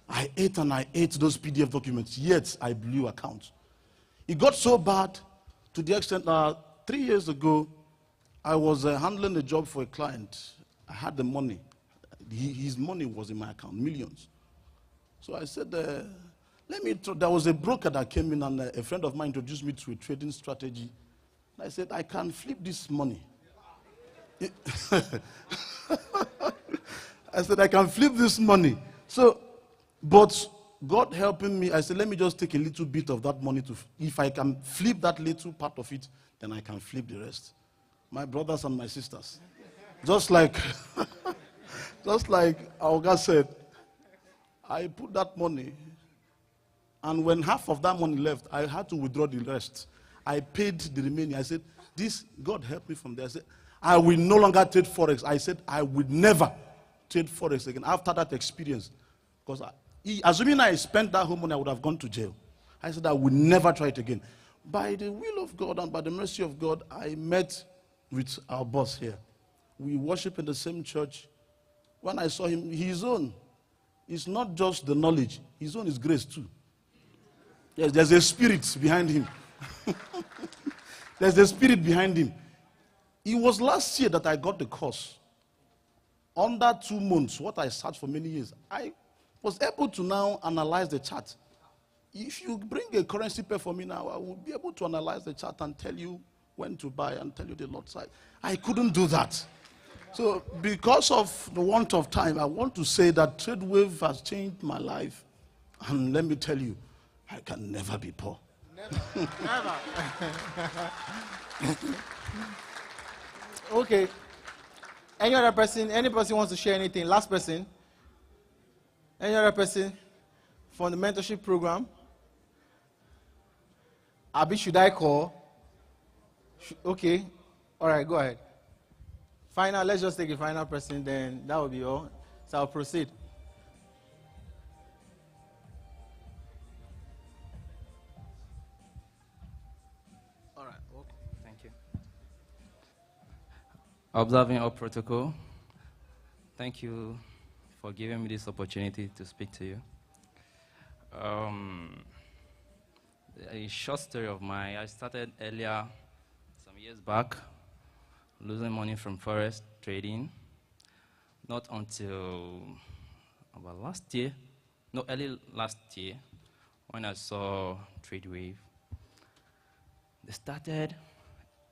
I ate those PDF documents, yet I blew accounts. It got so bad to the extent 3 years ago, I was handling a job for a client. I had the money. His money was in my account, millions. So I said, there was a broker that came in and a friend of mine introduced me to a trading strategy. I said, I can flip this money. I said, I can flip this money. So, but God helping me, I said, let me just take a little bit of that money. If I can flip that little part of it, then I can flip the rest. My brothers and my sisters. Just like Auga said, I put that money, and when half of that money left, I had to withdraw the rest. I paid the remaining. I said, God help me from there. I said, I will no longer trade Forex. I said, I would never trade Forex again after that experience. Because assuming I spent that whole money, I would have gone to jail. I said, I would never try it again. By the will of God and by the mercy of God, I met with our boss here. We worship in the same church. When I saw him, his own is not just the knowledge. His own is grace too. Yes, there's a spirit behind him. There's a spirit behind him. It was last year that I got the course. Under 2 months, what I searched for many years, I was able to now analyze the chart. If you bring a currency pair for me now, I will be able to analyze the chart and tell you when to buy and tell you the lot size. I couldn't do that. So because of the want of time, I want to say that TradeWave has changed my life. And let me tell you, I can never be poor. Never. Okay. Any other person? Any person wants to share anything? Last person? Any other person from the mentorship program? Abi, should I call? Okay. All right, go ahead. Final, let's just take a final person, then that will be all. So I'll proceed. All right, okay. Thank you. Observing our protocol, thank you for giving me this opportunity to speak to you. A short story of mine. I started earlier, some years back, losing money from Forex trading. Not until about last year, no, early last year, when I saw TradeWave. They started.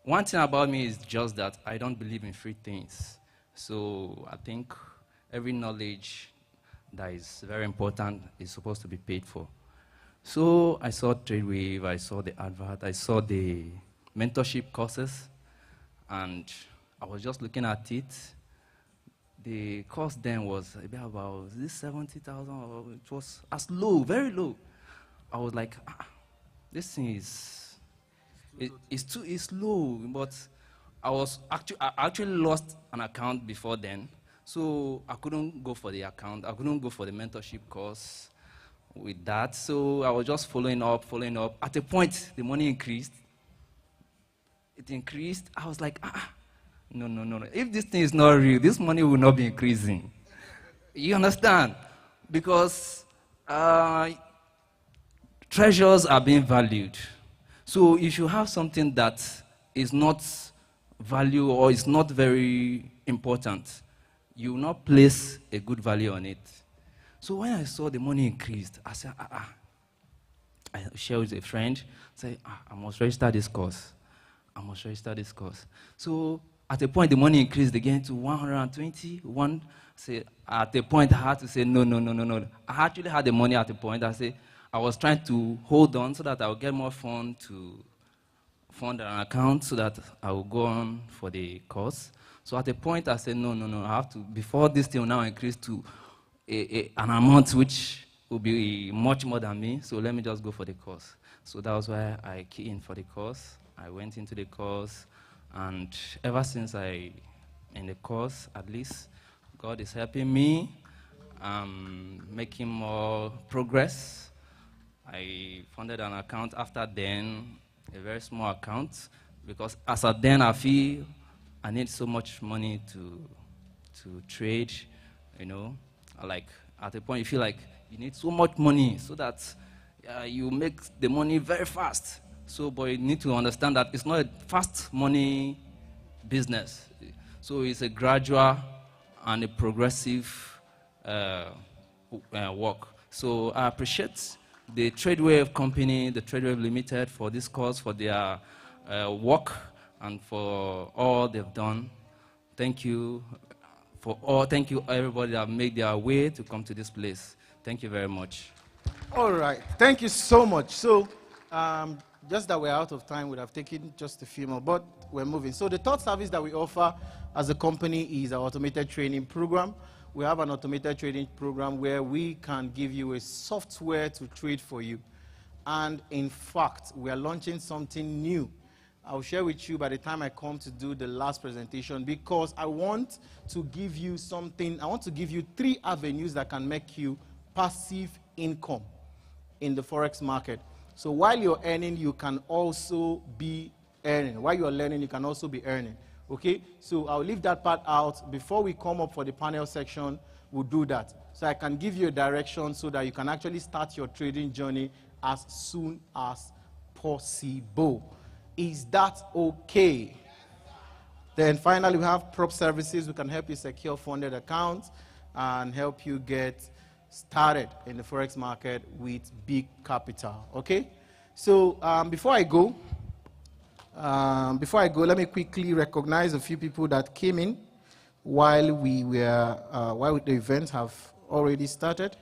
One thing about me is just that I don't believe in free things. So I think every knowledge that is very important is supposed to be paid for. So I saw TradeWave, I saw the advert, I saw the mentorship courses, and I was just looking at it. The cost then was about this 70,000, or it was as low, very low. I was like, this thing it's low, but I actually lost an account before then, so I couldn't go for the account. I couldn't go for the mentorship course with that. So I was just following up. At a point, the money increased. It increased. I was like, no. If this thing is not real, this money will not be increasing. You understand? Because treasures are being valued. So if you have something that is not value or is not very important, you will not place a good value on it. So when I saw the money increased, I said, I shared with a friend, say, I must register this course. So at a point, the money increased again to 120. At a point, I had to say, no. I actually had the money at a point. I was trying to hold on so that I would get more funds to fund an account so that I will go on for the course. So at a point, I said, no, I have to, before this thing will now increase to an amount which will be much more than me, so let me just go for the course. So that was why I keyed in for the course. I went into the course, and ever since in the course, at least, God is helping me, making more progress. I funded an account after then, a very small account, because as at then I feel I need so much money to trade, you know. Like at a point you feel like you need so much money so that you make the money very fast. So, but you need to understand that it's not a fast money business. So it's a gradual and a progressive work. So I appreciate the TradeWave company, the TradeWave Limited, for this course, for their work, and for all they've done. Thank you thank you everybody that have made their way to come to this place. Thank you very much. All right, thank you so much. So, just that we're out of time, would have taken just a few more, but we're moving. So the third service that we offer as a company is our automated training program. We have an automated trading program where we can give you a software to trade for you. And in fact, we are launching something new. I'll share with you by the time I come to do the last presentation, because I want to give you something. I want to give you 3 avenues that can make you passive income in the Forex market. So while you're earning, you can also be earning. While you're learning, you can also be earning. Okay? So I'll leave that part out. Before we come up for the panel section, we'll do that. So I can give you a direction so that you can actually start your trading journey as soon as possible. Is that okay? Then finally, we have prop services. We can help you secure funded accounts and help you get started in the Forex market with big capital. Okay? So before I go, let me quickly recognize a few people that came in while the event have already started.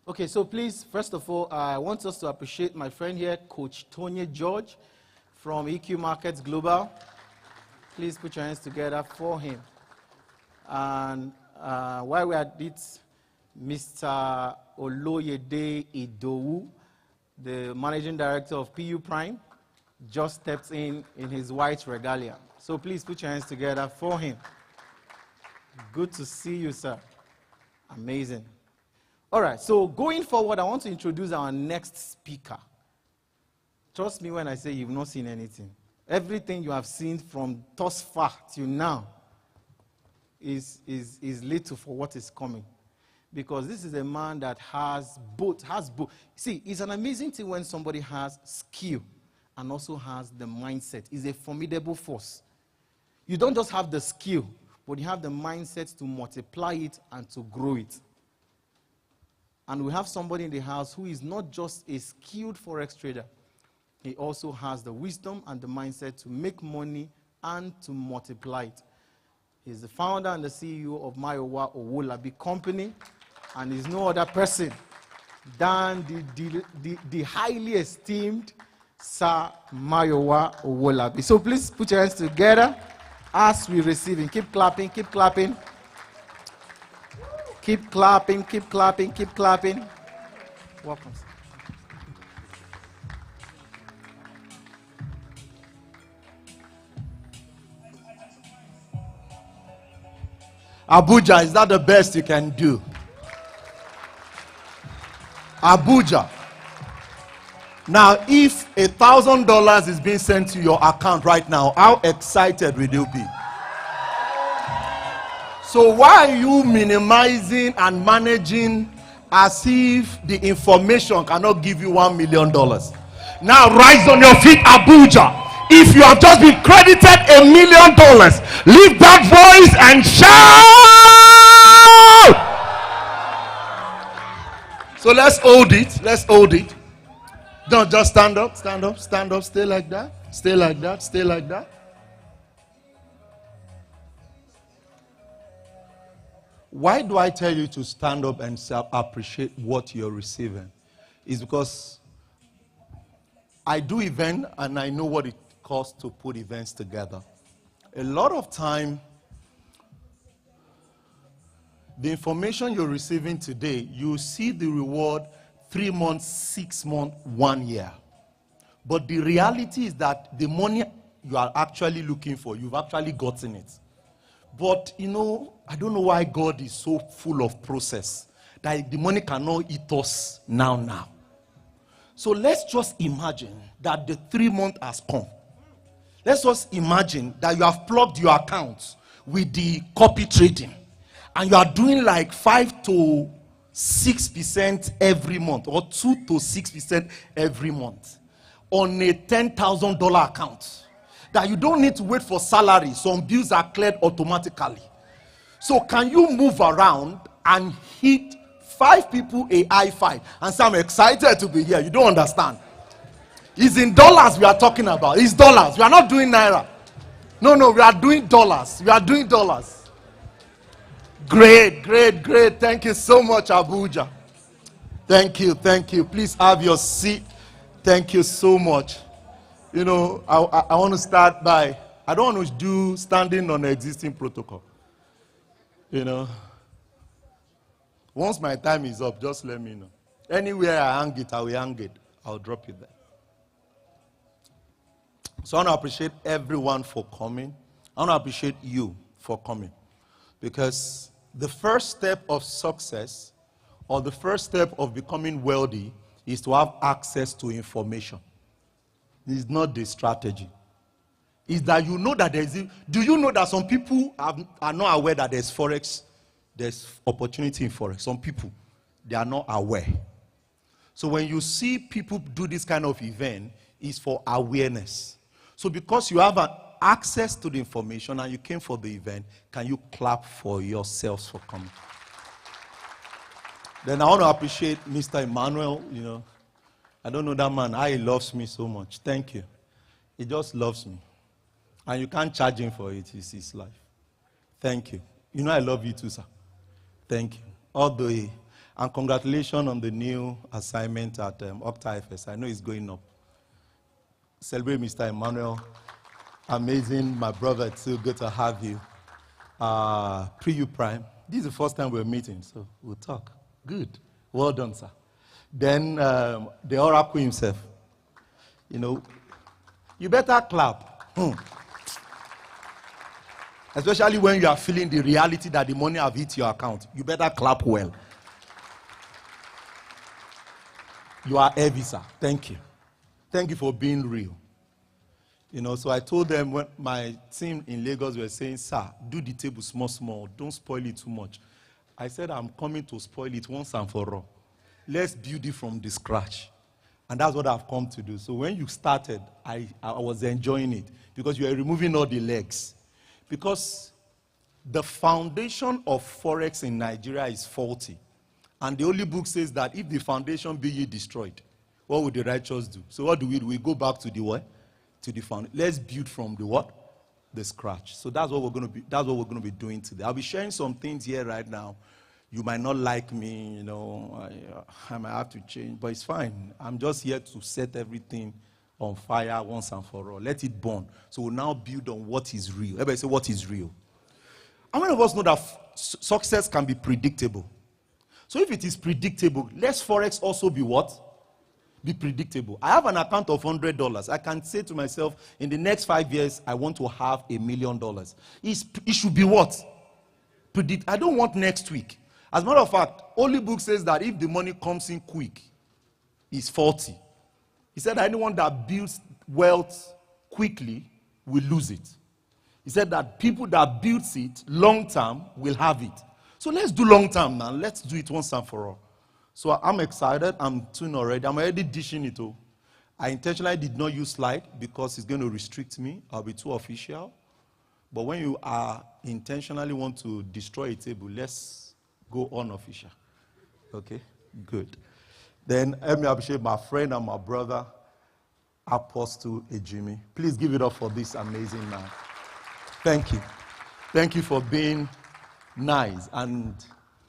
Okay, so please, first of all, I want us to appreciate my friend here, Coach Tony George from EQ Markets Global. Please put your hands together for him. And while we're at it, Mr. Oloyede Idowu, the managing director of PU Prime, just stepped in his white regalia. So please put your hands together for him. Good to see you, sir. Amazing. All right, so going forward, I want to introduce our next speaker. Trust me when I say you've not seen anything. Everything you have seen from thus far till now is little for what is coming. Because this is a man that has both. See, it's an amazing thing when somebody has skill and also has the mindset. It's a formidable force. You don't just have the skill, but you have the mindset to multiply it and to grow it. And we have somebody in the house who is not just a skilled Forex trader. He also has the wisdom and the mindset to make money and to multiply it. He's the founder and the CEO of Mayowa Owolabi Company, and is no other person than the highly esteemed Sir Mayowa Owolabi. So please put your hands together as we receive him. Keep clapping, keep clapping. Keep clapping, keep clapping, keep clapping. Welcome. Abuja, is that the best you can do? Abuja. Now, if $1,000 is being sent to your account right now, how excited will you be? So why are you minimizing and managing as if the information cannot give you $1 million? Now rise on your feet, Abuja. If you have just been credited $1 million, lift that voice and shout. So let's hold it. Let's hold it. Don't just stand up, stand up, stand up. Stay like that. Stay like that. Stay like that. Why do I tell you to stand up and appreciate what you're receiving? It's because I do events and I know what it costs to put events together. A lot of time, the information you're receiving today, you see the reward 3 months, 6 months, 1 year. But the reality is that the money you are actually looking for, you've actually gotten it. But, you know, I don't know why God is so full of process that the money cannot eat us now. So let's just imagine that the 3 months has come. Let's just imagine that you have plugged your accounts with the copy trading and you are doing like 5 to 6% every month or 2 to 6% every month on a $10,000 account. That you don't need to wait for salary. Some bills are cleared automatically. So can you move around and hit 5 people a high five and say, I'm excited to be here? You don't understand. It's in dollars we are talking about. It's dollars. We are not doing naira. No, we are doing dollars. We are doing dollars. Great. Thank you so much, Abuja. Thank you. Please have your seat. Thank you so much. You know, I want to start by, I don't want to do standing on the existing protocol. You know, once my time is up, just let me know. Anywhere I hang it, I will hang it. I'll drop it there. So I want to appreciate everyone for coming. I want to appreciate you for coming. Because the first step of success, or the first step of becoming wealthy, is to have access to information. It's not the strategy. It's that you know that do you know that some people are not aware that there's Forex, there's opportunity in Forex? Some people, they are not aware. So when you see people do this kind of event, it's for awareness. So because you have access to the information and you came for the event, can you clap for yourselves for coming? Then I want to appreciate Mr. Emmanuel, you know. I don't know that man, how he loves me so much. Thank you. He just loves me. And you can't charge him for it. It's his life. Thank you. You know I love you too, sir. Thank you. All the way. And congratulations on the new assignment at Octa FS. I know it's going up. Celebrate Mr. Emmanuel. Amazing. My brother, it's so good to have you. Pre-U Prime. This is the first time we're meeting, so we'll talk. Good. Well done, sir. Then the oracle himself. You know, you better clap. Especially when you are feeling the reality that the money have hit your account. You better clap well. You are heavy, sir. Thank you. Thank you for being real. You know, so I told them when my team in Lagos were saying, sir, do the table small. Don't spoil it too much. I said, I'm coming to spoil it once and for all. Let's build it from the scratch. And that's what I've come to do. So when you started, I was enjoying it because you are removing all the legs. Because the foundation of Forex in Nigeria is faulty. And the Holy Book says that if the foundation be ye destroyed, what would the righteous do? So what do? We go back to the what? To the foundation. Let's build from the what? The scratch. So that's what we're going to be. That's what we're going to be doing today. I'll be sharing some things here right now. You might not like me, you know. I might have to change, but it's fine. I'm just here to set everything on fire once and for all. Let it burn. So we'll now build on what is real. Everybody say, what is real? How many of us know that success can be predictable? So if it is predictable, let Forex also be what? Be predictable. I have an account of $100. I can say to myself, in the next 5 years, I want to have $1 million. It should be what? I don't want next week. As a matter of fact, Holy Book says that if the money comes in quick, it's faulty. He said that anyone that builds wealth quickly will lose it. He said that people that build it long term will have it. So let's do long term now. Let's do it once and for all. So I'm excited. I'm tuned already. I'm already dishing it all. I intentionally did not use slide because it's going to restrict me. I'll be too official. But when you are intentionally want to destroy a table, let's go unofficial. Okay? Good. Then let me appreciate my friend and my brother, Apostle Ejimi. Please give it up for this amazing man. Thank you. Thank you for being nice and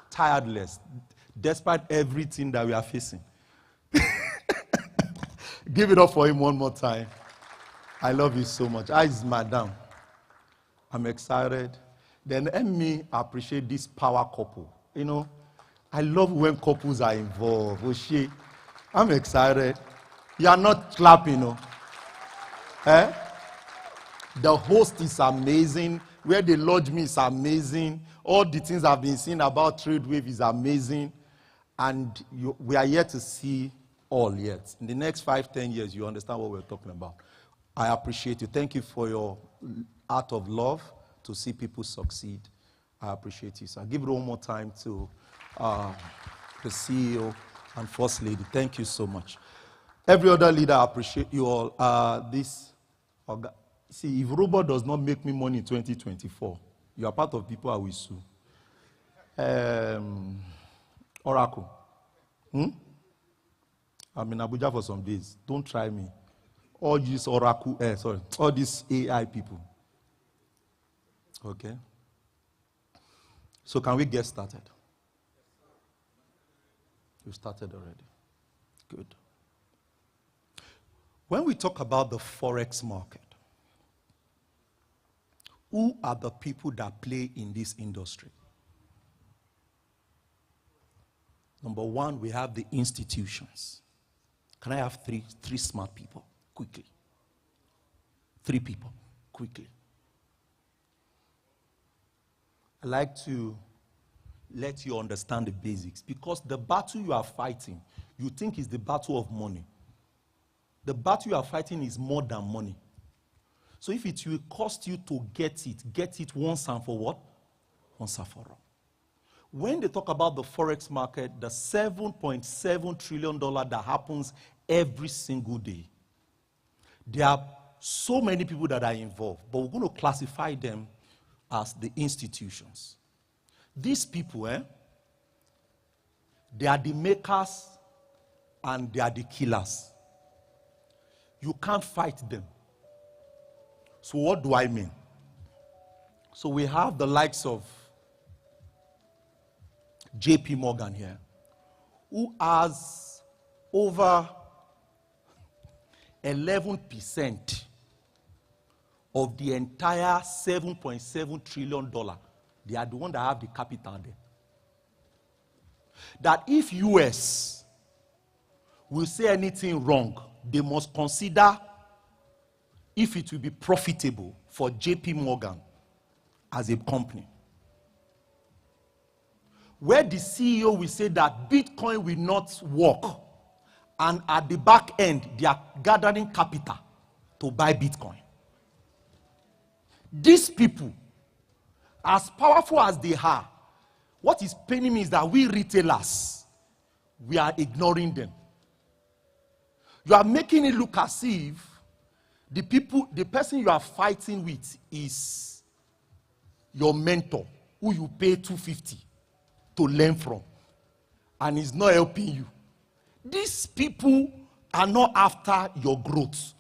tireless, despite everything that we are facing. Give it up for him one more time. I love you so much. How is Madam? I'm excited. Then let me appreciate this power couple. You know, I love when couples are involved. Oshie, I'm excited. You are not clapping, no? Eh? The host is amazing. Where they lodge me is amazing. All the things I've been seeing about TradeWave is amazing. And we are yet to see all yet. In the next 5-10 years, you understand what we're talking about. I appreciate you. Thank you for your art of love to see people succeed. I appreciate you. So I'll give it one more time to the CEO and First Lady. Thank you so much. Every other leader, I appreciate you all. See, if Robot does not make me money in 2024, you are part of people I will sue. Oracle. I'm in Abuja for some days. Don't try me. All these Oracle, all these AI people. Okay? So can we get started? You started already. Good. When we talk about the Forex market, who are the people that play in this industry? Number one, we have the institutions. Can I have three smart people? Quickly. 3 people. Quickly. I like to let you understand the basics because the battle you are fighting, you think is the battle of money. The battle you are fighting is more than money. So if it will cost you to get it once and for what? Once and for all. When they talk about the Forex market, the $7.7 trillion that happens every single day, there are so many people that are involved, but we're going to classify them as the institutions. These people, they are the makers and they are the killers. You can't fight them. So what do I mean? So we have the likes of JP Morgan here, who has over 11% of the entire $7.7 trillion. They are the ones that have the capital there. That if US will say anything wrong, they must consider if it will be profitable for JP Morgan as a company. Where the CEO will say that Bitcoin will not work, and at the back end, they are gathering capital to buy Bitcoin. These people, as powerful as they are, what is paining me is that we retailers, we are ignoring them. You are making it look as if the person you are fighting with is your mentor, who you pay $250 to learn from, and is not helping you. These people are not after your growth.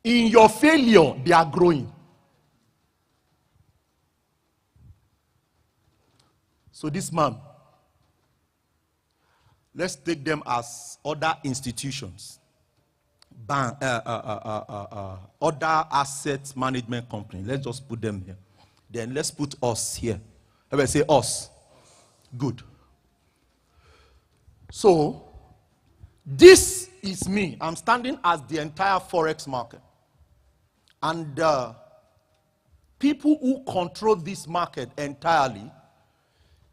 In your failure, they are growing. So this man, let's take them as other institutions, other asset management company. Let's just put them here. Then let's put us here. Everybody say us. Good. So, this is me. I'm standing as the entire Forex market. And people who control this market entirely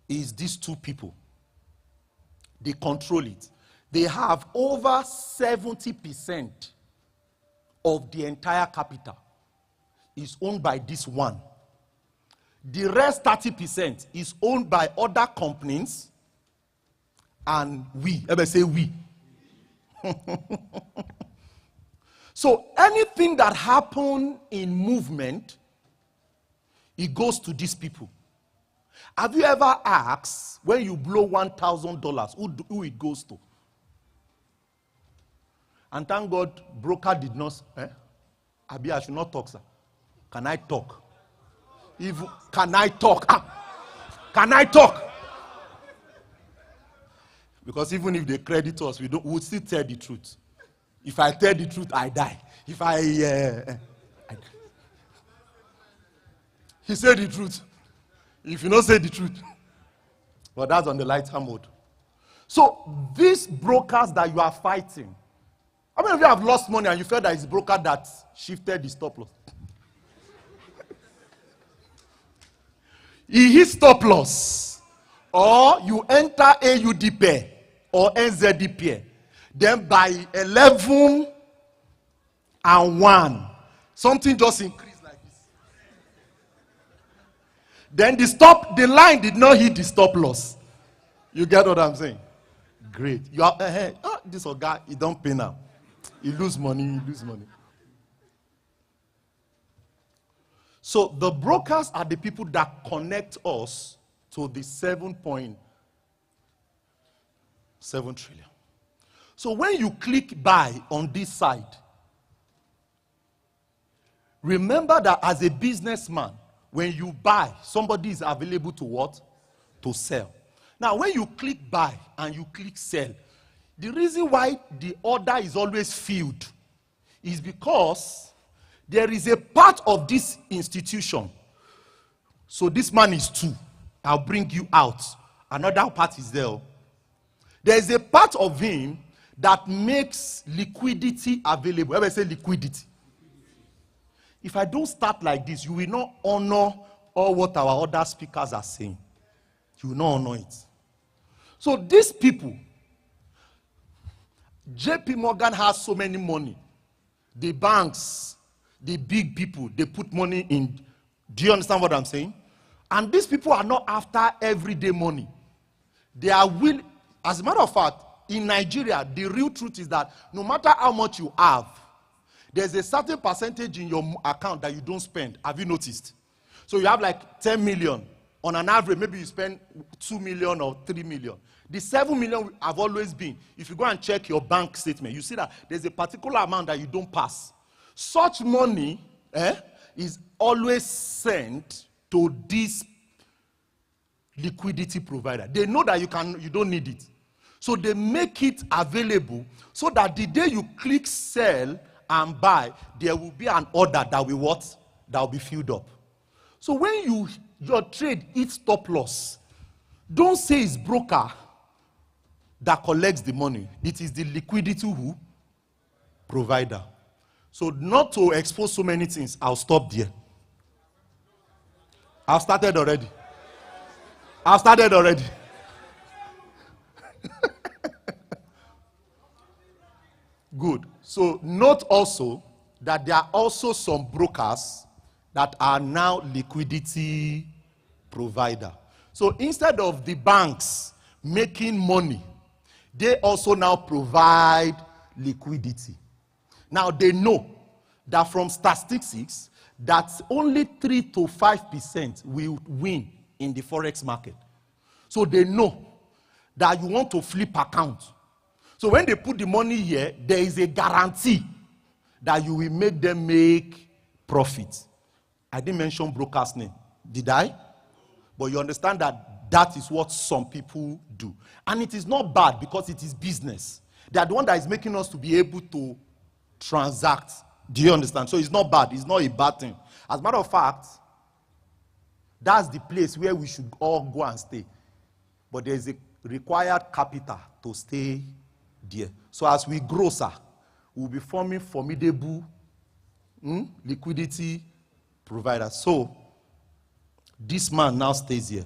is these two people. They control it. They have over 70% of the entire capital is owned by this one. The rest 30% is owned by other companies, and we. Everybody say we. So anything that happens in movement, it goes to these people. Have you ever asked, when you blow $1,000, who it goes to? And thank God, broker did not. Abi, I should not talk, sir. Can I talk? Can I talk? Can I talk? Because even if they credit us, we'll still tell the truth. If I tell the truth, I die. If he said the truth. If you don't say the truth. But that's on the lighter mode. So these brokers that you are fighting, how many of you have lost money and you felt that it's broker that shifted the stop loss? He hit stop loss. Or you enter AUD pair or NZD pair. Then by 11 and 1, something just increased like this. Then the line did not hit the stop loss. You get what I'm saying? Great. You are this guy, he don't pay now. He lose money. So the brokers are the people that connect us to the 7.7 trillion. So when you click buy on this side, remember that as a businessman, when you buy, somebody is available to what? To sell. Now, when you click buy and you click sell, the reason why the order is always filled is because there is a part of this institution. So this man is 2. I'll bring you out. Another part is there. There is a part of him that makes liquidity available. Everybody say liquidity. If I don't start like this, you will not honor all what our other speakers are saying. You will not honor it. So these people, JP Morgan has so many money. The banks, the big people, they put money in. Do you understand what I'm saying? And these people are not after everyday money. They are willing. As a matter of fact, in Nigeria, the real truth is that no matter how much you have, there's a certain percentage in your account that you don't spend. Have you noticed? So you have like 10 million. On an average, maybe you spend 2 million or 3 million. The 7 million have always been, if you go and check your bank statement, you see that there's a particular amount that you don't pass. Such money is always sent to this liquidity provider. They know that you don't need it. So they make it available so that the day you click sell and buy, there will be an order that will what? That will be filled up. So when your trade hits stop loss, don't say it's broker that collects the money. It is the liquidity who? Provider. So not to expose so many things, I'll stop there. I've started already. Good. So note also that there are also some brokers that are now liquidity provider. So instead of the banks making money, they also now provide liquidity. Now they know that from statistics that only 3 to 5% will win in the forex market. So they know that you want to flip account. So when they put the money here, there is a guarantee that you will make them make profit. I didn't mention broker's name, did I? But you understand that that is what some people do. And it is not bad because it is business. They are the one that is making us to be able to transact. Do you understand? So it's not bad. It's not a bad thing. As a matter of fact, that's the place where we should all go and stay. But there is a required capital to stay there. So as we grow, sir, we'll be forming formidable liquidity providers. So this man now stays here.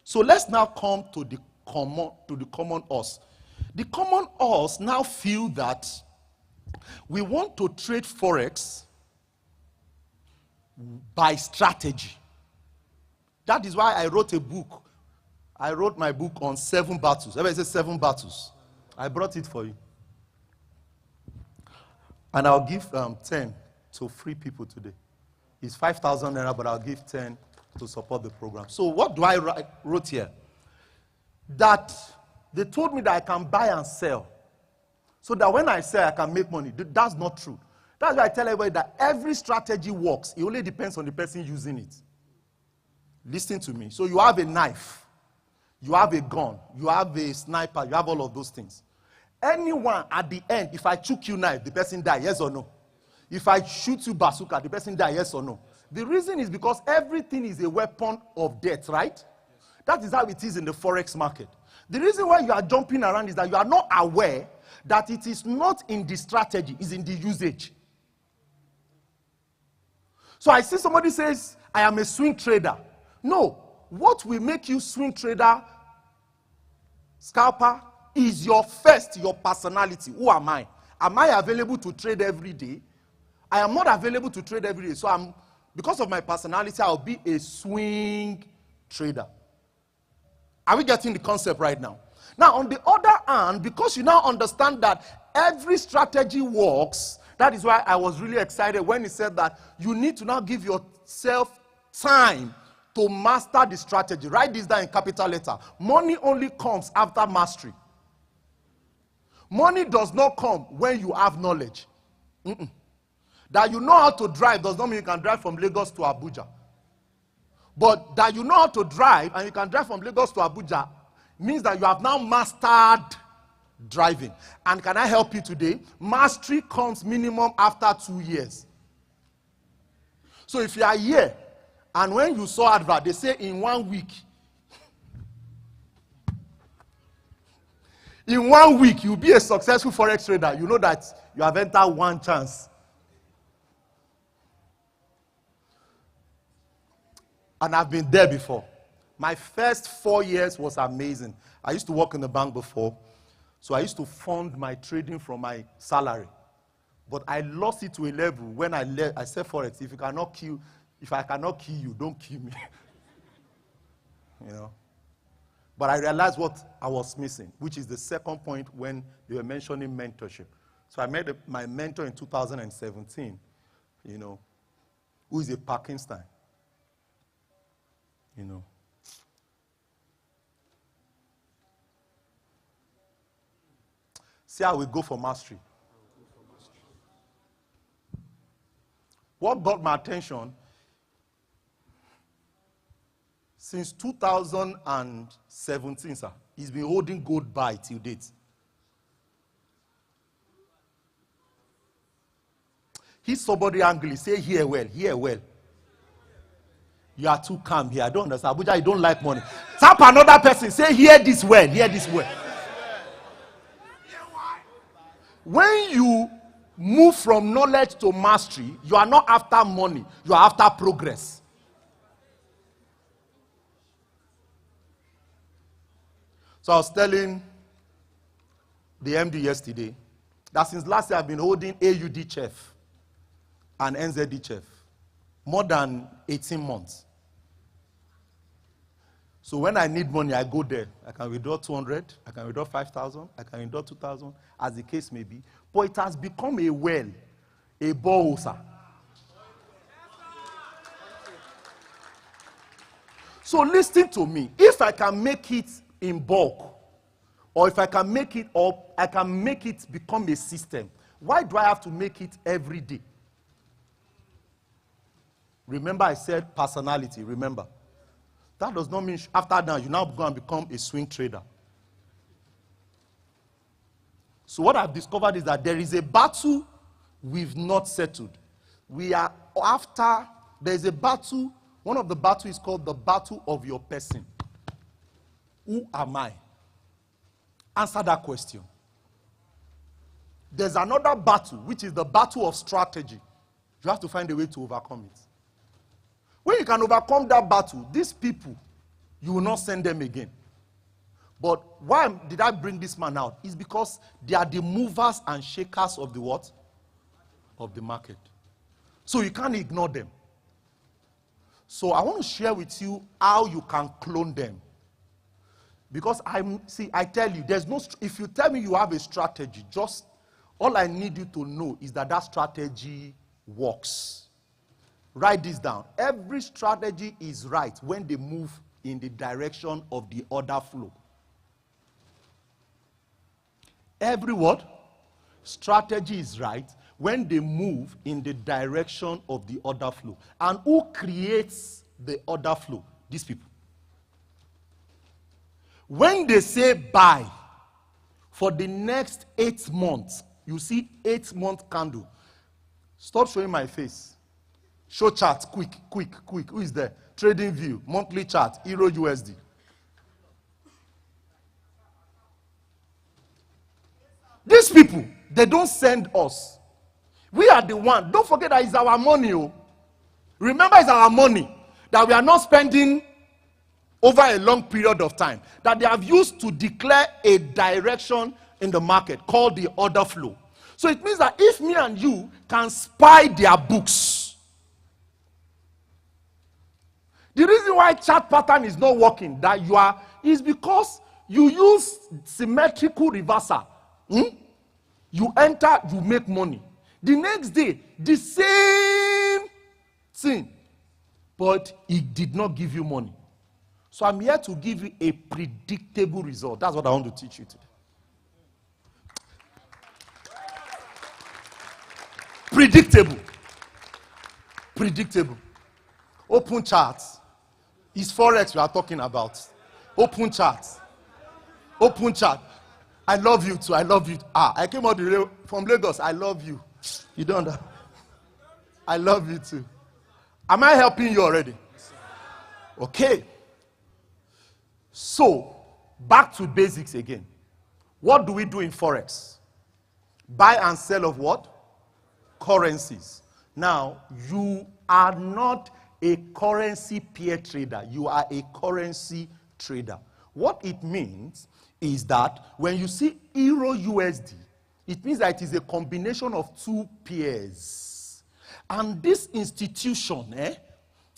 So let's now come to the common us. The common us now feel that we want to trade forex by strategy. That is why I wrote a book. I wrote my book on 7 battles. Everybody say 7 battles. I brought it for you. And I'll give 10 to free people today. It's 5,000 naira, but I'll give 10 to support the program. So what do I wrote here? That they told me that I can buy and sell. So that when I sell, I can make money. That's not true. That's why I tell everybody that every strategy works. It only depends on the person using it. Listen to me. So you have a knife. You have a gun. You have a sniper. You have all of those things. Anyone at the end, if I choke you knife, the person die, yes or no? If I shoot you bazooka, the person die, yes or no? The reason is because everything is a weapon of death, right? Yes. That is how it is in the forex market. The reason why you are jumping around is that you are not aware that it is not in the strategy, it's in the usage. So I see somebody says, I am a swing trader. No, what will make you swing trader, scalper, is your personality. Who am I? Am I available to trade every day? I am not available to trade every day. So because of my personality, I'll be a swing trader. Are we getting the concept right now? Now, on the other hand, because you now understand that every strategy works, that is why I was really excited when he said that you need to now give yourself time to master the strategy. Write this down in capital letter. Money only comes after mastery. Money does not come when you have knowledge. That you know how to drive does not mean you can drive from Lagos to Abuja. But that you know how to drive and you can drive from Lagos to Abuja means that you have now mastered driving. And can I help you today? Mastery comes minimum after 2 years. So if you are here and when you saw advert, they say in 1 week, in 1 week, you'll be a successful forex trader. You know that you have entered one chance. And I've been there before. My first 4 years was amazing. I used to work in the bank before. So I used to fund my trading from my salary. But I lost it to a level when I said forex, if I cannot kill you, don't kill me. You know. But I realized what I was missing, which is the second point when they were mentioning mentorship. So I met my mentor in 2017, you know, who is a Parkinson. You know. See how we go for mastery. What got my attention since 2017, sir, he's been holding gold buy till date. He's somebody angry. Say here well, here well. You are too calm here. I don't understand. Abuja, you don't like money. Tap another person. Say hear this well, hear this well. When you move from knowledge to mastery, you are not after money. You are after progress. So I was telling the MD yesterday that since last year I've been holding AUD chef and NZD chef more than 18 months. So when I need money, I go there. I can withdraw 200, I can withdraw 5,000, I can withdraw 2,000, as the case may be. But it has become a well, a borehole, sir. So listen to me. If I can make it in bulk, or if I can make it up, I can make it become a system. Why do I have to make it every day? Remember I said personality, remember. That does not mean after that you now go and become a swing trader. So what I've discovered is that there is a battle we've not settled. We are after, there's a battle, one of the battles is called the battle of your person. Who am I? Answer that question. There's another battle, which is the battle of strategy. You have to find a way to overcome it. When you can overcome that battle, these people, you will not send them again. But why did I bring this man out? It's because they are the movers and shakers of the what? Of the market. So you can't ignore them. So I want to share with you how you can clone them. Because I tell you, there's no, if you tell me you have a strategy, just all I need you to know is that that strategy works. Write this down. Every strategy is right when they move in the direction of the order flow. Every what? Strategy is right when they move in the direction of the order flow. And who creates the order flow? These people. When they say buy for the next 8 months, you see 8-month candle. Stop showing my face. Show chart, quick. Who is there? Trading view, monthly chart, Euro USD. These people, they don't send us. We are the one. Don't forget that it's our money. Oh. Remember, it's our money that we are not spending over a long period of time, that they have used to declare a direction in the market called the order flow. So it means that if me and you can spy their books, the reason why chart pattern is not working is because you use symmetrical reversal. You enter, you make money. The next day, the same thing, but it did not give you money. So I'm here to give you a predictable result. That's what I want to teach you today. Predictable. Open charts. It's Forex we are talking about. Open charts. I love you too. I love you. I came all the way from Lagos. I love you. You don't know. I love you too. Am I helping you already? Okay. So, back to basics again. What do we do in Forex? Buy and sell of what? Currencies. Now, you are not a currency pair trader. You are a currency trader. What it means is that when you see Euro USD, it means that it is a combination of two pairs. And this institution,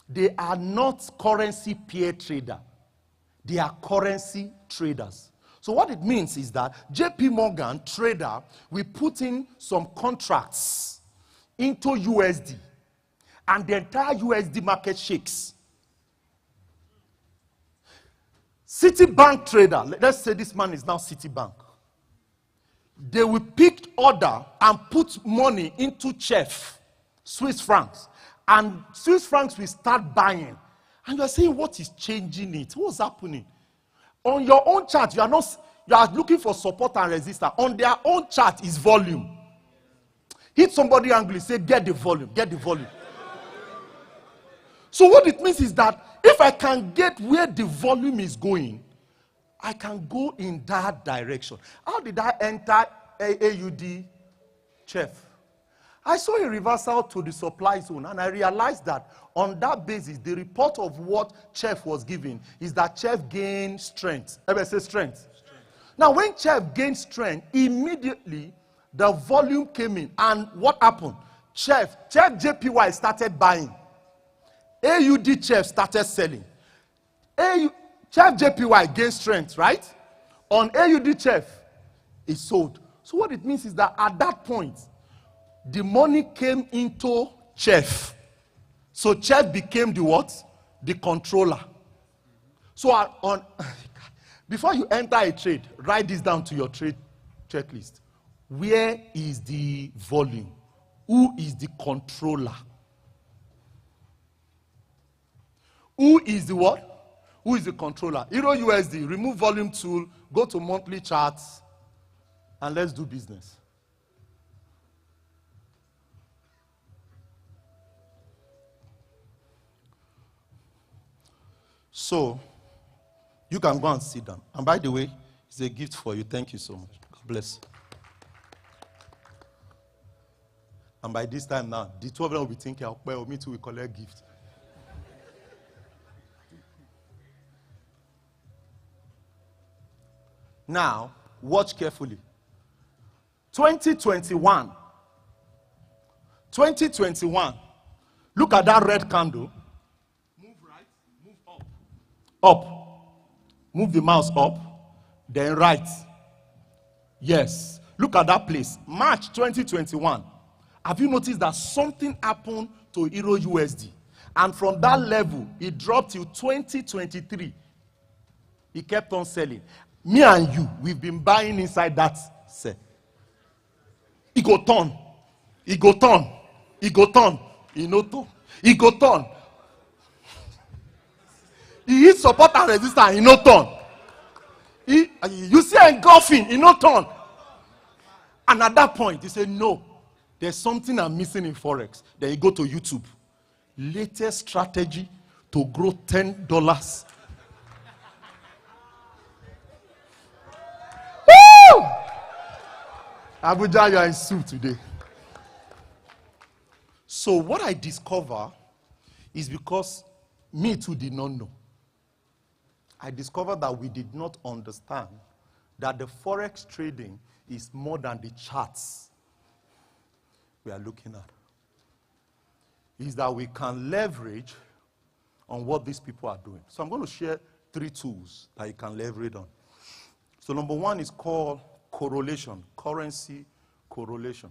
they are not currency pair trader. They are currency traders. So what it means is that JP Morgan trader will put in some contracts into USD, and the entire USD market shakes. Citibank trader, let's say this man is now Citibank. They will pick order and put money into CHF, Swiss francs, and Swiss francs will start buying. And you are saying, what is changing it? What's happening? On your own chart, you are looking for support and resistance. On their own chart is volume. Hit somebody angrily, say, get the volume, get the volume. So what it means is that if I can get where the volume is going, I can go in that direction. How did I enter AUD CHF? I saw a reversal to the supply zone, and I realized that on that basis, the report of what CHF was giving is that CHF gained strength. Everybody say strength. Now, when CHF gained strength, immediately the volume came in, and what happened? CHF JPY started buying. AUD CHF started selling. Chef JPY gained strength, right? On AUD Chef, it sold. So what it means is that at that point, the money came into Chef. So Chef became the what? The controller. So before you enter a trade, write this down to your trade checklist. Where is the volume? Who is the controller? Who is the what? Who is the controller? Euro USD, remove volume tool, go to monthly charts, and let's do business. So, you can go and sit down. And by the way, it's a gift for you. Thank you so much. God bless. And by this time now, the two of them will be thinking, well, me too, we collect gifts. Now, watch carefully. 2021. 2021. Look at that red candle. Move right, move up. Up. Move the mouse up, then right. Yes. Look at that place. March 2021. Have you noticed that something happened to Euro USD? And from that level, it dropped till 2023. It kept on selling. Me and you, we've been buying inside that sell. It go turn. It go turn. It go turn. It no turn. It go turn. He hit support and resistance. He no turn. You see engulfing. He no turn. And at that point, he said, no. There's something I'm missing in Forex. Then you go to YouTube. Latest strategy to grow $10. Woo! Abuja, you are in soup today. So what I discover is because me too did not know. I discovered that we did not understand that the Forex trading is more than the charts we are looking at. Is that we can leverage on what these people are doing. So I'm going to share 3 tools that you can leverage on. So number 1 is called correlation, currency correlation.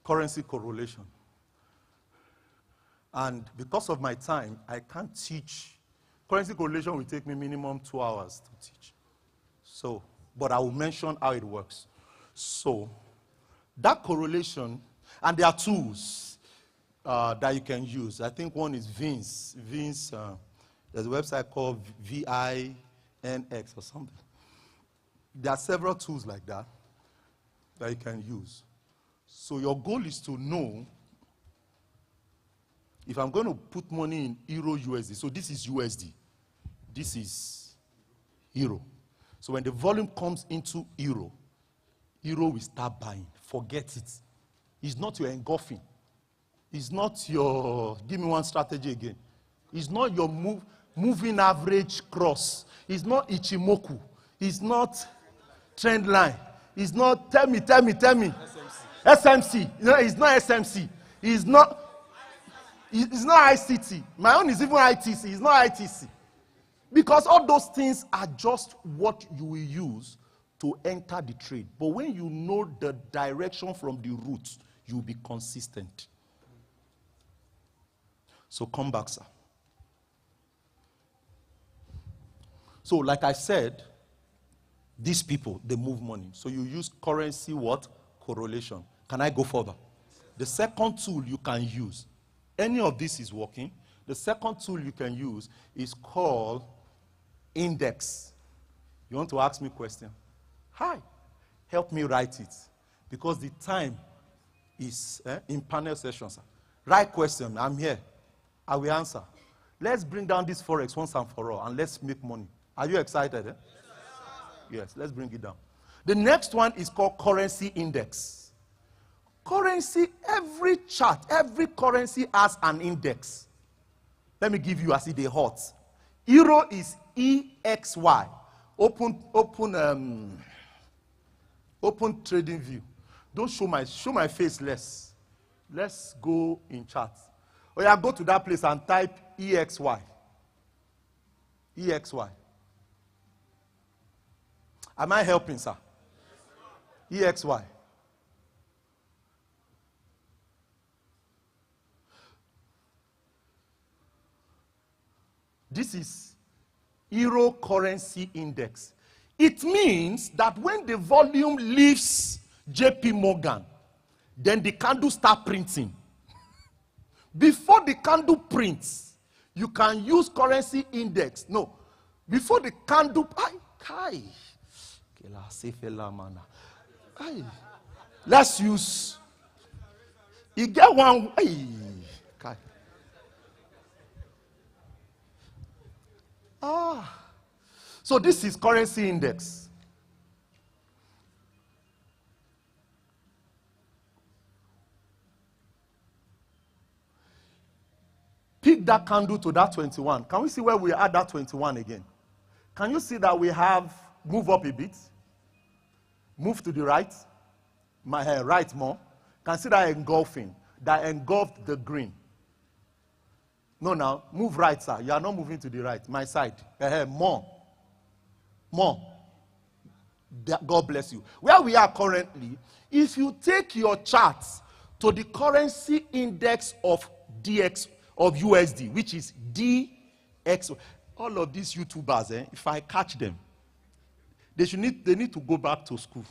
Currency correlation. And because of my time, I can't teach. Currency correlation will take me minimum 2 hours to teach. So, but I will mention how it works. So, that correlation, and there are tools that you can use. I think one is Vince. There's a website called VINX or something. There are several tools like that you can use. So your goal is to know if I'm going to put money in Euro USD. So this is USD. This is Euro. So when the volume comes into Euro will start buying. Forget it. It's not your engulfing. It's not your, give me one strategy again. It's not your moving average cross. It's not Ichimoku. It's not trend line. It's not, tell me. SMC. No, it's not SMC. It's not ICT. My own is even ITC. It's not ITC. Because all those things are just what you will use to enter the trade. But when you know the direction from the root, you'll be consistent. So come back, sir. So like I said, these people, they move money. So you use currency what? Correlation. Can I go further? The second tool you can use, any of this is working. The second tool you can use is called index. You want to ask me a question? Hi, help me write it. Because the time is in panel sessions. Write question, I'm here. I will answer. Let's bring down this Forex once and for all, and let's make money. Are you excited? Yes, let's bring it down. The next one is called currency index. Currency, every chart, every currency has an index. Let me give you as it is hot. Euro is EXY. Open trading view. Don't show my face less. Let's go in charts. Or yeah, go to that place and type EXY. EXY. Am I helping, sir? EXY. This is Euro Currency Index. It means that when the volume leaves JP Morgan, then the candle start printing. Before the candle prints, you can use currency index. No. Before the candle, let's use. You get one. So this is currency index. Pick that candle to that 21. Can we see where we add that 21 again? Can you see that we have move up a bit? Move to the right. My right more. Can see that engulfing. That engulfed the green. No, now, move right, sir. You are not moving to the right. My side. More. More. God bless you. Where we are currently, if you take your charts to the currency index of DX, of USD, which is DX. All of these YouTubers, if I catch them, they need to go back to school.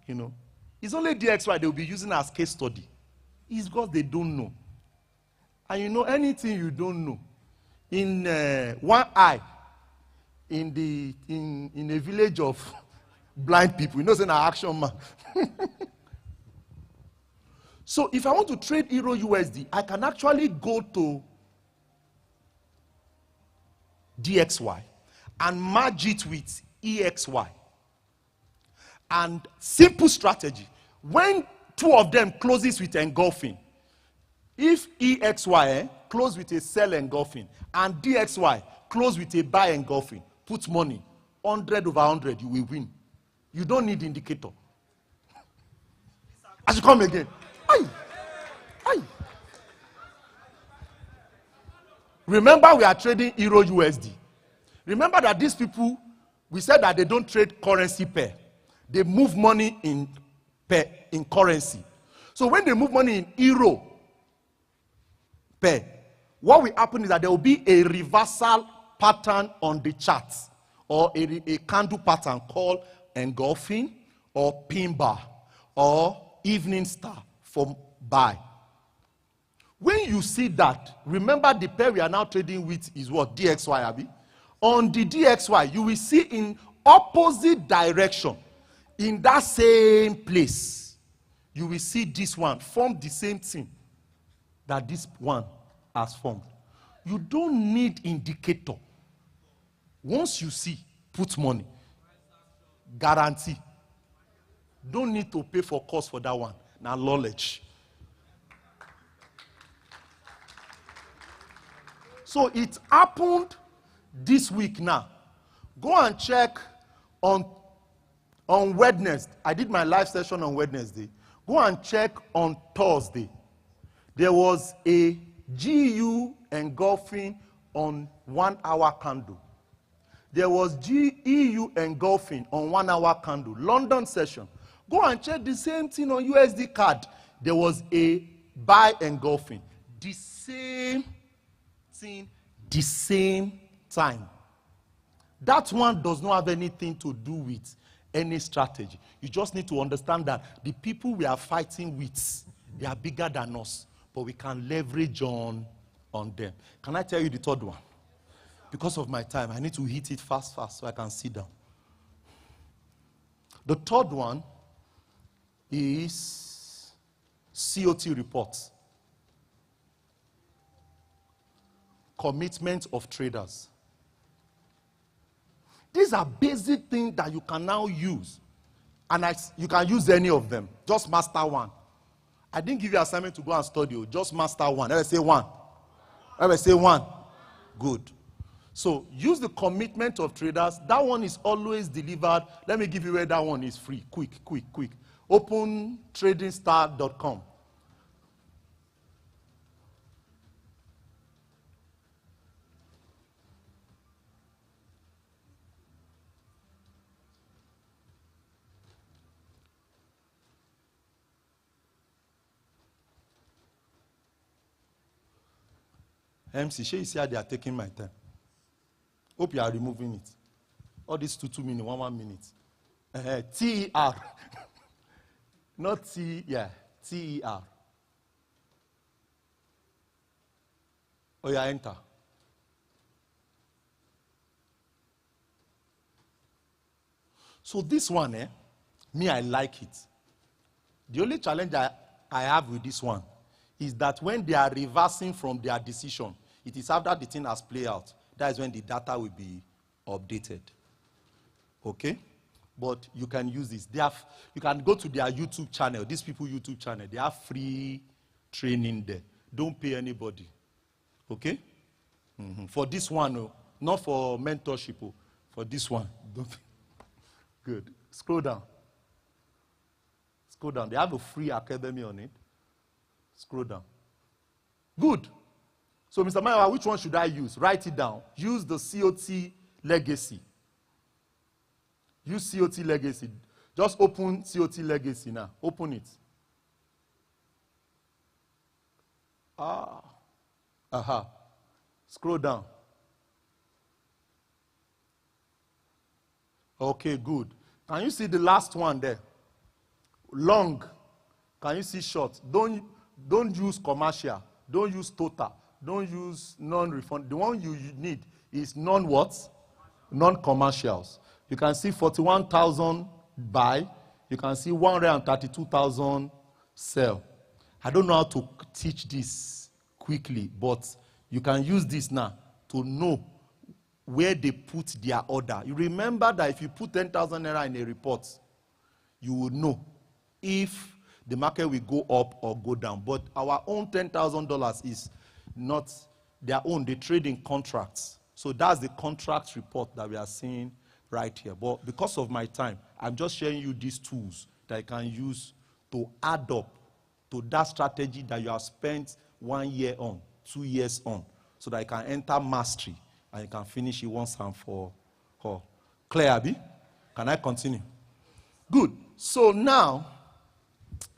You know, it's only DXY they will be using as case study. It's because they don't know. And you know, anything you don't know, in one eye, in a village of blind people, you know, it's an action man. So if I want to trade Euro USD, I can actually go to DXY and merge it with EXY. And simple strategy. When two of them closes with engulfing, if EXY close with a sell engulfing and DXY close with a buy engulfing, put money, 100 over 100, you will win. You don't need indicator. I should come again. Aye. Aye. Remember, we are trading Euro USD. Remember that these people, we said that they don't trade currency pair. They move money in currency. So when they move money in Euro pair, what will happen is that there will be a reversal pattern on the charts, or a candle pattern called engulfing or pin bar or evening star for buy. When you see that, remember the pair we are now trading with is what? DXY, Abi. On the DXY, you will see in opposite direction, in that same place, you will see this one form the same thing that this one has formed. You don't need indicator. Once you see, put money. Guarantee. Don't need to pay for cost for that one. Now knowledge. So it happened this week now. Go and check on Wednesday. I did my live session on Wednesday. Go and check on Thursday. There was a GU engulfing on 1 hour candle. There was EU engulfing on 1 hour candle. London session. Go and check the same thing on USD card. There was a buy engulfing. The same thing, the same time. That one does not have anything to do with any strategy. You just need to understand that the people we are fighting with, they are bigger than us, but we can leverage on them. Can I tell you the third one? Because of my time, I need to hit it fast so I can sit down. The third one is COT reports. Commitment of traders. These are basic things that you can now use. And you can use any of them. Just master one. I didn't give you assignment to go and study. Just master one. Let me say one. Let me say one. Good. So use the commitment of traders. That one is always delivered. Let me give you where that one is free. Quick. Open tradingstar.com. MC, she is here, they are taking my time. Hope you are removing it. All these 2 minutes, 1 minute. T-E-R. Not T, yeah, T-E-R. Oh, yeah, enter. So this one, me, I like it. The only challenge I have with this one is that when they are reversing from their decision, it is after the thing has played out. That is when the data will be updated. Okay? But you can use this. You can go to their YouTube channel, these people YouTube channel. They have free training there. Don't pay anybody. Okay? For this one, not for mentorship. For this one. Good. Scroll down. Scroll down. They have a free academy on it. Scroll down. Good. So, Mr. Maiwa, which one should I use? Write it down. Use the COT Legacy. Use COT Legacy. Just open COT Legacy now. Open it. Scroll down. Okay, good. Can you see the last one there? Long. Can you see short? Don't use commercial. Don't use total. Don't use non-refund. The one you need is non-what? Non-commercials. You can see 41,000 buy. You can see 132,000 sell. I don't know how to teach this quickly, but you can use this now to know where they put their order. You remember that if you put 10,000 naira in a report, you will know if the market will go up or go down. But our own $10,000 is not their own. They trade in contracts. So that's the contract report that we are seeing right here. But because of my time, I'm just sharing you these tools that you can use to add up to that strategy that you have spent 1 year on, 2 years on, so that you can enter mastery and you can finish it once and for all. Clear, Abby? Can I continue? Good. So now,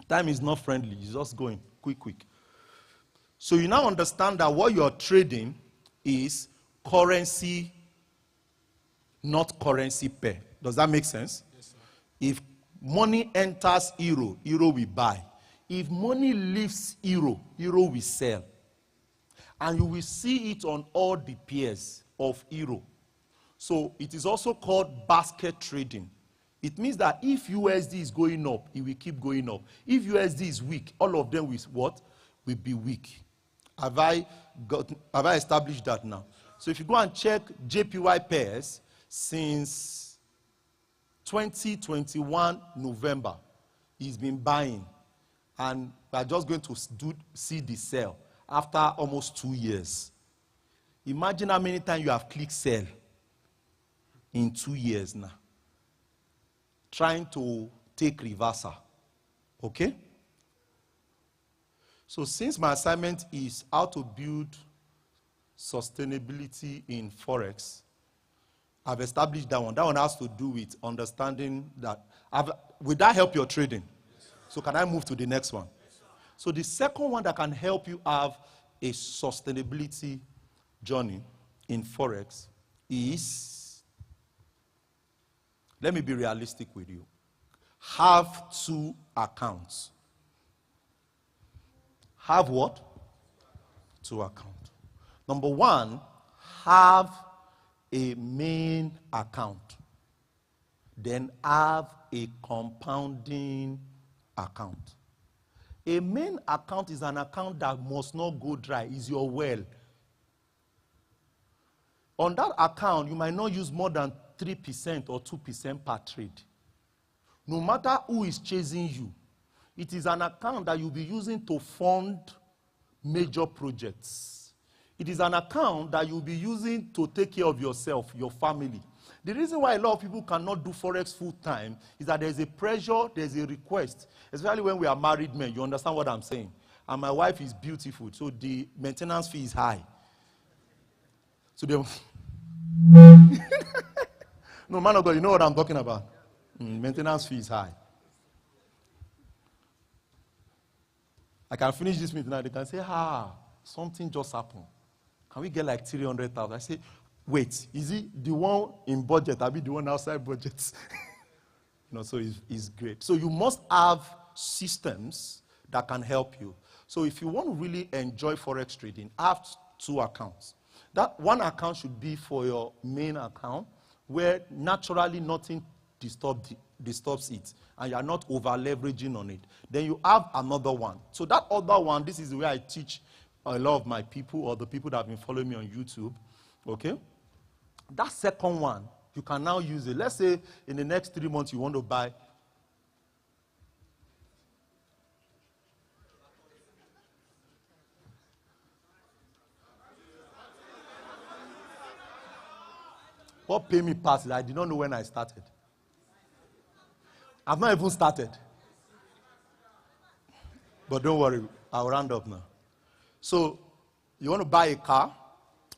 time is not friendly. It's just going quick. So you now understand that what you're trading is currency, not currency pair. Does that make sense? Yes, sir. If money enters euro, euro will buy. If money leaves euro, euro will sell. And you will see it on all the pairs of euro. So it is also called basket trading. It means that if USD is going up, it will keep going up. If USD is weak, all of them will what? Will be weak. Have I established that now? So if you go and check JPY pairs since 2021 November, he's been buying. And we are just going to see the sell after almost 2 years. Imagine how many times you have clicked sell in 2 years now. Trying to take reversal. Okay? So since my assignment is how to build sustainability in Forex, I've established that one. That one has to do with understanding that. Will that help your trading? Yes. So can I move to the next one? Yes, so the second one that can help you have a sustainability journey in Forex is, let me be realistic with you, have 2 accounts. Have what? 2 accounts. Number 1, have a main account. Then have a compounding account. A main account is an account that must not go dry. It's your well. On that account, you might not use more than 3% or 2% per trade. No matter who is chasing you, it is an account that you'll be using to fund major projects. It is an account that you'll be using to take care of yourself, your family. The reason why a lot of people cannot do Forex full time is that there's a pressure, there's a request, especially when we are married men. You understand what I'm saying? And my wife is beautiful, so the maintenance fee is high. So they no, man of God, you know what I'm talking about. Maintenance fee is high. I can finish this meeting now. They can say, something just happened. Can we get like 300,000? I say, wait, is it the one in budget? I be the one outside budget. So it's great. So you must have systems that can help you. So if you want to really enjoy Forex trading, have 2 accounts. That one account should be for your main account, where naturally nothing disturbs it, and you are not over leveraging on it. Then you have another one. So that other one, this is where I teach a lot of my people, or the people that have been following me on YouTube. Okay? That second one, you can now use it. Let's say in the next 3 months you want to buy what pay me past, I did not know when I started. I've not even started. But don't worry, I'll round up now. So, you want to buy a car,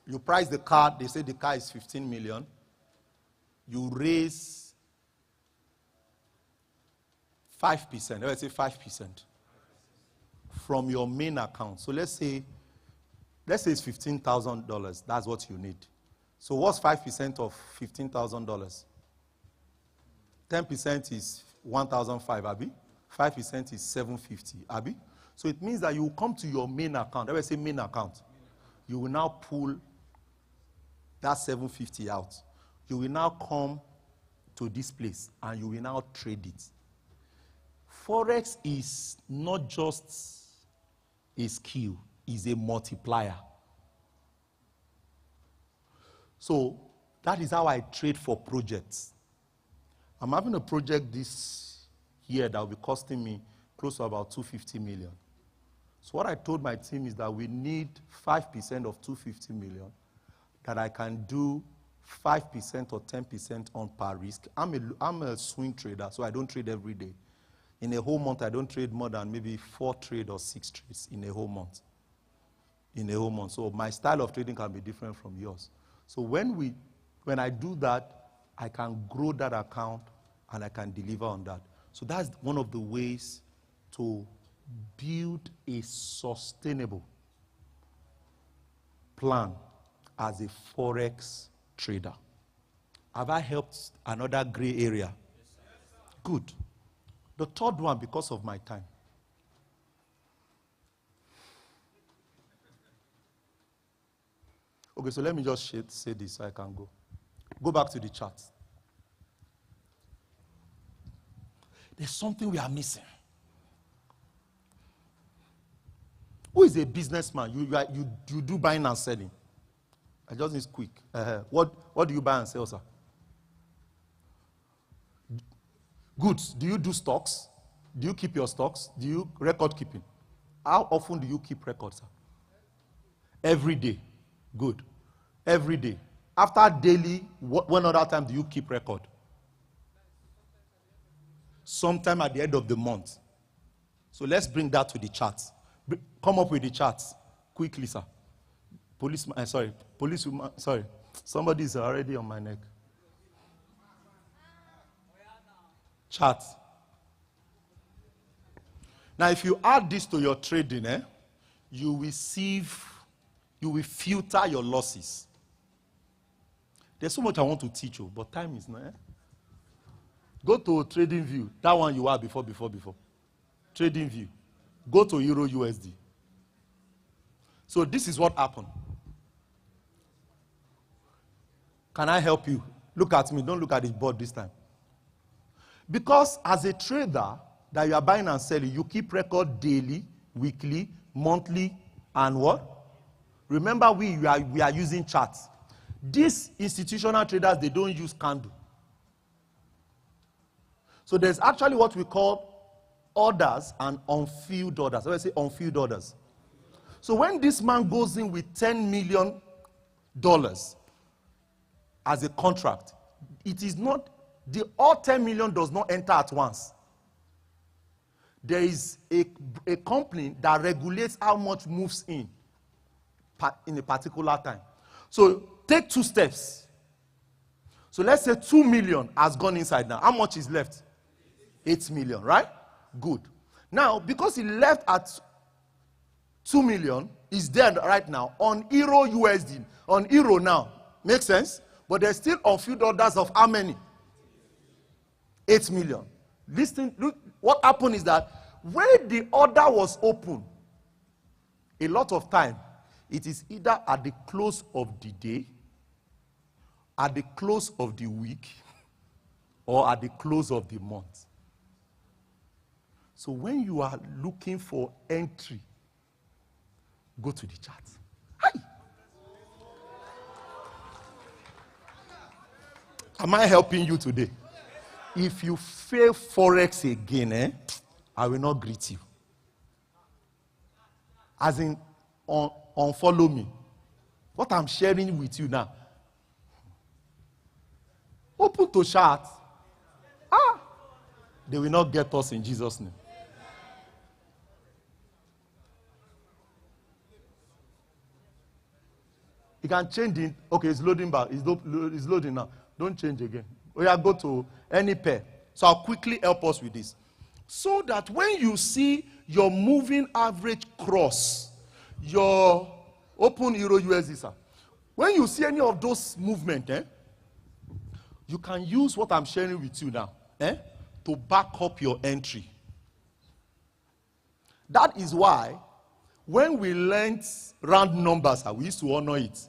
you price the car, they say the car is 15 million. You raise 5%, let's say 5% from your main account. So let's say it's $15,000. That's what you need. So what's 5% of $15,000? 10% is 1,500, Abi. 5% is 750, Abi. So it means that you will come to your main account. Let's say main account. You will now pull that 750 out. You will now come to this place and you will now trade it. Forex is not just a skill, it's a multiplier. So that is how I trade for projects. I'm having a project this year that will be costing me close to about 250 million. So what I told my team is that we need 5% of 250 million, that I can do 5% or 10% on per risk. I'm a swing trader, so I don't trade every day. In a whole month, I don't trade more than maybe 4 trades or 6 trades in a whole month. So my style of trading can be different from yours. So when I do that, I can grow that account and I can deliver on that. So that's one of the ways to build a sustainable plan as a Forex trader. Have I helped another gray area? Good. The third one, because of my time. Okay, so let me just say this so I can go. Go back to the chart. There's something we are missing. Who is a businessman? You do buying and selling. I just need quick. What do you buy and sell, sir? Goods. Do you do stocks? Do you keep your stocks? Do you record keeping? How often do you keep records, sir? Every day. Good. Every day. After daily, when other time do you keep record? Sometime at the end of the month. So let's bring that to the charts. Come up with the charts quickly, sir. Policeman, sorry. Somebody is already on my neck. Chart. Now, if you add this to your trading, you will filter your losses. There's so much I want to teach you, but time is not. Go to Trading View. That one you are before. Trading View. Go to Euro USD. So this is what happened. Can I help you? Look at me. Don't look at the board this time. Because as a trader that you are buying and selling, you keep record daily, weekly, monthly, and what? Remember, we are using charts. These institutional traders, they don't use candle. So there's actually what we call orders and unfilled orders. Let's say unfilled orders. So when this man goes in with $10 million as a contract, it is not, all 10 million does not enter at once. There is a company that regulates how much moves in a particular time. So take 2 steps. So let's say 2 million has gone inside now. How much is left? 8 million, right? Good. Now, because he left at 2 million, is there right now on Euro USD, on Euro now. Make sense? But there's still unfilled orders of how many? 8 million. Listen, look, what happened is that when the order was open, a lot of time, it is either at the close of the day, at the close of the week, or at the close of the month. So when you are looking for entry, go to the chart. Hi. Am I helping you today? If you fail Forex again, I will not greet you. As in, unfollow me. What I'm sharing with you now. Open to chart. They will not get us in Jesus' name. You can change it. Okay, it's loading back. It's loading now. Don't change again. Oh yeah, go to any pair. So I'll quickly help us with this. So that when you see your moving average cross, your open Euro USD, sir, when you see any of those movements, you can use what I'm sharing with you now to back up your entry. That is why when we learned round numbers, we used to honor it.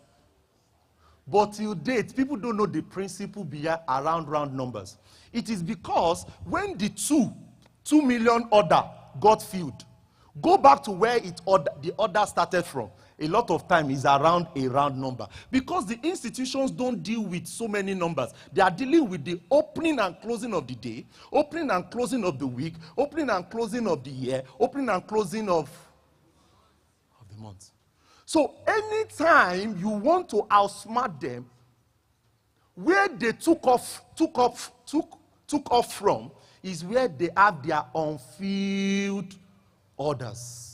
But till date, people don't know the principle behind around round numbers. It is because when the 2 million order got filled, go back to where the order started from. A lot of time is around a round number. Because the institutions don't deal with so many numbers. They are dealing with the opening and closing of the day, opening and closing of the week, opening and closing of the year, opening and closing of the month. So anytime you want to outsmart them, where they took off from is where they have their unfilled orders.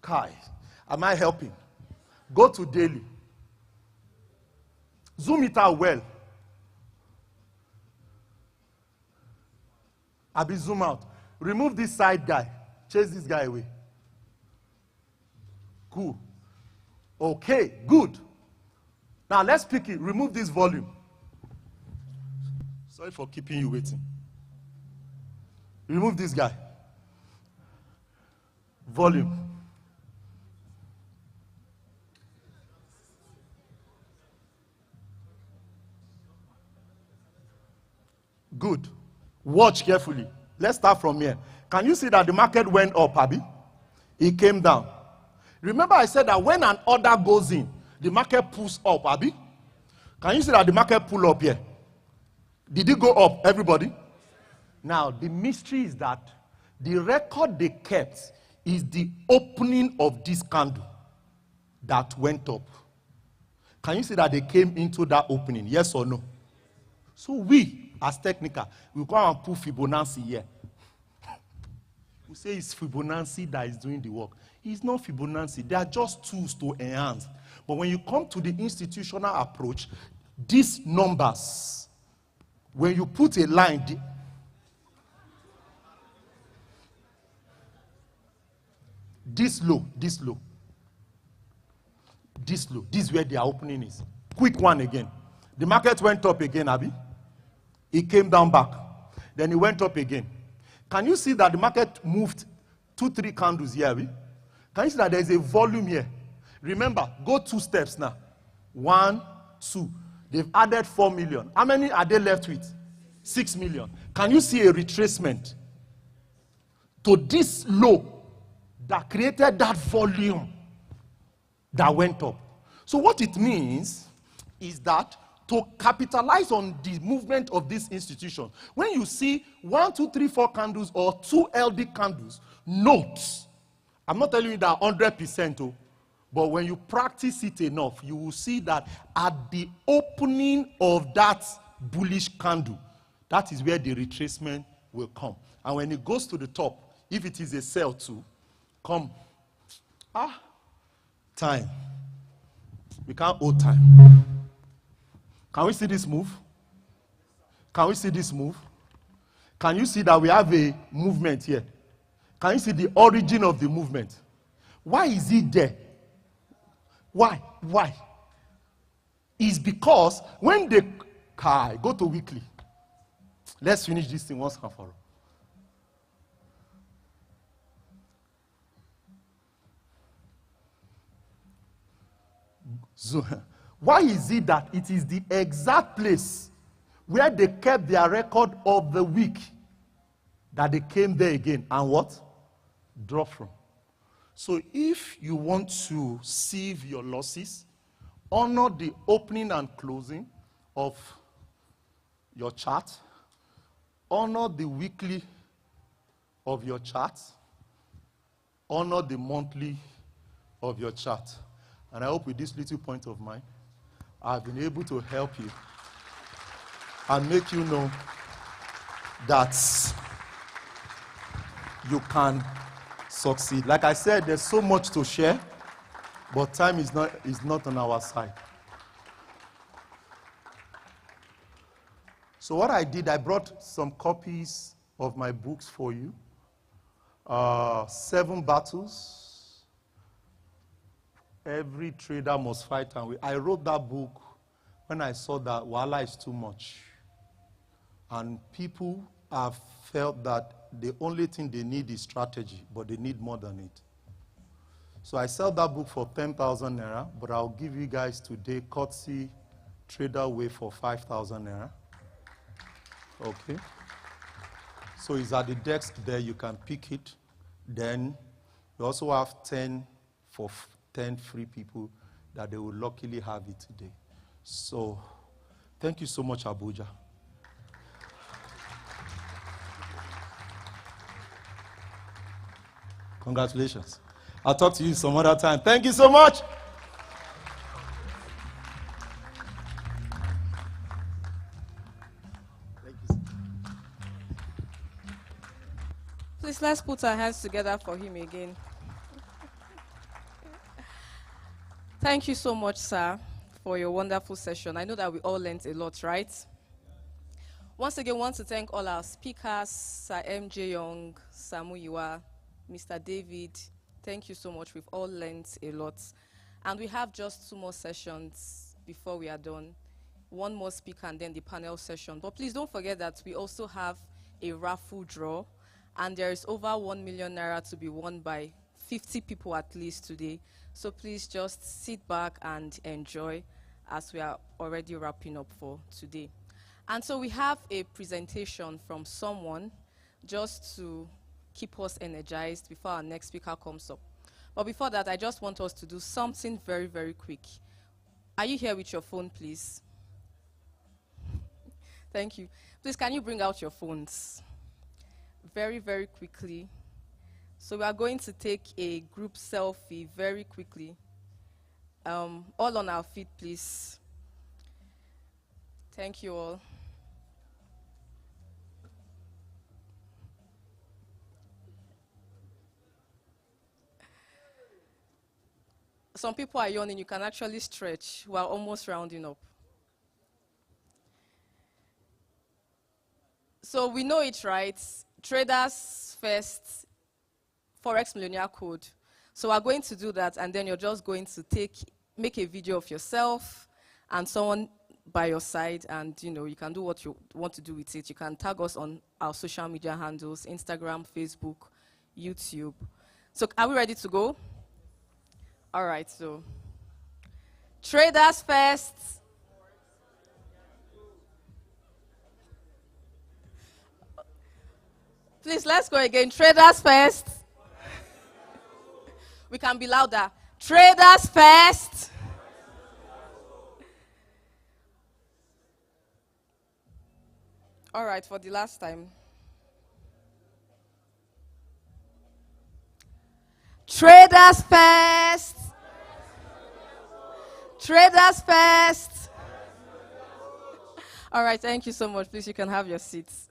Kai, am I helping? Go to daily. Zoom it out well. Abi, zoom out. Remove this side guy. Chase this guy away. Cool. Okay, good. Now let's pick it. Remove this volume. Sorry for keeping you waiting. Remove this guy. Volume. Good. Watch carefully. Let's start from here. Can you see that the market went up, Abi? It came down. Remember I said that when an order goes in, the market pulls up, Abi? Can you see that the market pulled up here? Did it go up, everybody? Now, the mystery is that the record they kept is the opening of this candle that went up. Can you see that they came into that opening? Yes or no? So we, as technical, we go and put Fibonacci here. We say it's Fibonacci that is doing the work. It's not Fibonacci. They are just tools to enhance. But when you come to the institutional approach, these numbers, when you put a line, this low, this low, this low, this is where their opening is. Quick one again. The market went up again, Abi. It came down back. Then it went up again. Can you see that the market moved 2-3 candles here, Abi? Can you see that there's a volume here? Remember, go 2 steps now. 1, 2. They've added 4 million. How many are they left with? 6 million. Can you see a retracement to this low that created that volume that went up? So what it means is that to capitalize on the movement of this institution, when you see 1, 2, 3, 4 candles or 2 LD candles, note, I'm not telling you that 100%, but when you practice it enough, you will see that at the opening of that bullish candle, that is where the retracement will come. And when it goes to the top, if it is a sell too, come. Time. We can't hold time. Can we see this move? Can we see this move? Can you see that we have a movement here? Can you see the origin of the movement? Why is it there? Why? Why? It's because when they go to weekly, let's finish this thing once and for all. So, why is it that it is the exact place where they kept their record of the week that they came there again and what? Drop from. So if you want to sieve your losses, honor the opening and closing of your chart, honor the weekly of your chart, honor the monthly of your chart. And I hope with this little point of mine, I've been able to help you and make you know that you can succeed. Like I said, there's so much to share, but time is not on our side. So what I did, I brought some copies of my books for you. 7 battles every trader must fight and win. I wrote that book when I saw that Wala is too much. And people have felt that the only thing they need is strategy, but they need more than it. So I sell that book for 10,000 naira, but I'll give you guys today courtesy TraderWave for 5,000 naira. Okay. So it's at the desk there, you can pick it. Then you also have 10 for 10 free people that they will luckily have it today. So thank you so much, Abuja. Congratulations. I'll talk to you some other time. Thank you so much. Please, let's put our hands together for him again. Thank you so much, sir, for your wonderful session. I know that we all learned a lot, right? Once again, I want to thank all our speakers, Sir M.J. Young, Samu Iwa, Mr. David. Thank you so much. We've all learned a lot. And we have just 2 more sessions before we are done. 1 more speaker and then the panel session. But please don't forget that we also have a raffle draw. And there is over 1 million naira to be won by 50 people at least today. So please just sit back and enjoy as we are already wrapping up for today. And so we have a presentation from someone just to keep us energized before our next speaker comes up. But before that, I just want us to do something very, very quick. Are you here with your phone, please? Thank you. Please, can you bring out your phones? Very, very quickly. So we are going to take a group selfie very quickly. All on our feet, please. Thank you all. Some people are yawning. You can actually stretch. We are almost rounding up. So we know it, right? TradersFest Forex Millionaire Code. So we're going to do that, and then you're just going to make a video of yourself and someone by your side, and you can do what you want to do with it. You can tag us on our social media handles, Instagram, Facebook, YouTube. So are we ready to go? All right, so TradersFest. Please, let's go again. TradersFest. We can be louder. TradersFest. All right, for the last time. TradersFest. TradersFest. All right, thank you so much. Please, you can have your seats.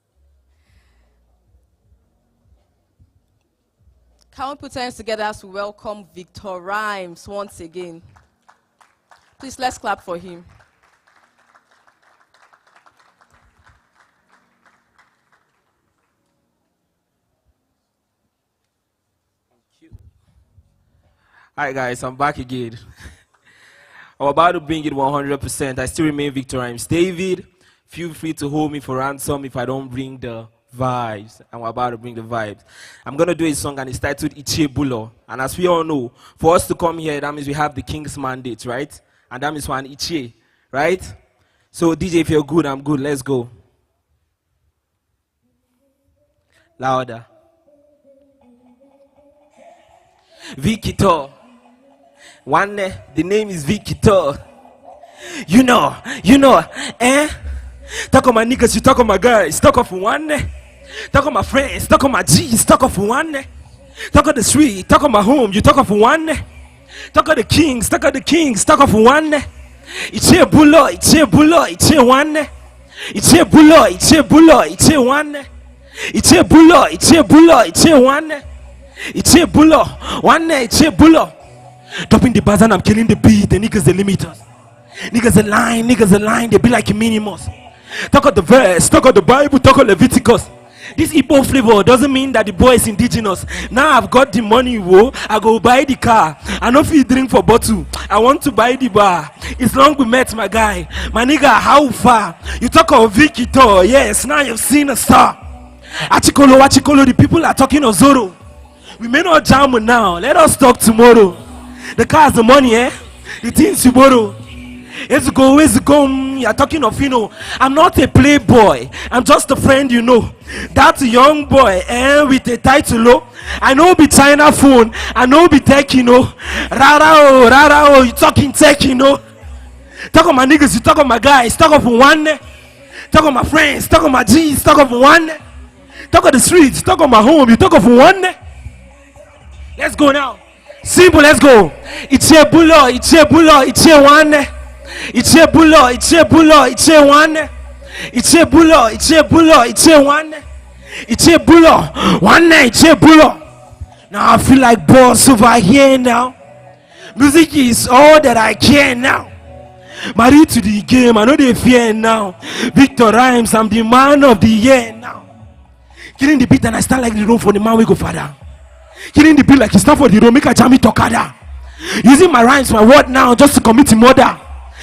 Can we put hands together as we welcome Victor Rhymes once again? Please, let's clap for him. Thank you. Hi guys, I'm back again. I'm about to bring it 100%. I still remain Victor Rhymes. David, feel free to hold me for ransom if I don't bring the vibes. I'm about to bring the vibes. I'm going to do a song and it's titled Ichie Bulo. And as we all know, for us to come here, that means we have the king's mandate, right? And that means one Ichie, right? So DJ, if you're good, I'm good. Let's go. Louder. Victor. One, the name is Victor. You know, eh? Talk on my niggas, you talk on my guys, talk of one. Talk on my friends, talk on my G's, talk of one. Talk on the street, talk on my home, you talk of one. Talk on the kings, talk of one. It's a bulo, it's a bulo, it's a one. It's a bulo, it's a bulo, it's a one. It's a bulo, it's a bulo, it's a one. It's a bulo, one, it's a bulo. Dropping the bars and I'm killing the beat. The niggas the limiters. Niggas the line, they be like minimus. Talk of the verse, talk of the Bible, talk of Leviticus. This Igbo flavor doesn't mean that the boy is indigenous. Now I've got the money, whoa, I go buy the car. I know if you drink for bottle, I want to buy the bar. It's long we met, my guy. My nigga, how far? You talk of Victor, yes, now you've seen a star. Achikolo, the people are talking of Zoro. We may not jam now, let us talk tomorrow. The cars, the money, the things you borrow. Where's go? You're talking of, I'm not a playboy. I'm just a friend, That young boy, with a title, I know be China phone. I know be tech, Rara, you talking tech, Talk on my niggas, you talk on my guys, talk of one. Talk on my friends, talk on my G's, talk of one. Talk on the streets, talk on my home, you talk of one. Let's go now. Simple, let's go. It's a bulo, it's a bulo, it's a one. It's a bulo, it's a bulo, it's a one. It's a bulo, it's a bulo, it's a one. It's a bulo, one night, it's a bulo. Now I feel like boss over here now. Music is all that I care now. Married to the game, I know they fear now. Victor Rhymes, I'm the man of the year now. Killing the beat and I stand like the room for the man we go father. Killing the beat like he stand for the room, make a jammy tokada. Using my rhymes, my word now, just to commit murder.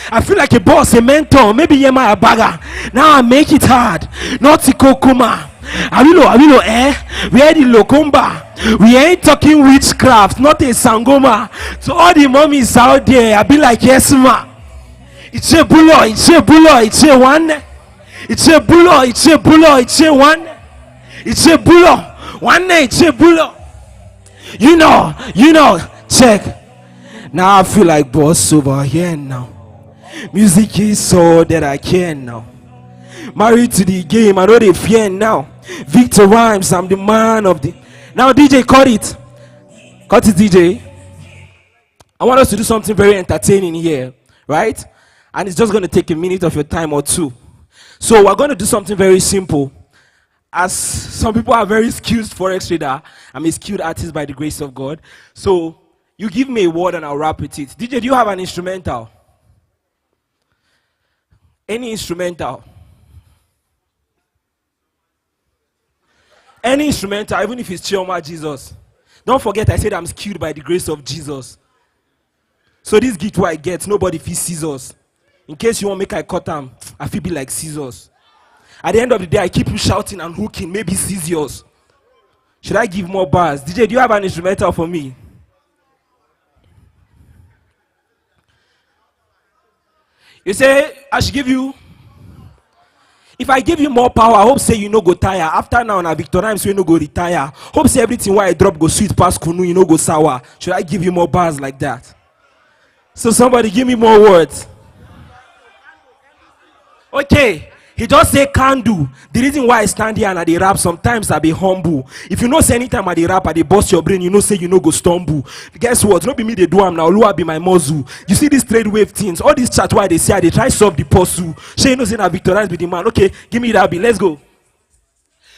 I feel like a boss, a mentor, maybe Yema a bagger. Now I make it hard, not Kokuma. Awilo, we are the Lokomba. We ain't talking witchcraft, not a Sangoma. To all the mommies out there, I be like, yes, ma. It's a bulo, it's a bulo, it's a one. It's a bulo, it's a bulo, it's a one. It's a bulo, one night, it's a bulo. You know, check. Now I feel like boss over here now. Music is all that I can now. Married to the game, I know they fear now. Victor Rhymes, I'm the man of the. Now DJ, cut it. Cut it, DJ. I want us to do something very entertaining here, right? And it's just going to take a minute of your time or two. So we're going to do something very simple. As some people are very skilled Forex trader, I'm a skilled artist by the grace of God. So you give me a word and I'll rap with it. DJ, do you have an instrumental? Any instrumental? Any instrumental, even if it's Chioma Jesus. Don't forget I said I'm skilled by the grace of Jesus. So this guitar I get, nobody feels scissors. In case you want to make I cut them, I feel be like scissors. At the end of the day, I keep you shouting and hooking, maybe seize yours. Should I give more bars? DJ, do you have an instrumental for me? You say, I should give you. If I give you more power, I hope say you no go tire. After now, na Victor Rhymes, you no go retire. Hope say everything why I drop go sweet past kunu, you no go sour. Should I give you more bars like that? So somebody give me more words. Okay. He just say can do. The reason why I stand here and I dey rap, sometimes I be humble. If you know say anytime I dey rap, I dey bust your brain, you know say you no go stumble. Guess what? No be me they do am now. Lua be my muzzle. You see these trade wave things, all these chat why they say I dey try solve the puzzle. Shay you know say na Victor Rhymes be the man. Okay, give me that beat. Let's go.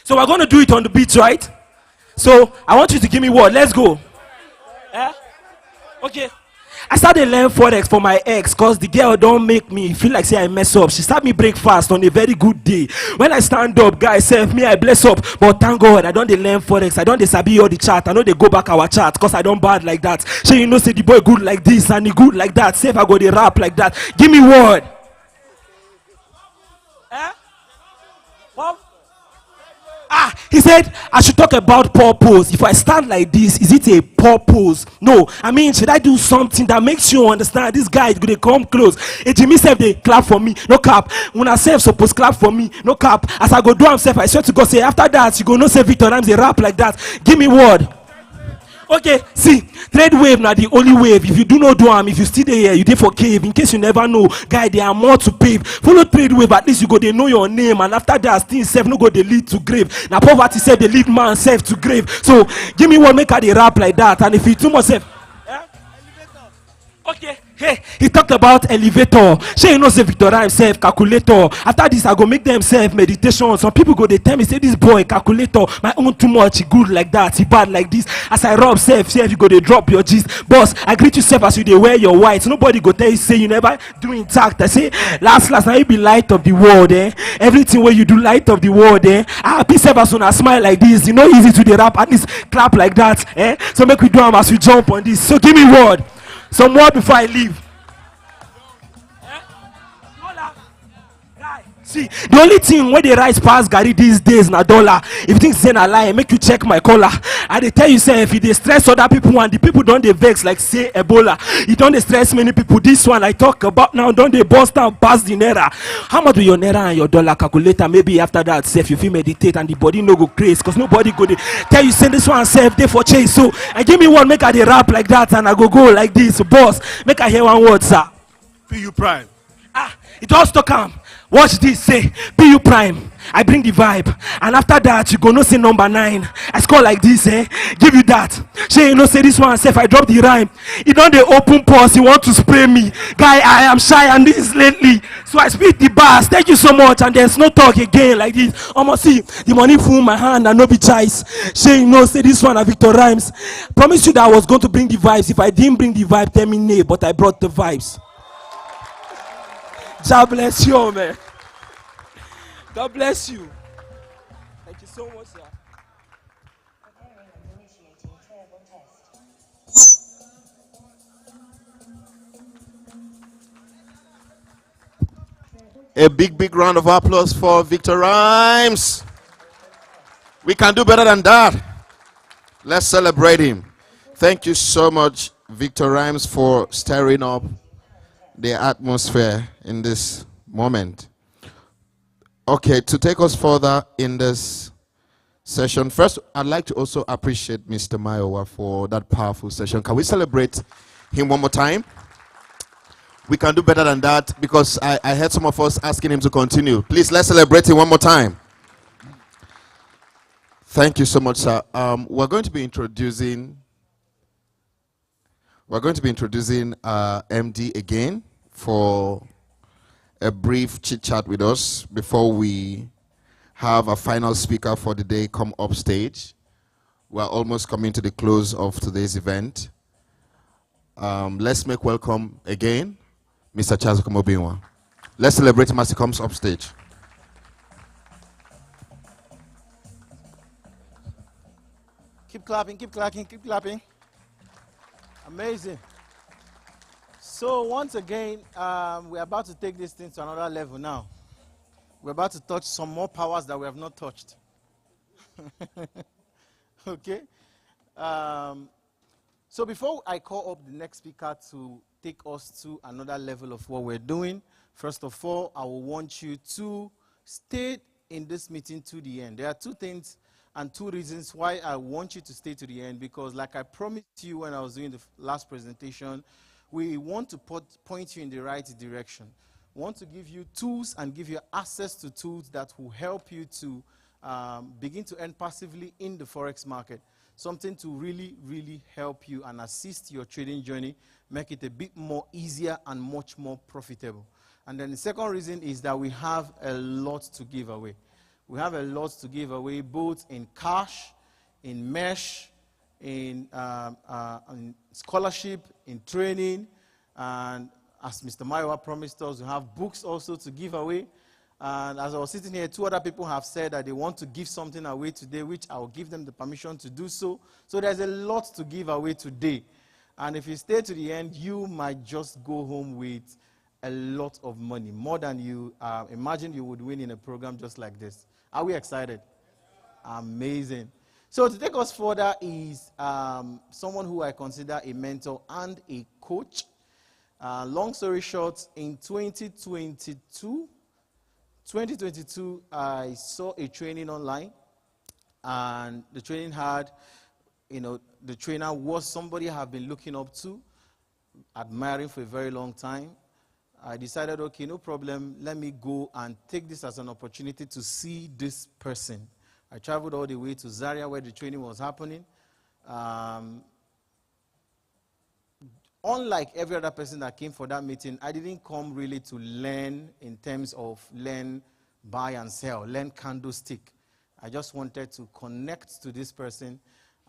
So we're gonna do it on the beat, right? So I want you to give me what? Let's go. Okay. I started learn Forex for my ex because the girl don't make me feel like say I mess up. She start me breakfast on a very good day. When I stand up, guys self me I bless up. But thank God I don't dey learn Forex. I don't dey sabi all the chart. I know they go back our chart because I don't bad like that. So you know say the boy good like this and he good like that. Say if I go the rap like that. Give me word. He said I should talk about purpose. If I stand like this, is it a purpose? No. I mean, should I do something that makes you understand this guy is gonna come close? Hey, Jimmy said they clap for me, no cap. When I say supposed clap for me, no cap. As I go do himself, I swear to God, say after that, you go no say Victor Rhymes a rap like that. Give me word. Okay, see, trade wave now the only wave. If you do not do if you still there here, you dey for cave. In case you never know, guy, there are more to pave. Follow trade wave, at least you go they know your name, and after that, things self no go they lead to grave. Now poverty said they lead man self to grave. So give me one make I dey rap like that, and if you too much self. Okay, hey, he talked about elevator. She you know say Victor himself calculator. After this, I go make them self meditation. Some people go they tell me say this boy calculator. My own too much, he good like that, he bad like this. As I rub self, you go they drop your gist. Boss, I greet you self as you they wear your white. Nobody go tell you say you never do intact. I say last now you be light of the world, eh? Everything where you do light of the world, eh? I happy self as soon as smile like this. You know easy to the rap at least clap like that, eh? So make we do them as we jump on this. So give me word. Some word before I leave. See, the only thing where they rise past Gary these days na dollar. If you think say na lie, make you check my collar. I dey tell you say if you dey stress other people and the people don't dey vex like say Ebola. You don't dey stress many people. This one I talk about now don't dey bust down past the naira. How much do your naira and your dollar calculator? Maybe after that, self you feel meditate and the body no go crazy because nobody go dey tell you say this one self dey for chase. So and give me one make I dey rap like that and I go like this. Boss, make I hear one word, sir. PU Prime. It all stuck am. Watch this, say PU Prime. I bring the vibe, and after that you go no say number 9. I score like this, eh? Give you that. Say you know say this one self I drop the rhyme. He don't dey open pause. He want to spray me, guy. I am shy and this is lately, so I spit the bars. Thank you so much, and there's no talk again like this. Almost see the money full my hand and no be choice. Say you know say this one a Victor Rhymes. Promise you that I was going to bring the vibes. If I didn't bring the vibe, tell me nay. But I brought the vibes. God bless you, man. God bless you. Thank you so much, sir. A big round of applause for Victor Rhymes. We can do better than that. Let's celebrate him. Thank you so much, Victor Rhymes, for stirring up the atmosphere in this moment. Okay, to take us further in this session, first I'd like to also appreciate Mr. Mayowa for that powerful session. Can we celebrate him one more time? We can do better than that because I heard some of us asking him to continue. Please, let's celebrate him one more time. Thank you so much, sir. We're going to be introducing MD again for a brief chit chat with us before we have a final speaker for the day come up stage. We're almost coming to the close of today's event. Let's make welcome again Mr. Charles Komobinwa. Let's celebrate him as he comes up stage. Keep clapping, keep clapping, keep clapping. Amazing. So once again, we're about to take this thing to another level now. We're about to touch some more powers that we have not touched. Okay? So before I call up the next speaker to take us to another level of what we're doing, first of all, I will want you to stay in this meeting to the end. There are two things and two reasons why I want you to stay to the end, because like I promised you when I was doing the last presentation, we want to point you in the right direction. We want to give you tools and give you access to tools that will help you to begin to earn passively in the Forex market. Something to really, really help you and assist your trading journey, make it a bit more easier and much more profitable. And then the second reason is that we have a lot to give away. We have a lot to give away, both in cash, in mesh, in scholarship, in training, and as Mr. Maiwa promised us, we have books also to give away. And as I was sitting here, 2 other people have said that they want to give something away today, which I will give them the permission to do so. So there's a lot to give away today. And if you stay to the end, you might just go home with a lot of money, more than you imagine you would win in a program just like this. Are we excited? Amazing. So to take us further is someone who I consider a mentor and a coach. Long story short, in 2022, I saw a training online, and the training had, the trainer was somebody I have been looking up to, admiring for a very long time. I decided, okay, no problem, let me go and take this as an opportunity to see this person. I traveled all the way to Zaria where the training was happening. Unlike every other person that came for that meeting, I didn't come really to learn in terms of learn, buy and sell, learn candlestick. I just wanted to connect to this person,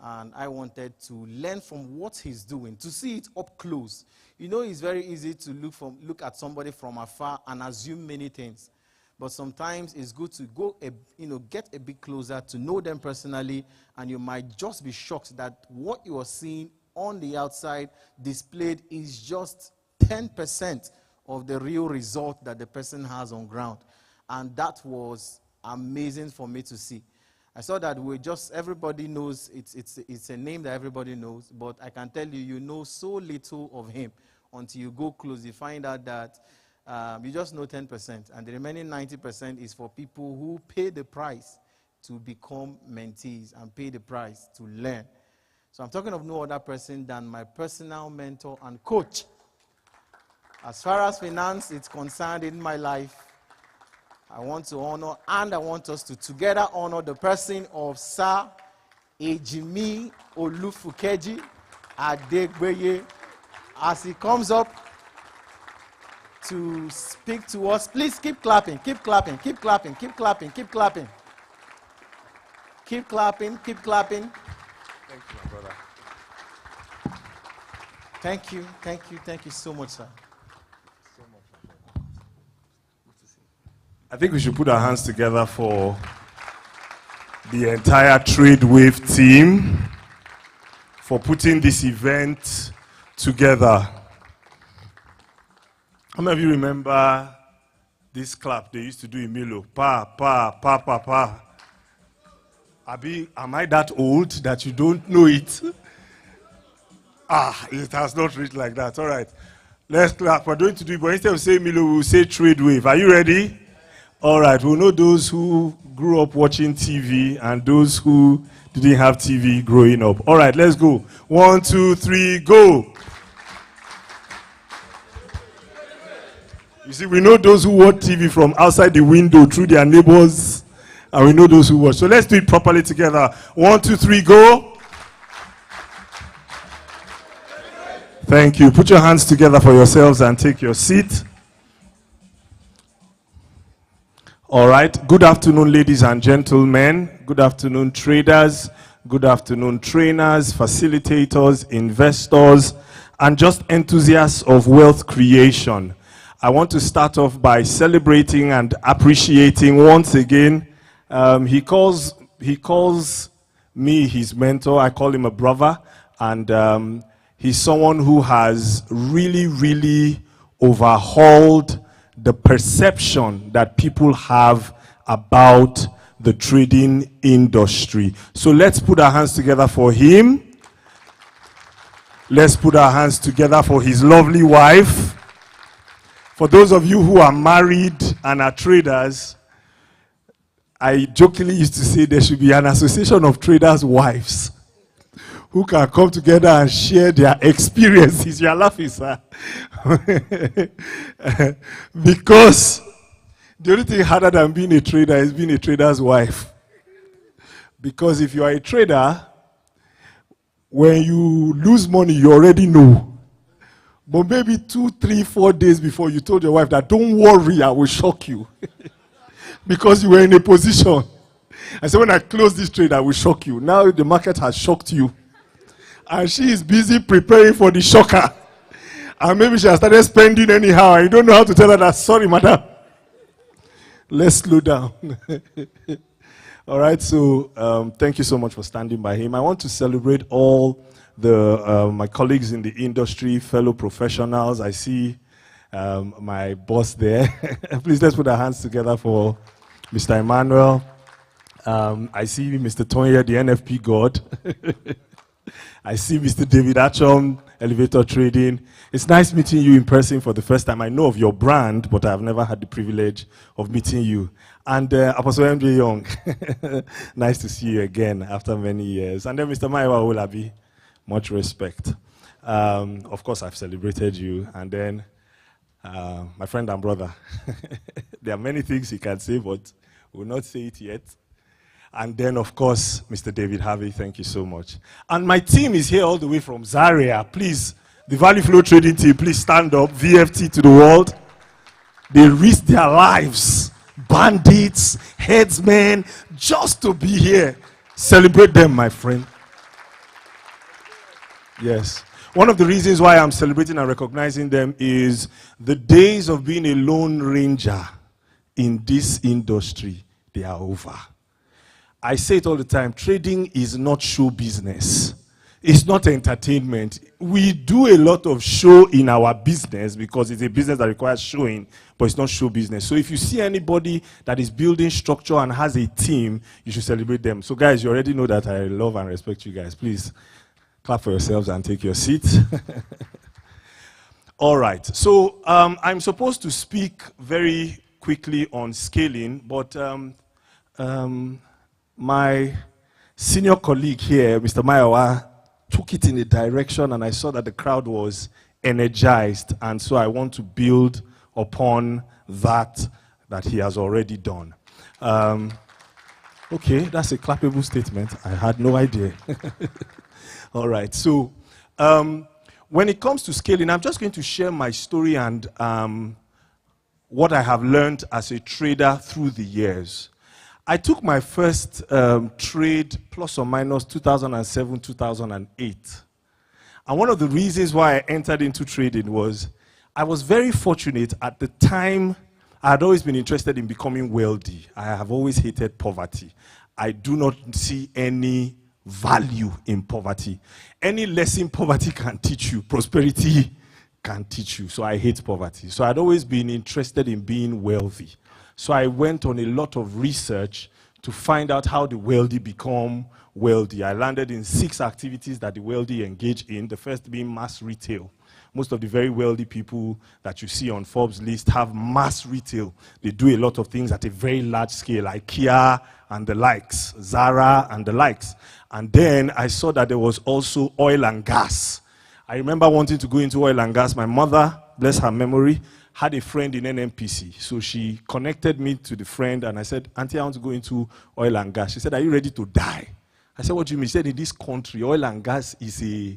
and I wanted to learn from what he's doing, to see it up close. It's very easy to look at somebody from afar and assume many things. But sometimes it's good to go, get a bit closer to know them personally, and you might just be shocked that what you are seeing on the outside displayed is just 10% of the real result that the person has on ground. And that was amazing for me to see. I saw that everybody knows, it's a name that everybody knows, but I can tell you, you know so little of him until you go close. You find out that you just know 10%, and the remaining 90% is for people who pay the price to become mentees and pay the price to learn. So I'm talking of no other person than my personal mentor and coach. As far as finance is concerned in my life, I want to honor, and I want us to together honor the person of Sir Ejimi Olufukeji Adegbeye. As he comes up to speak to us, please keep clapping, keep clapping, keep clapping, keep clapping, keep clapping. Keep clapping, keep clapping. Thank you, my brother. Thank you, thank you, thank you so much, sir. I think we should put our hands together for the entire TradeWave team for putting this event together. How many of you remember this clap they used to do in Milo? Pa, pa, pa, pa, pa. Am I that old that you don't know it? It has not reached like that. All right. Let's clap. We're going to do it, but instead of saying Milo, we'll say TradeWave. Are you ready? All right. We'll know those who grew up watching TV and those who didn't have TV growing up. All right, let's go. 1, 2, 3, go. You see, we know those who watch TV from outside the window through their neighbors, and we know those who watch. So let's do it properly together. 1, 2, 3, go. Thank you. Put your hands together for yourselves and take your seat. All right. Good afternoon, ladies and gentlemen. Good afternoon, traders. Good afternoon, trainers, facilitators, investors, and just enthusiasts of wealth creation. I want to start off by celebrating and appreciating once again. He calls me his mentor. I call him a brother, and he's someone who has really overhauled the perception that people have about the trading industry. So let's put our hands together for him. Let's put our hands together for his lovely wife. For those of you who are married and are traders, I jokingly used to say there should be an association of traders' wives who can come together and share their experiences. You are laughing, sir. Because the only thing harder than being a trader is being a trader's wife. Because if you are a trader, when you lose money, you already know. But maybe 2, 3, 4 days before, you told your wife that, don't worry, I will shock you. Because you were in a position. I said, when I close this trade, I will shock you. Now the market has shocked you. And she is busy preparing for the shocker. And maybe she has started spending anyhow. I don't know how to tell her that. Sorry, madam. Let's slow down. All right, so thank you so much for standing by him. I want to celebrate all my colleagues in the industry, fellow professionals. I see my boss there. Please, let's put our hands together for Mr. Emmanuel. I see Mr. Tonya, the NFP god. I see Mr. David Achom, Elevator Trading. It's nice meeting you in person for the first time. I know of your brand, but I've never had the privilege of meeting you. And Apostle MJ Young, nice to see you again after many years. And then Mr. Maiwa Olabi, much respect. Of course, I've celebrated you. And then my friend and brother. There are many things he can say, but we'll not say it yet. And then, of course, Mr. David Harvey, thank you so much. And my team is here all the way from Zaria. Please, the Value Flow Trading team, please stand up. VFT to the world. They risk their lives. Bandits, headsmen, just to be here. Celebrate them, my friend. Yes. One of the reasons why I'm celebrating and recognizing them is the days of being a lone ranger in this industry, they are over. I say it all the time, trading is not show business. It's not entertainment. We do a lot of show in our business because it's a business that requires showing, but it's not show business. So if you see anybody that is building structure and has a team, you should celebrate them. So guys, you already know that I love and respect you guys. Please clap for yourselves and take your seat. All right. So I'm supposed to speak very quickly on scaling, but my senior colleague here, Mr. Mayawa, took it in a direction, and I saw that the crowd was energized, and so I want to build upon that he has already done. Okay, that's a clappable statement. I had no idea. All right, so when it comes to scaling, I'm just going to share my story and what I have learned as a trader through the years. I took my first trade plus or minus 2007, 2008. And one of the reasons why I entered into trading was I was very fortunate at the time. I had always been interested in becoming wealthy. I have always hated poverty. I do not see any value in poverty. Any lesson poverty can teach you, prosperity can teach you. So I hate poverty. So I'd always been interested in being wealthy. So I went on a lot of research to find out how the wealthy become wealthy. I landed in 6 activities that the wealthy engage in, the first being mass retail. Most of the very wealthy people that you see on Forbes list have mass retail. They do a lot of things at a very large scale, IKEA and the likes, Zara and the likes. And then I saw that there was also oil and gas. I remember wanting to go into oil and gas. My mother, bless her memory, had a friend in NMPC. So she connected me to the friend, and I said, Auntie, I want to go into oil and gas. She said, are you ready to die? I said, what do you mean? She said, in this country, oil and gas is a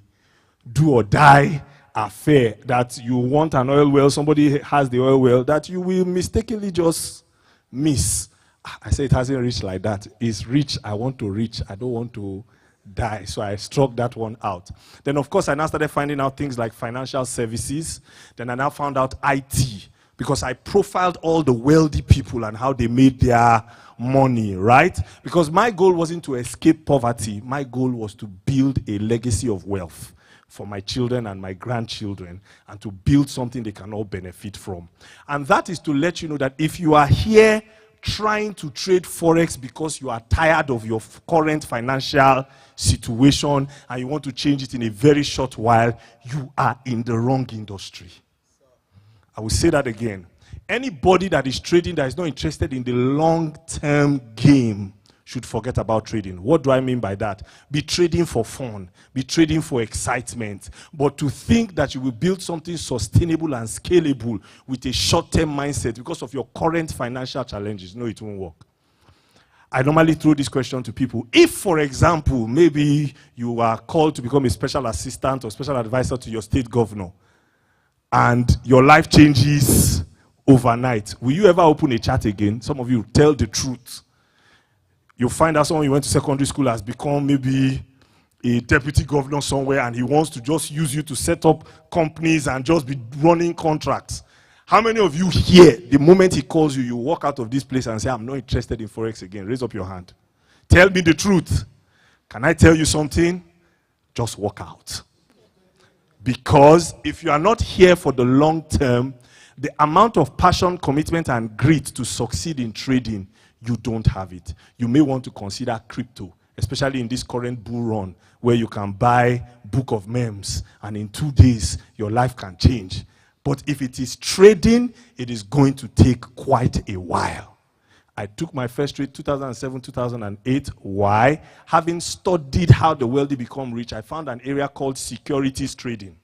do or die affair, that you want an oil well, somebody has the oil well, that you will mistakenly just miss. I said, it hasn't reached like that. It's reached. I want to reach. I don't want to die. So I struck that one out. Then, of course, I now started finding out things like financial services. Then I now found out IT, because I profiled all the wealthy people and how they made their money, right? Because my goal wasn't to escape poverty. My goal was to build a legacy of wealth for my children and my grandchildren, and to build something they can all benefit from. And that is to let you know that if you are here trying to trade Forex because you are tired of your current financial situation and you want to change it in a very short while, you are in the wrong industry. I will say that again. Anybody that is trading that is not interested in the long-term game should forget about trading. What do I mean by that? Be trading for fun. Be trading for excitement. But to think that you will build something sustainable and scalable with a short-term mindset because of your current financial challenges, no, it won't work. I normally throw this question to people. If, for example, maybe you are called to become a special assistant or special advisor to your state governor, and your life changes overnight, will you ever open a chat again? Some of you tell the truth. You'll find out someone you went to secondary school has become maybe a deputy governor somewhere and he wants to just use you to set up companies and just be running contracts. How many of you here, the moment he calls you, you walk out of this place and say, I'm not interested in Forex again? Raise up your hand. Tell me the truth. Can I tell you something? Just walk out. Because if you are not here for the long term, the amount of passion, commitment, and grit to succeed in trading, you don't have it. You may want to consider crypto, especially in this current bull run, where you can buy book of memes, and in 2 days, your life can change. But if it is trading, it is going to take quite a while. I took my first trade 2007, 2008. Why? Having studied how the wealthy become rich, I found an area called securities trading.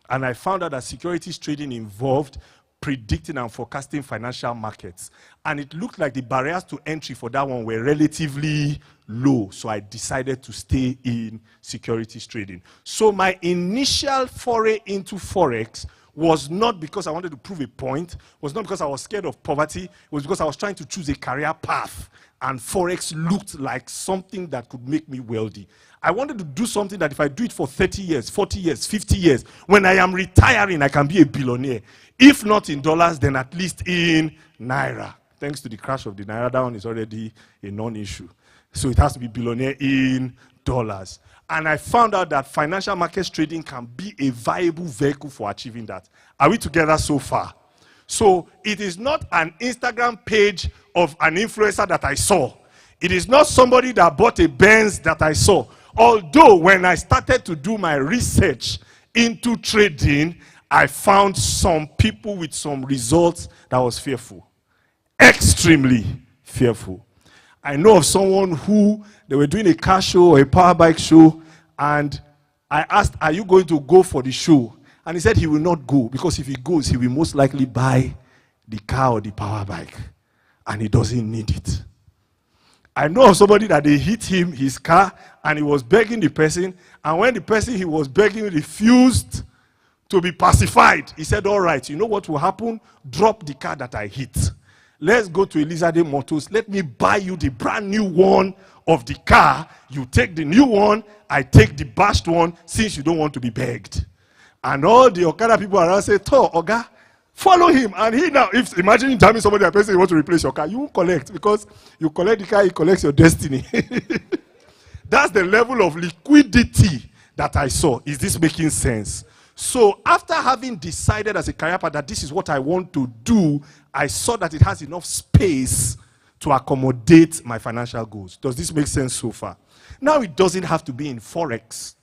And I found out that securities trading involved predicting and forecasting financial markets. And it looked like the barriers to entry for that one were relatively low. So I decided to stay in securities trading. So my initial foray into Forex was not because I wanted to prove a point, was not because I was scared of poverty, it was because I was trying to choose a career path. And Forex looked like something that could make me wealthy. I wanted to do something that if I do it for 30 years, 40 years, 50 years, when I am retiring, I can be a billionaire. If not in dollars, then at least in Naira. Thanks to the crash of the Naira, that one is already a non-issue. So it has to be billionaire in dollars. And I found out that financial markets trading can be a viable vehicle for achieving that. Are we together so far? So it is not an Instagram page of an influencer that I saw. It is not somebody that bought a Benz that I saw. Although when I started to do my research into trading, I found some people with some results that was fearful. Extremely fearful. I know of someone who, they were doing a car show or a power bike show, and I asked, are you going to go for the show? And he said he will not go, because if he goes, he will most likely buy the car or the power bike, and he doesn't need it. I know of somebody that they hit him, his car, and he was begging the person, and when the person he was begging refused to be pacified, he said, all right, you know what will happen? Drop the car that I hit. Let's go to Elizade Motors. Let me buy you the brand new one of the car. You take the new one, I take the bashed one, since you don't want to be begged. And all the Okada people around say, "To, Oga, follow him." And he now, if imagine telling somebody a person you want to replace your car, you won't collect, because you collect the car, he collects your destiny. That's the level of liquidity that I saw. Is this making sense? So after having decided as a career path that this is what I want to do, I saw that it has enough space to accommodate my financial goals. Does this make sense so far? Now it doesn't have to be in Forex.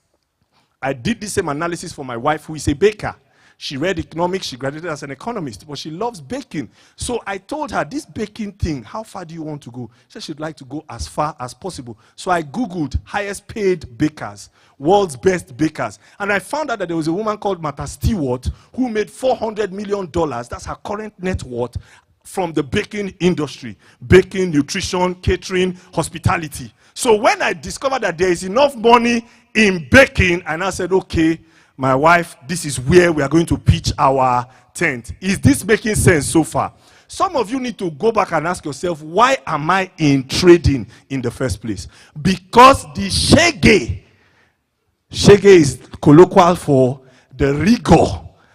I did the same analysis for my wife, who is a baker. She read economics, she graduated as an economist, but she loves baking. So I told her, this baking thing, how far do you want to go? She said she'd like to go as far as possible. So I Googled highest paid bakers, world's best bakers. And I found out that there was a woman called Martha Stewart who made $400 million. That's her current net worth from the baking industry. Baking, nutrition, catering, hospitality. So when I discovered that there is enough money in baking, and I said, okay, my wife, this is where we are going to pitch our tent. Is this making sense so far? Some of you need to go back and ask yourself, why am I in trading in the first place? Because the shege is colloquial for the rigor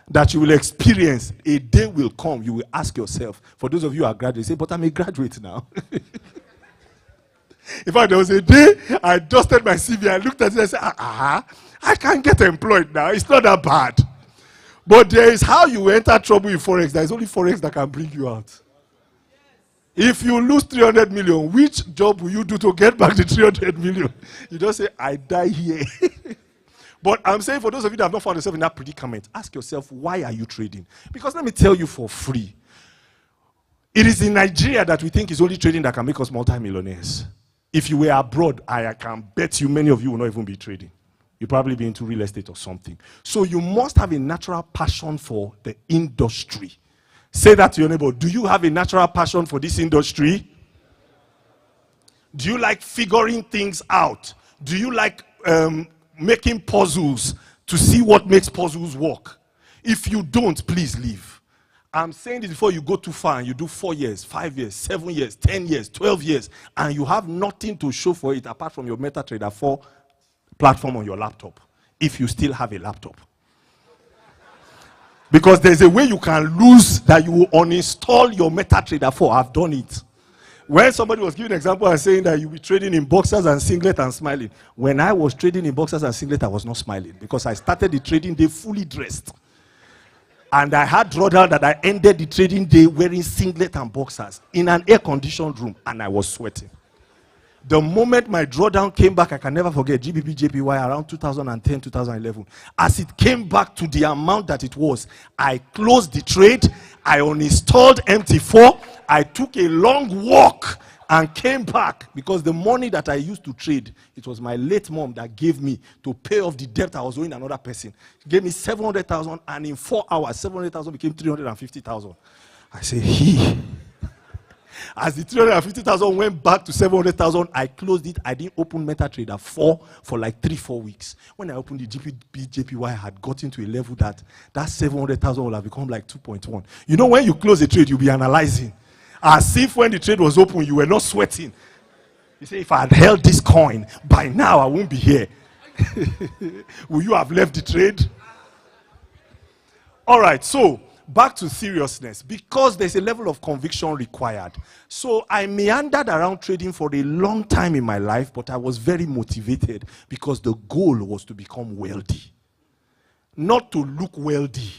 that you will experience. A day will come, you will ask yourself, for those of you who are graduates, say, but I'm a graduate now. In fact, there was a day I dusted my CV, I looked at it and said, I can't get employed now. It's not that bad. But there is how you enter trouble in Forex. There is only Forex that can bring you out. If you lose 300 million, which job will you do to get back the 300 million? You don't say, I die here. But I'm saying for those of you that have not found yourself in that predicament, ask yourself, why are you trading? Because let me tell you for free, it is in Nigeria that we think it's only trading that can make us multimillionaires. If you were abroad, I can bet you many of you will not even be trading. You'll probably be into real estate or something. So you must have a natural passion for the industry. Say that to your neighbor. Do you have a natural passion for this industry? Do you like figuring things out? Do you like making puzzles to see what makes puzzles work? If you don't, please leave. I'm saying this before you go too far and you do 4 years, 5 years, 7 years, 10 years, 12 years, and you have nothing to show for it apart from your MetaTrader 4 platform on your laptop, if you still have a laptop. Because there's a way you can lose that you will uninstall your MetaTrader 4. I've done it. When somebody was giving an example and saying that you'll be trading in boxers and singlet and smiling. When I was trading in boxers and singlet, I was not smiling because I started the trading day fully dressed. And I had drawdown that I ended the trading day wearing singlet and boxers in an air-conditioned room, and I was sweating. The moment my drawdown came back, I can never forget, GBP, JPY around 2010, 2011. As it came back to the amount that it was, I closed the trade, I uninstalled MT4, I took a long walk and came back because the money that I used to trade, it was my late mom that gave me to pay off the debt I was owing another person. She gave me 700,000, and in 4 hours, 700,000 became 350,000. I say, As the 350,000 went back to 700,000, I closed it. I didn't open MetaTrader 4 for like 3-4 weeks. When I opened the JPY, I had gotten to a level that 700,000 would have become like 2.1. You know, when you close a trade, you'll be analyzing. As if when the trade was open, you were not sweating. You say, if I had held this coin, by now I won't be here. Will you have left the trade? All right, so back to seriousness, because there's a level of conviction required. So I meandered around trading for a long time in my life, but I was very motivated because the goal was to become wealthy. Not to look wealthy.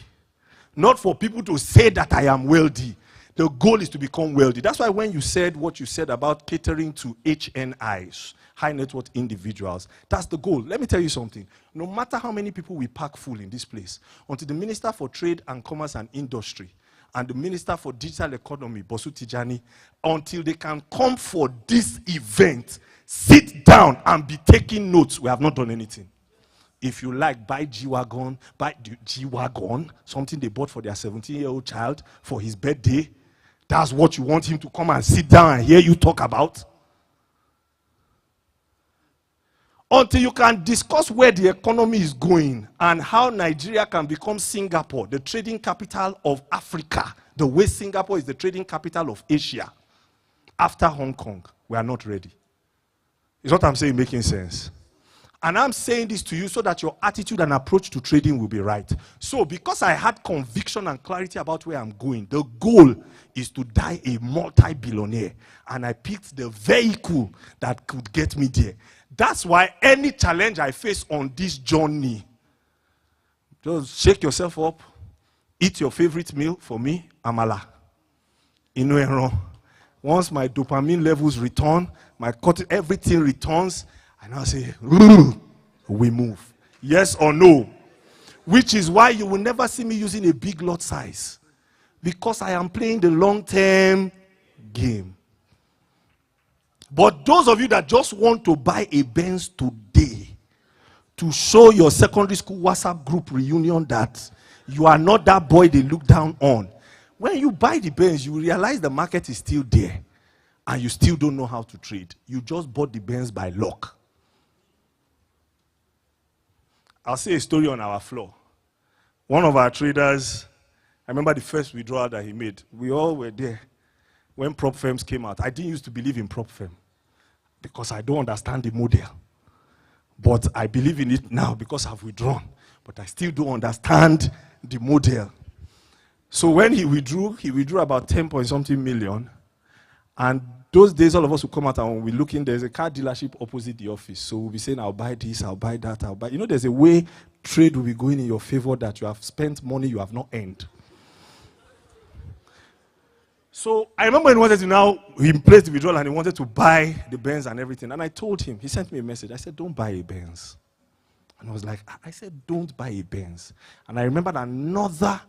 Not for people to say that I am wealthy. The goal is to become wealthy. That's why when you said what you said about catering to HNIs, high net worth individuals, that's the goal. Let me tell you something. No matter how many people we pack full in this place, until the Minister for Trade and Commerce and Industry and the Minister for Digital Economy, Bosu Tijani, until they can come for this event, sit down and be taking notes, we have not done anything. If you like, buy G-Wagon, buy G-Wagon, something they bought for their 17-year-old child for his birthday. That's what you want him to come and sit down and hear you talk about. Until you can discuss where the economy is going and how Nigeria can become Singapore, the trading capital of Africa, the way Singapore is the trading capital of Asia. After Hong Kong, we are not ready. Is what I'm saying making sense? And I'm saying this to you so that your attitude and approach to trading will be right. So because I had conviction and clarity about where I'm going, the goal is to die a multi-billionaire. And I picked the vehicle that could get me there. That's why any challenge I face on this journey, just shake yourself up, eat your favorite meal. For me, amala. Once my dopamine levels return, everything returns, and I'll say, we move. Yes or no? Which is why you will never see me using a big lot size. Because I am playing the long-term game. But those of you that just want to buy a Benz today, to show your secondary school WhatsApp group reunion that you are not that boy they look down on. When you buy the Benz, you realize the market is still there. And you still don't know how to trade. You just bought the Benz by luck. I'll say a story on our floor. One of our traders, I remember the first withdrawal that he made. We all were there when prop firms came out. I didn't used to believe in prop firm because I don't understand the model. But I believe in it now because I've withdrawn. But I still don't understand the model. So when he withdrew about 10-point-something million. And those days, all of us will come out and when we look in, there's a car dealership opposite the office. So we'll be saying, I'll buy this, I'll buy that, I'll buy. You know, there's a way trade will be going in your favor that you have spent money you have not earned. So I remember he wanted to now, he placed the withdrawal and he wanted to buy the Benz and everything. And I told him, he sent me a message. I said, don't buy a Benz. And I was like, I said, don't buy a Benz. And I remembered another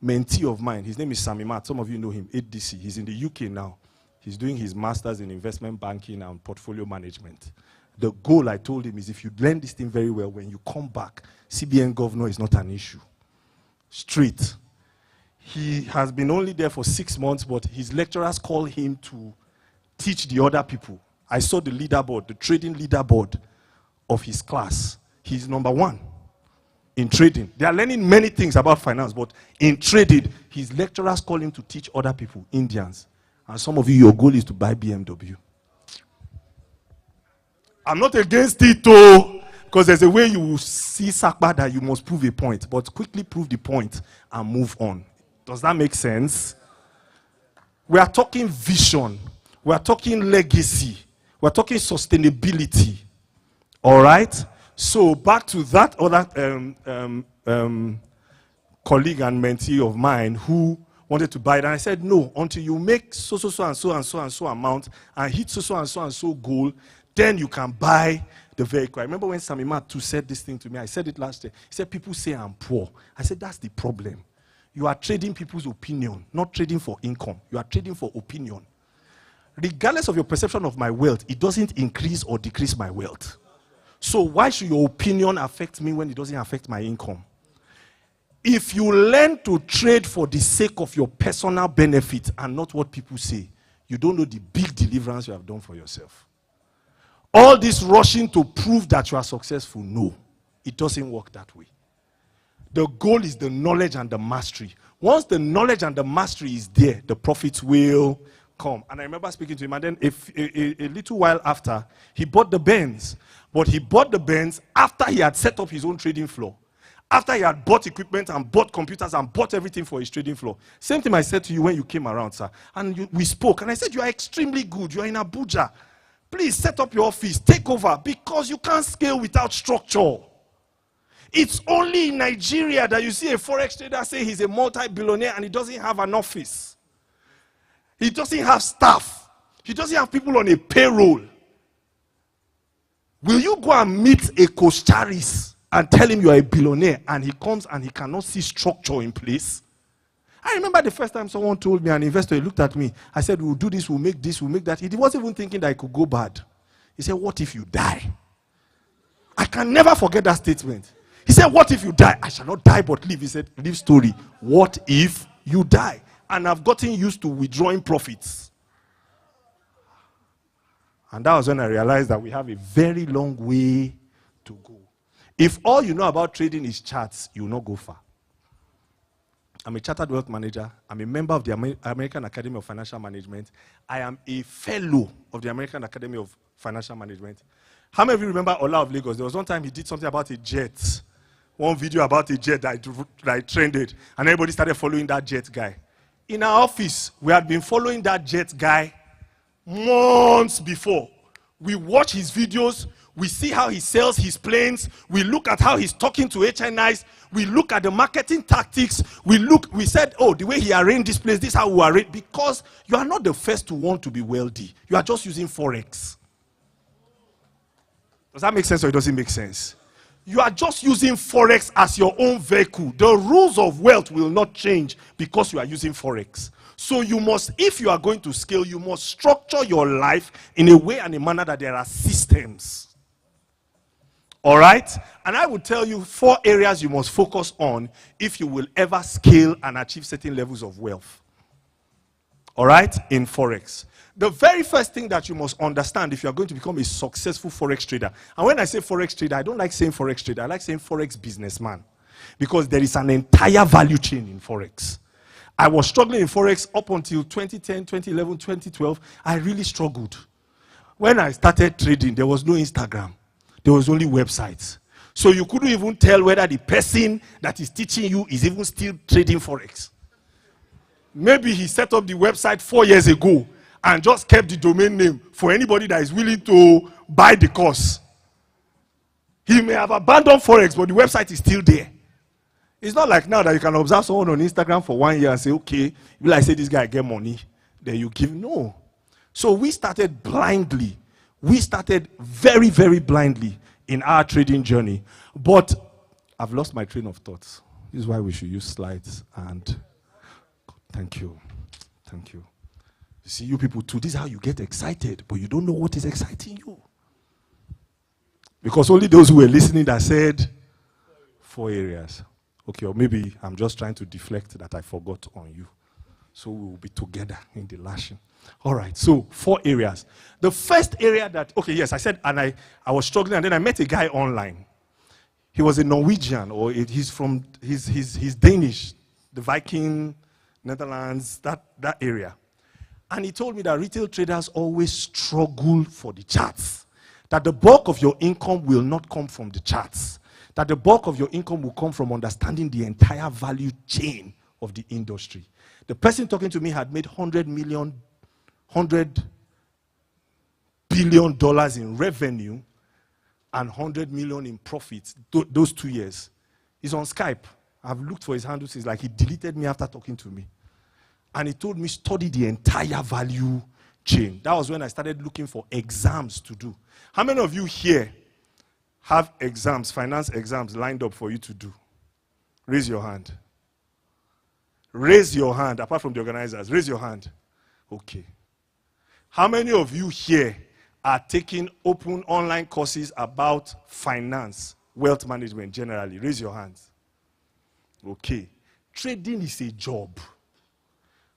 mentee of mine. His name is Sami Matt. Some of you know him, 8DC. He's in the UK now. He's doing his master's in investment banking and portfolio management. The goal, I told him, is if you learn this thing very well, when you come back, CBN governor is not an issue. Straight. He has been only there for 6 months, but his lecturers call him to teach the other people. I saw the leaderboard, the trading leaderboard of his class. He's #1 in trading. They are learning many things about finance, but in trading, his lecturers call him to teach other people, Indians. And some of you, your goal is to buy BMW. I'm not against it, though. Because there's a way you will see Sakpa that you must prove a point, but quickly prove the point and move on. Does that make sense? We are talking vision. We are talking legacy. We are talking sustainability. All right? So back to that other colleague and mentee of mine who wanted to buy it. And I said, no, until you make so and so amount and hit so and so goal, then you can buy the vehicle. I remember when Samima too said this thing to me. I said it last year. He said, people say I'm poor. I said, that's the problem. You are trading people's opinion, not trading for income. You are trading for opinion. Regardless of your perception of my wealth, it doesn't increase or decrease my wealth. So why should your opinion affect me when it doesn't affect my income? If you learn to trade for the sake of your personal benefit and not what people say, you don't know the big deliverance you have done for yourself. All this rushing to prove that you are successful, no. It doesn't work that way. The goal is the knowledge and the mastery. Once the knowledge and the mastery is there, the profits will come. And I remember speaking to him, and then a little while after, he bought the Benz. But he bought the Benz after he had set up his own trading floor. After he had bought equipment and bought computers and bought everything for his trading floor. Same thing I said to you when you came around, sir. And we spoke, and I said, you are extremely good. You are in Abuja. Please set up your office, take over, because you can't scale without structure. It's only in Nigeria that you see a forex trader say he's a multi-billionaire and he doesn't have an office. He doesn't have staff. He doesn't have people on a payroll. Will you go and meet a Costaris and tell him you are a billionaire and he comes and he cannot see structure in place? I remember the first time someone told me, an investor, he looked at me. I said, we'll do this, we'll make that. He wasn't even thinking that it could go bad. He said, what if you die? I can never forget that statement. He said, what if you die? I shall not die but live. He said, live story. What if you die? And I've gotten used to withdrawing profits. And that was when I realized that we have a very long way to go. If all you know about trading is charts, you will not go far. I'm a chartered wealth manager. I'm a member of the American Academy of Financial Management. I am a fellow of the American Academy of Financial Management. How many of you remember Ola of Lagos? There was one time he did something about a jet. One video about a jet that I trended. And everybody started following that jet guy. In our office, we had been following that jet guy months before. We watch his videos. We see how he sells his planes. We look at how he's talking to HNIs. We look at the marketing tactics. We said, oh, the way he arranged this place, this is how we arrange. Because you are not the first to want to be wealthy. You are just using Forex. Does that make sense or it doesn't make sense? You are just using Forex as your own vehicle. The rules of wealth will not change because you are using Forex. So you must, if you are going to scale, you must structure your life in a way and a manner that there are systems. All right? And I will tell you 4 areas you must focus on if you will ever scale and achieve certain levels of wealth. All right? In Forex. The very first thing that you must understand if you are going to become a successful Forex trader, and when I say Forex trader, I don't like saying Forex trader, I like saying Forex businessman. Because there is an entire value chain in Forex. I was struggling in Forex up until 2010, 2011, 2012. I really struggled. When I started trading, there was no Instagram. There was only websites. So you couldn't even tell whether the person that is teaching you is even still trading Forex. Maybe he set up the website 4 years ago and just kept the domain name for anybody that is willing to buy the course. He may have abandoned Forex, but the website is still there. It's not like now that you can observe someone on Instagram for 1 year and say, okay, will I say this guy get money? Then you give, no. So we started blindly. We started very, very blindly in our trading journey. But I've lost my train of thoughts. This is why we should use slides. And thank you. Thank you. You see, you people too, this is how you get excited, but you don't know what is exciting you. Because only those who were listening that said 4 areas. Okay, or maybe I'm just trying to deflect that I forgot on you. So we will be together in the lashing. All right, so 4 areas. The first area that, okay, yes, I said, and I was struggling, and then I met a guy online. He was a Norwegian, or he's Danish, the Viking, Netherlands, that area. And he told me that retail traders always struggle for the charts. that the bulk of your income will not come from the charts, that the bulk of your income will come from understanding the entire value chain of the industry. The person talking to me had made $100 billion in revenue and 100 million in profits those 2 years. He's on Skype. I've looked for his handles. It's like he deleted me after talking to me. And he told me, study the entire value chain. That was when I started looking for exams to do. How many of you here have exams, finance exams lined up for you to do? Raise your hand. Raise your hand, apart from the organizers. Raise your hand. Okay. How many of you here are taking open online courses about finance, wealth management generally? Raise your hands. Okay. Trading is a job.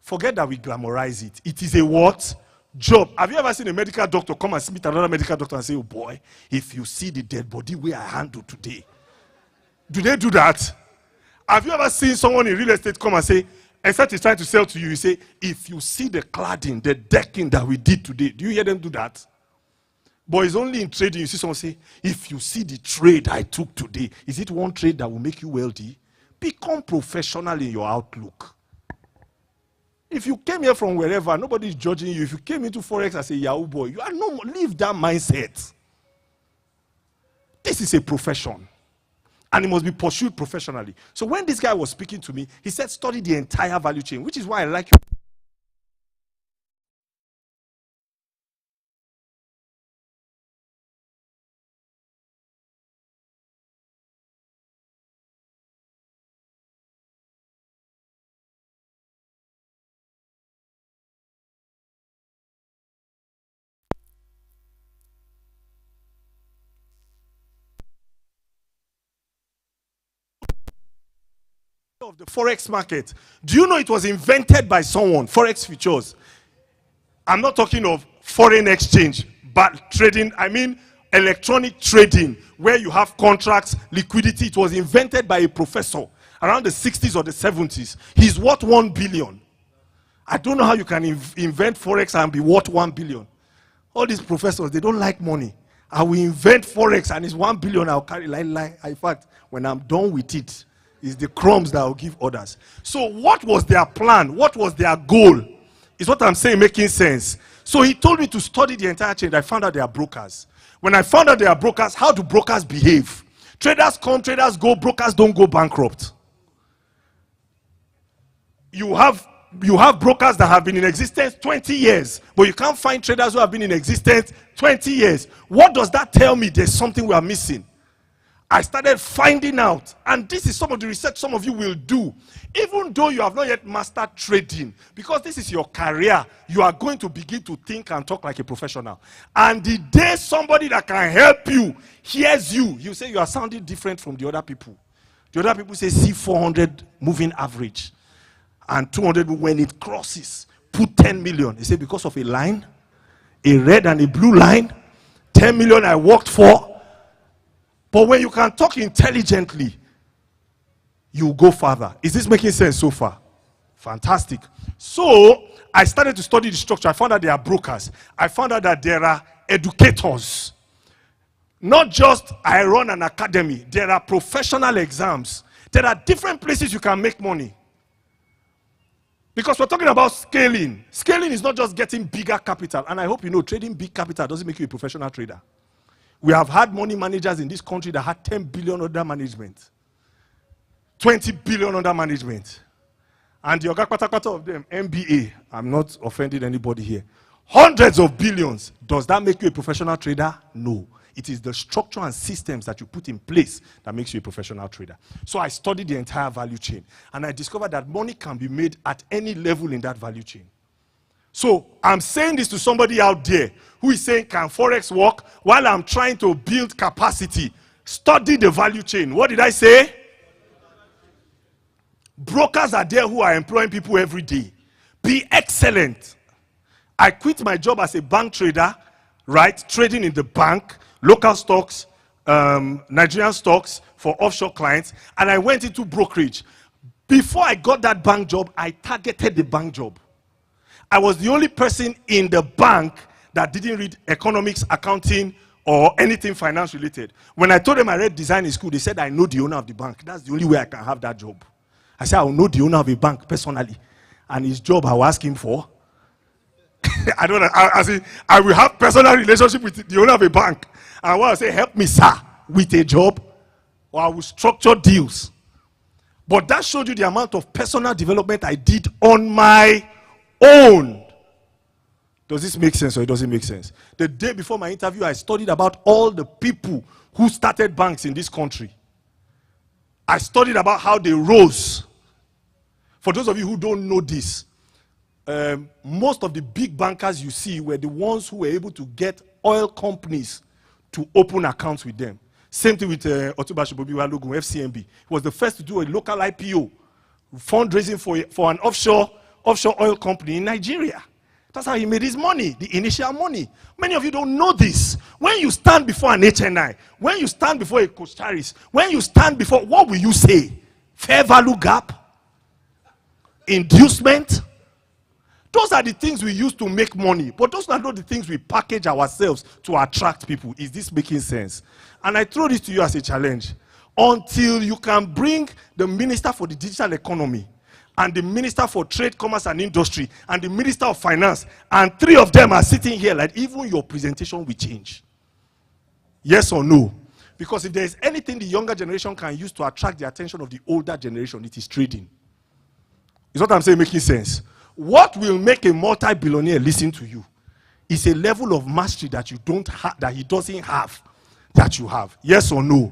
Forget that we glamorize it. It is a what? Job. Have you ever seen a medical doctor come and meet another medical doctor and say, oh boy, if you see the dead body we I handle today? Do they do that? Have you ever seen someone in real estate come and say, except he's trying to sell to you, you say, if you see the cladding, the decking that we did today, do you hear them do that? But it's only in trading you see someone say, if you see the trade I took today, is it one trade that will make you wealthy? Become professional in your outlook. If you came here from wherever, nobody is judging you. If you came into Forex as a Yahoo boy, you are no more. Leave that mindset. This is a profession. And it must be pursued professionally. So when this guy was speaking to me, he said, study the entire value chain, which is why I like you. Of the Forex market. Do you know it was invented by someone? Forex futures. I'm not talking of foreign exchange, but trading. I mean electronic trading, where you have contracts, liquidity. It was invented by a professor around the 60s or the 70s. He's worth 1 billion. I don't know how you can invent Forex and be worth 1 billion. All these professors, they don't like money. I will invent Forex and it's 1 billion. I'll carry line. In fact, when I'm done with it, is the crumbs that will give others. So what was their plan? What was their goal? Is what I'm saying making sense? So he told me to study the entire chain. I found out they are brokers. When I found out they are brokers, how do brokers behave? Traders come, traders go, brokers don't go bankrupt. You have brokers that have been in existence 20 years, but you can't find traders who have been in existence 20 years. What does that tell me? There's something we are missing. I started finding out, and this is some of the research some of you will do, even though you have not yet mastered trading, because this is your career, you are going to begin to think and talk like a professional. And the day somebody that can help you hears you, you say you are sounding different from the other people. The other people say, see 400 moving average, and 200 when it crosses, put 10 million. They say because of a line, a red and a blue line, 10 million I worked for. But when you can talk intelligently, you go further. Is this making sense so far? Fantastic. So I started to study the structure. I found out there are brokers. I found out that there are educators. Not just I run an academy. There are professional exams. There are different places you can make money. Because we're talking about scaling. Scaling is not just getting bigger capital. And I hope you know, trading big capital doesn't make you a professional trader. We have had money managers in this country that had 10 billion under management, 20 billion under management. And the Ogakwatakata of them, MBA, I'm not offending anybody here, hundreds of billions. Does that make you a professional trader? No. It is the structure and systems that you put in place that makes you a professional trader. So I studied the entire value chain, and I discovered that money can be made at any level in that value chain. So I'm saying this to somebody out there who is saying, can Forex work? While I'm trying to build capacity, study the value chain. What did I say? Brokers are there who are employing people every day. Be excellent. I quit my job as a bank trader, right? Trading in the bank, local stocks, Nigerian stocks for offshore clients, and I went into brokerage. Before I got that bank job, I targeted the bank job. I was the only person in the bank that didn't read economics, accounting, or anything finance related. When I told them I read design in school, they said I know the owner of the bank. That's the only way I can have that job. I said I will know the owner of a bank personally, and his job I will ask him for. I don't know. I will have personal relationship with the owner of a bank. And I want to say, help me, sir, with a job, or I will structure deals. But that showed you the amount of personal development I did on my own. Does this make sense or it doesn't make sense? The day before my interview, I studied about all the people who started banks in this country. I studied about how they rose. For those of you who don't know this, most of the big bankers you see were the ones who were able to get oil companies to open accounts with them. Same thing with Otuba Shobobiwa Logun, FCMB. He was the first to do a local IPO, fundraising for an offshore oil company in Nigeria. That's how he made his money, the initial money. Many of you don't know this. When you stand before an HNI, when you stand before a Costaris, when you stand before, what will you say? Fair value gap? Inducement? Those are the things we use to make money, but those are not the things we package ourselves to attract people. Is this making sense? And I throw this to you as a challenge. Until you can bring the Minister for the Digital Economy and the Minister for Trade, Commerce and Industry and the Minister of Finance, and three of them are sitting here, like even your presentation will change. Yes or no? Because if there is anything the younger generation can use to attract the attention of the older generation, it is trading. Is what I'm saying making sense? What will make a multi-billionaire listen to you is a level of mastery that you don't have, that he doesn't have, that you have. Yes or no?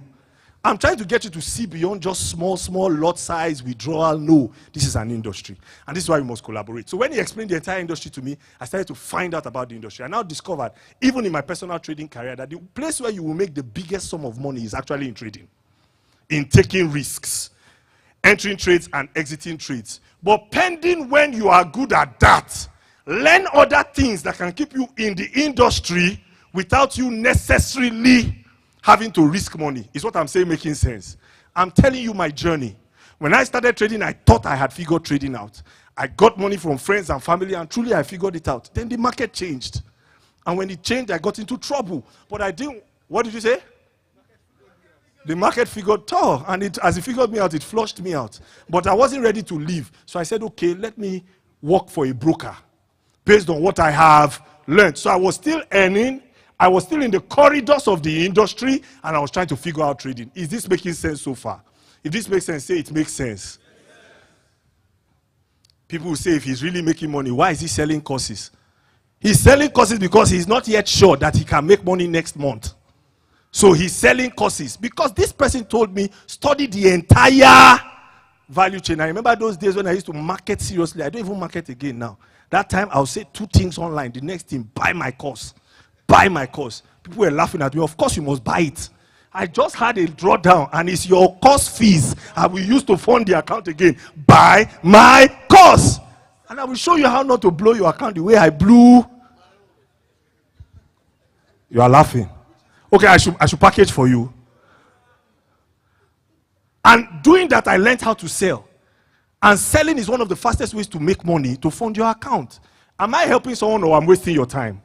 I'm trying to get you to see beyond just small lot size withdrawal. No, this is an industry. And this is why we must collaborate. So when he explained the entire industry to me, I started to find out about the industry. I now discovered, even in my personal trading career, that the place where you will make the biggest sum of money is actually in trading, in taking risks, entering trades and exiting trades. But pending when you are good at that, learn other things that can keep you in the industry without you necessarily having to risk money. Is what I'm saying making sense? I'm telling you my journey. When I started trading, I thought I had figured trading out. I got money from friends and family, and truly I figured it out. Then the market changed. And when it changed, I got into trouble. But I didn't, what did you say? The market figured tall, and as it figured me out, it flushed me out. But I wasn't ready to leave. So I said, okay, let me work for a broker based on what I have learned. So I was still earning. I was still in the corridors of the industry, and I was trying to figure out trading. Is this making sense so far? If this makes sense, say it makes sense. People will say, if he's really making money, why is he selling courses? He's selling courses because he's not yet sure that he can make money next month. So he's selling courses because this person told me, study the entire value chain. I remember those days when I used to market seriously. I don't even market again now. That time I'll say two things online. The next thing, buy my course. Buy my course. People were laughing at me. Of course you must buy it. I just had a drawdown, and it's your course fees I will use to fund the account again. Buy my course. And I will show you how not to blow your account the way I blew. You are laughing. Okay, I should package for you. And doing that, I learned how to sell. And selling is one of the fastest ways to make money to fund your account. Am I helping someone, or I'm wasting your time?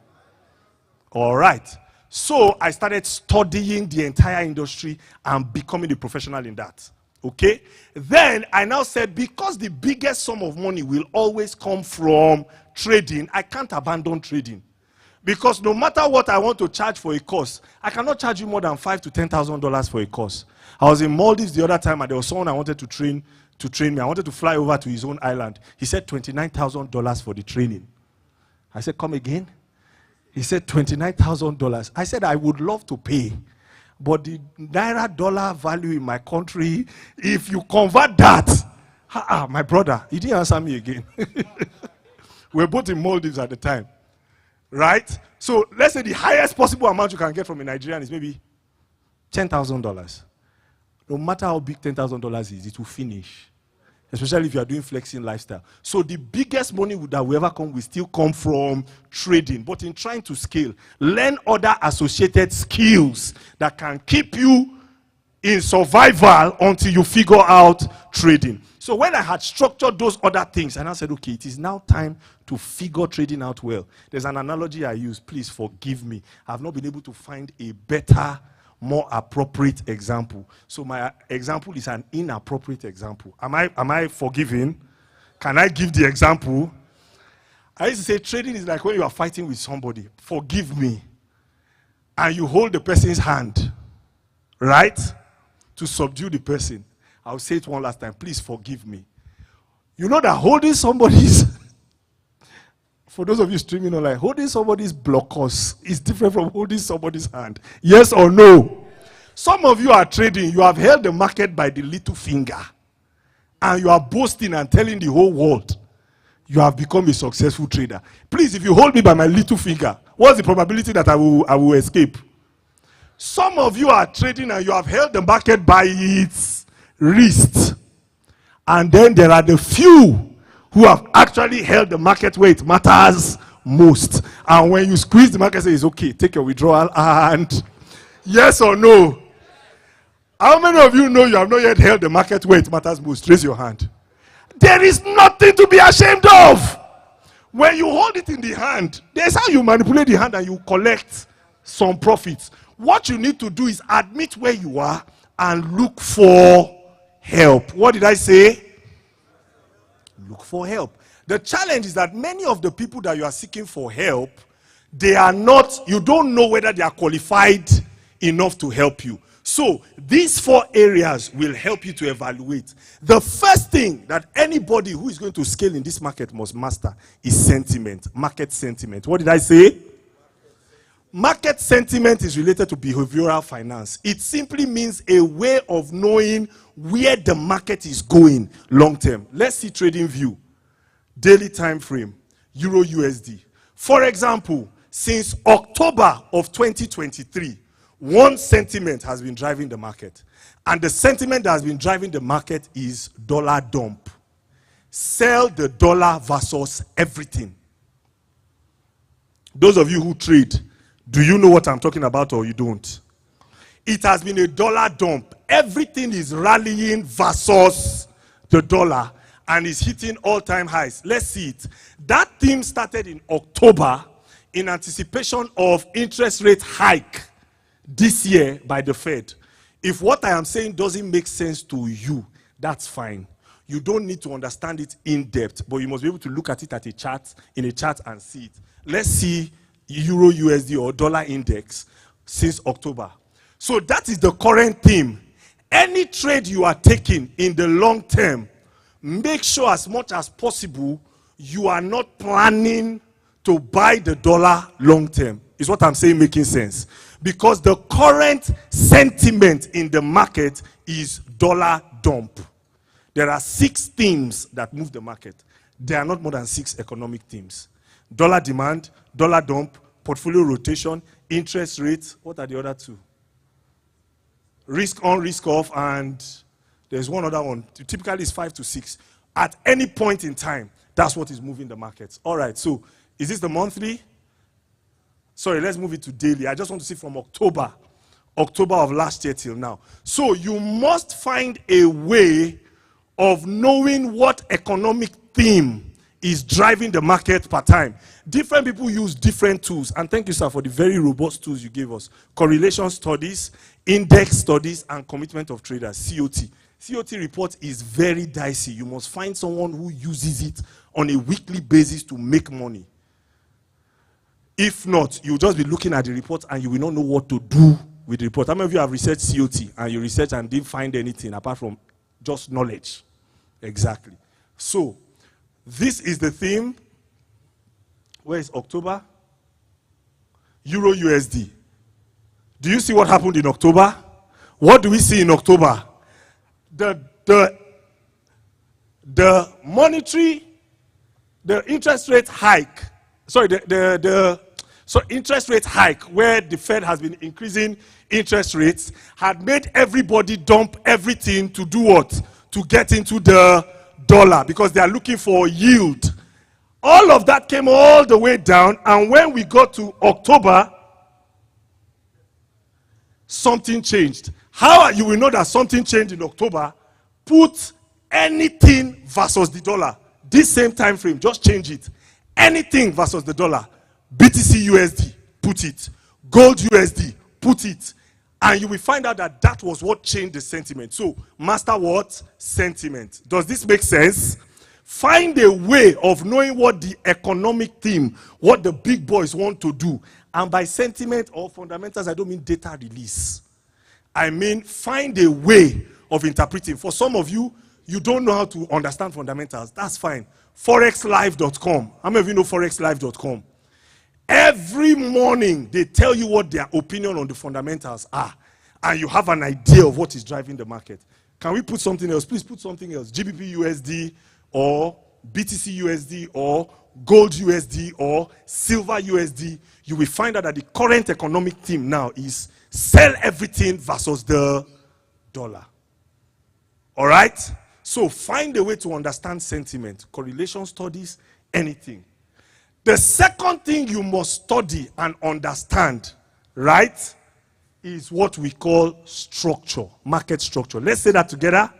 All right. So I started studying the entire industry and becoming a professional in that. Okay? Then I now said, because the biggest sum of money will always come from trading, I can't abandon trading. Because no matter what I want to charge for a course, I cannot charge you more than $5,000 to $10,000 for a course. I was in Maldives the other time, and there was someone I wanted to train me. I wanted to fly over to his own island. He said $29,000 for the training. I said, come again? He said $29,000. I said, I would love to pay. But the naira dollar value in my country, if you convert that, my brother, he didn't answer me again. We were both in Maldives at the time. Right? So let's say the highest possible amount you can get from a Nigerian is maybe $10,000. No matter how big $10,000 is, it will finish. Especially if you are doing flexing lifestyle. So the biggest money that will ever come will still come from trading. But in trying to scale, learn other associated skills that can keep you in survival until you figure out trading. So So when I had structured those other things, and I said, okay, it is now time to figure trading out well. There's an analogy I use. Please forgive me. I've not been able to find a better, more appropriate example. So my example is an inappropriate example. Am I forgiving? Can I give the example? I used to say trading is like when you are fighting with somebody. Forgive me. And you hold the person's hand, right? To subdue the person. I'll say it one last time. Please forgive me. You know that holding somebody's, for those of you streaming online, holding somebody's blockers is different from holding somebody's hand. Yes or no? Some of you are trading. You have held the market by the little finger. And you are boasting and telling the whole world you have become a successful trader. Please, if you hold me by my little finger, what's the probability that I will escape? Some of you are trading and you have held the market by its wrist. And then there are the few who have actually held the market where it matters most. And when you squeeze the market, say it's okay, take your withdrawal. And yes or no? How many of you know you have not yet held the market where it matters most? Raise your hand. There is nothing to be ashamed of. When you hold it in the hand, there's how you manipulate the hand and you collect some profits. What you need to do is admit where you are and look for help. What did I say? Look for help. The challenge is that many of the people that you are seeking for help, they are not, you don't know whether they are qualified enough to help you. So these 4 areas will help you to evaluate. The first thing that anybody who is going to scale in this market must master is sentiment, market sentiment. What did I say? Market sentiment is related to behavioral finance. It simply means a way of knowing where the market is going long term. Let's see trading view, daily time frame, Euro USD. For example, since October of 2023, one sentiment has been driving the market. And the sentiment that has been driving the market is dollar dump. Sell the dollar versus everything. Those of you who trade, do you know what I'm talking about or you don't? It has been a dollar dump. Everything is rallying versus the dollar and is hitting all-time highs. Let's see it. That theme started in October in anticipation of interest rate hike this year by the Fed. If what I am saying doesn't make sense to you, that's fine. You don't need to understand it in depth, but you must be able to look at it at a chart, in a chart and see it. Let's see Euro USD or dollar index since October. So that is the current theme. Any trade you are taking in the long term, make sure as much as possible you are not planning to buy the dollar long term. Is what I'm saying making sense? Because the current sentiment in the market is dollar dump. There are 6 themes that move the market. There are not more than 6 economic themes. Dollar demand, dollar dump, portfolio rotation, interest rates. What are the other 2? Risk on, risk off, and there's one other one. Typically it's 5 to 6. At any point in time, that's what is moving the markets. All right, so is this the monthly? Sorry, let's move it to daily. I just want to see from October of last year till now. So you must find a way of knowing what economic theme is driving the market per time. Different people use different tools. And thank you, sir, for the very robust tools you gave us. Correlation studies, index studies, and commitment of traders, COT. COT report is very dicey. You must find someone who uses it on a weekly basis to make money. If not, you'll just be looking at the report and you will not know what to do with the report. How many of you have researched COT and you researched and didn't find anything apart from just knowledge? Exactly. So, this is the theme. Where is October? Euro USD. Do you see what happened in October? What do we see in October? The interest rate hike. Interest rate hike, where the Fed has been increasing interest rates, had made everybody dump everything to do what? To get into the dollar, because they are looking for yield. All of that came all the way down, and when we got to October, something changed. How you will know that something changed in October? Put anything versus the dollar. This same time frame, just change it. Anything versus the dollar. BTC USD, put it. Gold USD, put it. And you will find out that that was what changed the sentiment. So, master what? Sentiment. Does this make sense? Find a way of knowing what the economic theme, what the big boys want to do. And by sentiment or fundamentals, I don't mean data release. I mean, find a way of interpreting. For some of you, you don't know how to understand fundamentals. That's fine. ForexLive.com. How many of you know ForexLive.com? Every morning, they tell you what their opinion on the fundamentals are. And you have an idea of what is driving the market. Can we put something else? Please put something else. GBP USD or BTC USD or Gold USD or Silver USD. You will find out that the current economic theme now is sell everything versus the dollar. All right? So find a way to understand sentiment, correlation studies, anything. The second thing you must study and understand, right, is what we call structure, market structure. Let's say that together.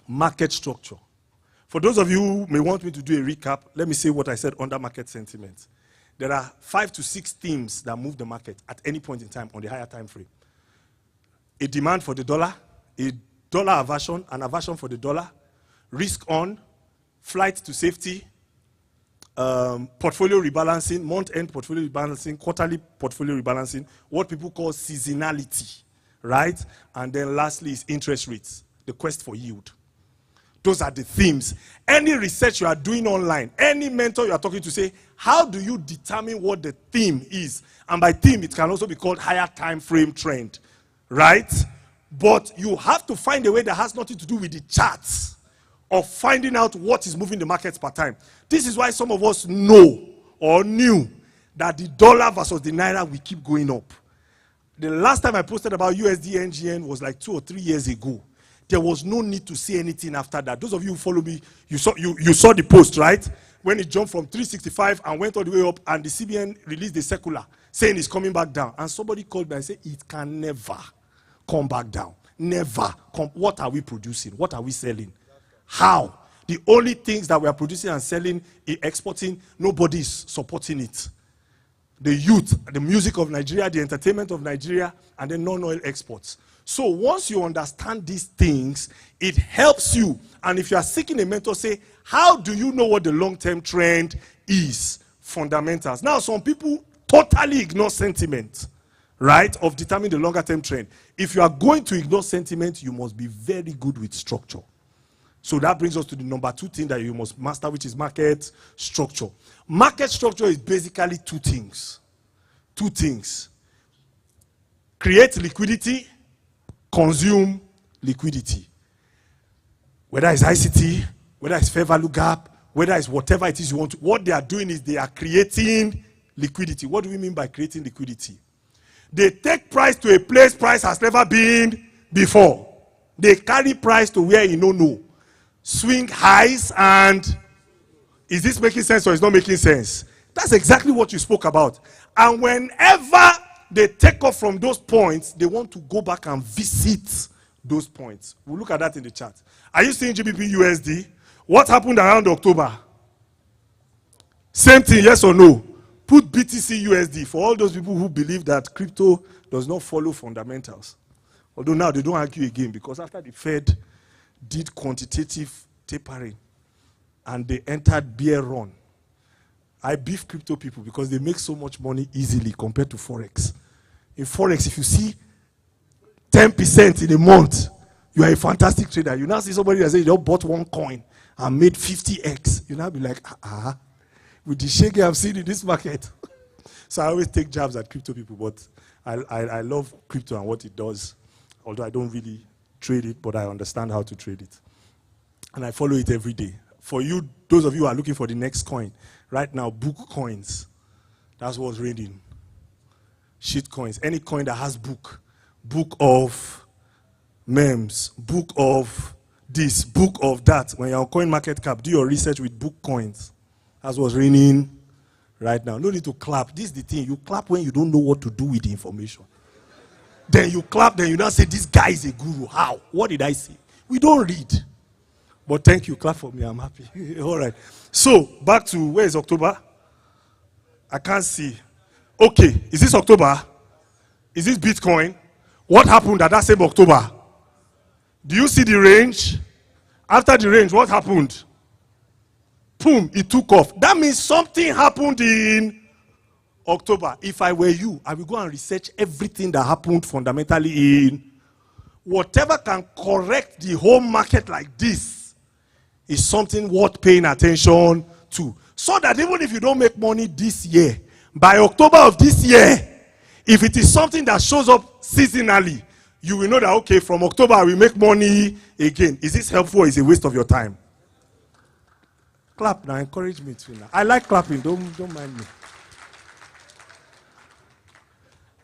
Market structure. For those of you who may want me to do a recap, let me say what I said under market sentiment. There are 5 to 6 themes that move the market at any point in time on the higher time frame. A demand for the dollar, a dollar aversion, an aversion for the dollar, risk on, flight to safety, portfolio rebalancing, month-end portfolio rebalancing, quarterly portfolio rebalancing, what people call seasonality, right? And then lastly is interest rates, the quest for yield. Those are the themes. Any research you are doing online, any mentor you are talking to say, how do you determine what the theme is? And by theme, it can also be called higher time frame trend, right? But you have to find a way that has nothing to do with the charts of finding out what is moving the markets per time. This is why some of us know or knew that the dollar versus the naira will keep going up. The last time I posted about USD NGN was like 2 or 3 years ago. There was no need to say anything after that. Those of you who follow me, you saw the post, right? When it jumped from 365 and went all the way up, and the CBN released a circular saying it's coming back down. And somebody called me and said, it can never come back down. Never. What are we producing? What are we selling? How? The only things that we are producing and selling, exporting, nobody is supporting it. The youth, the music of Nigeria, the entertainment of Nigeria, and then non-oil exports. So once you understand these things, it helps you. And if you are seeking a mentor, say, how do you know what the long-term trend is? Fundamentals. Now, some people totally ignore sentiment, right, of determining the longer-term trend. If you are going to ignore sentiment, you must be very good with structure. So that brings us to the number 2 thing that you must master, which is market structure. Market structure is basically 2 things. 2 things. Create liquidity, consume liquidity. Whether it's ICT, whether it's fair value gap, whether it's whatever it is you want to, what they are doing is they are creating liquidity. What do we mean by creating liquidity? They take price to a place price has never been before. They carry price to where you don't know. Swing highs, and is this making sense or is not making sense? That's exactly what you spoke about. And whenever they take off from those points, they want to go back and visit those points. We'll look at that in the chat. Are you seeing GBP USD? What happened around October? Same thing, yes or no? Put BTC USD for all those people who believe that crypto does not follow fundamentals. Although now they don't argue again, because after the Fed did quantitative tapering and they entered bear run, I beef crypto people because they make so much money easily compared to Forex. In Forex, if you see 10% in a month, you are a fantastic trader. You now see somebody that says you just bought one coin and made 50x. You now be like, with the shake I've seen in this market. So I always take jabs at crypto people, but I love crypto and what it does. Although I don't really trade it, but I understand how to trade it. And I follow it every day. For you, those of you who are looking for the next coin, right now, book coins. That's what's reading. Shit coins. Any coin that has book. Book of memes. Book of this. Book of that. When you're on CoinMarketCap, do your research with book coins. That's what's raining right now. No need to clap. This is the thing. You clap when you don't know what to do with the information. Then you clap, then you now say, this guy is a guru. How? What did I say? We don't read. But thank you. Clap for me. I'm happy. All right. So, back to, where is October? I can't see. Okay. Is this October? Is this Bitcoin? What happened at that same October? Do you see the range? After the range, what happened? Boom, it took off. That means something happened in October. If I were you, I will go and research everything that happened fundamentally in whatever can correct the whole market like this is something worth paying attention to. So that even if you don't make money this year, by October of this year, if it is something that shows up seasonally, you will know that, okay, from October I will make money again. Is this helpful or is it a waste of your time? Clap now, encourage me too now. I like clapping, don't mind me.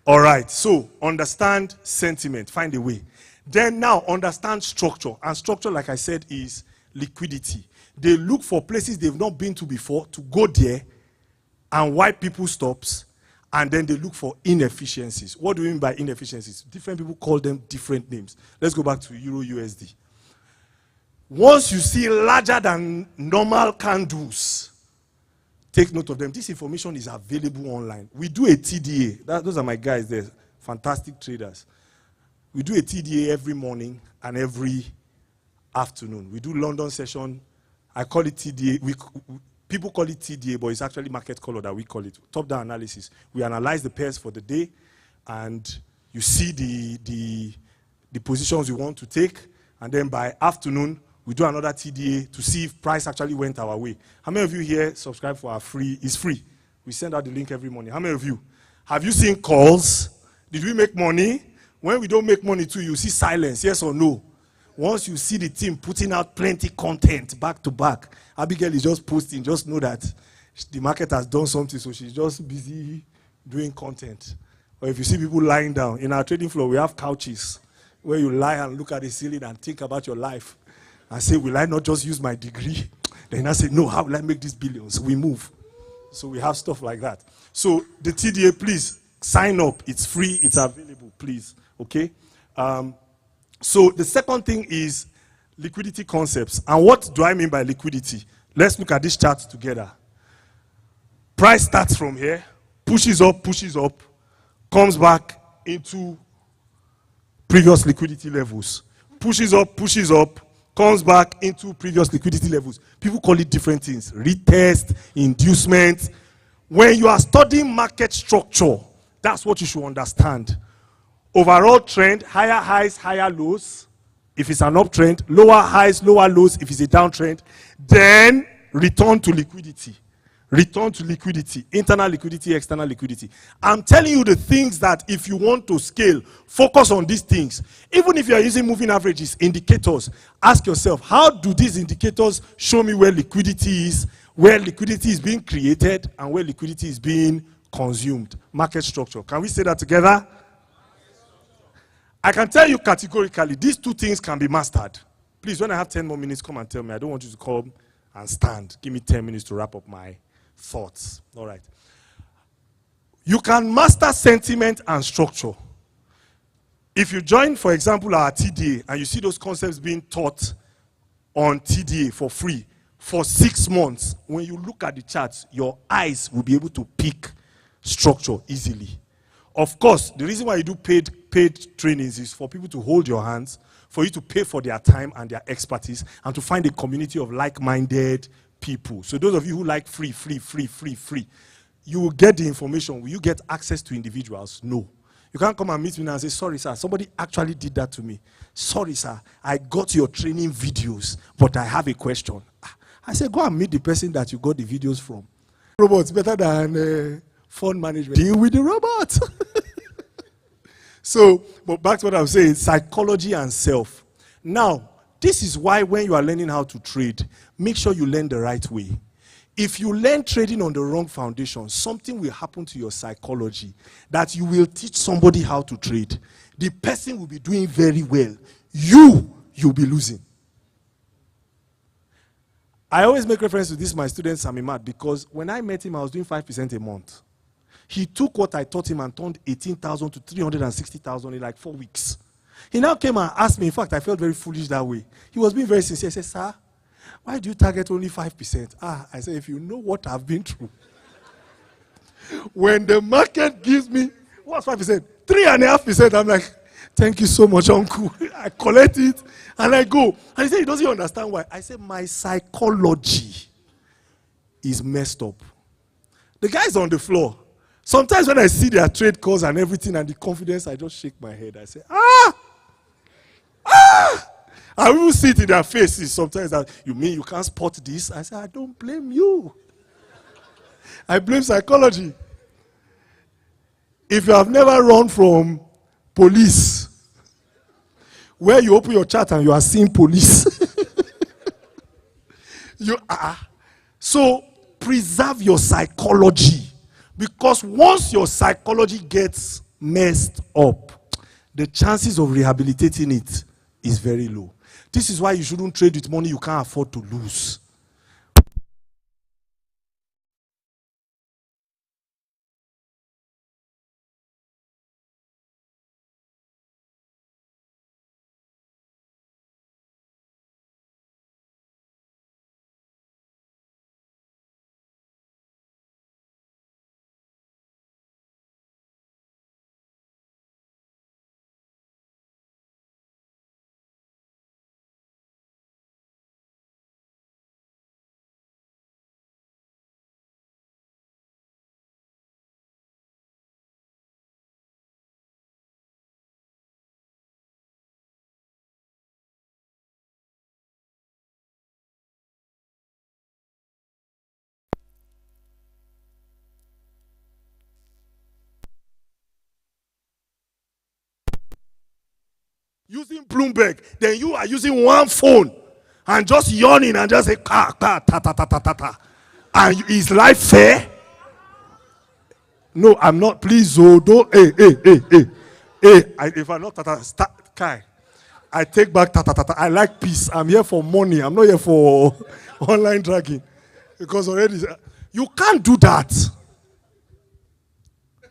All right, so understand sentiment, find a way. Then now understand structure. And structure, like I said, is liquidity. They look for places they've not been to before to go there and wipe people's stops. And then they look for inefficiencies. What do we mean by inefficiencies? Different people call them different names. Let's go back to Euro USD. Once you see larger than normal candles, take note of them. This information is available online. We do a TDA. Those are my guys there, fantastic traders. We do a TDA every morning and every afternoon. We do London session. I call it TDA. People call it TDA, but it's actually market color that we call it. Top-down analysis. We analyze the pairs for the day, and you see the positions you want to take, and then by afternoon, we do another TDA to see if price actually went our way. How many of you here subscribe for our free? It's free. We send out the link every morning. How many of you? Have you seen calls? Did we make money? When we don't make money too, you see silence, yes or no? Once you see the team putting out plenty content back to back, Abigail is just posting, just know that the market has done something, so she's just busy doing content. Or if you see people lying down, in our trading floor, we have couches where you lie and look at the ceiling and think about your life and say, will I not just use my degree? Then I say, no, how will I make these billions? We move. So we have stuff like that. So the TDA, please sign up. It's free. It's available, please. Okay? So the second thing is liquidity concepts. And what do I mean by liquidity? Let's look at this chart together. Price starts from here, pushes up, comes back into previous liquidity levels. Pushes up, comes back into previous liquidity levels. People call it different things. Retest, inducement. When you are studying market structure, that's what you should understand. Overall trend, higher highs, higher lows. If it's an uptrend, lower highs, lower lows if it's a downtrend. Then return to liquidity. Return to liquidity. Internal liquidity, external liquidity. I'm telling you the things that if you want to scale, focus on these things. Even if you are using moving averages, indicators, ask yourself, how do these indicators show me where liquidity is being created and where liquidity is being consumed? Market structure. Can we say that together? I can tell you categorically, these two things can be mastered. Please, when I have 10 more minutes, come and tell me. I don't want you to come and stand. Give me 10 minutes to wrap up my thoughts. All right. You can master sentiment and structure. If you join, for example, our TDA, and you see those concepts being taught on TDA for free for 6 months, when you look at the charts, your eyes will be able to pick structure easily. Of course, the reason why you do paid trainings is for people to hold your hands, for you to pay for their time and their expertise, and to find a community of like-minded people. So those of you who like free, you will get the information. Will you get access to individuals? No. You can't come and meet me now and say, sorry, sir, somebody actually did that to me. Sorry, sir, I got your training videos, but I have a question. I said, go and meet the person that you got the videos from. Robots better than fund management. Deal with the robot. So, but back to what I was saying, psychology and self. Now, this is why when you are learning how to trade, make sure you learn the right way. If you learn trading on the wrong foundation, something will happen to your psychology that you will teach somebody how to trade. The person will be doing very well. You'll be losing. I always make reference to this, my student Samimat, because when I met him, I was doing 5% a month. He took what I taught him and turned 18,000 to 360,000 in like 4 weeks. He now came and asked me. In fact, I felt very foolish that way. He was being very sincere. He said, sir, why do you target only 5%? I said, if you know what I've been through. When the market gives me, what's 5%? 3.5%. I'm like, thank you so much, uncle. I collect it and I go. And he said, he doesn't understand why. I said, my psychology is messed up. The guy's on the floor. Sometimes when I see their trade calls and everything and the confidence, I just shake my head. I say, I will see it in their faces sometimes that, you mean you can't spot this? I say, I don't blame you. I blame psychology. If you have never run from police, where you open your chat and you are seeing police, so preserve your psychology, because once your psychology gets messed up, the chances of rehabilitating it is very low. This is why you shouldn't trade with money you can't afford to lose. Using Bloomberg, then you are using one phone and just yawning and just say, and is life fair? No, I'm not. Please, don't. If I'm not Kai, I take back I like peace. I'm here for money. I'm not here for online dragging. Because already, you can't do that.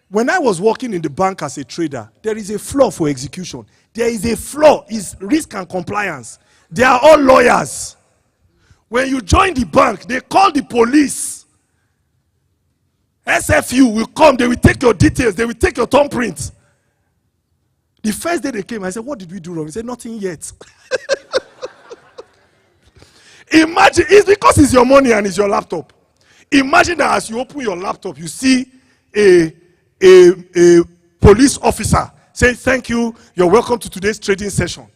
When I was working in the bank as a trader, there is a flaw for execution. There is a flaw, is risk and compliance. They are all lawyers. When you join the bank, they call the police. SFU will come, they will take your details, they will take your thumbprint. The first day they came, I said, what did we do wrong? He said, nothing yet. Imagine, it's because it's your money and it's your laptop. Imagine that as you open your laptop, you see a police officer saying, thank you, you're welcome to today's trading session.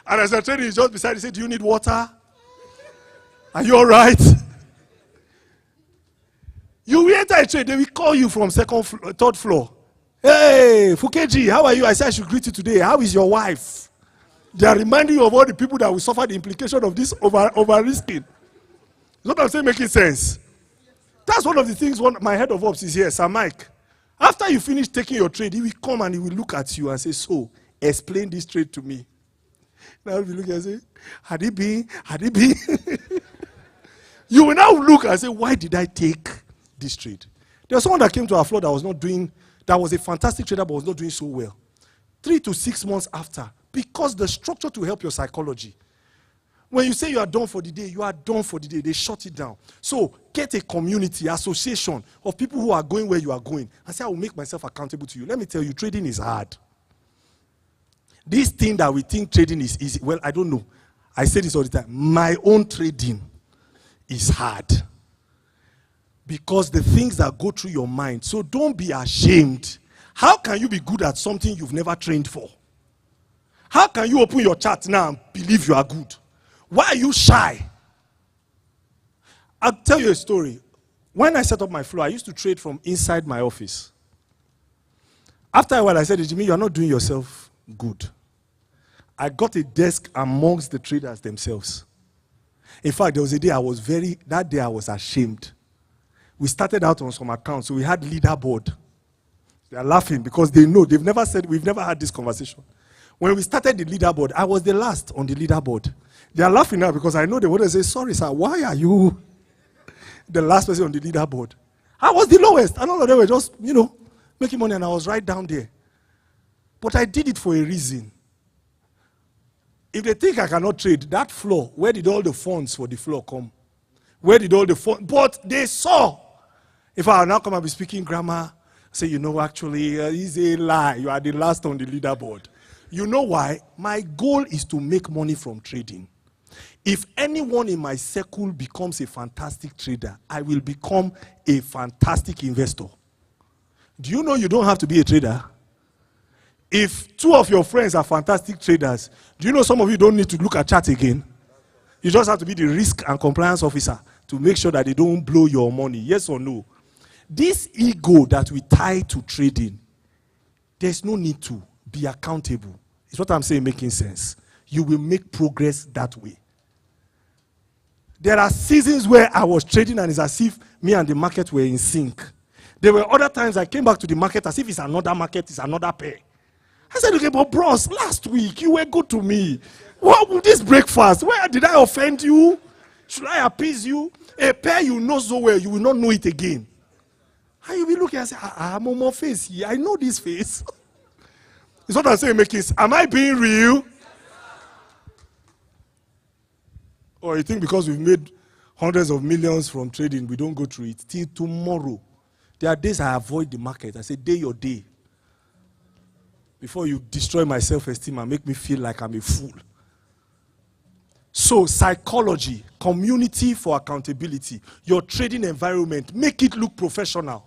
And as a trader, he's just beside you, say, do you need water? Are you all right? You will enter a trade, they will call you from third floor. Hey, Fukeji, how are you? I said I should greet you today. How is your wife? They are reminding you of all the people that will suffer the implication of this over-risking. What I'm saying making sense? That's one of the things my head of ops is here, Sir Mike. After you finish taking your trade, he will come and he will look at you and say, so, explain this trade to me. Now you look and say, had it been? You will now look and say, why did I take this trade? There was someone that came to our floor that was a fantastic trader but was not doing so well. 3 to 6 months after, because the structure to help your psychology. When you say you are done for the day, you are done for the day. They shut it down. So get a community, association of people who are going where you are going and say, I will make myself accountable to you. Let me tell you, trading is hard. This thing that we think trading is easy, well, I don't know. I say this all the time. My own trading is hard. Because the things that go through your mind. So don't be ashamed. How can you be good at something you've never trained for? How can you open your chart now and believe you are good? Why are you shy? I'll tell you a story. When I set up my flow, I used to trade from inside my office. After a while, I said, Jimmy, you are not doing yourself good. I got a desk amongst the traders themselves. In fact, there was a day that day I was ashamed. We started out on some accounts, so we had leaderboard. They are laughing because they know, we've never had this conversation. When we started the leaderboard, I was the last on the leaderboard. They are laughing now because I know they want to say, sorry, sir, why are you the last person on the leaderboard? I was the lowest, and all of them were just, making money, and I was right down there. But I did it for a reason. If they think I cannot trade, that floor, where did all the funds for the floor come? Where did all the funds? But they saw. If I now come and be speaking grammar, say, you know, actually, it's a lie. You are the last on the leaderboard. You know why? My goal is to make money from trading. If anyone in my circle becomes a fantastic trader, I will become a fantastic investor. Do you know you don't have to be a trader? If two of your friends are fantastic traders, do you know some of you don't need to look at chart again? You just have to be the risk and compliance officer to make sure that they don't blow your money. Yes or no? This ego that we tie to trading, there's no need to be accountable. It's what I'm saying making sense. You will make progress that way. There are seasons where I was trading and it's as if me and the market were in sync. There were other times I came back to the market as if it's another market, it's another pair. I said, okay, but bros, last week you were good to me. What with this breakfast? Where did I offend you? Should I appease you? A pair you know so well, you will not know it again. And you'll be looking and say, I'm on my face here. I know this face. It's what I'm saying, making sense. Am I being real? Or you think because we've made hundreds of millions from trading, we don't go through it? Till tomorrow. There are days I avoid the market. I say, day your day. Before you destroy my self-esteem and make me feel like I'm a fool. So, psychology, community for accountability, your trading environment, make it look professional.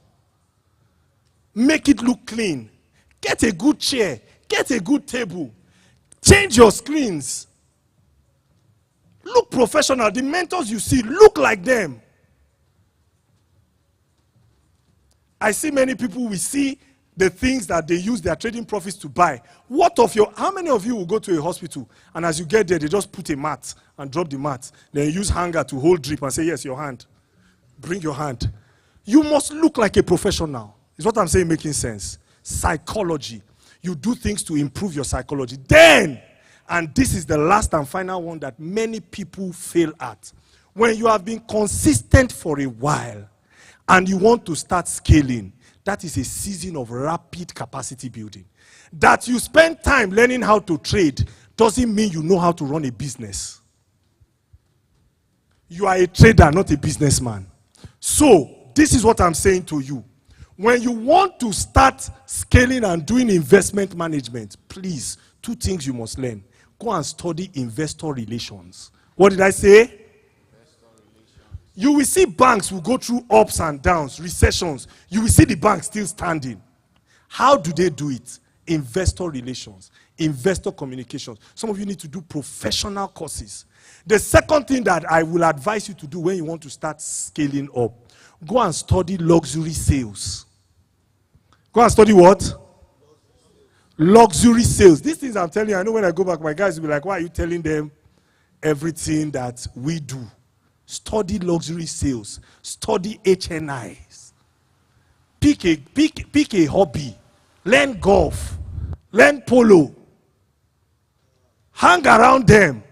Make it look clean. Get a good chair. Get a good table. Change your screens. Look professional. The mentors you see, look like them. I see many people, we see the things that they use their trading profits to buy. How many of you will go to a hospital and as you get there, they just put a mat and drop the mat. Then use hanger to hold drip and say, yes, your hand. Bring your hand. You must look like a professional. Is what I'm saying making sense? Psychology. You do things to improve your psychology. Then, and this is the last and final one that many people fail at. When you have been consistent for a while and you want to start scaling, that is a season of rapid capacity building. That you spend time learning how to trade doesn't mean you know how to run a business. You are a trader, not a businessman. So, this is what I'm saying to you. When you want to start scaling and doing investment management, please, two things you must learn. Go and study investor relations. What did I say? You will see banks will go through ups and downs, recessions. You will see the bank still standing. How do they do it? Investor relations, investor communications. Some of you need to do professional courses. The second thing that I will advise you to do when you want to start scaling up, go and study luxury sales. Go and study what? Luxury sales. These things I'm telling you, I know when I go back, my guys will be like, why are you telling them everything that we do? Study luxury sales. Study HNIs. Pick a hobby. Learn golf. Learn polo. Hang around them.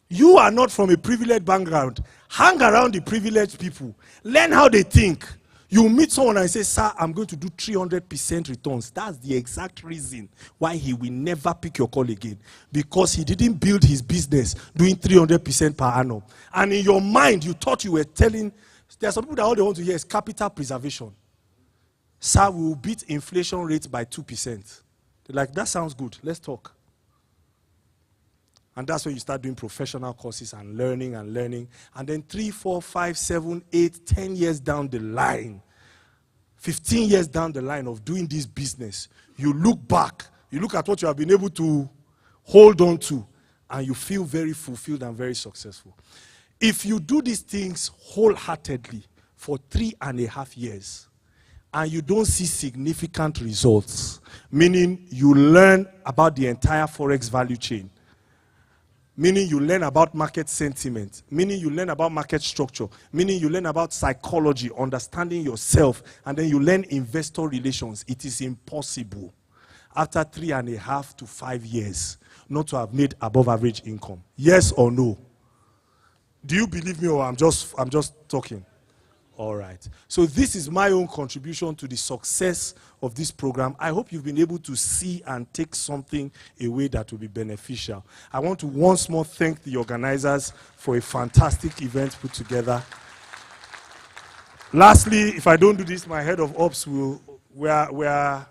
You are not from a privileged background. Hang around the privileged people. Learn how they think. You meet someone and say, sir, I'm going to do 300% returns. That's the exact reason why he will never pick your call again. Because he didn't build his business doing 300% per annum. And in your mind, you thought you were telling, there are some people that all they want to hear is capital preservation. Sir, we will beat inflation rates by 2%. They're like, that sounds good. Let's talk. And that's when you start doing professional courses and learning. And then 3, 4, 5, 7, 8, 10 years down the line, 15 years down the line of doing this business, you look back, you look at what you have been able to hold on to, and you feel very fulfilled and very successful. If you do these things wholeheartedly for 3.5 years, and you don't see significant results, meaning you learn about the entire Forex value chain, meaning you learn about market sentiment, meaning you learn about market structure, meaning you learn about psychology, understanding yourself, and then you learn investor relations. It is impossible after 3.5 to 5 years not to have made above average income. Yes or no? Do you believe me or I'm just talking? All right. So this is my own contribution to the success of this program. I hope you've been able to see and take something away that will be beneficial. I want to once more thank the organizers for a fantastic event put together. Lastly, if I don't do this, my head of ops will, where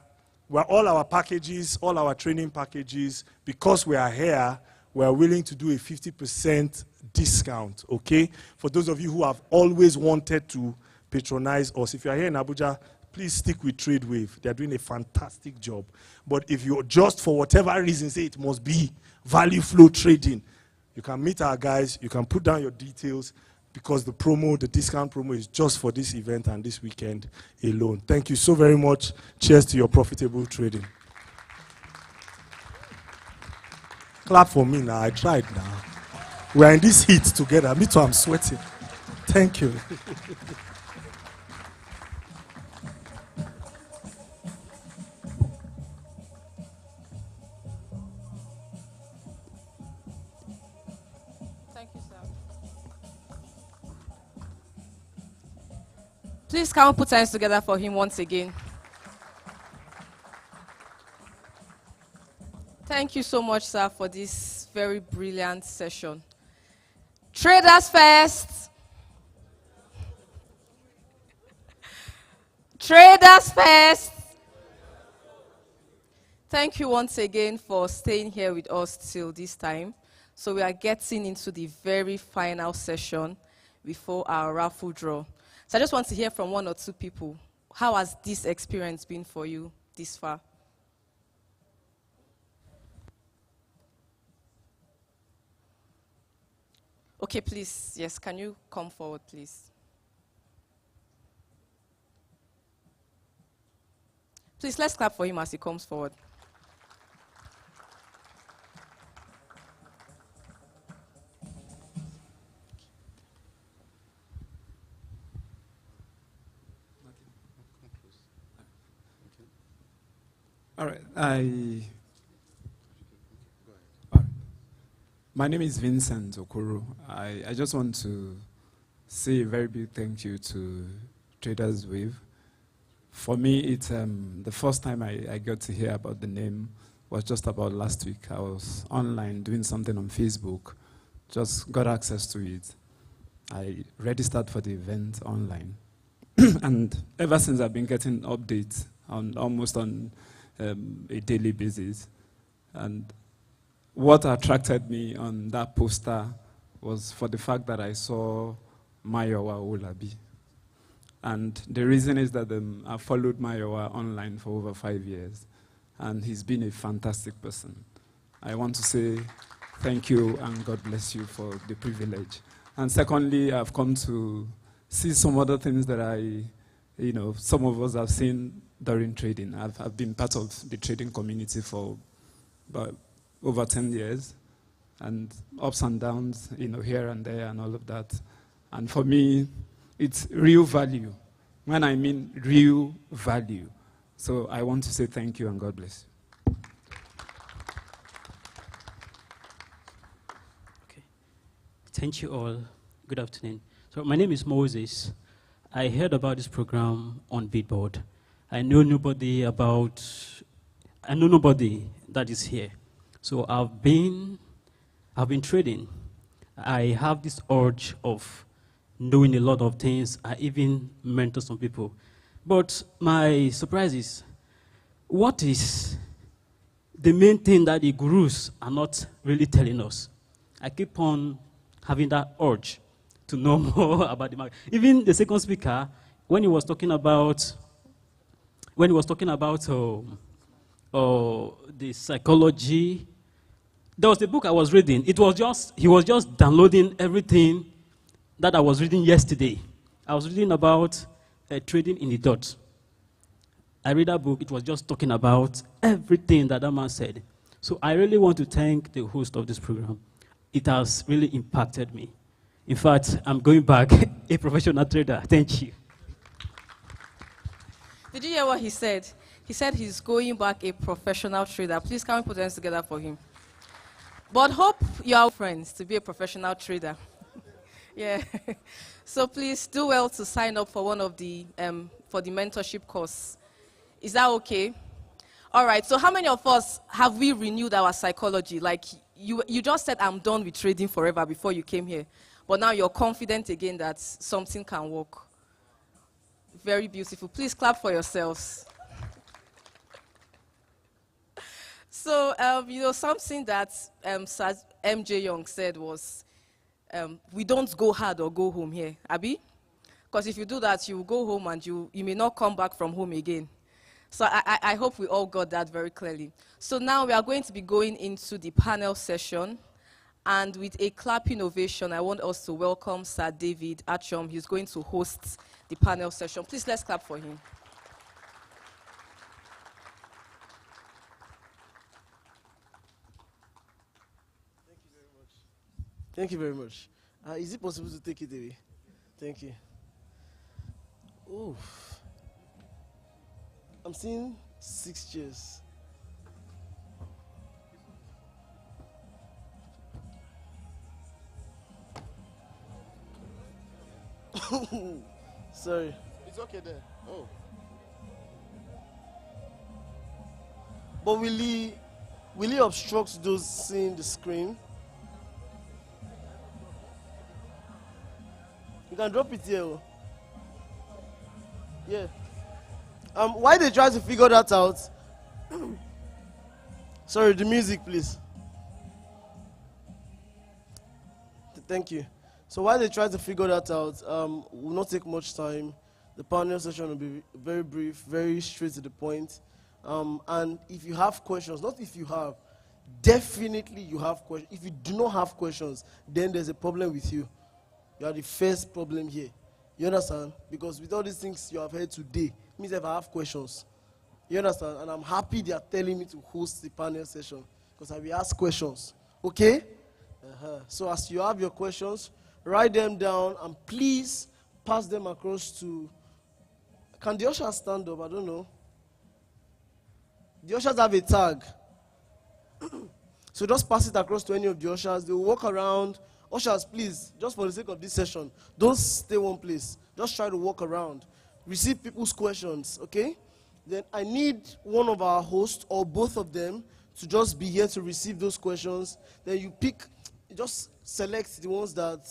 all our packages, all our training packages, because we are here, we are willing to do a 50% discount, okay? For those of you who have always wanted to patronize us, if you are here in Abuja, please stick with TradeWave. They are doing a fantastic job. But if you just, for whatever reason, say it must be value flow trading, you can meet our guys, you can put down your details, because the promo, the discount promo is just for this event and this weekend alone. Thank you so very much. Cheers to your profitable trading. Clap for me now. I tried now. We are in this heat together. Me too, I'm sweating. Thank you. Thank you, sir. Please, can we put hands together for him once again? Thank you so much, sir, for this very brilliant session. TradersFest. TradersFest. Thank you once again for staying here with us till this time. So we are getting into the very final session before our raffle draw. So I just want to hear from one or two people. How has this experience been for you this far? Okay, please. Yes, can you come forward, please? Please, let's clap for him as he comes forward. All right. My name is Vincent Okoro. I just want to say a very big thank you to TradersWave. For me, it's the first time I got to hear about the name was just about last week. I was online doing something on Facebook, just got access to it. I registered for the event online. And ever since, I've been getting updates almost on a daily basis. And what attracted me on that poster was for the fact that I saw Mayowa Olabi. And the reason is that I followed Mayowa online for over 5 years, and he's been a fantastic person. I want to say thank you and God bless you for the privilege. And secondly, I've come to see some other things that some of us have seen during trading. I've been part of the trading community for about over 10 years, and ups and downs, here and there and all of that. And for me, it's real value. When I mean real value. So I want to say thank you and God bless you. Okay. Thank you all. Good afternoon. So my name is Moses. I heard about this program on Beatboard. I know nobody that is here. So I've been trading. I have this urge of knowing a lot of things. I even mentor some people. But my surprise is, what is the main thing that the gurus are not really telling us? I keep on having that urge to know more about the market. Even the second speaker, when he was talking about the psychology, there was a book I was reading. He was just downloading everything that I was reading yesterday. I was reading about trading in the dot. I read that book. It was just talking about everything that man said. So I really want to thank the host of this program. It has really impacted me. In fact, I'm going back a professional trader. Thank you. Did you hear what he said? He said he's going back a professional trader. Please, can we put hands together for him? But hope you are friends to be a professional trader. Yeah. So please do well to sign up for one of the for the mentorship course. Is that okay? All right. So how many of us have we renewed our psychology? Like you just said, I'm done with trading forever before you came here, but now you're confident again that something can work. Very beautiful. Please clap for yourselves. So something that Sir MJ Young said was, we don't go hard or go home here, Abi? Because if you do that, you will go home and you may not come back from home again. So I hope we all got that very clearly. So now we are going to be going into the panel session. And with a clapping ovation, I want us to welcome Sir David Achom. He's going to host the panel session. Please, let's clap for him. Thank you very much. Is it possible to take it away? Thank you. Oh, I'm seeing 6 chairs. Sorry. It's okay there. Oh. But will he obstruct those seeing the screen? You can drop it here. Oh. Yeah. Why they try to figure that out? Sorry, the music, please. Thank you. So while they try to figure that out, will not take much time. The panel session will be very brief, very straight to the point. And if you have questions, not if you have, definitely you have questions. If you do not have questions, then there's a problem with you. You are the first problem here. You understand? Because with all these things you have heard today, it means if I have questions. You understand? And I'm happy they are telling me to host the panel session because I will ask questions. Okay? So as you have your questions, write them down and please pass them across to... Can the ushers stand up? I don't know. The ushers have a tag. So just pass it across to any of the ushers. They will walk around. Ushers, please, just for the sake of this session, don't stay one place. Just try to walk around. Receive people's questions, okay? Then I need one of our hosts or both of them to just be here to receive those questions. Then you pick, just select the ones that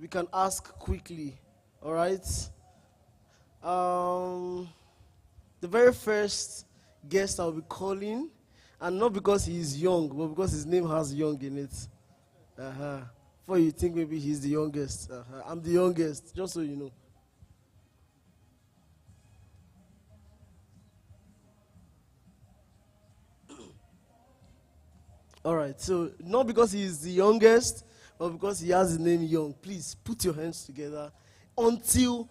we can ask quickly, all right? The very first guest I'll be calling, and not because he's young, but because his name has young in it. Before you think maybe he's the youngest. I'm the youngest, just so you know. All right, so not because he's the youngest, but because he has the name Young. Please put your hands together until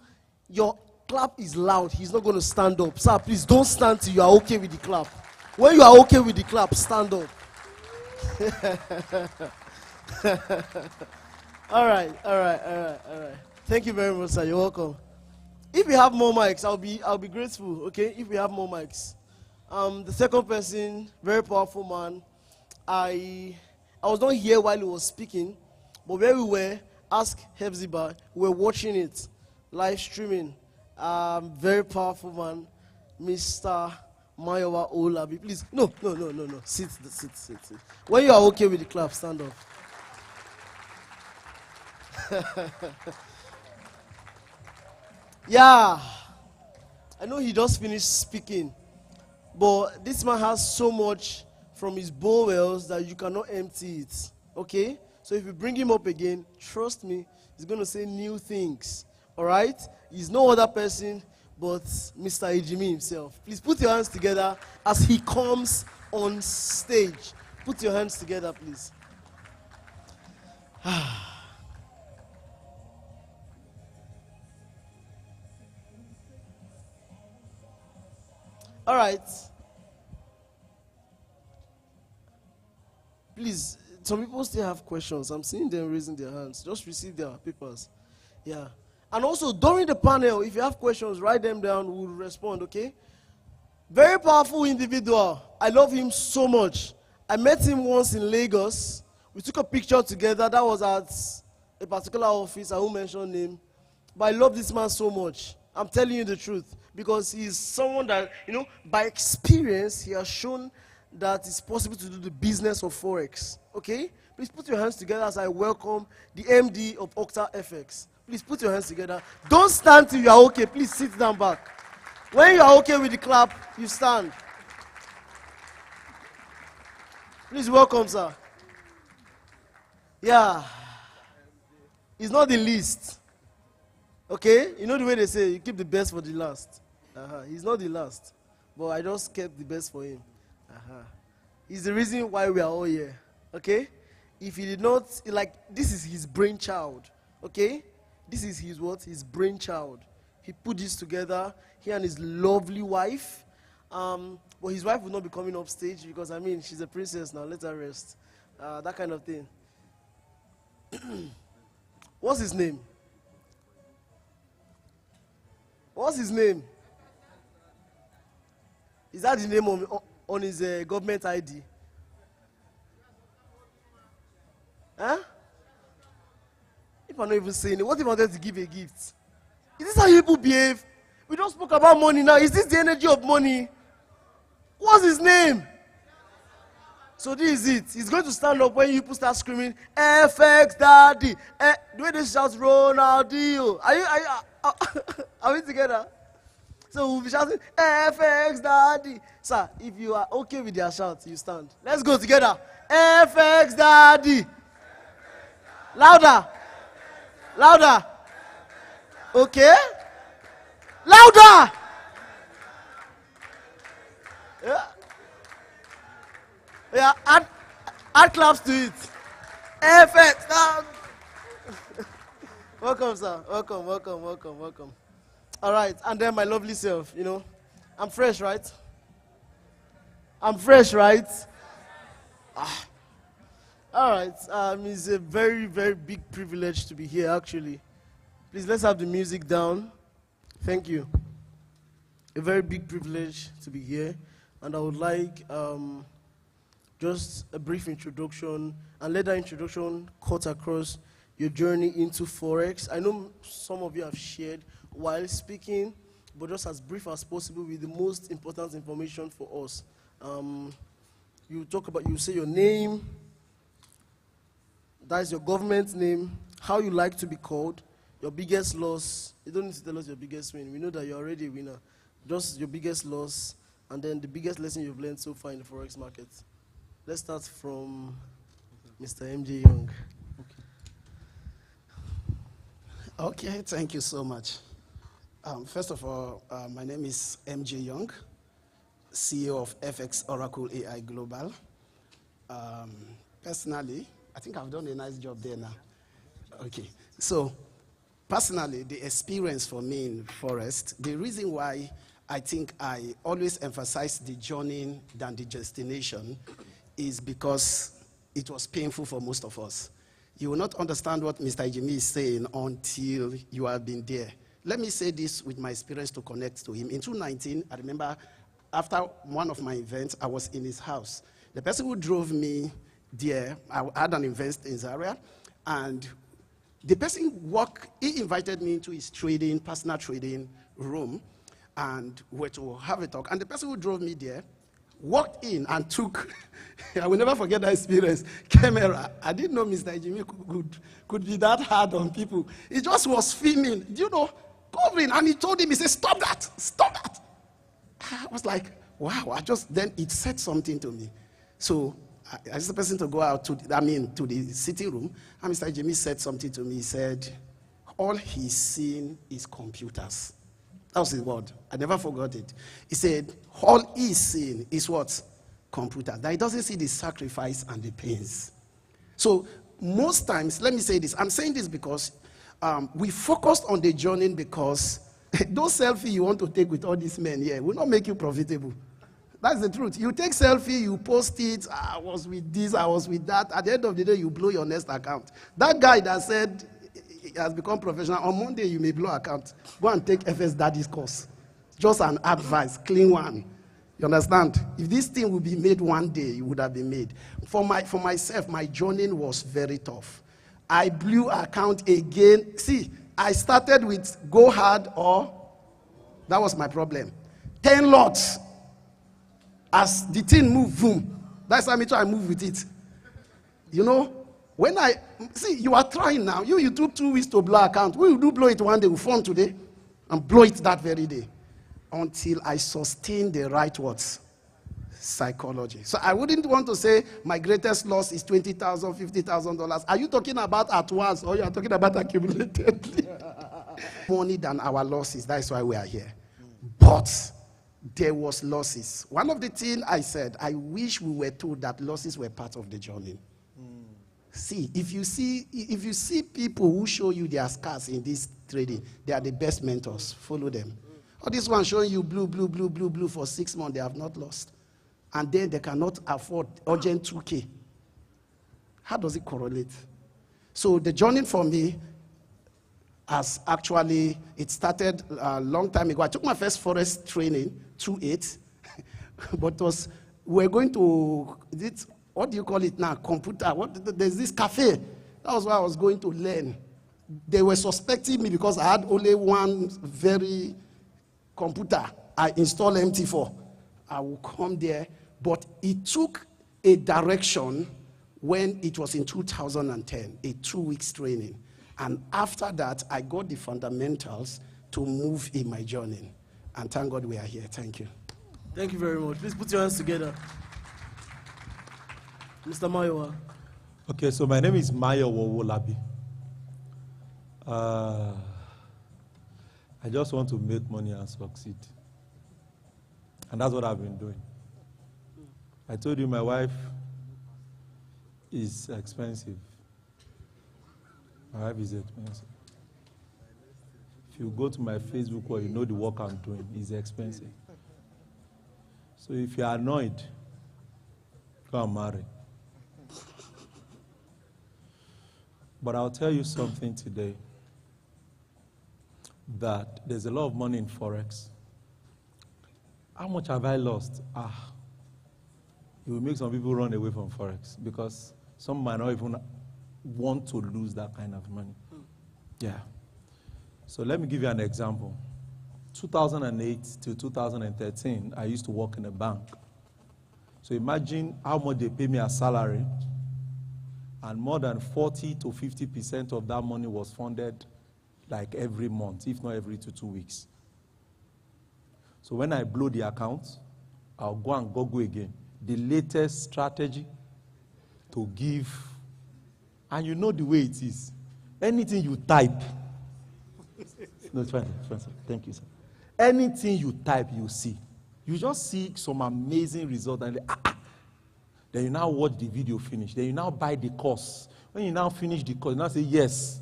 your clap is loud. He's not going to stand up. Sir, please don't stand till you are okay with the clap. When you are okay with the clap, stand up. All right. Thank you very much, sir. You're welcome. If we have more mics, I'll be grateful. Okay, if we have more mics. The second person, very powerful man. I was not here while he was speaking, but where we were, ask Hebziba, we were watching it, live streaming. Very powerful man, Mr. Mayowa Olabi. Please, no. Sit. When you are okay with the clap, stand up. Yeah, I know he just finished speaking, but this man has so much from his bowels that you cannot empty it. Okay? So if you bring him up again, trust me, he's going to say new things. All right? He's no other person but Mr. Ejimi himself. Please put your hands together as he comes on stage. Put your hands together, please. All right. Please, some people still have questions. I'm seeing them raising their hands. Just receive their papers. Yeah. And also, during the panel, if you have questions, write them down. We'll respond, okay? Very powerful individual. I love him so much. I met him once in Lagos. We took a picture together. That was at a particular office, I won't mention name, but I love this man so much. I'm telling you the truth, because he's someone that, by experience, he has shown that it's possible to do the business of Forex. Okay? Please put your hands together as I welcome the MD of Octa FX. Please put your hands together. Don't stand till you are okay. Please sit down back. When you are okay with the clap, you stand. Please welcome, sir. Yeah. It's not the least. Okay? You know the way they say, you keep the best for the last. He's not the last. But I just kept the best for him. He's the reason why we are all here. Okay? If he did not, this is his brainchild. Okay? This is his what? His brainchild. He put this together, he and his lovely wife. But his wife will not be coming up stage because, she's a princess now. Let her rest. That kind of thing. What's his name? What's his name? Is that the name on his government ID? Huh? If I'm not even saying it, what if I wanted to give a gift? Is this how people behave? We don't spoke about money now. Is this the energy of money? What's his name? So this is it. He's going to stand up when you people start screaming, FX Daddy. The way they shout, Ronaldinho. Are we together? So we'll be shouting, FX Daddy. Sir, if you are okay with their shout, you stand. Let's go together. FX Daddy. Louder. Louder. Okay. Louder. Yeah. Yeah, add claps to it. FX. Welcome, sir. Welcome. All right, and then my lovely self, I'm fresh, right? I'm fresh, right? All right, it's a very, very big privilege to be here, actually. Please, let's have the music down. Thank you. A very big privilege to be here, and I would like just a brief introduction, and let that introduction cut across your journey into Forex. I know some of you have shared while speaking, but just as brief as possible with the most important information for us. You say your name, that is your government name, how you like to be called, your biggest loss. You don't need to tell us your biggest win. We know that you're already a winner. Just your biggest loss, and then the biggest lesson you've learned so far in the Forex market. Let's start from Mr. MJ Young. Okay, thank you so much. First of all, my name is MJ Young, CEO of FX Oracle AI Global. Personally, I think I've done a nice job there now. Okay, so personally, the experience for me in Forex, the reason why I think I always emphasize the journey than the destination is because it was painful for most of us. You will not understand what Mr. Ejimi is saying until you have been there. Let me say this with my experience to connect to him. In 2019, I remember after one of my events, I was in his house. The person who drove me there, I had an event in Zaria, and the person he invited me into his personal trading room, and we were to have a talk. And the person who drove me there walked in and took, I will never forget that experience, camera. I didn't know Mr. Ejimi could be that hard on people. He just was filming, covering, and he told him, he said, stop that. I was like, wow, then it said something to me. So I asked the person to go out to the sitting room, and Mr. Ejimi said something to me. He said, all he's seen is computers. That was his word. I never forgot it. He said, all he's seeing is what? Computer. That he doesn't see the sacrifice and the pains. So most times, let me say this. I'm saying this because we focused on the journey because those selfies you want to take with all these men here will not make you profitable. That's the truth. You take selfie, you post it, I was with this, I was with that. At the end of the day, you blow your next account. That guy that said he has become professional, on Monday you may blow account. Go and take FS Daddy's course. Just an advice, clean one. You understand? If this thing would be made one day, it would have been made. For myself, my journey was very tough. I blew account again. See, I started with go hard or that was my problem. 10 lots. As the thing moved, boom. That's how I move with it. You know, when I see you are trying now. You took 2 weeks to blow account. We will do blow it one day. We'll phone today and blow it that very day. Until I sustain the right words. Psychology. So I wouldn't want to say my greatest loss is $20,000, $50,000. Are you talking about at once or you are talking about accumulated? Money than our losses. That's why we are here. But there was losses. One of the things I said, I wish we were told that losses were part of the journey. See, if you see people who show you their scars in this trading, they are the best mentors. Follow them. Or this one showing you blue for 6 months, they have not lost. And then they cannot afford urgent 2K. How does it correlate? So the journey for me has actually, it started a long time ago. I took my first Forex training, 2.8, but we're going to, what do you call it now? Computer. There's this cafe. That was where I was going to learn. They were suspecting me because I had only one very computer. I installed MT4. I will come there, but it took a direction when it was in 2010, a 2 weeks training. And after that, I got the fundamentals to move in my journey. And thank God we are here. Thank you. Thank you very much. Please put your hands together. Mr. Mayowa. Okay, so my name is Mayo Wowolabi. I just want to make money and succeed. And that's what I've been doing. I told you my wife is expensive. My wife is expensive. If you go to my Facebook or you know the work I'm doing, it's expensive. So if you're annoyed, go and marry. But I'll tell you something today, that there's a lot of money in Forex. How much have I lost? It will make some people run away from Forex because some might not even want to lose that kind of money. Yeah. So let me give you an example. 2008 to 2013, I used to work in a bank. So imagine how much they pay me as salary, and more than 40 to 50% of that money was funded like every month, if not every 2 weeks. So when I blow the account, I'll go and Google again the latest strategy to give. And you know the way it is. Anything you type. No, it's fine, sir. Thank you, sir. Anything you type, you see. You just see some amazing result. And then you now watch the video finish. Then you now buy the course. When you now finish the course, you now say, yes.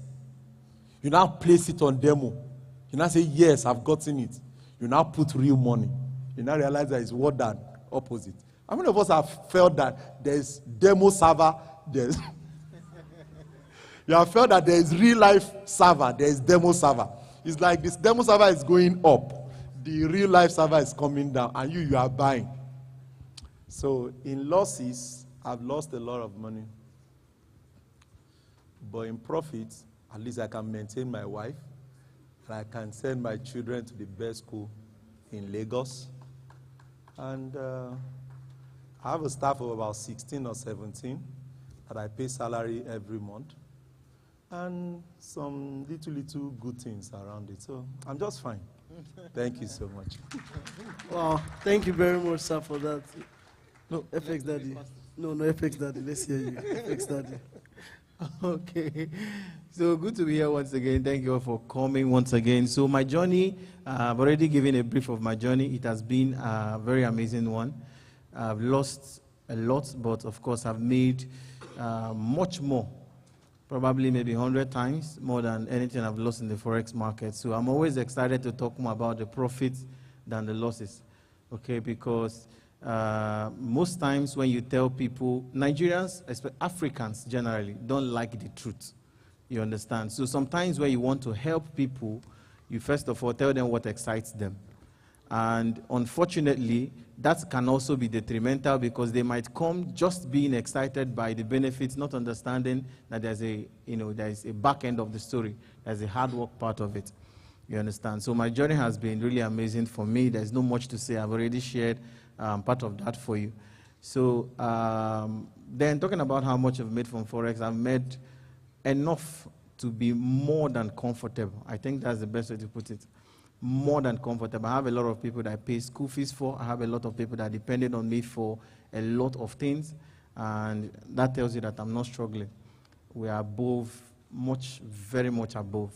You now place it on demo. You now say, yes, I've gotten it. You now put real money. You now realize that it's what than opposite. How many of us have felt that there's demo server, there's you have felt that there's real life server, there's demo server. It's like this demo server is going up, the real life server is coming down, and you are buying. So in losses, I've lost a lot of money. But in profits, at least I can maintain my wife, and I can send my children to the best school in Lagos. And I have a staff of about 16 or 17 that I pay salary every month. And some little good things around it. So I'm just fine. Thank you so much. Wow, thank you very much, sir, for that. No, FX Daddy. No, FX Daddy. Let's hear you. FX Daddy. Okay. So good to be here once again. Thank you all for coming once again. So my journey, I've already given a brief of my journey. It has been a very amazing one. I've lost a lot, but of course I've made much more. Probably maybe 100 times more than anything I've lost in the Forex market. So I'm always excited to talk more about the profits than the losses, okay? Because most times when you tell people, Nigerians, Africans generally, don't like the truth, you understand? So sometimes when you want to help people, you first of all tell them what excites them. And unfortunately, that can also be detrimental because they might come just being excited by the benefits, not understanding that there's a, there's a back end of the story. There's a hard work part of it. You understand? So my journey has been really amazing for me. There's no much to say. I've already shared part of that for you. So then talking about how much I've made from Forex, I've made enough to be more than comfortable. I think that's the best way to put it. More than comfortable. I have a lot of people that I pay school fees for. I have a lot of people that depended on me for a lot of things. And that tells you that I'm not struggling. We are above, very much above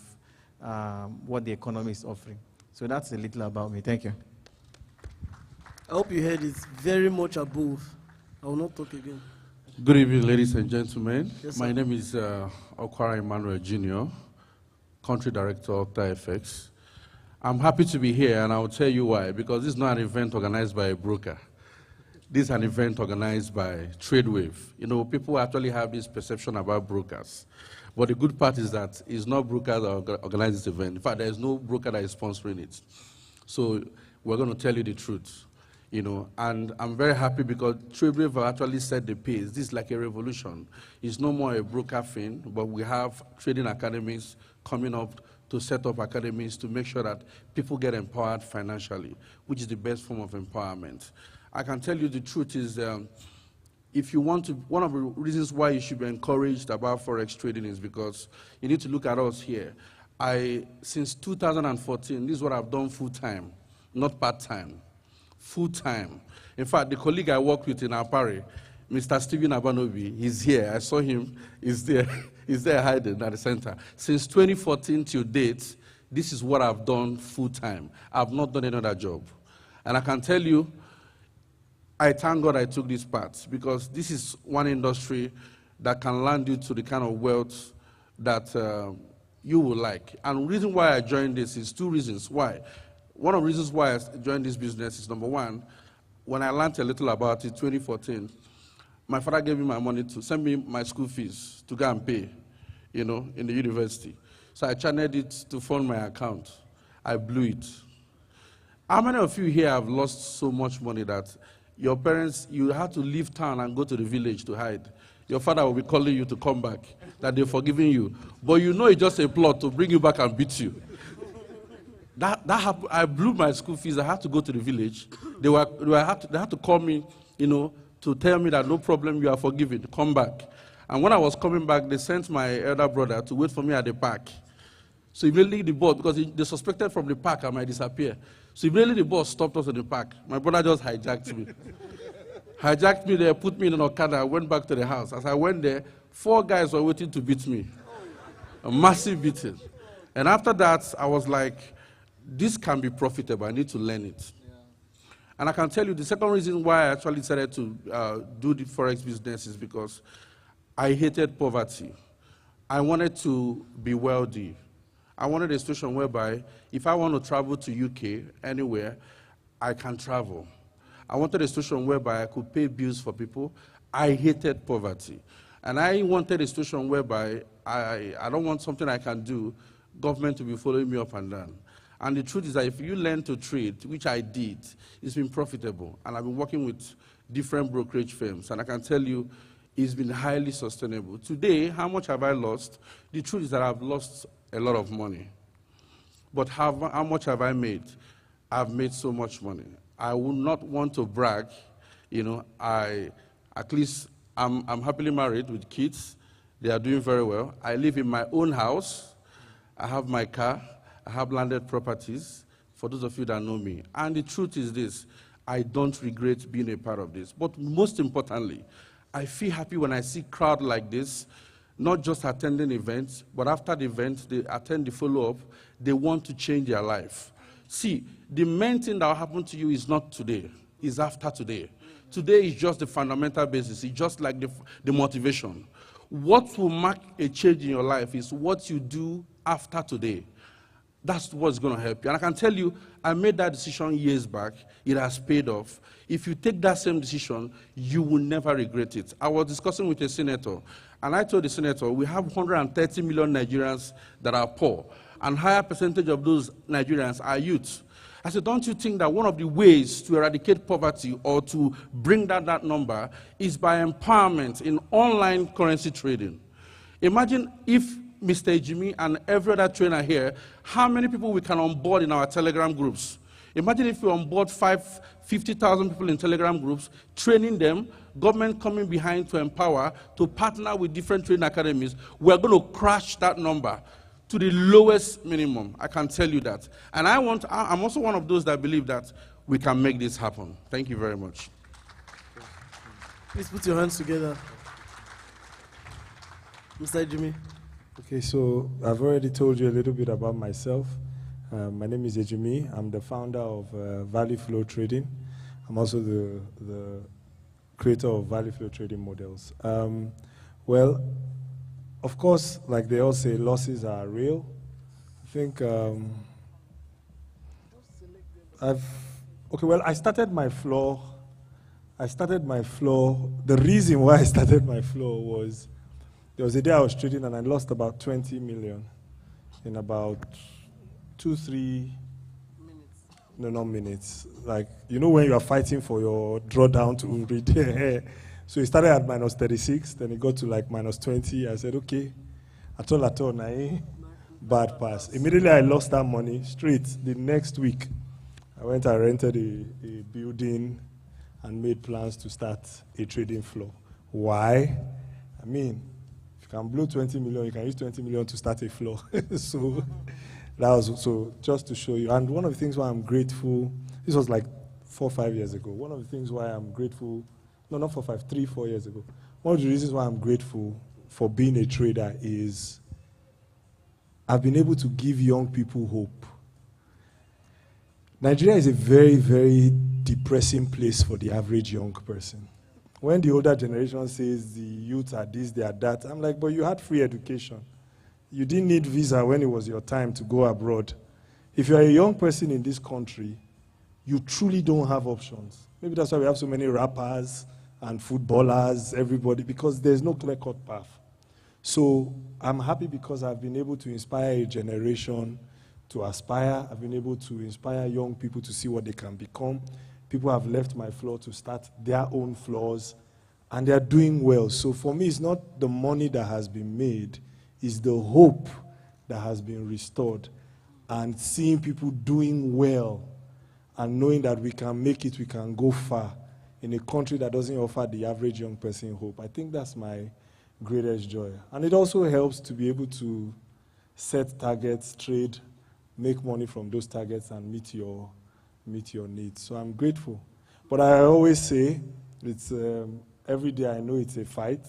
what the economy is offering. So that's a little about me. Thank you. I hope you heard it's very much above. I will not talk again. Good evening, ladies and gentlemen. Yes, my sir. name is Okwara Emmanuel Jr., Country Director of TradeFest. I'm happy to be here, and I'll tell you why. Because this is not an event organized by a broker. This is an event organized by TradeWave. You know, people actually have this perception about brokers. But the good part is that it's not brokers that organize this event. In fact, there's no broker that is sponsoring it. So we're going to tell you the truth. You know, and I'm very happy because TradeWave actually set the pace. This is like a revolution. It's no more a broker thing, but we have trading academies coming up to set up academies to make sure that people get empowered financially, which is the best form of empowerment. I can tell you the truth is, if you want to, one of the reasons why you should be encouraged about Forex trading is because you need to look at us here. Since 2014, this is what I've done full-time, not part-time. Full-time. In fact, the colleague I work with in Apari, Mr. Stephen Abanobi, he's here. I saw him. He's there. He's there hiding at the center. Since 2014 till date, this is what I've done full-time. I've not done another job. And I can tell you, I thank God I took this path because this is one industry that can land you to the kind of wealth that you will like. And the reason why I joined this is two reasons. Why? One of the reasons why I joined this business is, number one, when I learned a little about it, 2014, my father gave me my money to send me my school fees to go and pay, you know, in the university. So I channeled it to fund my account. I blew it. How many of you here have lost so much money that your parents, you had to leave town and go to the village to hide? Your father will be calling you to come back, that they've forgiven you. But you know it's just a plot to bring you back and beat you. That happened. I blew my school fees. I had to go to the village. They had to call me, you know, to tell me that no problem, you are forgiven, come back. And when I was coming back, they sent my elder brother to wait for me at the park. So immediately the boss, because they suspected from the park I might disappear. So immediately the boss stopped us in the park. My brother just hijacked me. Hijacked me there, put me in an Okada, I went back to the house. As I went there, 4 guys were waiting to beat me. A massive beating. And after that, I was like, this can be profitable, I need to learn it. And I can tell you the second reason why I actually decided to do the Forex business is because I hated poverty. I wanted to be wealthy. I wanted a situation whereby if I want to travel to UK, anywhere, I can travel. I wanted a situation whereby I could pay bills for people. I hated poverty. And I wanted a situation whereby I don't want something I can do, government to be following me up and down. And the truth is that if you learn to trade, which I did, it's been profitable. And I've been working with different brokerage firms. And I can tell you, it's been highly sustainable. Today, how much have I lost? The truth is that I've lost a lot of money. But how much have I made? I've made so much money. I would not want to brag. You know, I'm happily married with kids. They are doing very well. I live in my own house. I have my car. I have landed properties, for those of you that know me. And the truth is this, I don't regret being a part of this. But most importantly, I feel happy when I see crowd like this, not just attending events, but after the event, they attend the follow-up, they want to change their life. See, the main thing that will happen to you is not today, it's after today. Today is just the fundamental basis, it's just like the motivation. What will mark a change in your life is what you do after today. That's what's going to help you. And I can tell you, I made that decision years back. It has paid off. If you take that same decision, you will never regret it. I was discussing with a senator, and I told the senator, we have 130 million Nigerians that are poor, and higher percentage of those Nigerians are youth. I said, don't you think that one of the ways to eradicate poverty or to bring down that number is by empowerment in online currency trading? Imagine if Mr. Jimmy and every other trainer here, how many people we can onboard in our Telegram groups. Imagine if we onboard 50,000 people in Telegram groups, training them, government coming behind to empower, to partner with different training academies. We're going to crash that number to the lowest minimum. I can tell you that. And I'm also one of those that believe that we can make this happen. Thank you very much. Please put your hands together. Mr. Jimmy. Okay, so I've already told you a little bit about myself. My name is Ejimi. I'm the founder of Value Flow Trading. I'm also the creator of Value Flow Trading models. Well, of course, like they all say, losses are real. I think I started my floor. The reason why I started my floor was there was a day I was trading and I lost about 20 million in about 2-3 minutes. No, not minutes. Like, you know when you are fighting for your drawdown to read. So it started at minus 36, then it got to like minus 20. I said, okay, at all, bad pass. Immediately I lost that money straight. The next week, I went and rented a building and made plans to start a trading floor. Why? I mean, if you can blow 20 million, you can use 20 million to start a floor. So that was so just to show you. And one of the things why I'm grateful, this was like 4 or 5 years ago. One of the things why I'm grateful, no, not 4 or 5, 3 or 4 years ago. One of the reasons why I'm grateful for being a trader is I've been able to give young people hope. Nigeria is a very, very depressing place for the average young person. When the older generation says the youth are this, they are that, I'm like, but you had free education. You didn't need visa when it was your time to go abroad. If you're a young person in this country, you truly don't have options. Maybe that's why we have so many rappers and footballers, everybody, because there's no clear-cut path. So I'm happy because I've been able to inspire a generation to aspire. I've been able to inspire young people to see what they can become. People have left my floor to start their own floors, and they're doing well. So for me, it's not the money that has been made, it's the hope that has been restored. And seeing people doing well and knowing that we can make it, we can go far in a country that doesn't offer the average young person hope. I think that's my greatest joy. And it also helps to be able to set targets, trade, make money from those targets, and meet your needs. So I'm grateful. But I always say, it's every day I know it's a fight.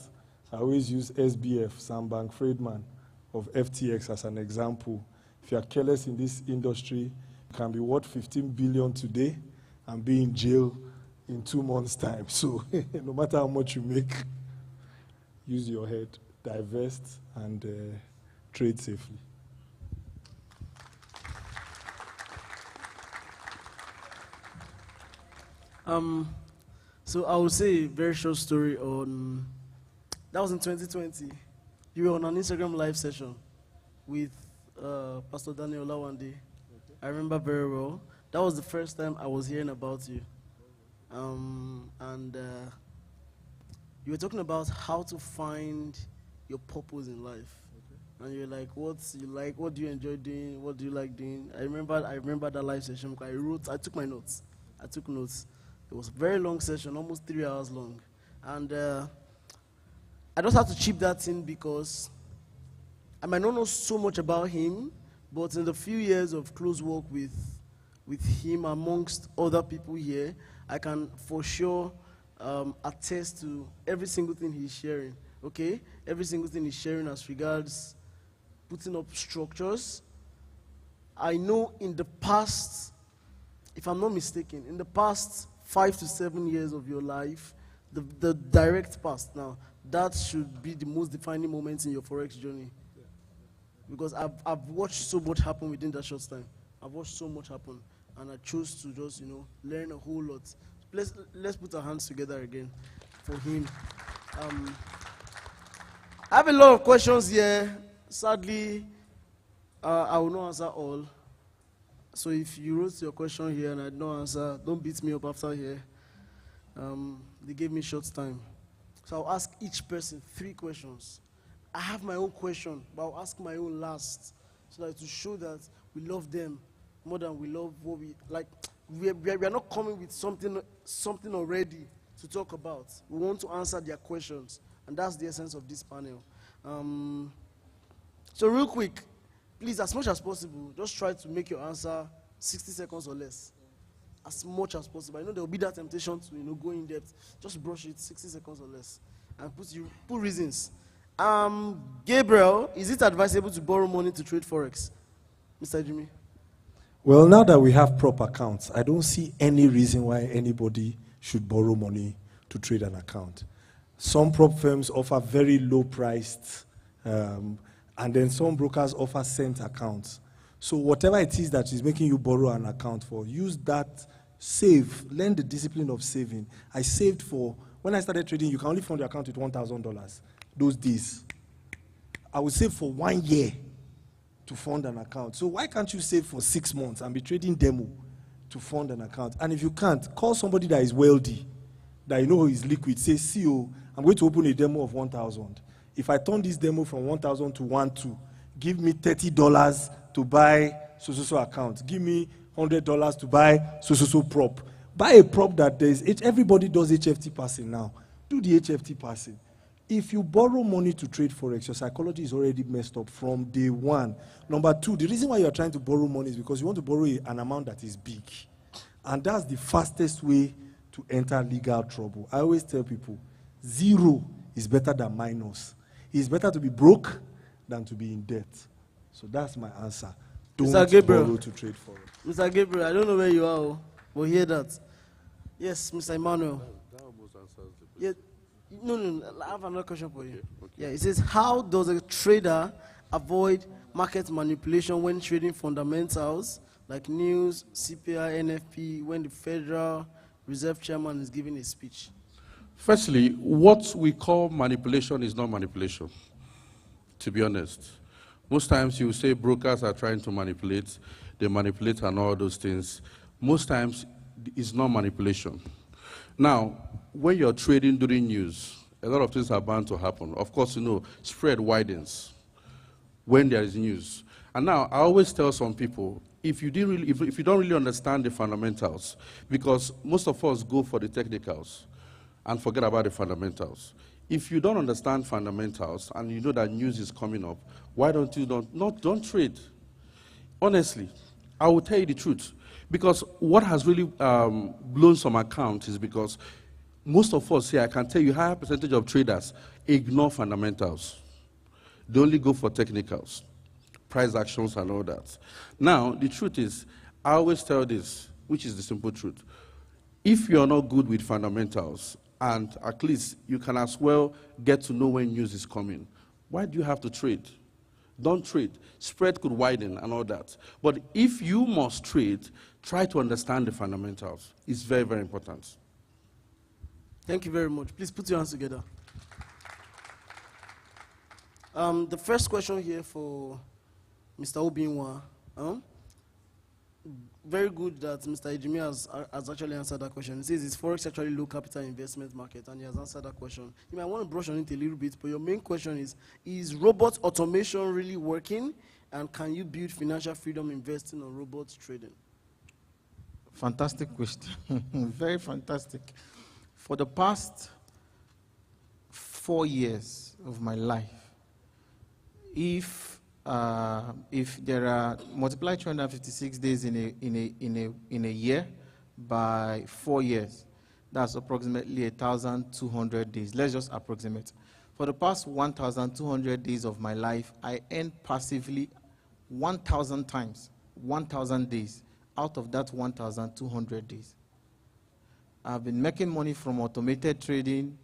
I always use SBF, Sam Bankman-Friedman of FTX as an example. If you are careless in this industry, you can be worth 15 billion today and be in jail in 2 months' time. So no matter how much you make, use your head, divest, and trade safely. So I will say a very short story on, that was in 2020. You were on an Instagram live session with Pastor Daniel Lawande. I remember very well. That was the first time I was hearing about you. And you were talking about how to find your purpose in life. And you're like, what you like, what do you enjoy doing, what do you like doing? I remember that live session because I took my notes. I took notes. It was a very long session, almost 3 hours long. And I just had to chip that in because I might not know so much about him, but in the few years of close work with him amongst other people here, I can for sure attest to every single thing he's sharing, okay? Every single thing he's sharing as regards putting up structures. I know in the past, if I'm not mistaken, in the past 5 to 7 years of your life, the direct past now, that should be the most defining moments in your Forex journey. Because I've watched so much happen within that short time. I've watched so much happen, and I chose to just, learn a whole lot. Let's put our hands together again for him. I have a lot of questions here. Sadly, I will not answer all. So if you wrote your question here and I don't answer, don't beat me up after here. They gave me short time. So I'll ask each person 3 questions. I have my own question, but I'll ask my own last, so that to show that we love them more than we love what we like. We are not coming with something already to talk about. We want to answer their questions, and that's the essence of this panel. So real quick, please, as much as possible, just try to make your answer 60 seconds or less. As much as possible. I know there will be that temptation to go in depth. Just brush it 60 seconds or less, and put reasons. Gabriel, is it advisable to borrow money to trade Forex? Mr. Jimmy? Well, now that we have proper accounts, I don't see any reason why anybody should borrow money to trade an account. Some prop firms offer very low priced, and then some brokers offer cent accounts. So whatever it is that is making you borrow an account for, use that, save, learn the discipline of saving. I saved when I started trading, you can only fund your account with $1,000 those days. I would save for 1 year to fund an account. So why can't you save for 6 months and be trading demo to fund an account? And if you can't, call somebody that is wealthy, that you know is liquid. Say, CEO, I'm going to open a demo of 1,000. If I turn this demo from 1,000 to 1,200, give me $30 to buy so account. Give me $100 to buy so prop. Buy a prop that there's everybody does HFT passing now. Do the HFT passing. If you borrow money to trade Forex, your psychology is already messed up from day one. Number 2, the reason why you're trying to borrow money is because you want to borrow an amount that is big. And that's the fastest way to enter legal trouble. I always tell people, 0 is better than minus. It's better to be broke than to be in debt. So that's my answer. Don't borrow to trade Forex. Mr. Gabriel, I don't know where you are, but hear that. Yes, Mr. Emmanuel. That almost answers the question. Yeah. No, I have another question for you. Okay. Yeah, it says, how does a trader avoid market manipulation when trading fundamentals like news, CPI, NFP, when the Federal Reserve Chairman is giving a speech? Firstly, what we call manipulation is not manipulation, to be honest. Most times you say brokers are trying to manipulate, they manipulate and all those things. Most times it's not manipulation. Now, when you're trading during news, a lot of things are bound to happen. Of course, spread widens when there is news. And now, I always tell some people, if you don't really understand the fundamentals, because most of us go for the technicals and forget about the fundamentals. If you don't understand fundamentals and you know that news is coming up, why don't you don't trade? Honestly, I will tell you the truth. Because what has really blown some accounts is because most of us here, I can tell you, higher percentage of traders ignore fundamentals. They only go for technicals, price actions and all that. Now, the truth is, I always tell this, which is the simple truth. If you're not good with fundamentals, and at least you can as well get to know when news is coming, why do you have to trade? Don't trade. Spread could widen and all that. But if you must trade, try to understand the fundamentals. It's very, very important. Thank you very much. Please put your hands together. The first question here for Mr. Obinwa. Very good that Mr. Ejimi has actually answered that question. He says, is Forex actually low capital investment market? And he has answered that question. You might want to brush on it a little bit, but your main question is robot automation really working? And can you build financial freedom investing on robots trading? Fantastic question. Very fantastic. For the past 4 years of my life, if there are multiply 356 days in a year by 4 years, that's approximately 1,200 days. Let's just approximate. For the past 1,200 days of my life, I earned passively 1,000 times, 1,000 days out of that 1,200 days. I've been making money from automated trading,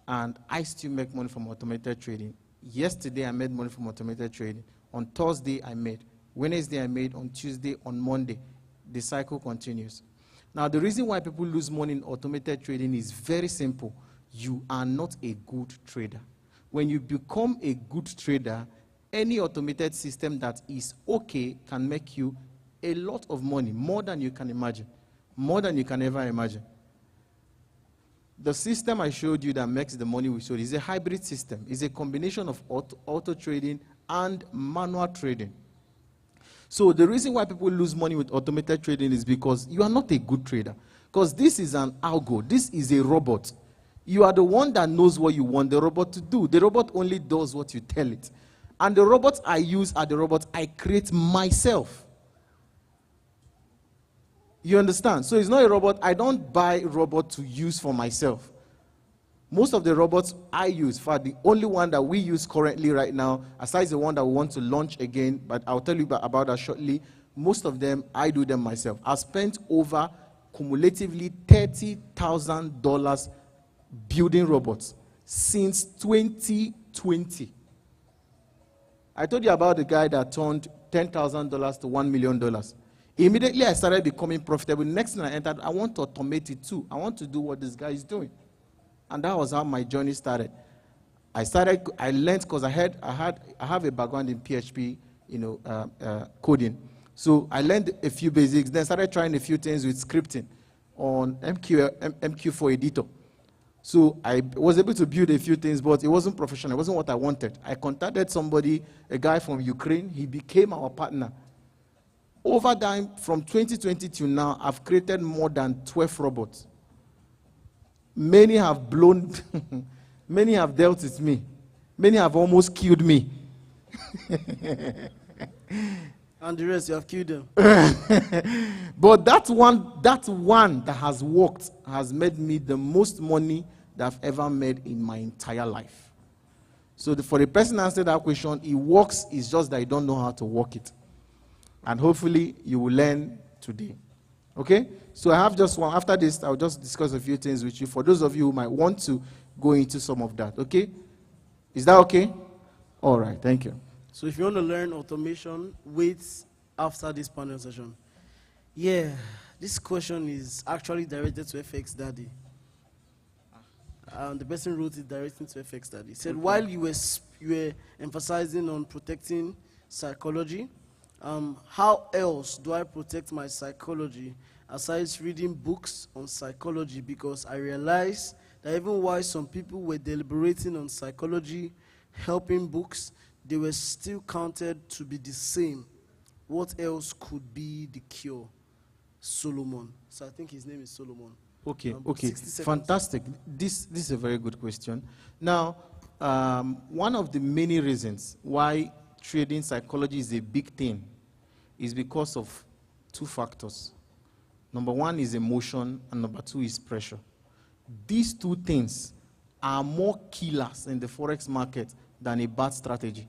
and I still make money from automated trading. Yesterday, I made money from automated trading. On Thursday, I made. Wednesday, I made. On Tuesday, on Monday. The cycle continues. Now, the reason why people lose money in automated trading is very simple. You are not a good trader. When you become a good trader, any automated system that is okay can make you A lot of money, more than you can imagine, more than you can ever imagine. The system I showed you that makes the money we showed is a hybrid system. It's a combination of auto trading and manual trading. So the reason why people lose money with automated trading is because you are not a good trader. Because this is an algo. This is a robot. You are the one that knows what you want the robot to do. The robot only does what you tell it. And the robots I use are the robots I create myself. You understand? So it's not a robot. I don't buy a robot to use for myself. Most of the robots I use, for the only one that we use currently right now, aside the one that we want to launch again, but I'll tell you about that shortly, most of them, I do them myself. I've spent over cumulatively $30,000 building robots since 2020. I told you about the guy that turned $10,000 to $1 million. Immediately I started becoming profitable. Next thing I entered, I want to automate it too. I want to do what this guy is doing. And that was how my journey started. I learned because I have a background in PHP, coding. So I learned a few basics, then started trying a few things with scripting on MQ4 editor. So I was able to build a few things, but it wasn't professional. It wasn't what I wanted. I contacted somebody, a guy from Ukraine. He became our partner. Over time, from 2020 to now, I've created more than 12 robots. Many have blown, many have dealt with me. Many have almost killed me. And the rest, you have killed them. But that one that has worked has made me the most money that I've ever made in my entire life. So for the person that answered that question, it works, it's just that you don't know how to work it. And hopefully you will learn today. Okay? So I have just one. After this, I'll just discuss a few things with you for those of you who might want to go into some of that. Okay? Is that okay? All right. Thank you. So if you want to learn automation, wait after this panel session. Yeah, this question is actually directed to FX Daddy. The person wrote it directly to FX Daddy. He said, while you were emphasizing on protecting psychology, how else do I protect my psychology aside reading books on psychology? Because I realized that even while some people were deliberating on psychology, helping books, they were still counted to be the same. What else could be the cure? Solomon. So I think his name is Solomon. Okay, okay, fantastic. This is a very good question. Now, one of the many reasons why trading psychology is a big thing is because of two factors. Number one is emotion, and number two is pressure. These two things are more killers in the Forex market than a bad strategy.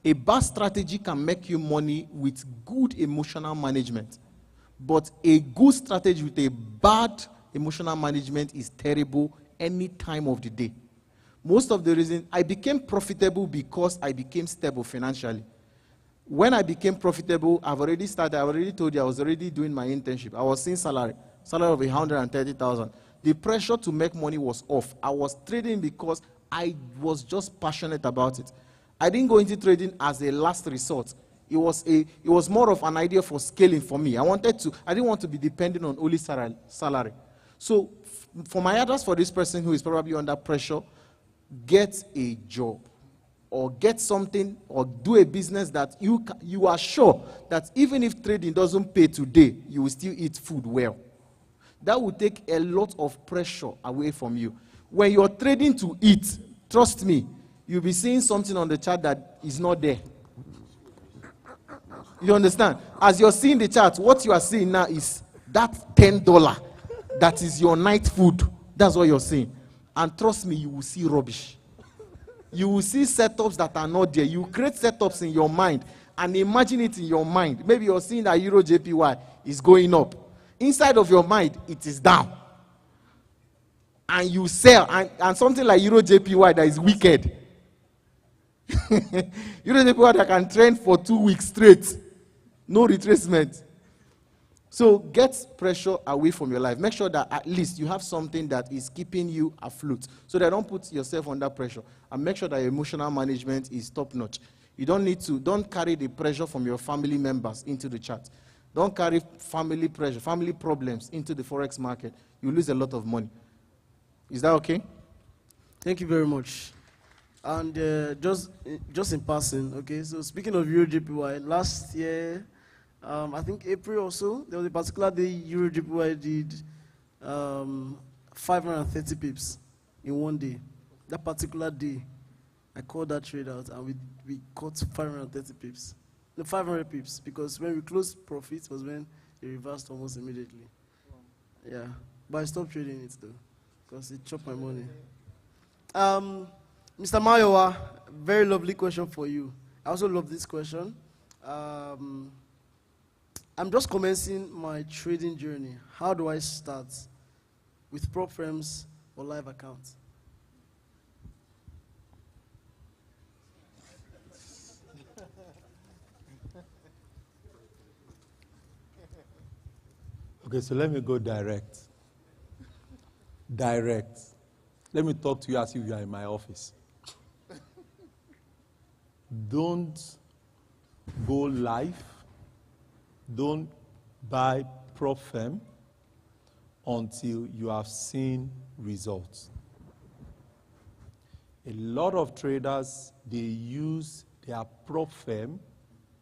A bad strategy can make you money with good emotional management, but a good strategy with a bad emotional management is terrible any time of the day. Most of the reason I became profitable because I became stable financially. When I became profitable, I already told you I was already doing my internship. I was seeing salary of 130,000. The pressure to make money was off. I was trading because I was just passionate about it. I didn't go into trading as a last resort. It was more of an idea for scaling for me. I didn't want to be dependent on only salary. So for my advice for this person who is probably under pressure, get a job or get something or do a business that you are sure that even if trading doesn't pay today, you will still eat food well. That will take a lot of pressure away from you. When you're trading to eat, trust me, you'll be seeing something on the chart that is not there. You understand? As you're seeing the chart, what you are seeing now is that $10 that is your night food. That's what you're seeing. And trust me, you will see rubbish. You will see setups that are not there. You create setups in your mind and imagine it in your mind. Maybe you're seeing that Euro JPY is going up. Inside of your mind, it is down. And you sell, and something like Euro JPY that is wicked. Euro JPY that can trend for 2 weeks straight. No retracement. So get pressure away from your life. Make sure that at least you have something that is keeping you afloat so that don't put yourself under pressure. And make sure that your emotional management is top notch. You don't carry the pressure from your family members into the chart. Don't carry family pressure, family problems into the Forex market. You lose a lot of money. Is that okay? Thank you very much. And just in passing, okay, so speaking of EuroJPY, last year, I think April or so, there was a particular day EuroJPY did 530 pips in one day. That particular day, I called that trade out and we caught 530 pips. No, 500 pips, because when we closed profits was when it reversed almost immediately. Yeah, but I stopped trading it though, because it chopped my money. Mr. Mayowa, very lovely question for you. I also love this question. I'm just commencing my trading journey. How do I start? With prop firms or live accounts? Okay, so let me go direct. Direct. Let me talk to you as if you are in my office. Don't go live. Don't buy prop firm until you have seen results. A lot of traders, they use their prop firm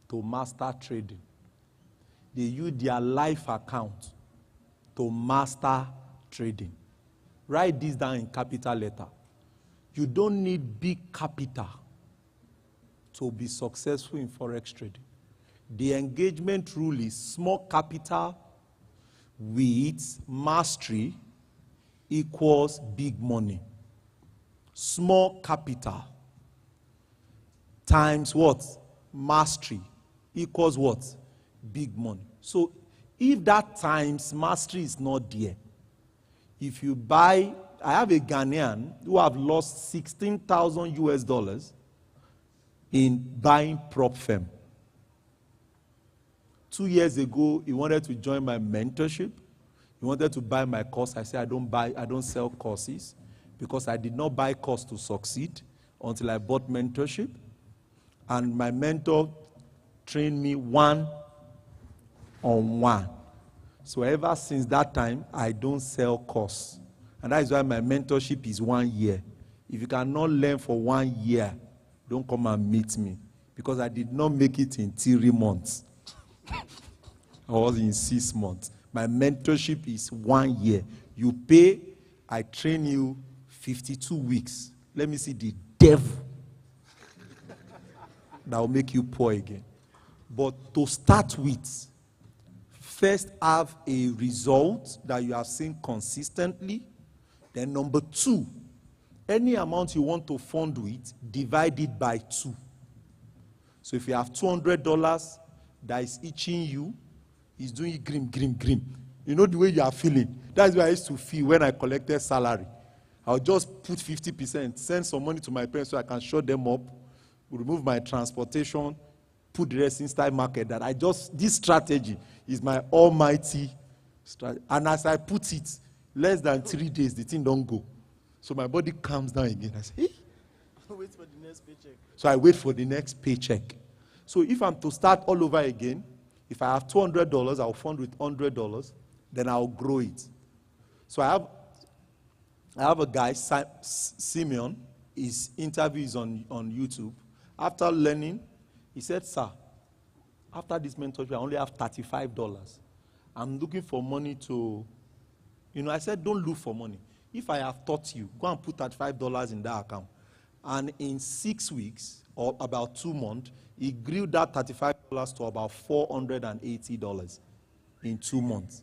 to master trading. They use their live account to master trading. Write this down in capital letter. You don't need big capital to be successful in Forex trading. The engagement rule is small capital with mastery equals big money. Small capital times what? Mastery equals what? Big money. So if that times mastery is not there, if you buy, I have a Ghanaian who have lost 16,000 US dollars in buying prop firm. 2 years ago, he wanted to join my mentorship. He wanted to buy my course. I said, I don't sell courses because I did not buy course to succeed until I bought mentorship. And my mentor trained me one-on-one. So ever since that time, I don't sell course. And that is why my mentorship is 1 year. If you cannot learn for 1 year, don't come and meet me. Because I did not make it in 3 months. I was in 6 months. My mentorship is 1 year. You pay, I train you 52 weeks. Let me see the devil that will make you poor again. But to start with, first have a result that you have seen consistently. Then number 2, any amount you want to fund with, divide it by 2. So if you have $200 that is itching you, is doing grim. You know the way you are feeling. That's the way I used to feel when I collected salary. I'll just put 50%, send some money to my parents so I can shut them up, remove my transportation, put the rest inside market. This strategy is my almighty strategy. And as I put it, less than 3 days, the thing don't go. So my body calms down again. I say, hey. Wait for the next paycheck. So I wait for the next paycheck. So if I'm to start all over again, if I have $200, I'll fund with $100, then I'll grow it. So I have a guy, Simeon, his interview is on YouTube. After learning, he said, sir, after this mentorship, I only have $35. I'm looking for money to, I said, don't look for money. If I have taught you, go and put $35 in that account. And in 6 weeks, or about 2 months, he grew that $35 to about $480 in 2 months.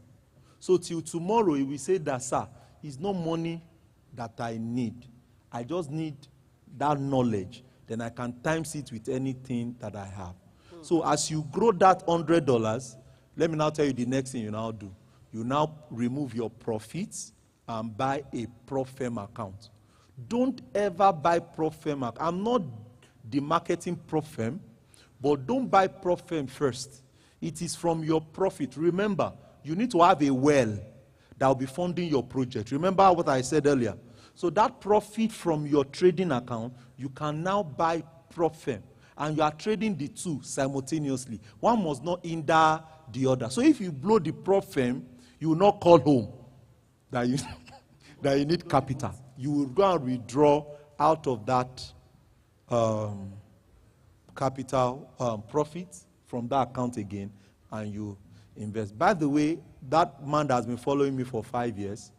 So till tomorrow, he will say that, sir, it's no money that I need. I just need that knowledge. Then I can times it with anything that I have. So as you grow that $100, let me now tell you the next thing you now do. You now remove your profits and buy a prop firm account. Don't ever buy prop firm account. I'm not demarketing prop firm, but don't buy prop firm first. It is from your profit. Remember, you need to have a well that will be funding your project. Remember what I said earlier. So that profit from your trading account, you can now buy prop firm. And you are trading the two simultaneously. One must not hinder the other. So if you blow the prop firm, you will not call home that you, that you need capital. You will go and withdraw out of that capital profit from that account again, and you invest. By the way, that man that has been following me for 5 years.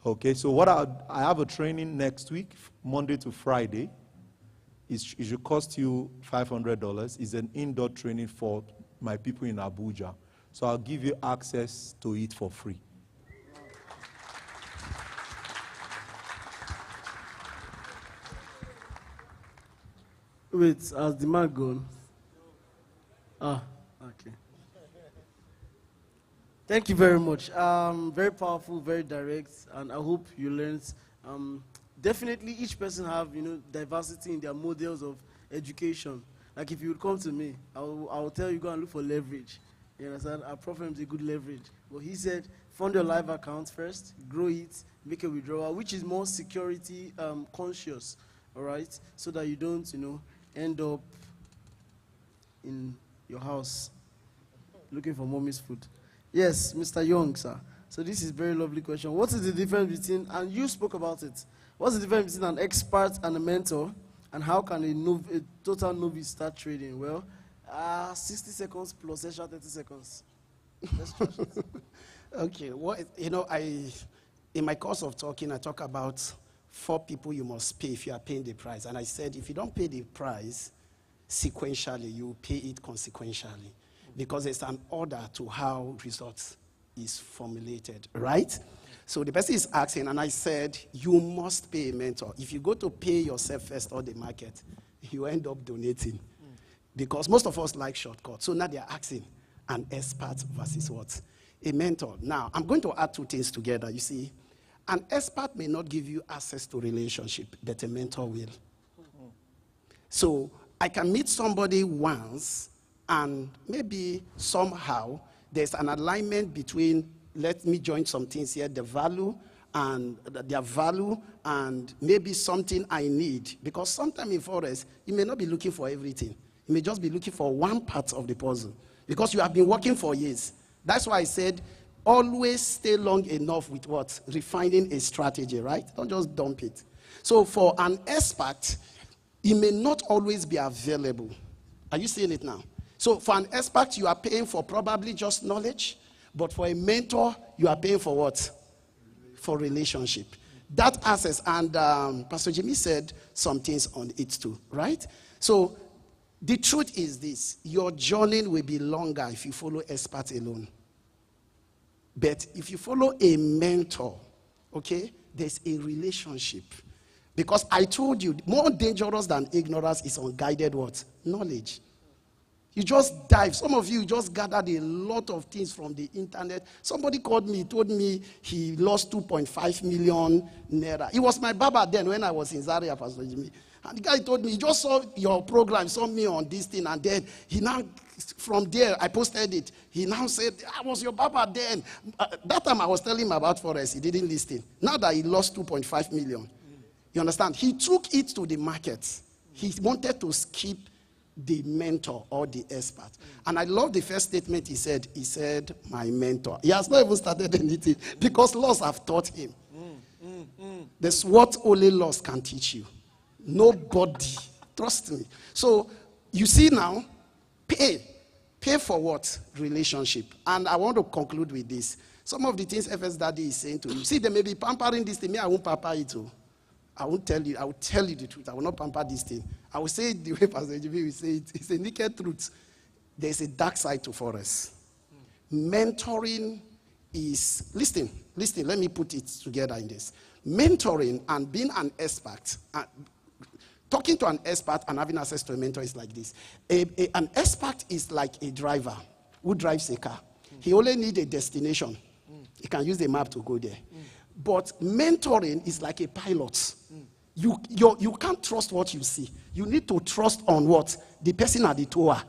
Okay, so what I have a training next week, Monday to Friday. It should cost you $500. It's an indoor training for my people in Abuja. So I'll give you access to it for free. Wait, has the man gone? Ah, okay. Thank you very much. Very powerful, very direct, and I hope you learned. Definitely, each person have diversity in their models of education. Like if you would come to me, I will tell you go and look for leverage. You understand? Our program is a good leverage. But he said, fund your live account first, grow it, make a withdrawal, which is more security conscious. All right, so that you don't end up in your house looking for mommy's food. Yes, Mr. Young, sir. So this is a very lovely question. What is the difference between, and you spoke about it, what's the difference between an expert and a mentor, and how can a total novice start trading? Well, 60 seconds plus extra 30 seconds. Let's try it. Okay, well, in my course of talking, I talk about 4 people you must pay if you are paying the price. And I said, if you don't pay the price sequentially, you pay it consequentially. Because there's an order to how results is formulated, right? So the person is asking, and I said, you must pay a mentor. If you go to pay yourself first or the market, you end up donating. Because most of us like shortcuts. So now they're asking an expert versus what? A mentor. Now, I'm going to add 2 things together. You see, an expert may not give you access to relationship, but a mentor will. So I can meet somebody once, and maybe somehow there's an alignment between, let me join some things here, the value and their value, and maybe something I need. Because sometimes in Forex, you may not be looking for everything. You may just be looking for one part of the puzzle. Because you have been working for years. That's why I said, always stay long enough with what? Refining a strategy, right? Don't just dump it. So for an expert, he may not always be available. Are you seeing it now? So for an expert, you are paying for probably just knowledge. But for a mentor, you are paying for what? For relationship. That access, and Pastor Jimmy said some things on it too, right? So the truth is this. Your journey will be longer if you follow experts alone. But if you follow a mentor, okay, there's a relationship. Because I told you, more dangerous than ignorance is unguided what? Knowledge. You just dive. Some of you just gathered a lot of things from the internet. Somebody called me, told me he lost 2.5 million naira. It was my baba then when I was in Zaria, Pastor Jimmy. And the guy told me, he just saw your program, saw me on this thing, and then he now, from there, I posted it. He now said, I was your baba then. That time I was telling him about Forex. He didn't listen. Now that he lost 2.5 million, you understand? He took it to the market. He wanted to skip the mentor or the expert. And I love the first statement he said. He said, my mentor. He has not even started anything because laws have taught him. That's what only laws can teach you. Nobody. Trust me. So, you see now, pay. Pay for what? Relationship. And I want to conclude with this. Some of the things FS Daddy is saying to you. See, they may be pampering this thing. Me, I won't pamper it too. I won't tell you. I will tell you the truth. I will not pamper this thing. I will say it the way Pastor Jimmy will say it. It's a naked truth. There's a dark side to Forex. Mentoring is, listen, let me put it together in this. Mentoring and being an expert, talking to an expert and having access to a mentor is like this. An expert is like a driver who drives a car. He only needs a destination. He can use the map to go there. But mentoring is like a pilot. You can't trust what you see. You need to trust on what? The person at the tower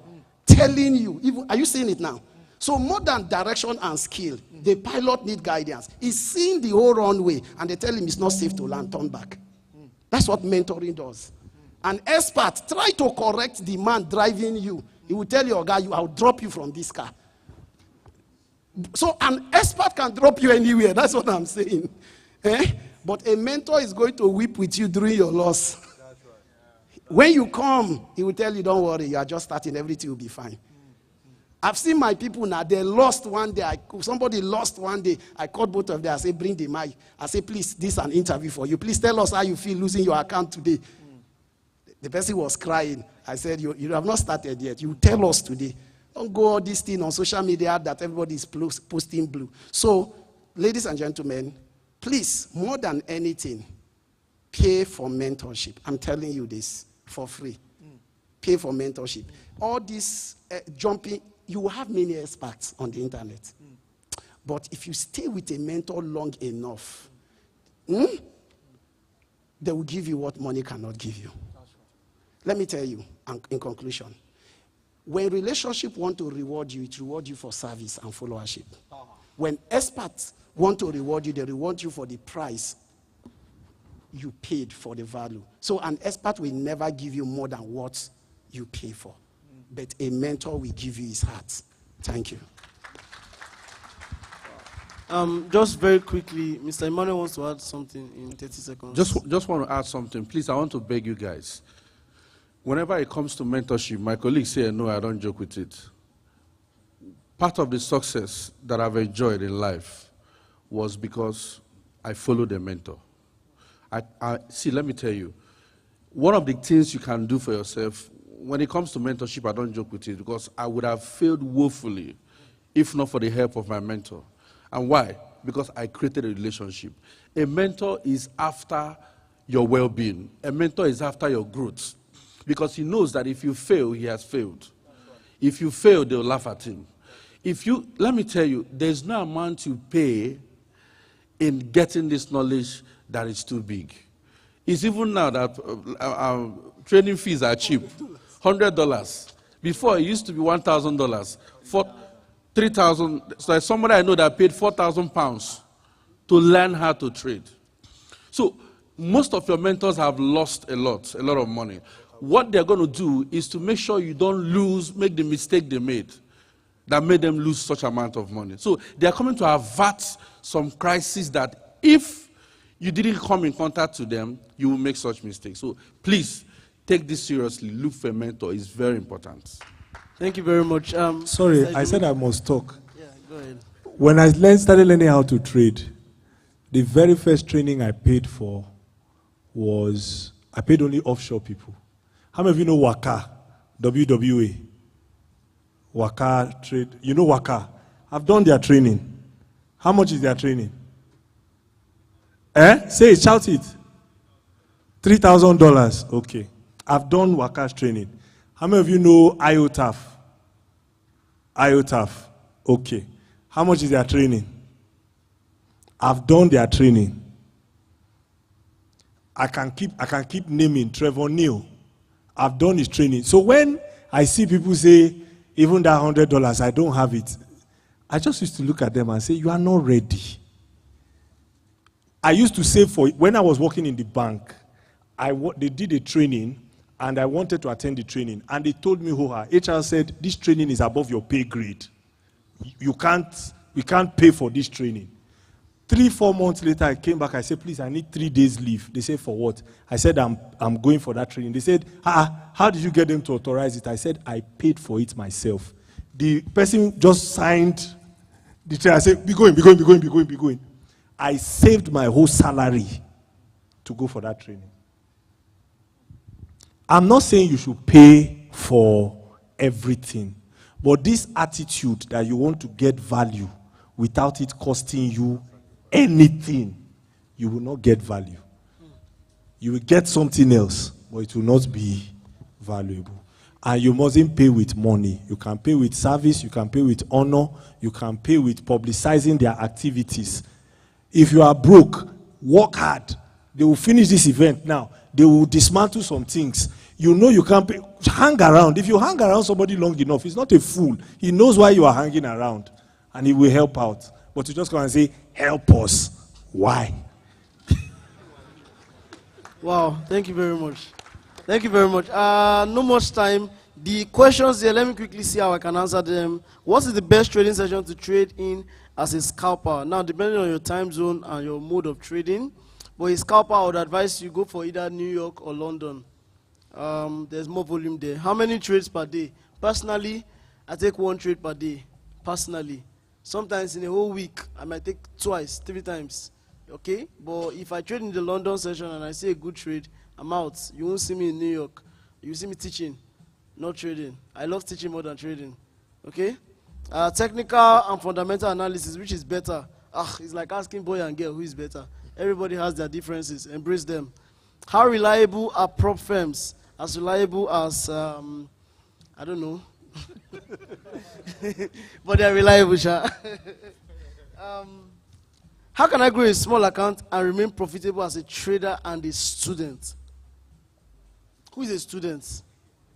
telling you. Even, are you seeing it now? So more than direction and skill, the pilot need guidance. He's seeing the whole runway and they tell him it's not safe to land, turn back. That's what mentoring does. An expert, try to correct the man driving you. He will tell your guy, I'll drop you from this car. So an expert can drop you anywhere. That's what I'm saying. But a mentor is going to weep with you during your loss. When you come, he will tell you, don't worry, you are just starting, everything will be fine. I've seen my people now, they lost one day. Somebody lost one day. I called both of them. I said, bring the mic. I said, please, this is an interview for you. Please tell us how you feel losing your account today. The person was crying. I said, you have not started yet. You tell us today. Don't go all this thing on social media that everybody is posting blue. So, ladies and gentlemen, please, more than anything, pay for mentorship. I'm telling you this for free. Pay for mentorship. All this jumping, you will have many experts on the internet. But if you stay with a mentor long enough, they will give you what money cannot give you. Let me tell you, in conclusion, when relationship want to reward you, it reward you for service and followership. When experts want to reward you, they reward you for the price you paid for the value. So an expert will never give you more than what you pay for. But a mentor will give you his heart. Thank you. Just very quickly, Mr. Emmanuel wants to add something in 30 seconds. Just want to add something. Please, I want to beg you guys. Whenever it comes to mentorship, my colleagues say, no, I don't joke with it. Part of the success that I've enjoyed in life was because I followed a mentor. See, let me tell you, one of the things you can do for yourself, when it comes to mentorship, I don't joke with it, because I would have failed woefully if not for the help of my mentor. And why? Because I created a relationship. A mentor is after your well-being. A mentor is after your growth. Because he knows that if you fail, he has failed. If you fail, they'll laugh at him. Let me tell you, there's no amount you pay in getting this knowledge that is too big. It's even now that training fees are cheap. $100. Before, it used to be $1,000. For $3,000. So there's somebody I know that paid £4,000 to learn how to trade. So most of your mentors have lost a lot of money. What they're going to do is to make sure you don't make the mistake they made that made them lose such amount of money. So they're coming to avert some crises that if you didn't come in contact with them, you will make such mistakes. So please, take this seriously. Look for a mentor. It's very important. Thank you very much. Sorry, I said I must talk. Yeah, go ahead. When I started learning how to trade, the very first training I paid for was, I paid only offshore people. How many of you know Waka? WWA? Waka trade. You know Waka? I've done their training. How much is their training? Say it, shout it. $3,000. Okay. I've done Waka's training. How many of you know IOTAF? IOTAF. Okay. How much is their training? I've done their training. I can keep naming Trevor Neal. I've done his training. So when I see people say, even that $100, I don't have it, I just used to look at them and say, you are not ready. I used to say when I was working in the bank, they did a training, and I wanted to attend the training. And they told me, HR said, this training is above your pay grade. We can't pay for this training. 3-4 months later, I came back. I said, please, I need 3 days leave. They said, for what? I said, I'm going for that training. They said, how did you get them to authorize it? I said, I paid for it myself. The person just signed the training. I said, be going. I saved my whole salary to go for that training. I'm not saying you should pay for everything, but this attitude that you want to get value without it costing you anything, you will not get value. You will get something else, but it will not be valuable. And you mustn't pay with money. You can pay with service, you can pay with honor, you can pay with publicizing their activities. If you are broke, work hard. They will finish this event now. They will dismantle some things. You know you can't pay. Hang around. If you hang around somebody long enough, he's not a fool. He knows why you are hanging around, and he will help out. But you just go and say, help us. Why? Wow, thank you very much. Thank you very much. No much time. The questions here, let me quickly see how I can answer them. What is the best trading session to trade in as a scalper? Now, depending on your time zone and your mode of trading, but a scalper, I would advise you go for either New York or London. There's more volume there. How many trades per day? Personally, I take 1 trade per day. Personally. Sometimes in a whole week, I might take twice, 3 times. Okay? But if I trade in the London session and I see a good trade, I'm out. You won't see me in New York. You see me teaching, not trading. I love teaching more than trading. Okay? Technical and fundamental analysis, which is better? It's like asking boy and girl who is better. Everybody has their differences. Embrace them. How reliable are prop firms? As reliable as, I don't know. But they're reliable, sure. How can I grow a small account and remain profitable as a trader and a student? Who is a student?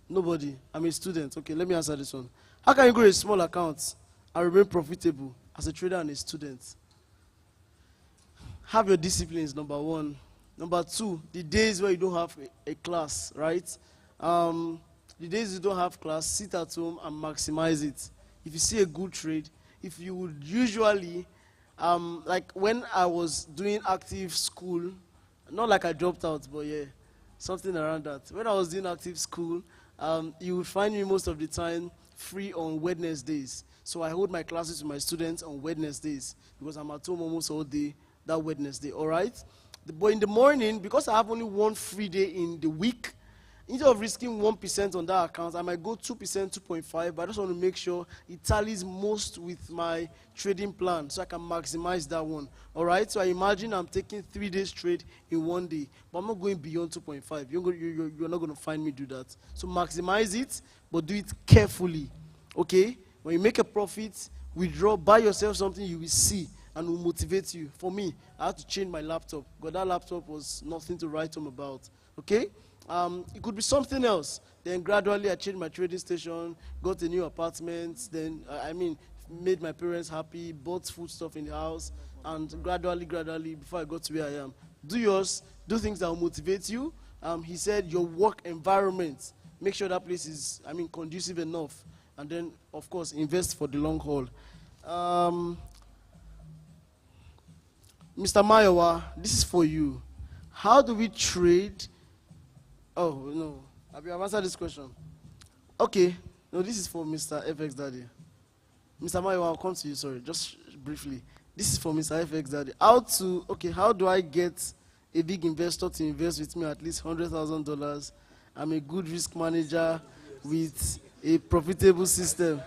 Nobody. I'm a student. Okay, let me answer this one. How can you grow a small account and remain profitable as a trader and a student? Have your disciplines, number 1. Number 2, the days where you don't have a class, right? The days you don't have class, sit at home and maximize it. If you see a good trade, if you would usually, like when I was doing active school, not like I dropped out, but yeah, something around that. When I was doing active school, you would find me most of the time free on Wednesdays. So I hold my classes with my students on Wednesdays because I'm at home almost all day that Wednesday, all right? But in the morning, because I have only 1 free day in the week, instead of risking 1% on that account, I might go 2%, 2.5, but I just want to make sure it tallies most with my trading plan so I can maximize that one. All right? So I imagine I'm taking 3 days trade in 1 day, but I'm not going beyond 2.5. You're not going to find me do that. So maximize it, but do it carefully. Okay? When you make a profit, withdraw, buy yourself something you will see and will motivate you. For me, I had to change my laptop because that laptop was nothing to write home about. Okay? It could be something else. Then gradually I changed my trading station, got a new apartment, then, made my parents happy, bought food stuff in the house, and gradually, before I got to where I am. Do yours, do things that will motivate you. He said your work environment, make sure that place is, conducive enough. And then, of course, invest for the long haul. Mr. Mayowa, this is for you. How do we trade? Oh, no. I've answered this question. Okay. No, this is for Mr. FX Daddy. Mr. Mayowa, I'll come to you, sorry. Just briefly. This is for Mr. FX Daddy. How do I get a big investor to invest with me at least $100,000? I'm a good risk manager with a profitable system.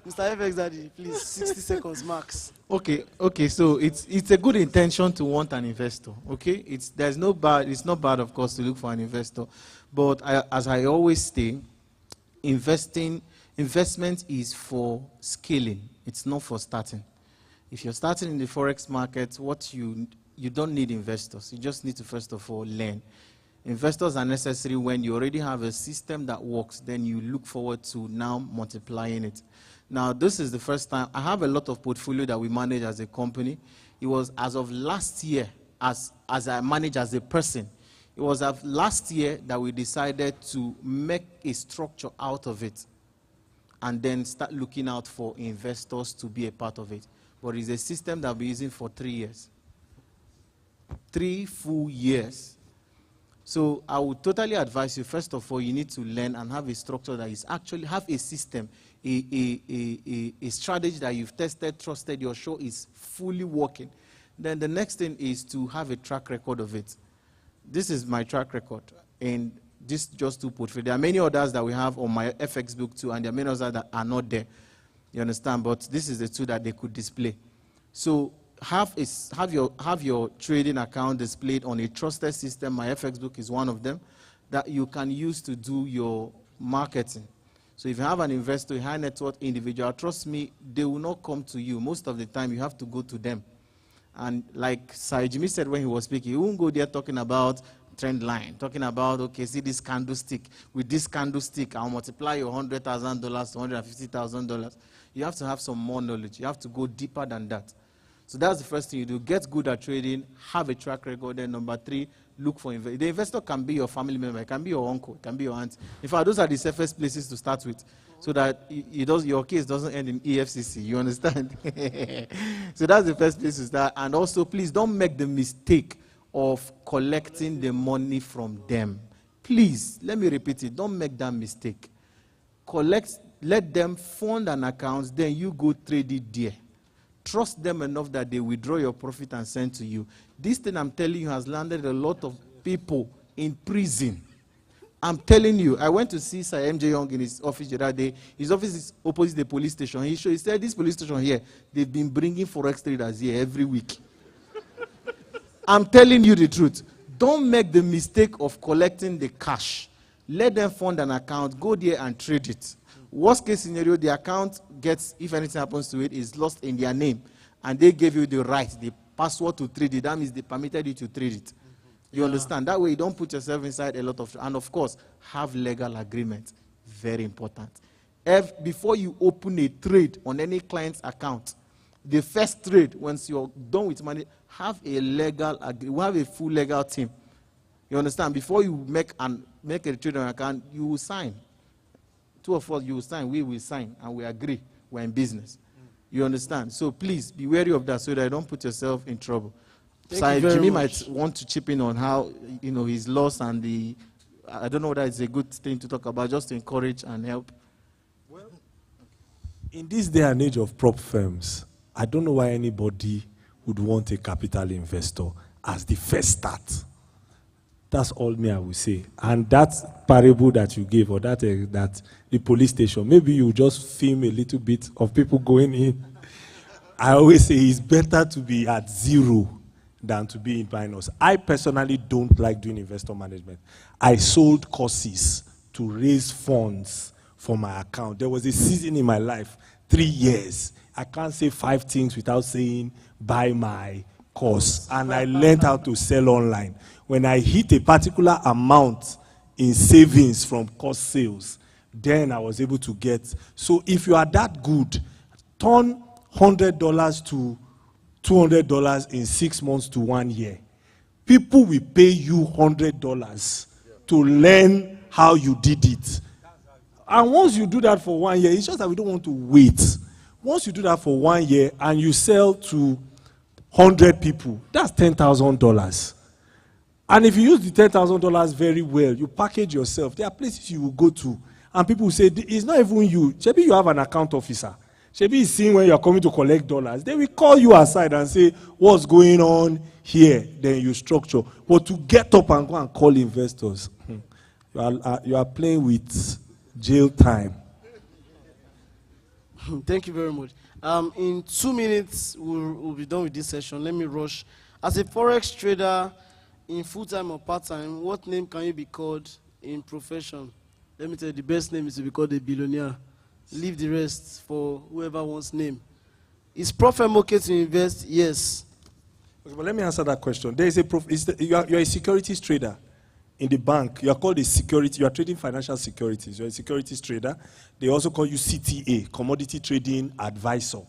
Mr. FX Daddy, please, 60 seconds max. Okay, so it's a good intention to want an investor, okay? It's not bad, of course, to look for an investor. But as I always say, investment is for scaling. It's not for starting. If you're starting in the Forex market, you don't need investors. You just need to, first of all, learn. Investors are necessary when you already have a system that works, then you look forward to now multiplying it. Now, this is the first time. I have a lot of portfolio that we manage as a company. It was as of last year, as I manage as a person, it was of last year that we decided to make a structure out of it and then start looking out for investors to be a part of it. But it's a system that we'll be using for 3 years. 3 full years. So I would totally advise you, first of all, you need to learn and have a structure that is actually, have a system, a strategy that you've tested, trusted, you're sure is fully working. Then the next thing is to have a track record of it. This is my track record, and this just 2 portfolios. There are many others that we have on my FX book too, and there are many others that are not there. You understand? But this is the 2 that they could display. So have your trading account displayed on a trusted system. My FX book is one of them that you can use to do your marketing. So if you have an investor, a high net worth individual, trust me, they will not come to you. Most of the time, you have to go to them. And like Sir Jimmy said when he was speaking, you won't go there talking about trend line, talking about, okay, see this candlestick. With this candlestick, I'll multiply your $100,000 to $150,000. You have to have some more knowledge. You have to go deeper than that. So that's the first thing you do. Get good at trading, have a track record. Then number 3, look for investors. The investor can be your family member, it can be your uncle, it can be your aunt. In fact, those are the safest places to start with, so that your case doesn't end in EFCC. You understand? So that's the first place to start. And also, please don't make the mistake of collecting the money from them. Please, let me repeat it. Don't make that mistake. Let them fund an account, then you go trade it there. Trust them enough that they withdraw your profit and send to you. This thing I'm telling you has landed a lot of people in prison. I'm telling you, I went to see Sir MJ Young in his office the other day. His office is opposite the police station. He said, this police station here, they've been bringing Forex traders here every week. I'm telling you the truth. Don't make the mistake of collecting the cash. Let them fund an account, go there and trade it. Worst case scenario, the account gets, if anything happens to it, is lost in their name. And they gave you the right, the password to trade it. That means they permitted you to trade it. You understand? That way you don't put yourself inside a lot of, and of course, have legal agreement. Very important. Before you open a trade on any client's account, the first trade, once you're done with money, have a legal agreement. We have a full legal team. You understand? Before you make a trade on account, you will sign. 2 of us, you will sign, we will sign, and we agree we're in business. You understand? So please be wary of that so that you don't put yourself in trouble. So Jimmy might want to chip in on how, his loss and the, I don't know whether it's a good thing to talk about, just to encourage and help. Well, in this day and age of prop firms, I don't know why anybody would want a capital investor as the first start. That's all I will say. And that parable that you gave, or that the police station, maybe you just film a little bit of people going in. I always say it's better to be at 0 than to be in minus. I personally don't like doing investor management. I sold courses to raise funds for my account. There was a season in my life, 3 years. I can't say 5 things without saying buy my course. And I learned how to sell online. When I hit a particular amount in savings from course sales, then I was able to get. So if you are that good, turn $100 to $200 in 6 months to 1 year. People will pay you $100 to learn how you did it. And once you do that for 1 year, it's just that we don't want to wait. Once you do that for 1 year and you sell to 100 people, that's $10,000. And if you use the $10,000 very well, you package yourself, there are places you will go to, and people will say, it's not even you. Maybe you have an account officer. Maybe he's seeing when you're coming to collect dollars. They will call you aside and say, what's going on here? Then you structure. But to get up and go and call investors, you are playing with jail time. Thank you very much. In 2 minutes, we'll be done with this session. Let me rush. As a Forex trader, in full-time or part-time, what name can you be called in profession? Let me tell you, the best name is to be called a billionaire. Leave the rest for whoever wants name. Is prop firm okay to invest? Yes. Okay, but let me answer that question. There is you're a securities trader in the bank. You are called a security. You are trading financial securities. You're a securities trader. They also call you CTA, Commodity Trading Advisor.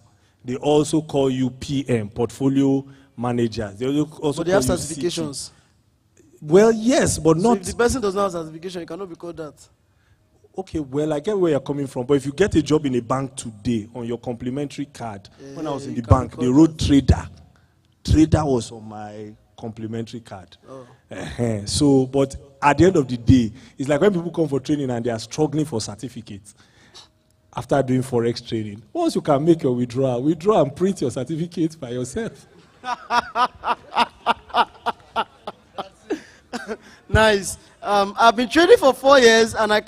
They also call you PM, Portfolio Manager. They also but they have certifications. Well, yes, but not. So if the person does not have certification, it cannot be called that. Okay, well, I get where you're coming from, but if you get a job in a bank today on your complimentary card, when I was in the bank, they wrote trader. Trader was on my complimentary card. Oh. So, but at the end of the day, it's like when people come for training and they are struggling for certificates after doing Forex trading. Once you can make your withdraw and print your certificate by yourself. Nice. I've been trading for 4 years, and I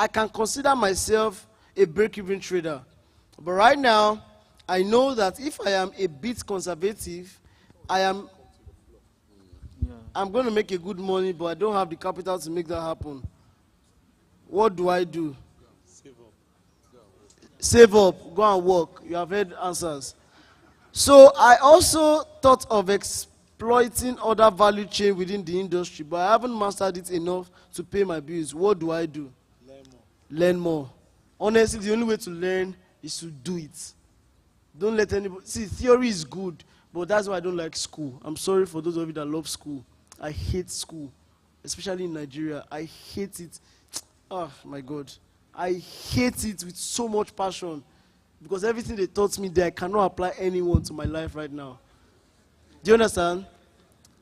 can consider myself a break-even trader. But right now, I know that if I am a bit conservative, I'm going to make a good money, but I don't have the capital to make that happen. What do I do? Save up, go and work. You have heard answers. So I also thought of exploiting other value chain within the industry, but I haven't mastered it enough to pay my bills. What do I do? Learn more. Honestly, the only way to learn is to do it. Don't let anybody, see, theory is good, but that's why I don't like school. I'm sorry for those of you that love school. I hate school, especially in Nigeria. I hate it. Oh my God. I hate it with so much passion because everything they taught me there, I cannot apply anyone to my life right now. Do you understand?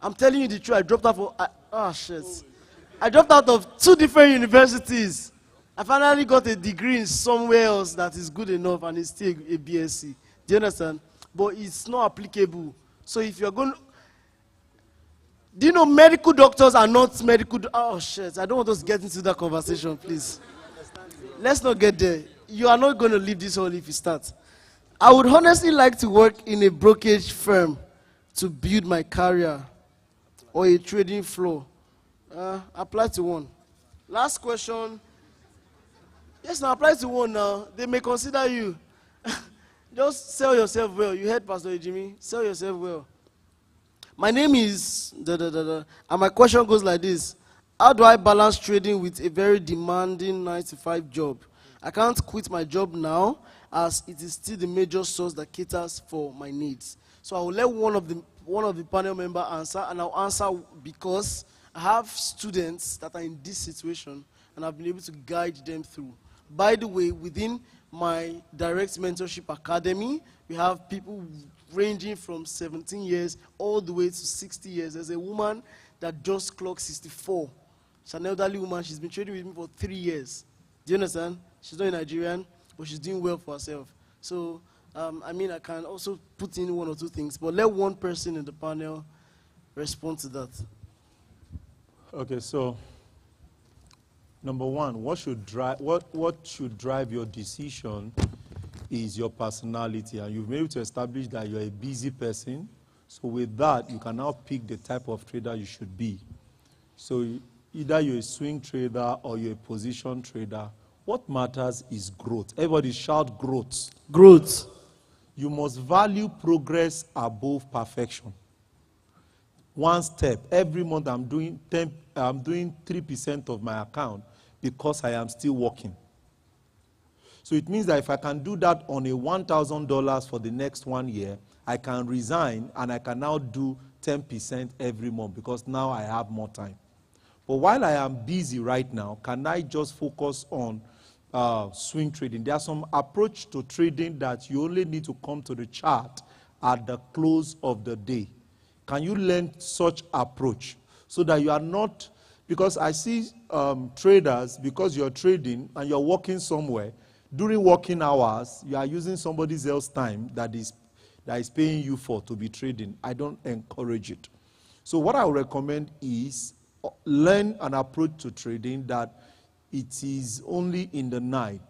I'm telling you the truth. I dropped out I dropped out of 2 different universities. I finally got a degree in somewhere else that is good enough and it's still a BSc. Do you understand? But it's not applicable. So if you're going to... Do you know medical doctors are not medical... I don't want us to get into that conversation, please. Let's not get there. You are not going to leave this hall if you start. I would honestly like to work in a brokerage firm to build my career or a trading floor. Apply to one. Last question. Yes, now apply to one now. They may consider you. Just sell yourself well. You heard Pastor Jimmy. Sell yourself well. My name is... And my question goes like this. How do I balance trading with a very demanding 9-to-5 job? I can't quit my job now as it is still the major source that caters for my needs. So I will let one of the panel member answer, and I'll answer because I have students that are in this situation and I've been able to guide them through. By the way, within my direct mentorship academy, we have people ranging from 17 years all the way to 60 years. There's a woman that just clocked 64. She's an elderly woman. She's been trading with me for 3 years. Do you understand? She's not a Nigerian, but she's doing well for herself. So, I mean, I can also put in 1 or 2 things, but let one person in the panel respond to that. Okay, so number 1, what should drive your decision is your personality, and you've been able to establish that you're a busy person. So with that, you can now pick the type of trader you should be. So either you're a swing trader or you're a position trader. What matters is growth. Everybody shout growth. Growth. You must value progress above perfection. 1 step. Every month I'm doing 3% of my account because I am still working. So it means that if I can do that on a $1,000 for the next 1 year, I can resign and I can now do 10% every month because now I have more time. But while I am busy right now, can I just focus on swing trading? There's some approach to trading that you only need to come to the chart at the close of the day. Can you learn such approach so that you are not, because I see traders, because you're trading and you're working somewhere, during working hours, you are using somebody else's time that is paying you for to be trading. I don't encourage it. So what I would recommend is learn an approach to trading that it is only in the night,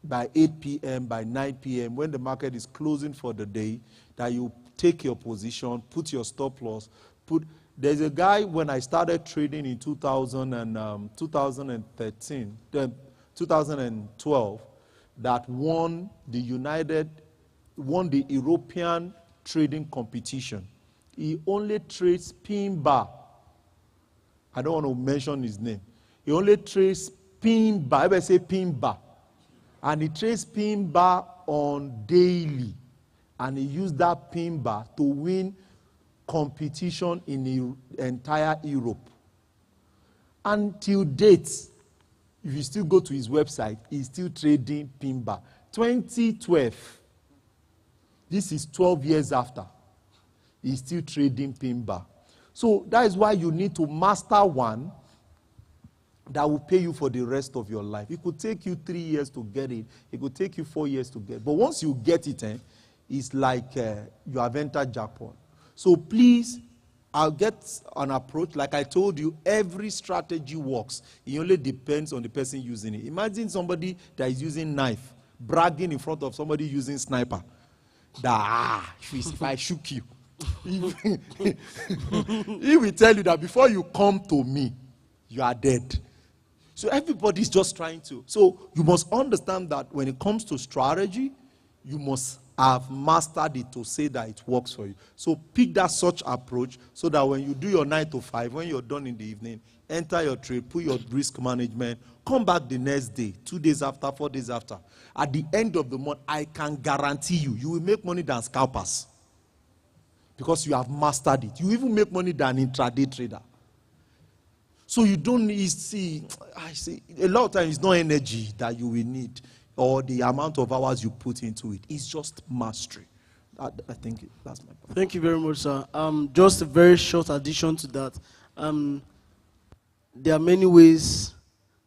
by 8 p.m., by 9 p.m., when the market is closing for the day, that you take your position, put your stop loss. There's a guy, when I started trading in 2012, that won the European trading competition. He only trades pin bar. I don't want to mention his name. He only trades pin bar. Everybody say pin bar. And he trades pin bar on daily. And he used that pin bar to win competition in the entire Europe. Until date, if you still go to his website, he's still trading pin bar. 2012, this is 12 years after, he's still trading pin bar. So that is why you need to master one that will pay you for the rest of your life. It could take you 3 years to get it. It could take you 4 years to get it. But once you get it, it's like you have entered jackpot. So please, I'll get an approach. Like I told you, every strategy works. It only depends on the person using it. Imagine somebody that is using knife, bragging in front of somebody using sniper. If I shook you. He will tell you that before you come to me, you are dead. So everybody's just trying to. So you must understand that when it comes to strategy, you must I've mastered it to say that it works for you. So pick that such approach so that when you do your 9 to 5, when you're done in the evening, enter your trade, put your risk management, come back the next day, 2 days after, 4 days after. At the end of the month, I can guarantee you will make money than scalpers because you have mastered it. You even make money than intraday trader. So you don't need, I say, a lot of times it's not energy that you will need or the amount of hours you put into it. It's just mastery. I think that's my point. Thank you very much, sir. Just a very short addition to that. There are many ways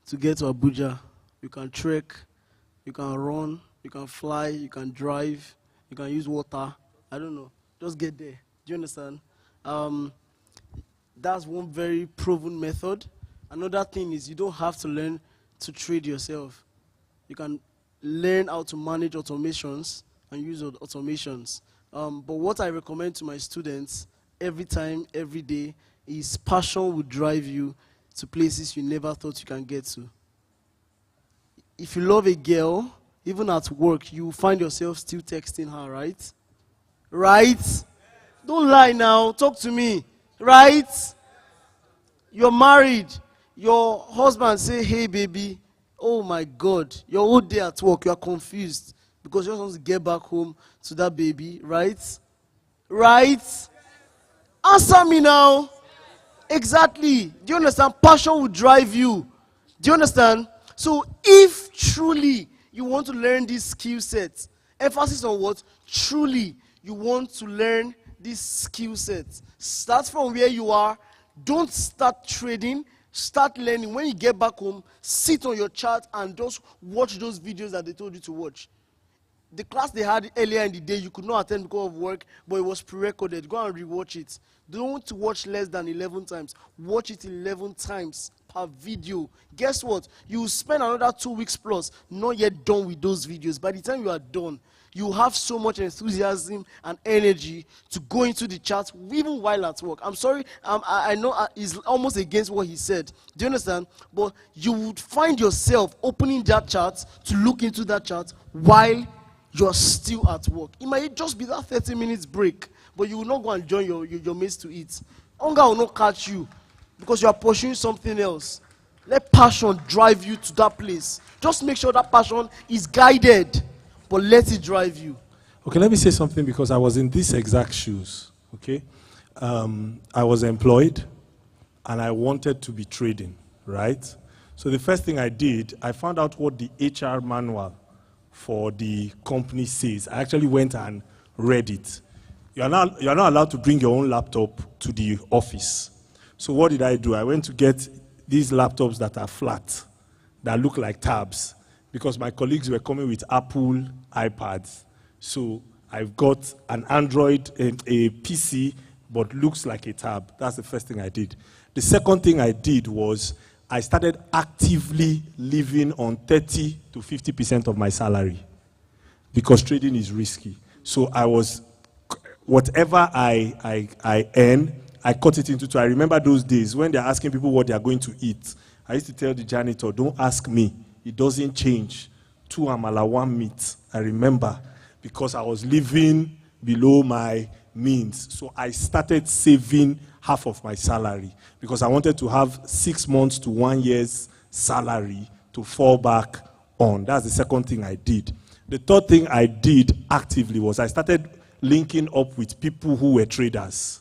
to get to Abuja. You can trek, you can run, you can fly, you can drive, you can use water. I don't know. Just get there. Do you understand? That's one very proven method. Another thing is you don't have to learn to trade yourself. You can learn how to manage automations and use automations. But what I recommend to my students every time, every day, is passion will drive you to places you never thought you can get to. If you love a girl, even at work, you find yourself still texting her, right? Right? Don't lie now. Talk to me. Right? You're married. Your husband say, hey, baby. Oh, my God. Your whole day at work, you are confused because you just want to get back home to that baby. Right? Right? Answer me now. Exactly. Do you understand? Passion will drive you. Do you understand? So if truly you want to learn these skill sets, emphasis on what? Truly you want to learn these skill sets. Start from where you are. Don't start trading. Start learning. When you get back home, sit on your chart and just watch those videos that they told you to watch. The class they had earlier in the day, you could not attend because of work, but it was pre-recorded. Go and rewatch it. Don't watch less than 11 times. Watch it 11 times per video. Guess what? You will spend another 2 weeks plus not yet done with those videos. By the time you are done, you have so much enthusiasm and energy to go into the chat even while at work. I'm sorry, I know it's almost against what he said. Do you understand? But you would find yourself opening that chat to look into that chat while you're still at work. It might just be that 30 minutes break, but you will not go and join your mates to eat. Hunger will not catch you because you are pursuing something else. Let passion drive you to that place. Just make sure that passion is guided, but let it drive you. Okay, let me say something because I was in these exact shoes, okay? I was employed and I wanted to be trading, right? So the first thing I did, I found out what the HR manual for the company says. I actually went and read it. You're not allowed to bring your own laptop to the office. So what did I do? I went to get these laptops that are flat, that look like tabs, because my colleagues were coming with Apple iPads. So I've got an Android, a PC, but looks like a tab. That's the first thing I did. The second thing I did was I started actively living on 30 to 50% of my salary because trading is risky. So I was, whatever I earn, I cut it into two. I remember those days when they're asking people what they're going to eat. I used to tell the janitor, don't ask me. It doesn't change. 2 amala, 1 meat. I remember because I was living below my means. So I started saving half of my salary because I wanted to have 6 months to 1 year's salary to fall back on. That's the second thing I did. The third thing I did actively was I started linking up with people who were traders.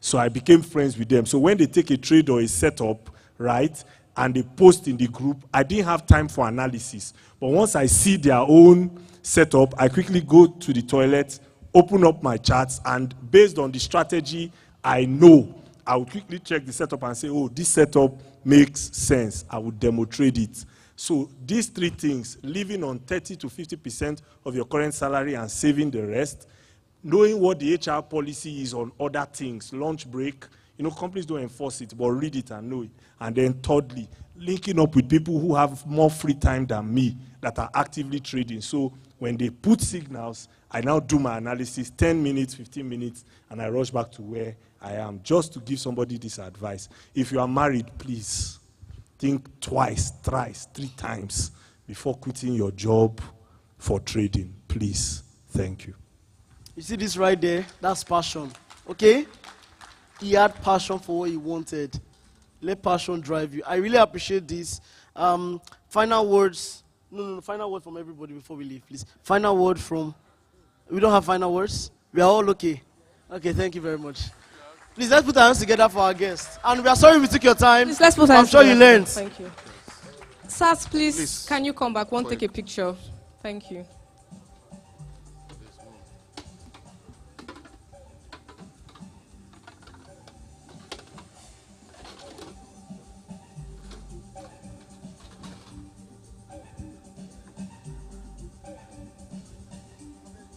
So I became friends with them. So when they take a trade or a setup, right, and they post in the group, I didn't have time for analysis. But once I see their own setup, I quickly go to the toilet, open up my charts, and based on the strategy I know, I would quickly check the setup and say, oh, this setup makes sense. I would demo trade it. So these 3 things, living on 30 to 50% of your current salary and saving the rest, knowing what the HR policy is on other things, lunch break, companies don't enforce it, but read it and know it. And then thirdly, linking up with people who have more free time than me that are actively trading. So when they put signals, I now do my analysis, 10 minutes, 15 minutes, and I rush back to where I am, just to give somebody this advice. If you are married, please think twice, thrice, 3 times before quitting your job for trading. Please. Thank you. You see this right there? That's passion. Okay? He had passion for what he wanted. Let passion drive you. I really appreciate this. Final words. No, final word from everybody before we leave, please. Final word from... We don't have final words? We are all okay. Okay, thank you very much. Please, let's put our hands together for our guests. And we are sorry we took your time. Please, let's put our I'm hands sure you together. learned. Thank you. Sars, please, can you come back? Want to take a picture? Thank you.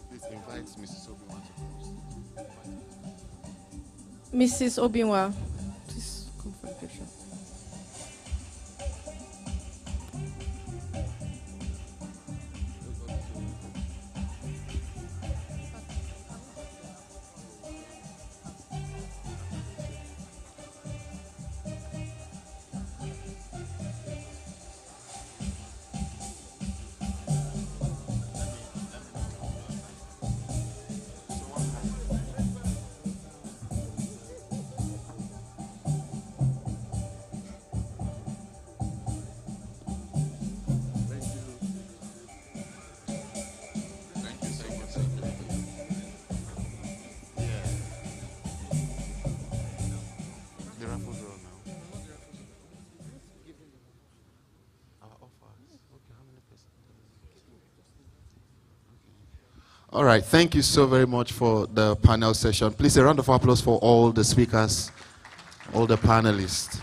Please invite Mrs. Obiwa to come. Mrs. Obinwa, please come for a picture. All right, thank you so very much for the panel session. Please, a round of applause for all the speakers, all the panelists.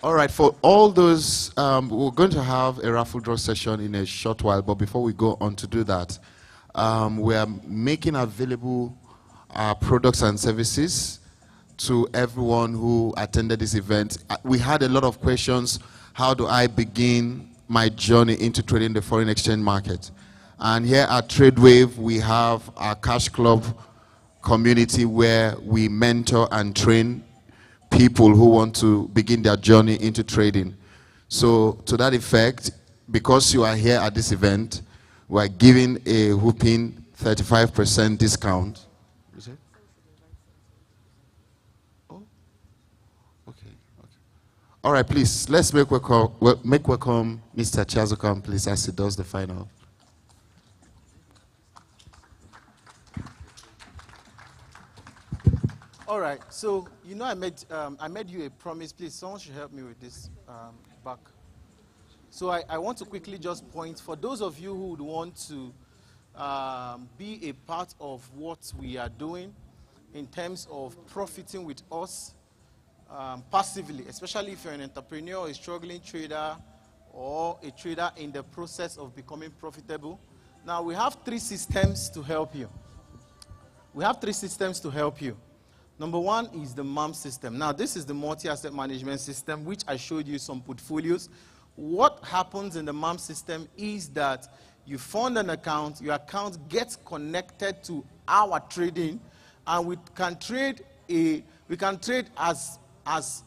All right, for all those, we're going to have a raffle draw session in a short while, but before we go on to do that, we are making available our products and services to everyone who attended this event. We had a lot of questions. How do I begin my journey into trading the foreign exchange market? And here at TradeWave, we have our Cash Club community where we mentor and train people who want to begin their journey into trading. So to that effect, because you are here at this event, we are giving a whopping 35% discount. Is it? Oh, okay. All right, please, let's make welcome Mr. Chazokam, please, as he does the final. All right, so you know I made you a promise. Please, someone should help me with this back. So I want to quickly just point, for those of you who would want to be a part of what we are doing in terms of profiting with us passively, especially if you're an entrepreneur, a struggling trader, or a trader in the process of becoming profitable. Now, we have 3 systems to help you. We have 3 systems to help you. Number 1 is the MAM system. Now, this is the multi-asset management system, which I showed you some portfolios. What happens in the MAM system is that you fund an account, your account gets connected to our trading, and we can trade as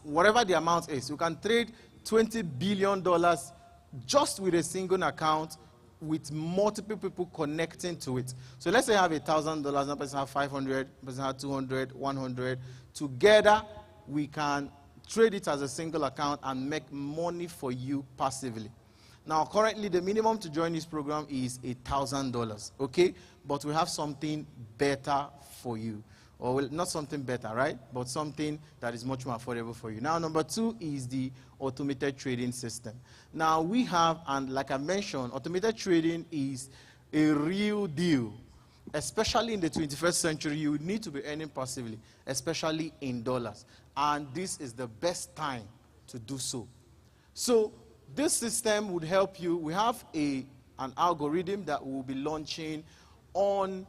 whatever the amount is. We can trade $20 billion just with a single account, with multiple people connecting to it. So let's say I have $1,000, another person have 500, another person have 200, 100. Together, we can trade it as a single account and make money for you passively. Now, currently, the minimum to join this program is $1,000, okay? But we have something better for you. Or, well, not something better, right? But something that is much more affordable for you. Now, number 2 is the automated trading system. Now, we have, and like I mentioned, automated trading is a real deal. Especially in the 21st century, you need to be earning passively, especially in dollars. And this is the best time to do so. So, this system would help you. We have an algorithm that we'll be launching on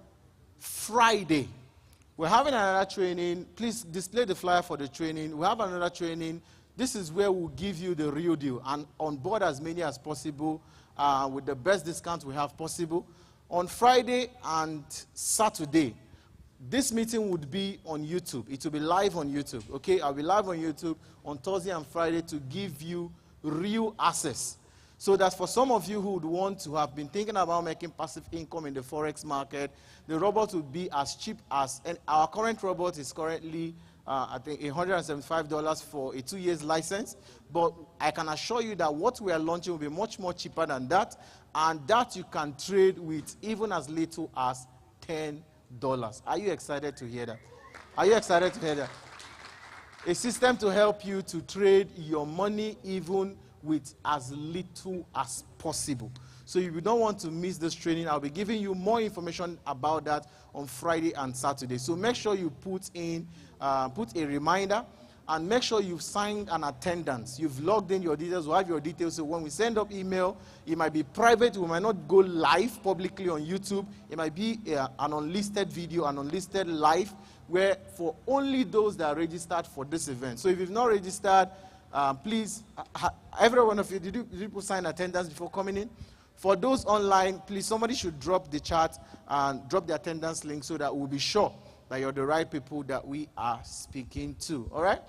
Friday. We're having another training. Please display the flyer for the training. We have another training. This is where we'll give you the real deal and on board as many as possible with the best discount we have possible. On Friday and Saturday, this meeting would be on YouTube. It will be live on YouTube, okay? I'll be live on YouTube on Thursday and Friday to give you real access. So that's for some of you who would want to have been thinking about making passive income in the Forex market, the robot would be as cheap as, and our current robot is currently, I think, $175 for a 2 years license. But I can assure you that what we are launching will be much more cheaper than that, and that you can trade with even as little as $10. Are you excited to hear that? Are you excited to hear that? A system to help you to trade your money even with as little as possible. So if you don't want to miss this training, I'll be giving you more information about that on Friday and Saturday. So make sure you put a reminder, and make sure you've signed an attendance. You've logged in your details. We'll have your details. So when we send up email, it might be private. We might not go live publicly on YouTube. It might be an unlisted video, an unlisted live, where for only those that are registered for this event. So if you've not registered, please, every one of you, did you sign attendance before coming in? For those online, please, somebody should drop the chat and drop the attendance link so that we'll be sure that you're the right people that we are speaking to. All right?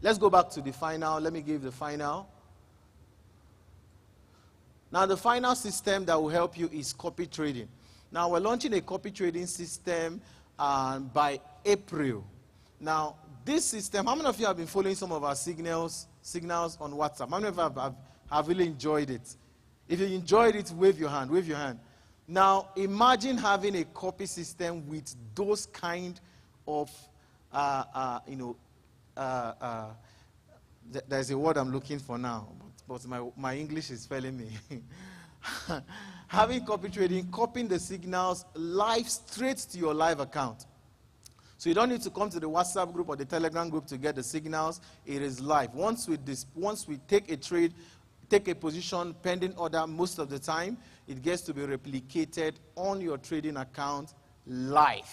Let's go back to the final. Let me give the final. Now, the final system that will help you is copy trading. Now, we're launching a copy trading system by April. Now, this system, how many of you have been following some of our signals on WhatsApp? How many of you have really enjoyed it? If you enjoyed it, wave your hand, wave your hand. Now, imagine having a copy system with those kind of, there's a word I'm looking for now, but my English is failing me. Having copy trading, copying the signals live straight to your live account. So you don't need to come to the WhatsApp group or the Telegram group to get the signals. It is live. Once we take a trade, take a position pending order, most of the time, it gets to be replicated on your trading account live.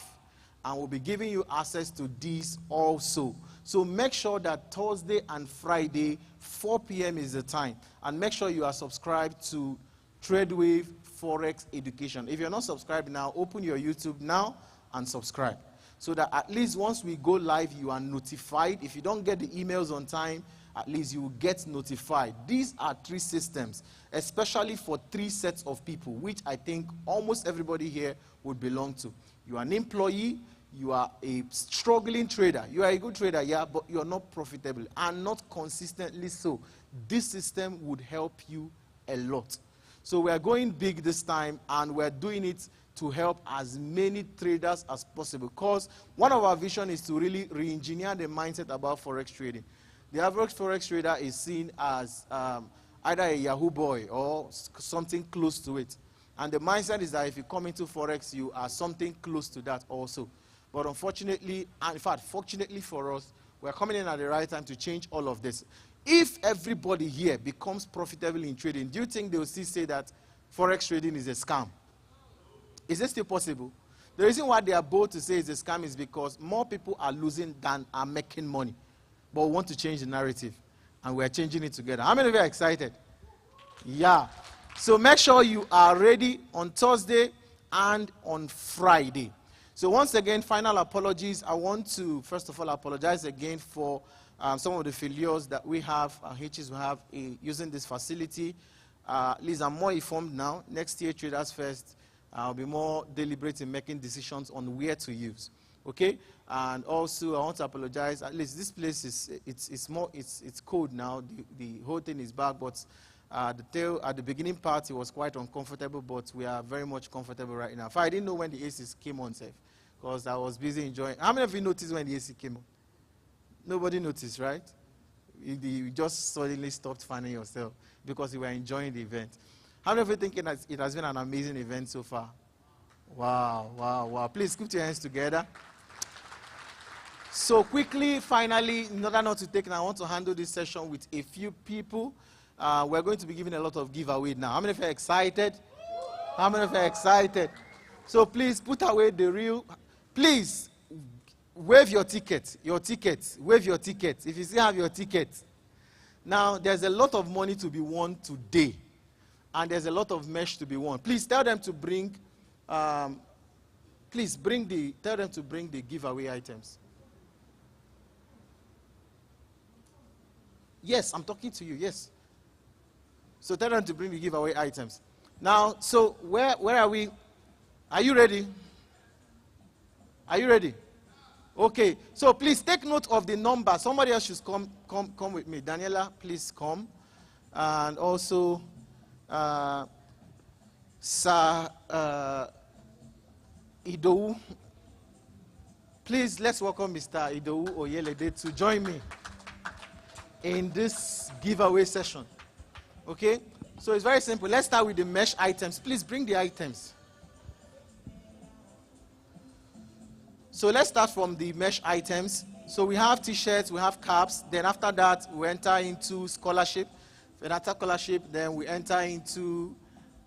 And we'll be giving you access to these also. So make sure that Thursday and Friday, 4 p.m. is the time. And make sure you are subscribed to TradeWave Forex Education. If you're not subscribed now, open your YouTube now and subscribe. So that at least once we go live, you are notified. If you don't get the emails on time, at least you will get notified. These are 3 systems, especially for 3 sets of people, which I think almost everybody here would belong to. You are an employee, you are a struggling trader. You are a good trader, yeah, but you are not profitable and not consistently so. This system would help you a lot. So we are going big this time, and we're doing it to help as many traders as possible, because one of our vision is to really re-engineer the mindset about Forex trading. The average Forex trader is seen as either a Yahoo boy or something close to it. And the mindset is that if you come into Forex, you are something close to that also. But unfortunately, and in fact, fortunately for us, we're coming in at the right time to change all of this. If everybody here becomes profitable in trading, do you think they will still say that Forex trading is a scam? Is it still possible? The reason why they are bold to say it's a scam is because more people are losing than are making money. But we want to change the narrative, and we're changing it together. How many of you are excited? Yeah. So make sure you are ready on Thursday and on Friday. So once again, final apologies. I want to, first of all, apologize again for some of the failures that we have, hitches we have using this facility. At least I'm more informed now. Next year, TradersFest, I'll be more deliberate in making decisions on where to use. Okay? And also, I want to apologize. At least this place is it's cold now. The whole thing is back, but at the beginning part, it was quite uncomfortable, but we are very much comfortable right now. I didn't know when the AC came on, because I was busy enjoying. How many of you noticed when the AC came on? Nobody noticed, right? You just suddenly stopped fanning yourself because you were enjoying the event. How many of you think it has been an amazing event so far? Wow, wow, wow. Please put your hands together. So quickly, finally, in order not to take, I want to handle this session with a few people. We're going to be giving a lot of giveaway now. How many of you are excited? How many of you are excited? So please put away the real. Please wave your ticket. Wave your ticket. If you still have your ticket. Now, there's a lot of money to be won today. And there's a lot of mesh to be won. Please tell them to bring, tell them to bring the giveaway items. Yes, I'm talking to you, yes. So tell them to bring the giveaway items. Now, so where are we? Are you ready? Are you ready? Okay. So please take note of the number. Somebody else should come with me. Daniela, please come. And also, Sir Idou. Please, let's welcome Mr. Idou Oyelede to join me in this giveaway session. Okay? So it's very simple. Let's start with the mesh items. Please bring the items. So let's start from the mesh items. So we have t-shirts, we have caps. Then after that, we enter into scholarship. Then after scholarship, then we enter into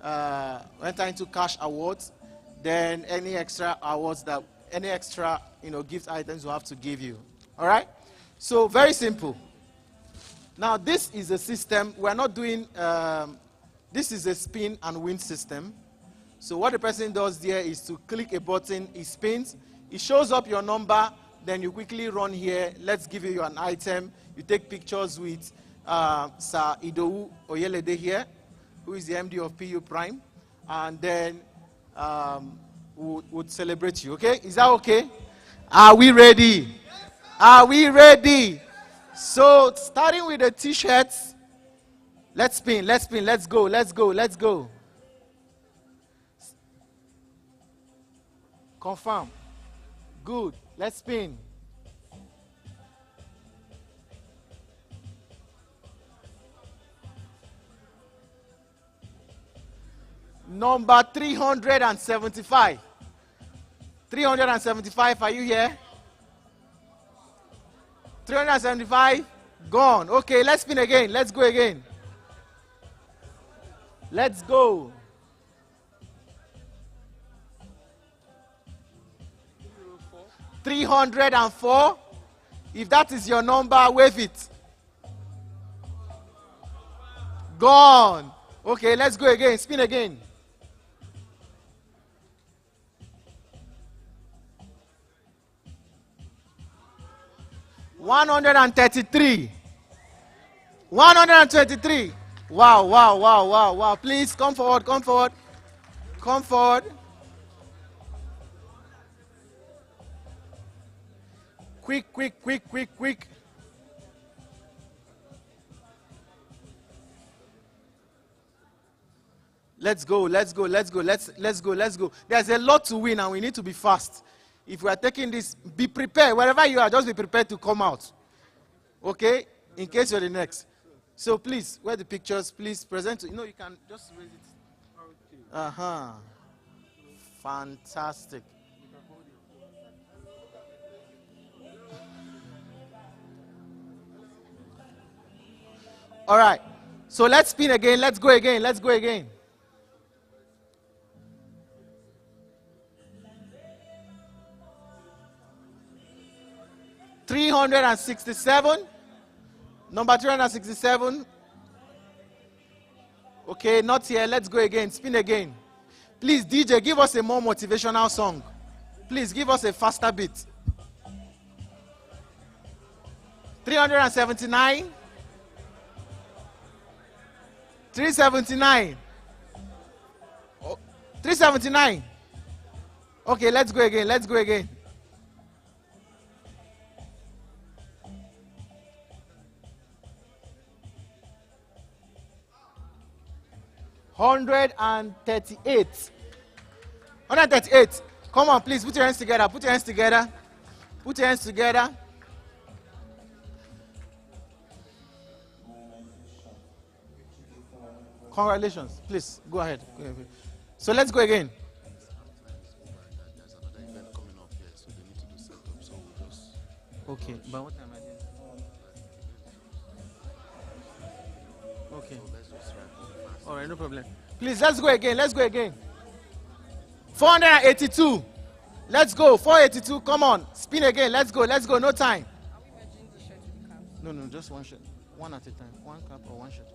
cash awards. Then any extra awards that any extra gift items we have to give you. All right? So very simple. Now this is a system. We're not doing. This is a spin and win system. So what the person does there is to click a button. It spins. It shows up your number. Then you quickly run here. Let's give you an item. You take pictures with Sir Idou Oyelede here, who is the MD of PU Prime, and then would celebrate you. Okay? Is that okay? Are we ready? Are we ready? So starting with the t-shirts, let's spin, let's go, let's go, let's go. Confirm. Good. Let's spin. Number 375. 375, are you here? 375, gone. Okay, let's spin again. Let's go again. Let's go. $304. If that is your number, wave it. Gone. Okay, let's go again. Spin again. $133. 123. Wow, wow, wow, wow, wow. Please come forward, come forward. Come forward. Quick, quick, quick, quick, quick. Let's go, let's go, let's go, let's go, let's go. There's a lot to win and we need to be fast. If we are taking this, be prepared. Wherever you are, just be prepared to come out. Okay? In case you're the next. So please, where the pictures, please present. You can just raise it. Uh-huh. Fantastic. All right. So let's spin again. Let's go again. Let's go again. $367. Number 367. Okay, not here. Let's go again. Spin again. Please, DJ, give us a more motivational song. Please give us a faster beat. 379. 379. Oh, 379. Okay, let's go again. Let's go again. $138. 138. Come on, please. Put your hands together. Put your hands together. Put your hands together. Congratulations. Please, go ahead. Go ahead. So let's go again. Okay, but what time are they? Okay. All right, no problem. Please, let's go again. Let's go again. 482. Let's go. 482. Come on. Spin again. Let's go. Let's go. No time. No, just one shot. One at a time. One cup or one shot.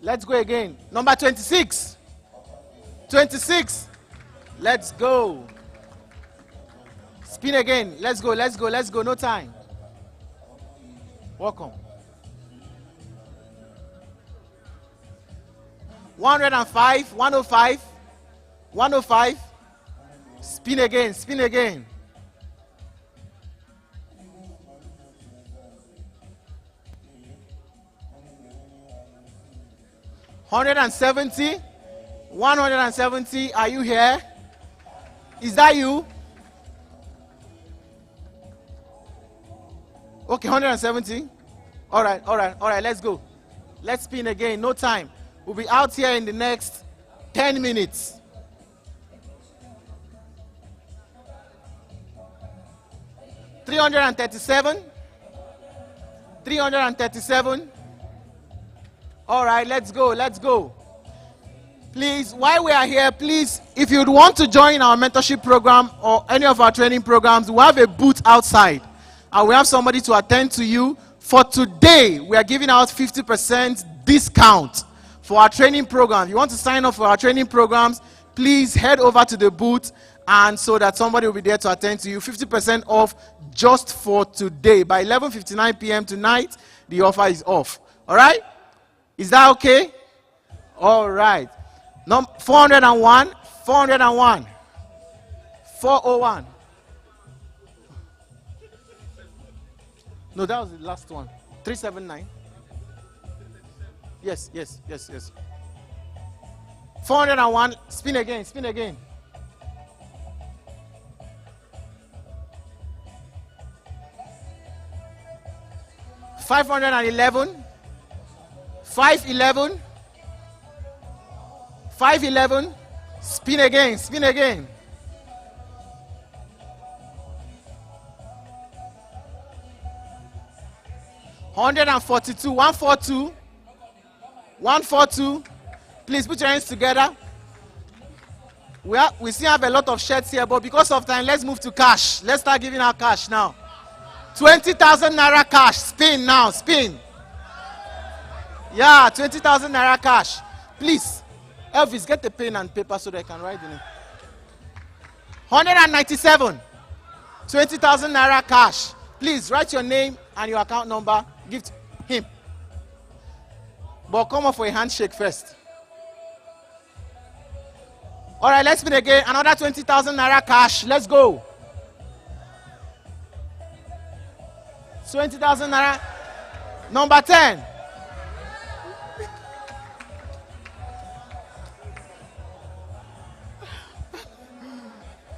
Let's go again. Number 26. 26. Let's go. Spin again. Let's go. Let's go. Let's go. No time. Welcome. 105, 105, 105. Spin again, spin again. 170, 170. Are you here? Is that you? Okay, 170. All right, all right, all right. Let's go. Let's spin again. No time. We'll be out here in the next 10 minutes. $337. 337. All right, let's go, let's go. Please, while we are here, please, if you'd want to join our mentorship program or any of our training programs, we have a booth outside. And we have somebody to attend to you. For today, we are giving out 50% discount for our training program. If you want to sign up for our training programs, please head over to the booth, and so that somebody will be there to attend to you. 50% off just for today. By 11:59 p.m. tonight, the offer is off. All right? Is that okay? All right. 401, 401, 401. No, that was the last one. 379. Yes, yes, yes, yes. 401. Spin again, spin again. $511. 511. 511. Spin again, spin again. $142. 142. 142. Please put your hands together. We still have a lot of shirts here, but because of time, let's move to cash. Let's start giving out cash now. 20,000 naira cash. Spin now, spin. Yeah, 20,000 naira cash. Please, Elvis, get the pen and paper so they can write the name. 197. 20,000 naira cash. Please write your name and your account number. Give to him. But come up for a handshake first. All right, let's spin again. Another 20,000 naira cash. Let's go. 20,000 naira. Number 10.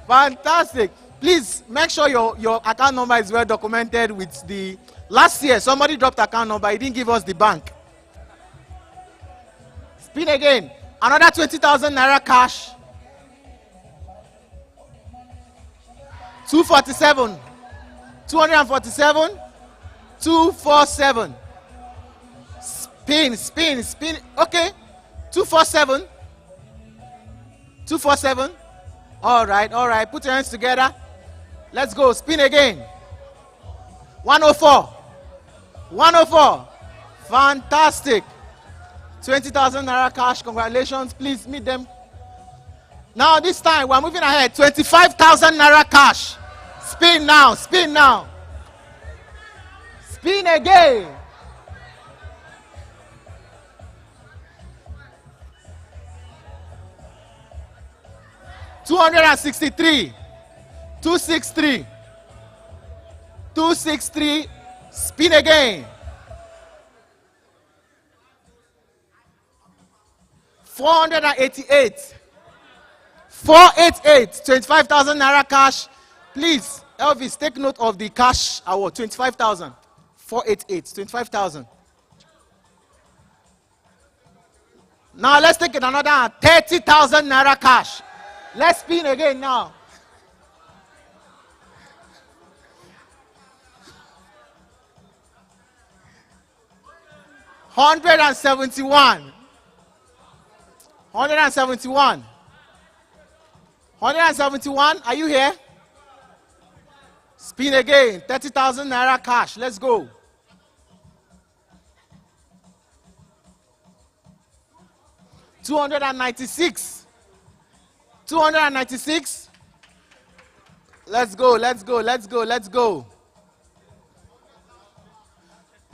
Fantastic. Please make sure your account number is well documented with the last year somebody dropped account number, he didn't give us the bank. Spin again. Another 20,000 naira cash. 247. 247. 247. Spin, spin, spin. Okay. 247. 247. All right, all right. Put your hands together. Let's go. Spin again. 104. 104. Fantastic. 20,000 naira cash. Congratulations. Please meet them. Now this time we're moving ahead. 25,000 naira cash. Spin now. Spin now. Spin again. $263. 263. 263. Spin again. 488. 488. 25,000 naira cash. Please, Elvis, take note of the cash award. 25,000. 488. 25,000. Now let's take it another 30,000 naira cash. Let's spin again now. $171. 171. 171. Are you here? Spin again. 30,000 naira cash. Let's go. $296. 296. Let's go, let's go, let's go, let's go.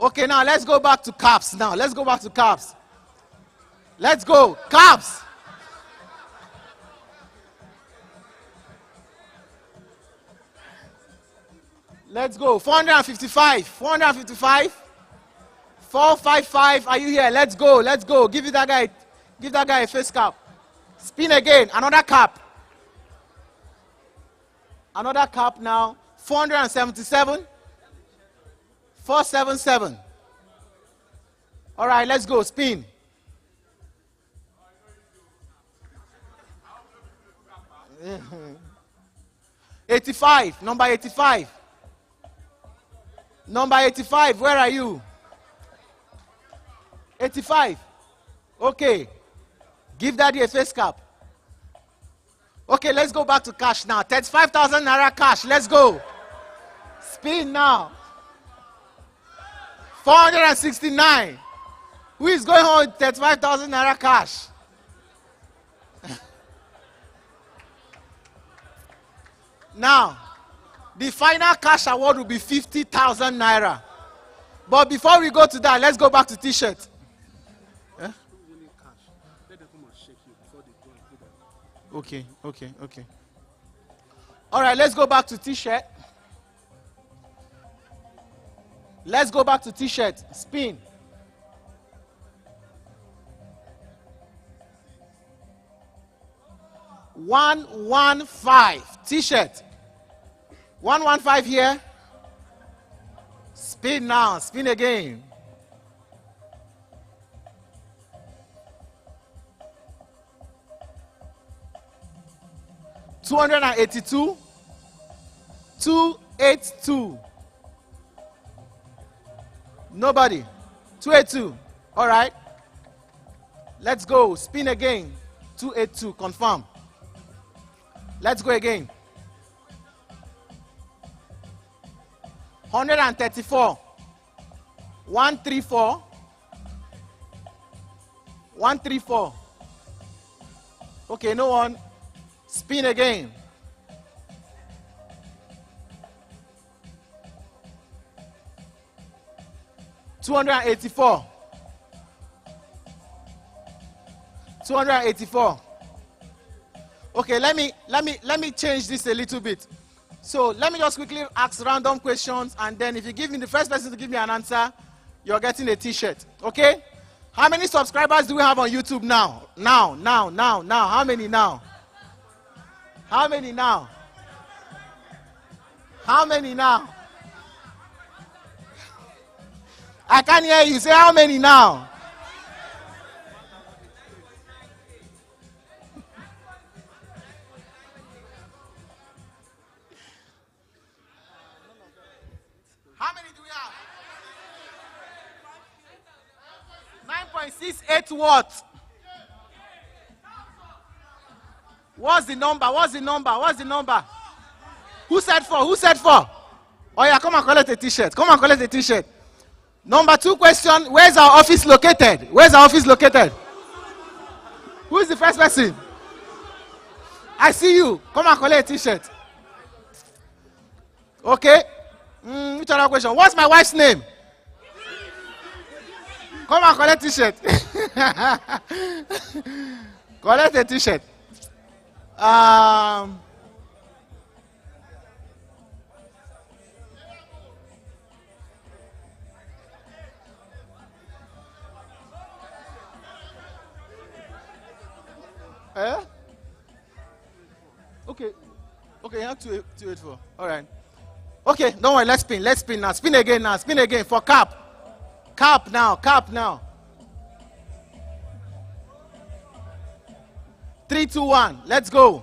Okay, now let's go back to caps now. Let's go back to caps. Let's go. Caps. Let's go. 455. 455. 455. Are you here? Let's go. Let's go. Give that guy a face cap. Spin again. Another cap. Another cap now. 477. 477. All right, let's go. Spin. $85. Number 85. Number 85. Where are you? 85. Okay. Give daddy a face cap. Okay, let's go back to cash now. 35,000 naira cash. Let's go. Spin now. 469. Who is going home with 35,000 naira cash? Now, the final cash award will be 50,000 naira. But before we go to that, let's go back to t-shirt. Eh? Okay. All right, let's go back to t-shirt. Let's go back to t-shirt. Spin. $115. T-shirt. 115 here. Spin now. Spin again. $282. 282. Nobody. 282. All right. Let's go. Spin again. 282. Confirm. Let's go again. 134. 134. 134. Okay, no one. Spin again. $284. 284. Okay, let me change this a little bit. So let me just quickly ask random questions, and then if you give me the first person to give me an answer, you're getting a t-shirt. Okay? How many subscribers do we have on YouTube now? Now. How many now? How many now? How many now? I can't hear you. Say how many now? How many do we have? 9.68 what? What's the number? What's the number? What's the number? Who said 4? Who said 4? Oh yeah, come and collect a t-shirt. Come and collect a t-shirt. Number 2 question, where's our office located? Where's our office located? Who is the first person? I see you. Come and collect a t-shirt. Okay. Which other question? What's my wife's name? Come and collect a t-shirt. Collect a t-shirt. Okay, you have 284. All right. Okay, don't worry, let's spin now. Spin again for cap. Cap now. 3, 2, 1, let's go.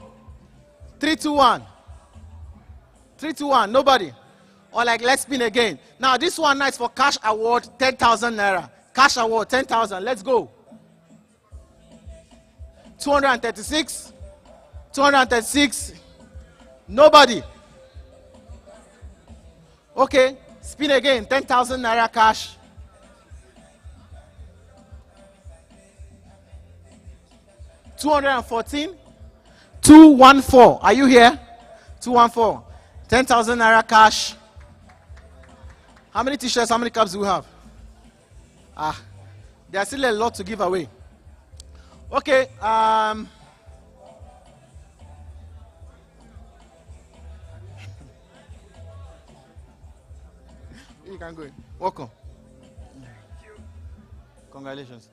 3, 2, 1. 3, 2, 1, nobody. Or like, let's spin again. Now, this one nice for cash award, 10,000 naira. Cash award, 10,000, let's go. 236. 236. Nobody. Okay, spin again, 10,000 naira cash. $214. 214. Are you here? 214. 10,000 naira cash. How many t-shirts, how many caps do we have? There's still a lot to give away. Okay. You can go in. Welcome. Congratulations.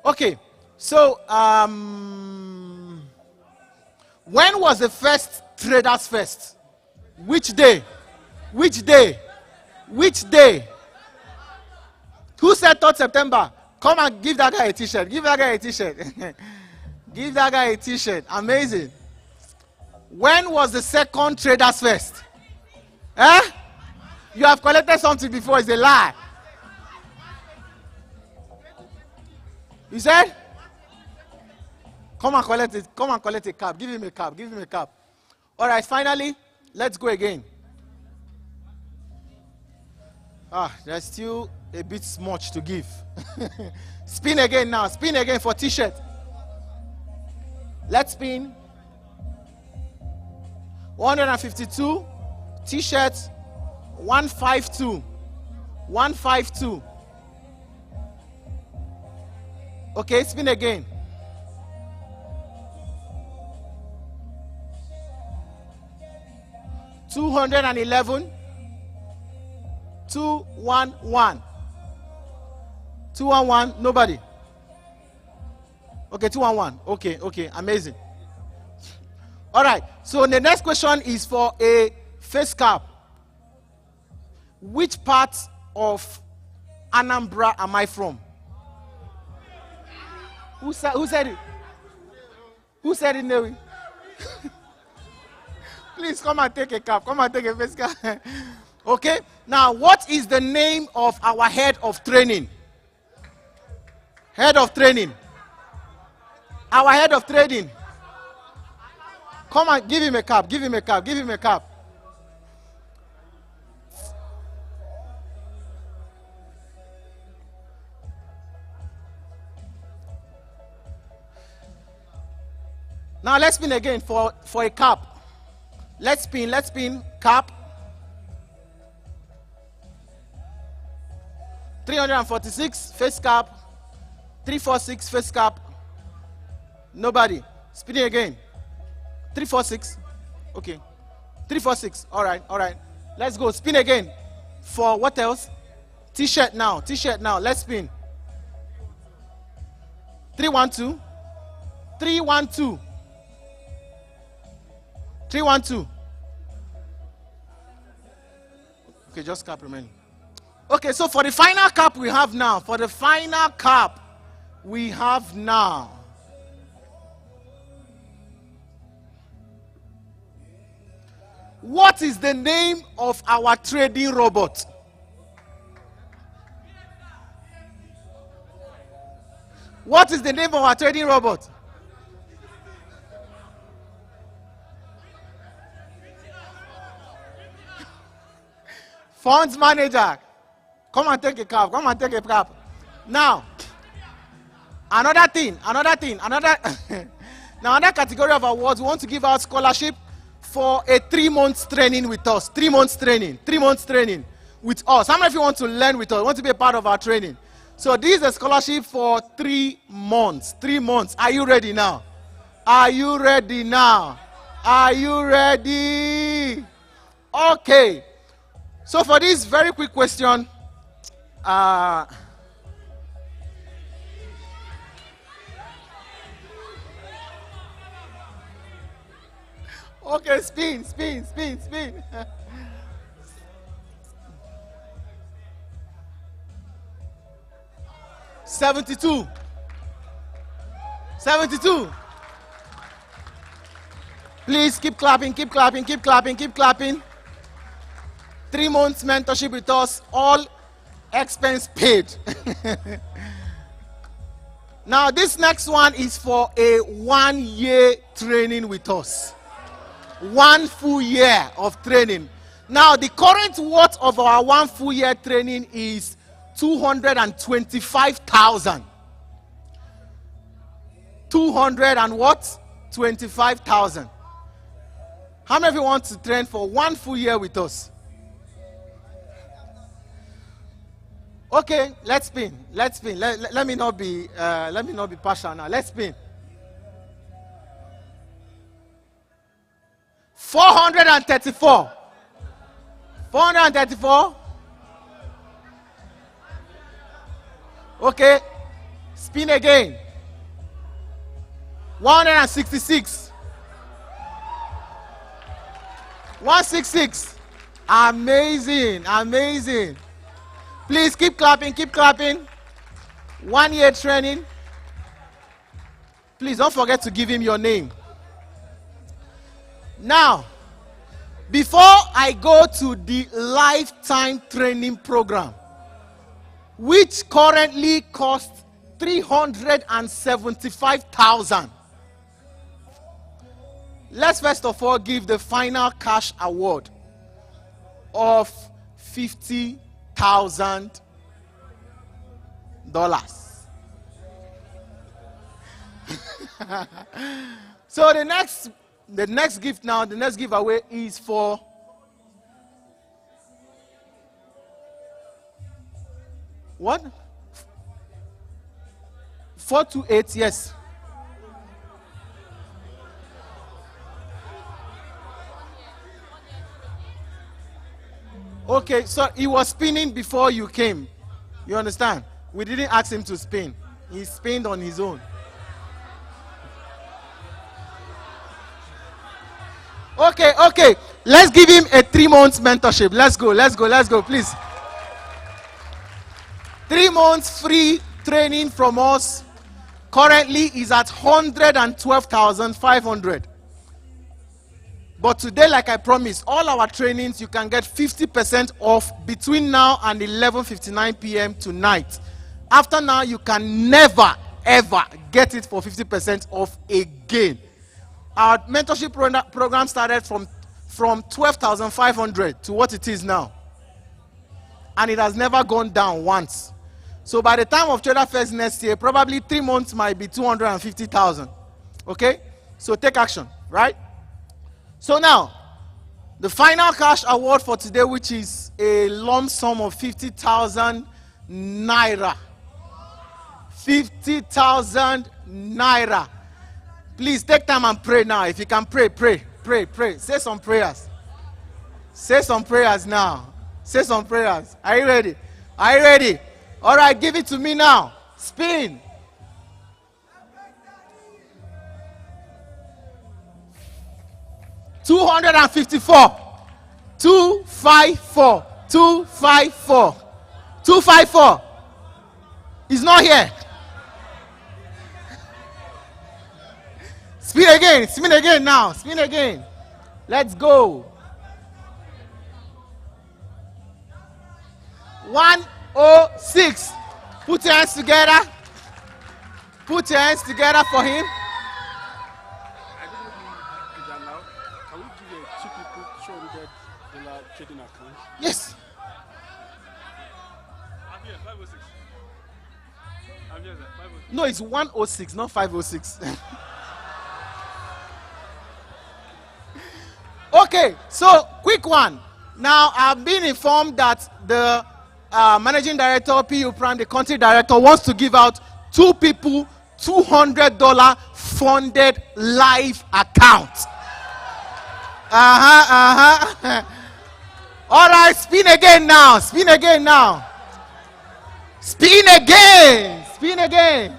Okay. So, when was the first TradersFest? Which day? Which day? Which day? Who said 3rd September? Come and give that guy a t-shirt. Give that guy a t-shirt. Give that guy a t-shirt. Amazing. When was the 2nd TradersFest? Eh? You have collected something before. It's a lie. You said? Come and collect it. Come and collect a cap. Give him a cap. Give him a cap. All right, finally, let's go again. There's still a bit much to give. Spin again now. Spin again for t-shirt. Let's spin. 152. T-shirt. 152. 152. Okay, spin again. $211. 211. 211. Nobody. Okay, 211. Okay, amazing. All right. So the next question is for a face cap. Which part of Anambra am I from? Who said it? Who said it, Newi? Please come and take a cap. Come and take a face cap. Okay. Now, what is the name of our head of training? Head of training. Our head of training. Come and give him a cap. Give him a cap. Give him a cap. Now let's spin again for a cap. Let's spin, cap. 346, face cap. 346, face cap. Nobody. Spinning again. 346. Okay. 346. All right. Let's go. Spin again. For what else? T-shirt now. Let's spin. 312. 312. 312. Okay, just cap remaining. Okay, so for the final cap we have now. What is the name of our trading robot? What is the name of our trading robot? Funds manager. Come and take a cap. Now, another category of awards, we want to give out scholarship for a 3 months training with us. 3 months training with us. How many of you want to learn with us? Want to be a part of our training? So this is a scholarship for 3 months. 3 months. Are you ready now? Are you ready? Okay. So for this very quick question, okay, spin. 72. Please keep clapping. 3 months mentorship with us, all expense paid. Now this next one is for a 1 year training with us. 1 full year of training. Now the current worth of our 1 full year training is 225,000. 225,000. How many of you want to train for 1 full year with us? Okay, let's spin. Let's spin. Let me not be partial now. Let's spin. 434. 434. Okay. Spin again. 166. 166. Amazing. Amazing. Please keep clapping. Keep clapping. 1 year training. Please don't forget to give him your name. Now, before I go to the lifetime training program, which currently costs 375,000. Let's first of all give the final cash award of $50,000. So the next gift now, the next giveaway is for what? 428, yes. Okay, so he was spinning before you came. You understand? We didn't ask him to spin. He spinned on his own. Okay, okay. Let's give him a 3 months mentorship. Let's go, please. 3 months free training from us. Currently is at 112,500. But today, like I promised, all our trainings, you can get 50% off between now and 11:59 p.m. tonight. After now, you can never, ever get it for 50% off again. Our mentorship program started from 12,500 to what it is now. And it has never gone down once. So by the time of TradersFest next year, probably 3 months might be 250,000. Okay? So take action, right? So now, the final cash award for today, which is a lump sum of 50,000 naira. 50,000 naira. Please take time and pray now. If you can pray. Say some prayers. Say some prayers now. Say some prayers. Are you ready? Are you ready? All right, give it to me now. Spin. $254. 254. 254. 254. He's not here. Spin again now. Spin again. Let's go. 106. Put your hands together. Put your hands together for him. Can we give you 2 people $200 trading account? Yes. I'm here, 506. I'm here, 506. No, it's 106, not 506. Okay, so quick one. Now, I've been informed that the managing director, PU Prime, the country director, wants to give out 2 people $200 funded live account. All right, spin again now. Spin again now. Spin again. Spin again.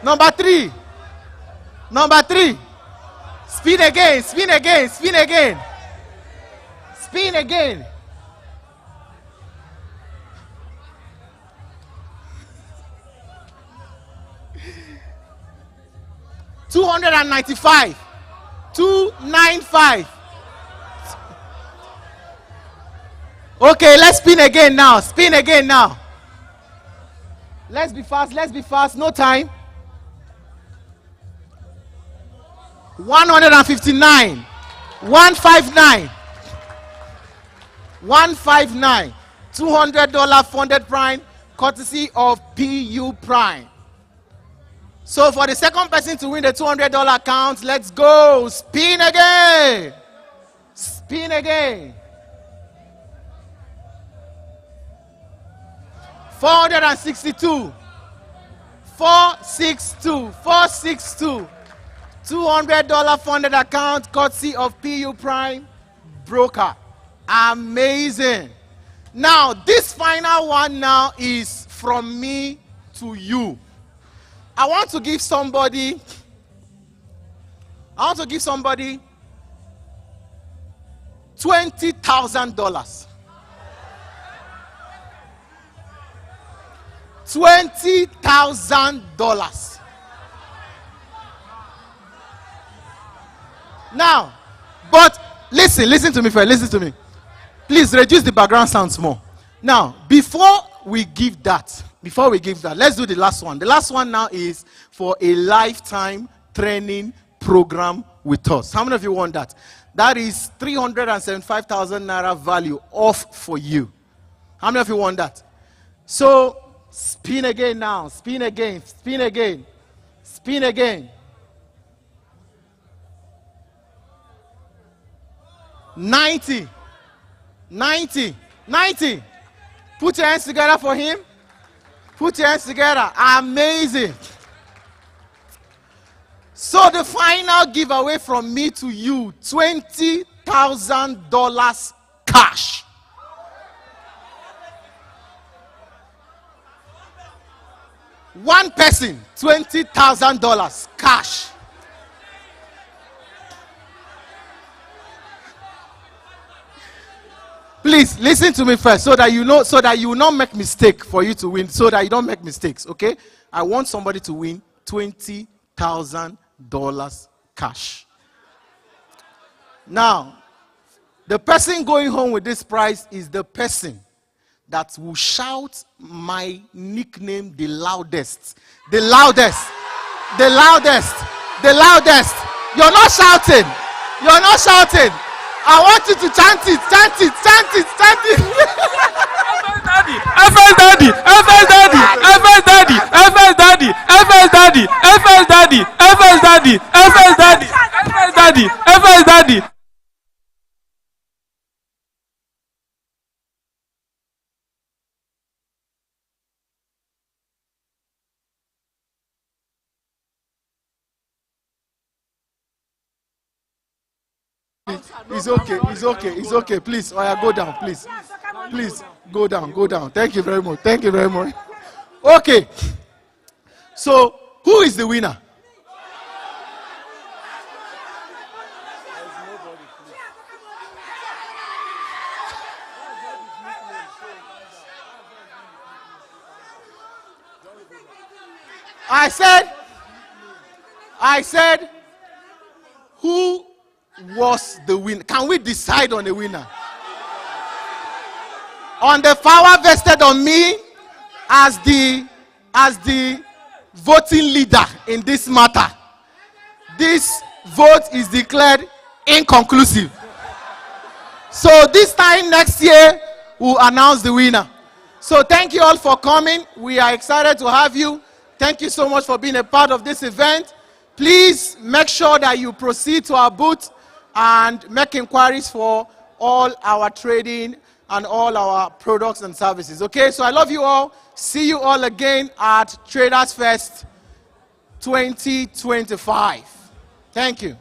Number 3. Number 3. Spin again. Spin again. Spin again. Spin again. $295. 295. Okay, let's spin again now. Spin again now. Let's be fast. Let's be fast. No time. 159. 159. 159. $200 funded Prime, courtesy of PU Prime. So for the second person to win the $200 account, let's go. Spin again. Spin again. 462. 462. 462. $200 funded account courtesy of PU Prime Broker. Amazing. Now, this final one now is from me to you. I want to give somebody $20,000. $20,000. Now, but listen to me first, listen to me. Please reduce the background sounds more. Now, before we give that, let's do the last one. The last one now is for a lifetime training program with us. How many of you want that? That is 375,000 naira value off for you. How many of you want that? So, spin again now. Spin again. Spin again. Spin again. 90. 90. 90. Put your hands together for him. Put your hands together. Amazing. So the final giveaway from me to you, $20,000 cash. One person, $20,000 cash. Please listen to me first so that you know, so that you will not make mistake for you to win, so that you don't make mistakes, okay? I want somebody to win $20,000 cash. Now, the person going home with this prize is the person that will shout my nickname the loudest. The loudest. The loudest. The loudest. You're not shouting. You're not shouting. I want you to chant it, chant it, chant it, chant it. FS Daddy, FS Daddy, FS Daddy, FS Daddy, FS Daddy, FS Daddy, FS Daddy, FS Daddy, FS Daddy, FS Daddy. It's okay, it's okay, it's okay. Please, Oya, go down, please. Please, go down, go down. Thank you very much. Thank you very much. Okay. So, who is the winner? I said, who was the winner? Can we decide on a winner? On the power vested on me as the voting leader in this matter, this vote is declared inconclusive. So this time next year, we'll announce the winner. So thank you all for coming. We are excited to have you. Thank you so much for being a part of this event. Please make sure that you proceed to our booth and make inquiries for all our trading and all our products and services. Okay, so I love you all. See you all again at TradersFest 2025. Thank you.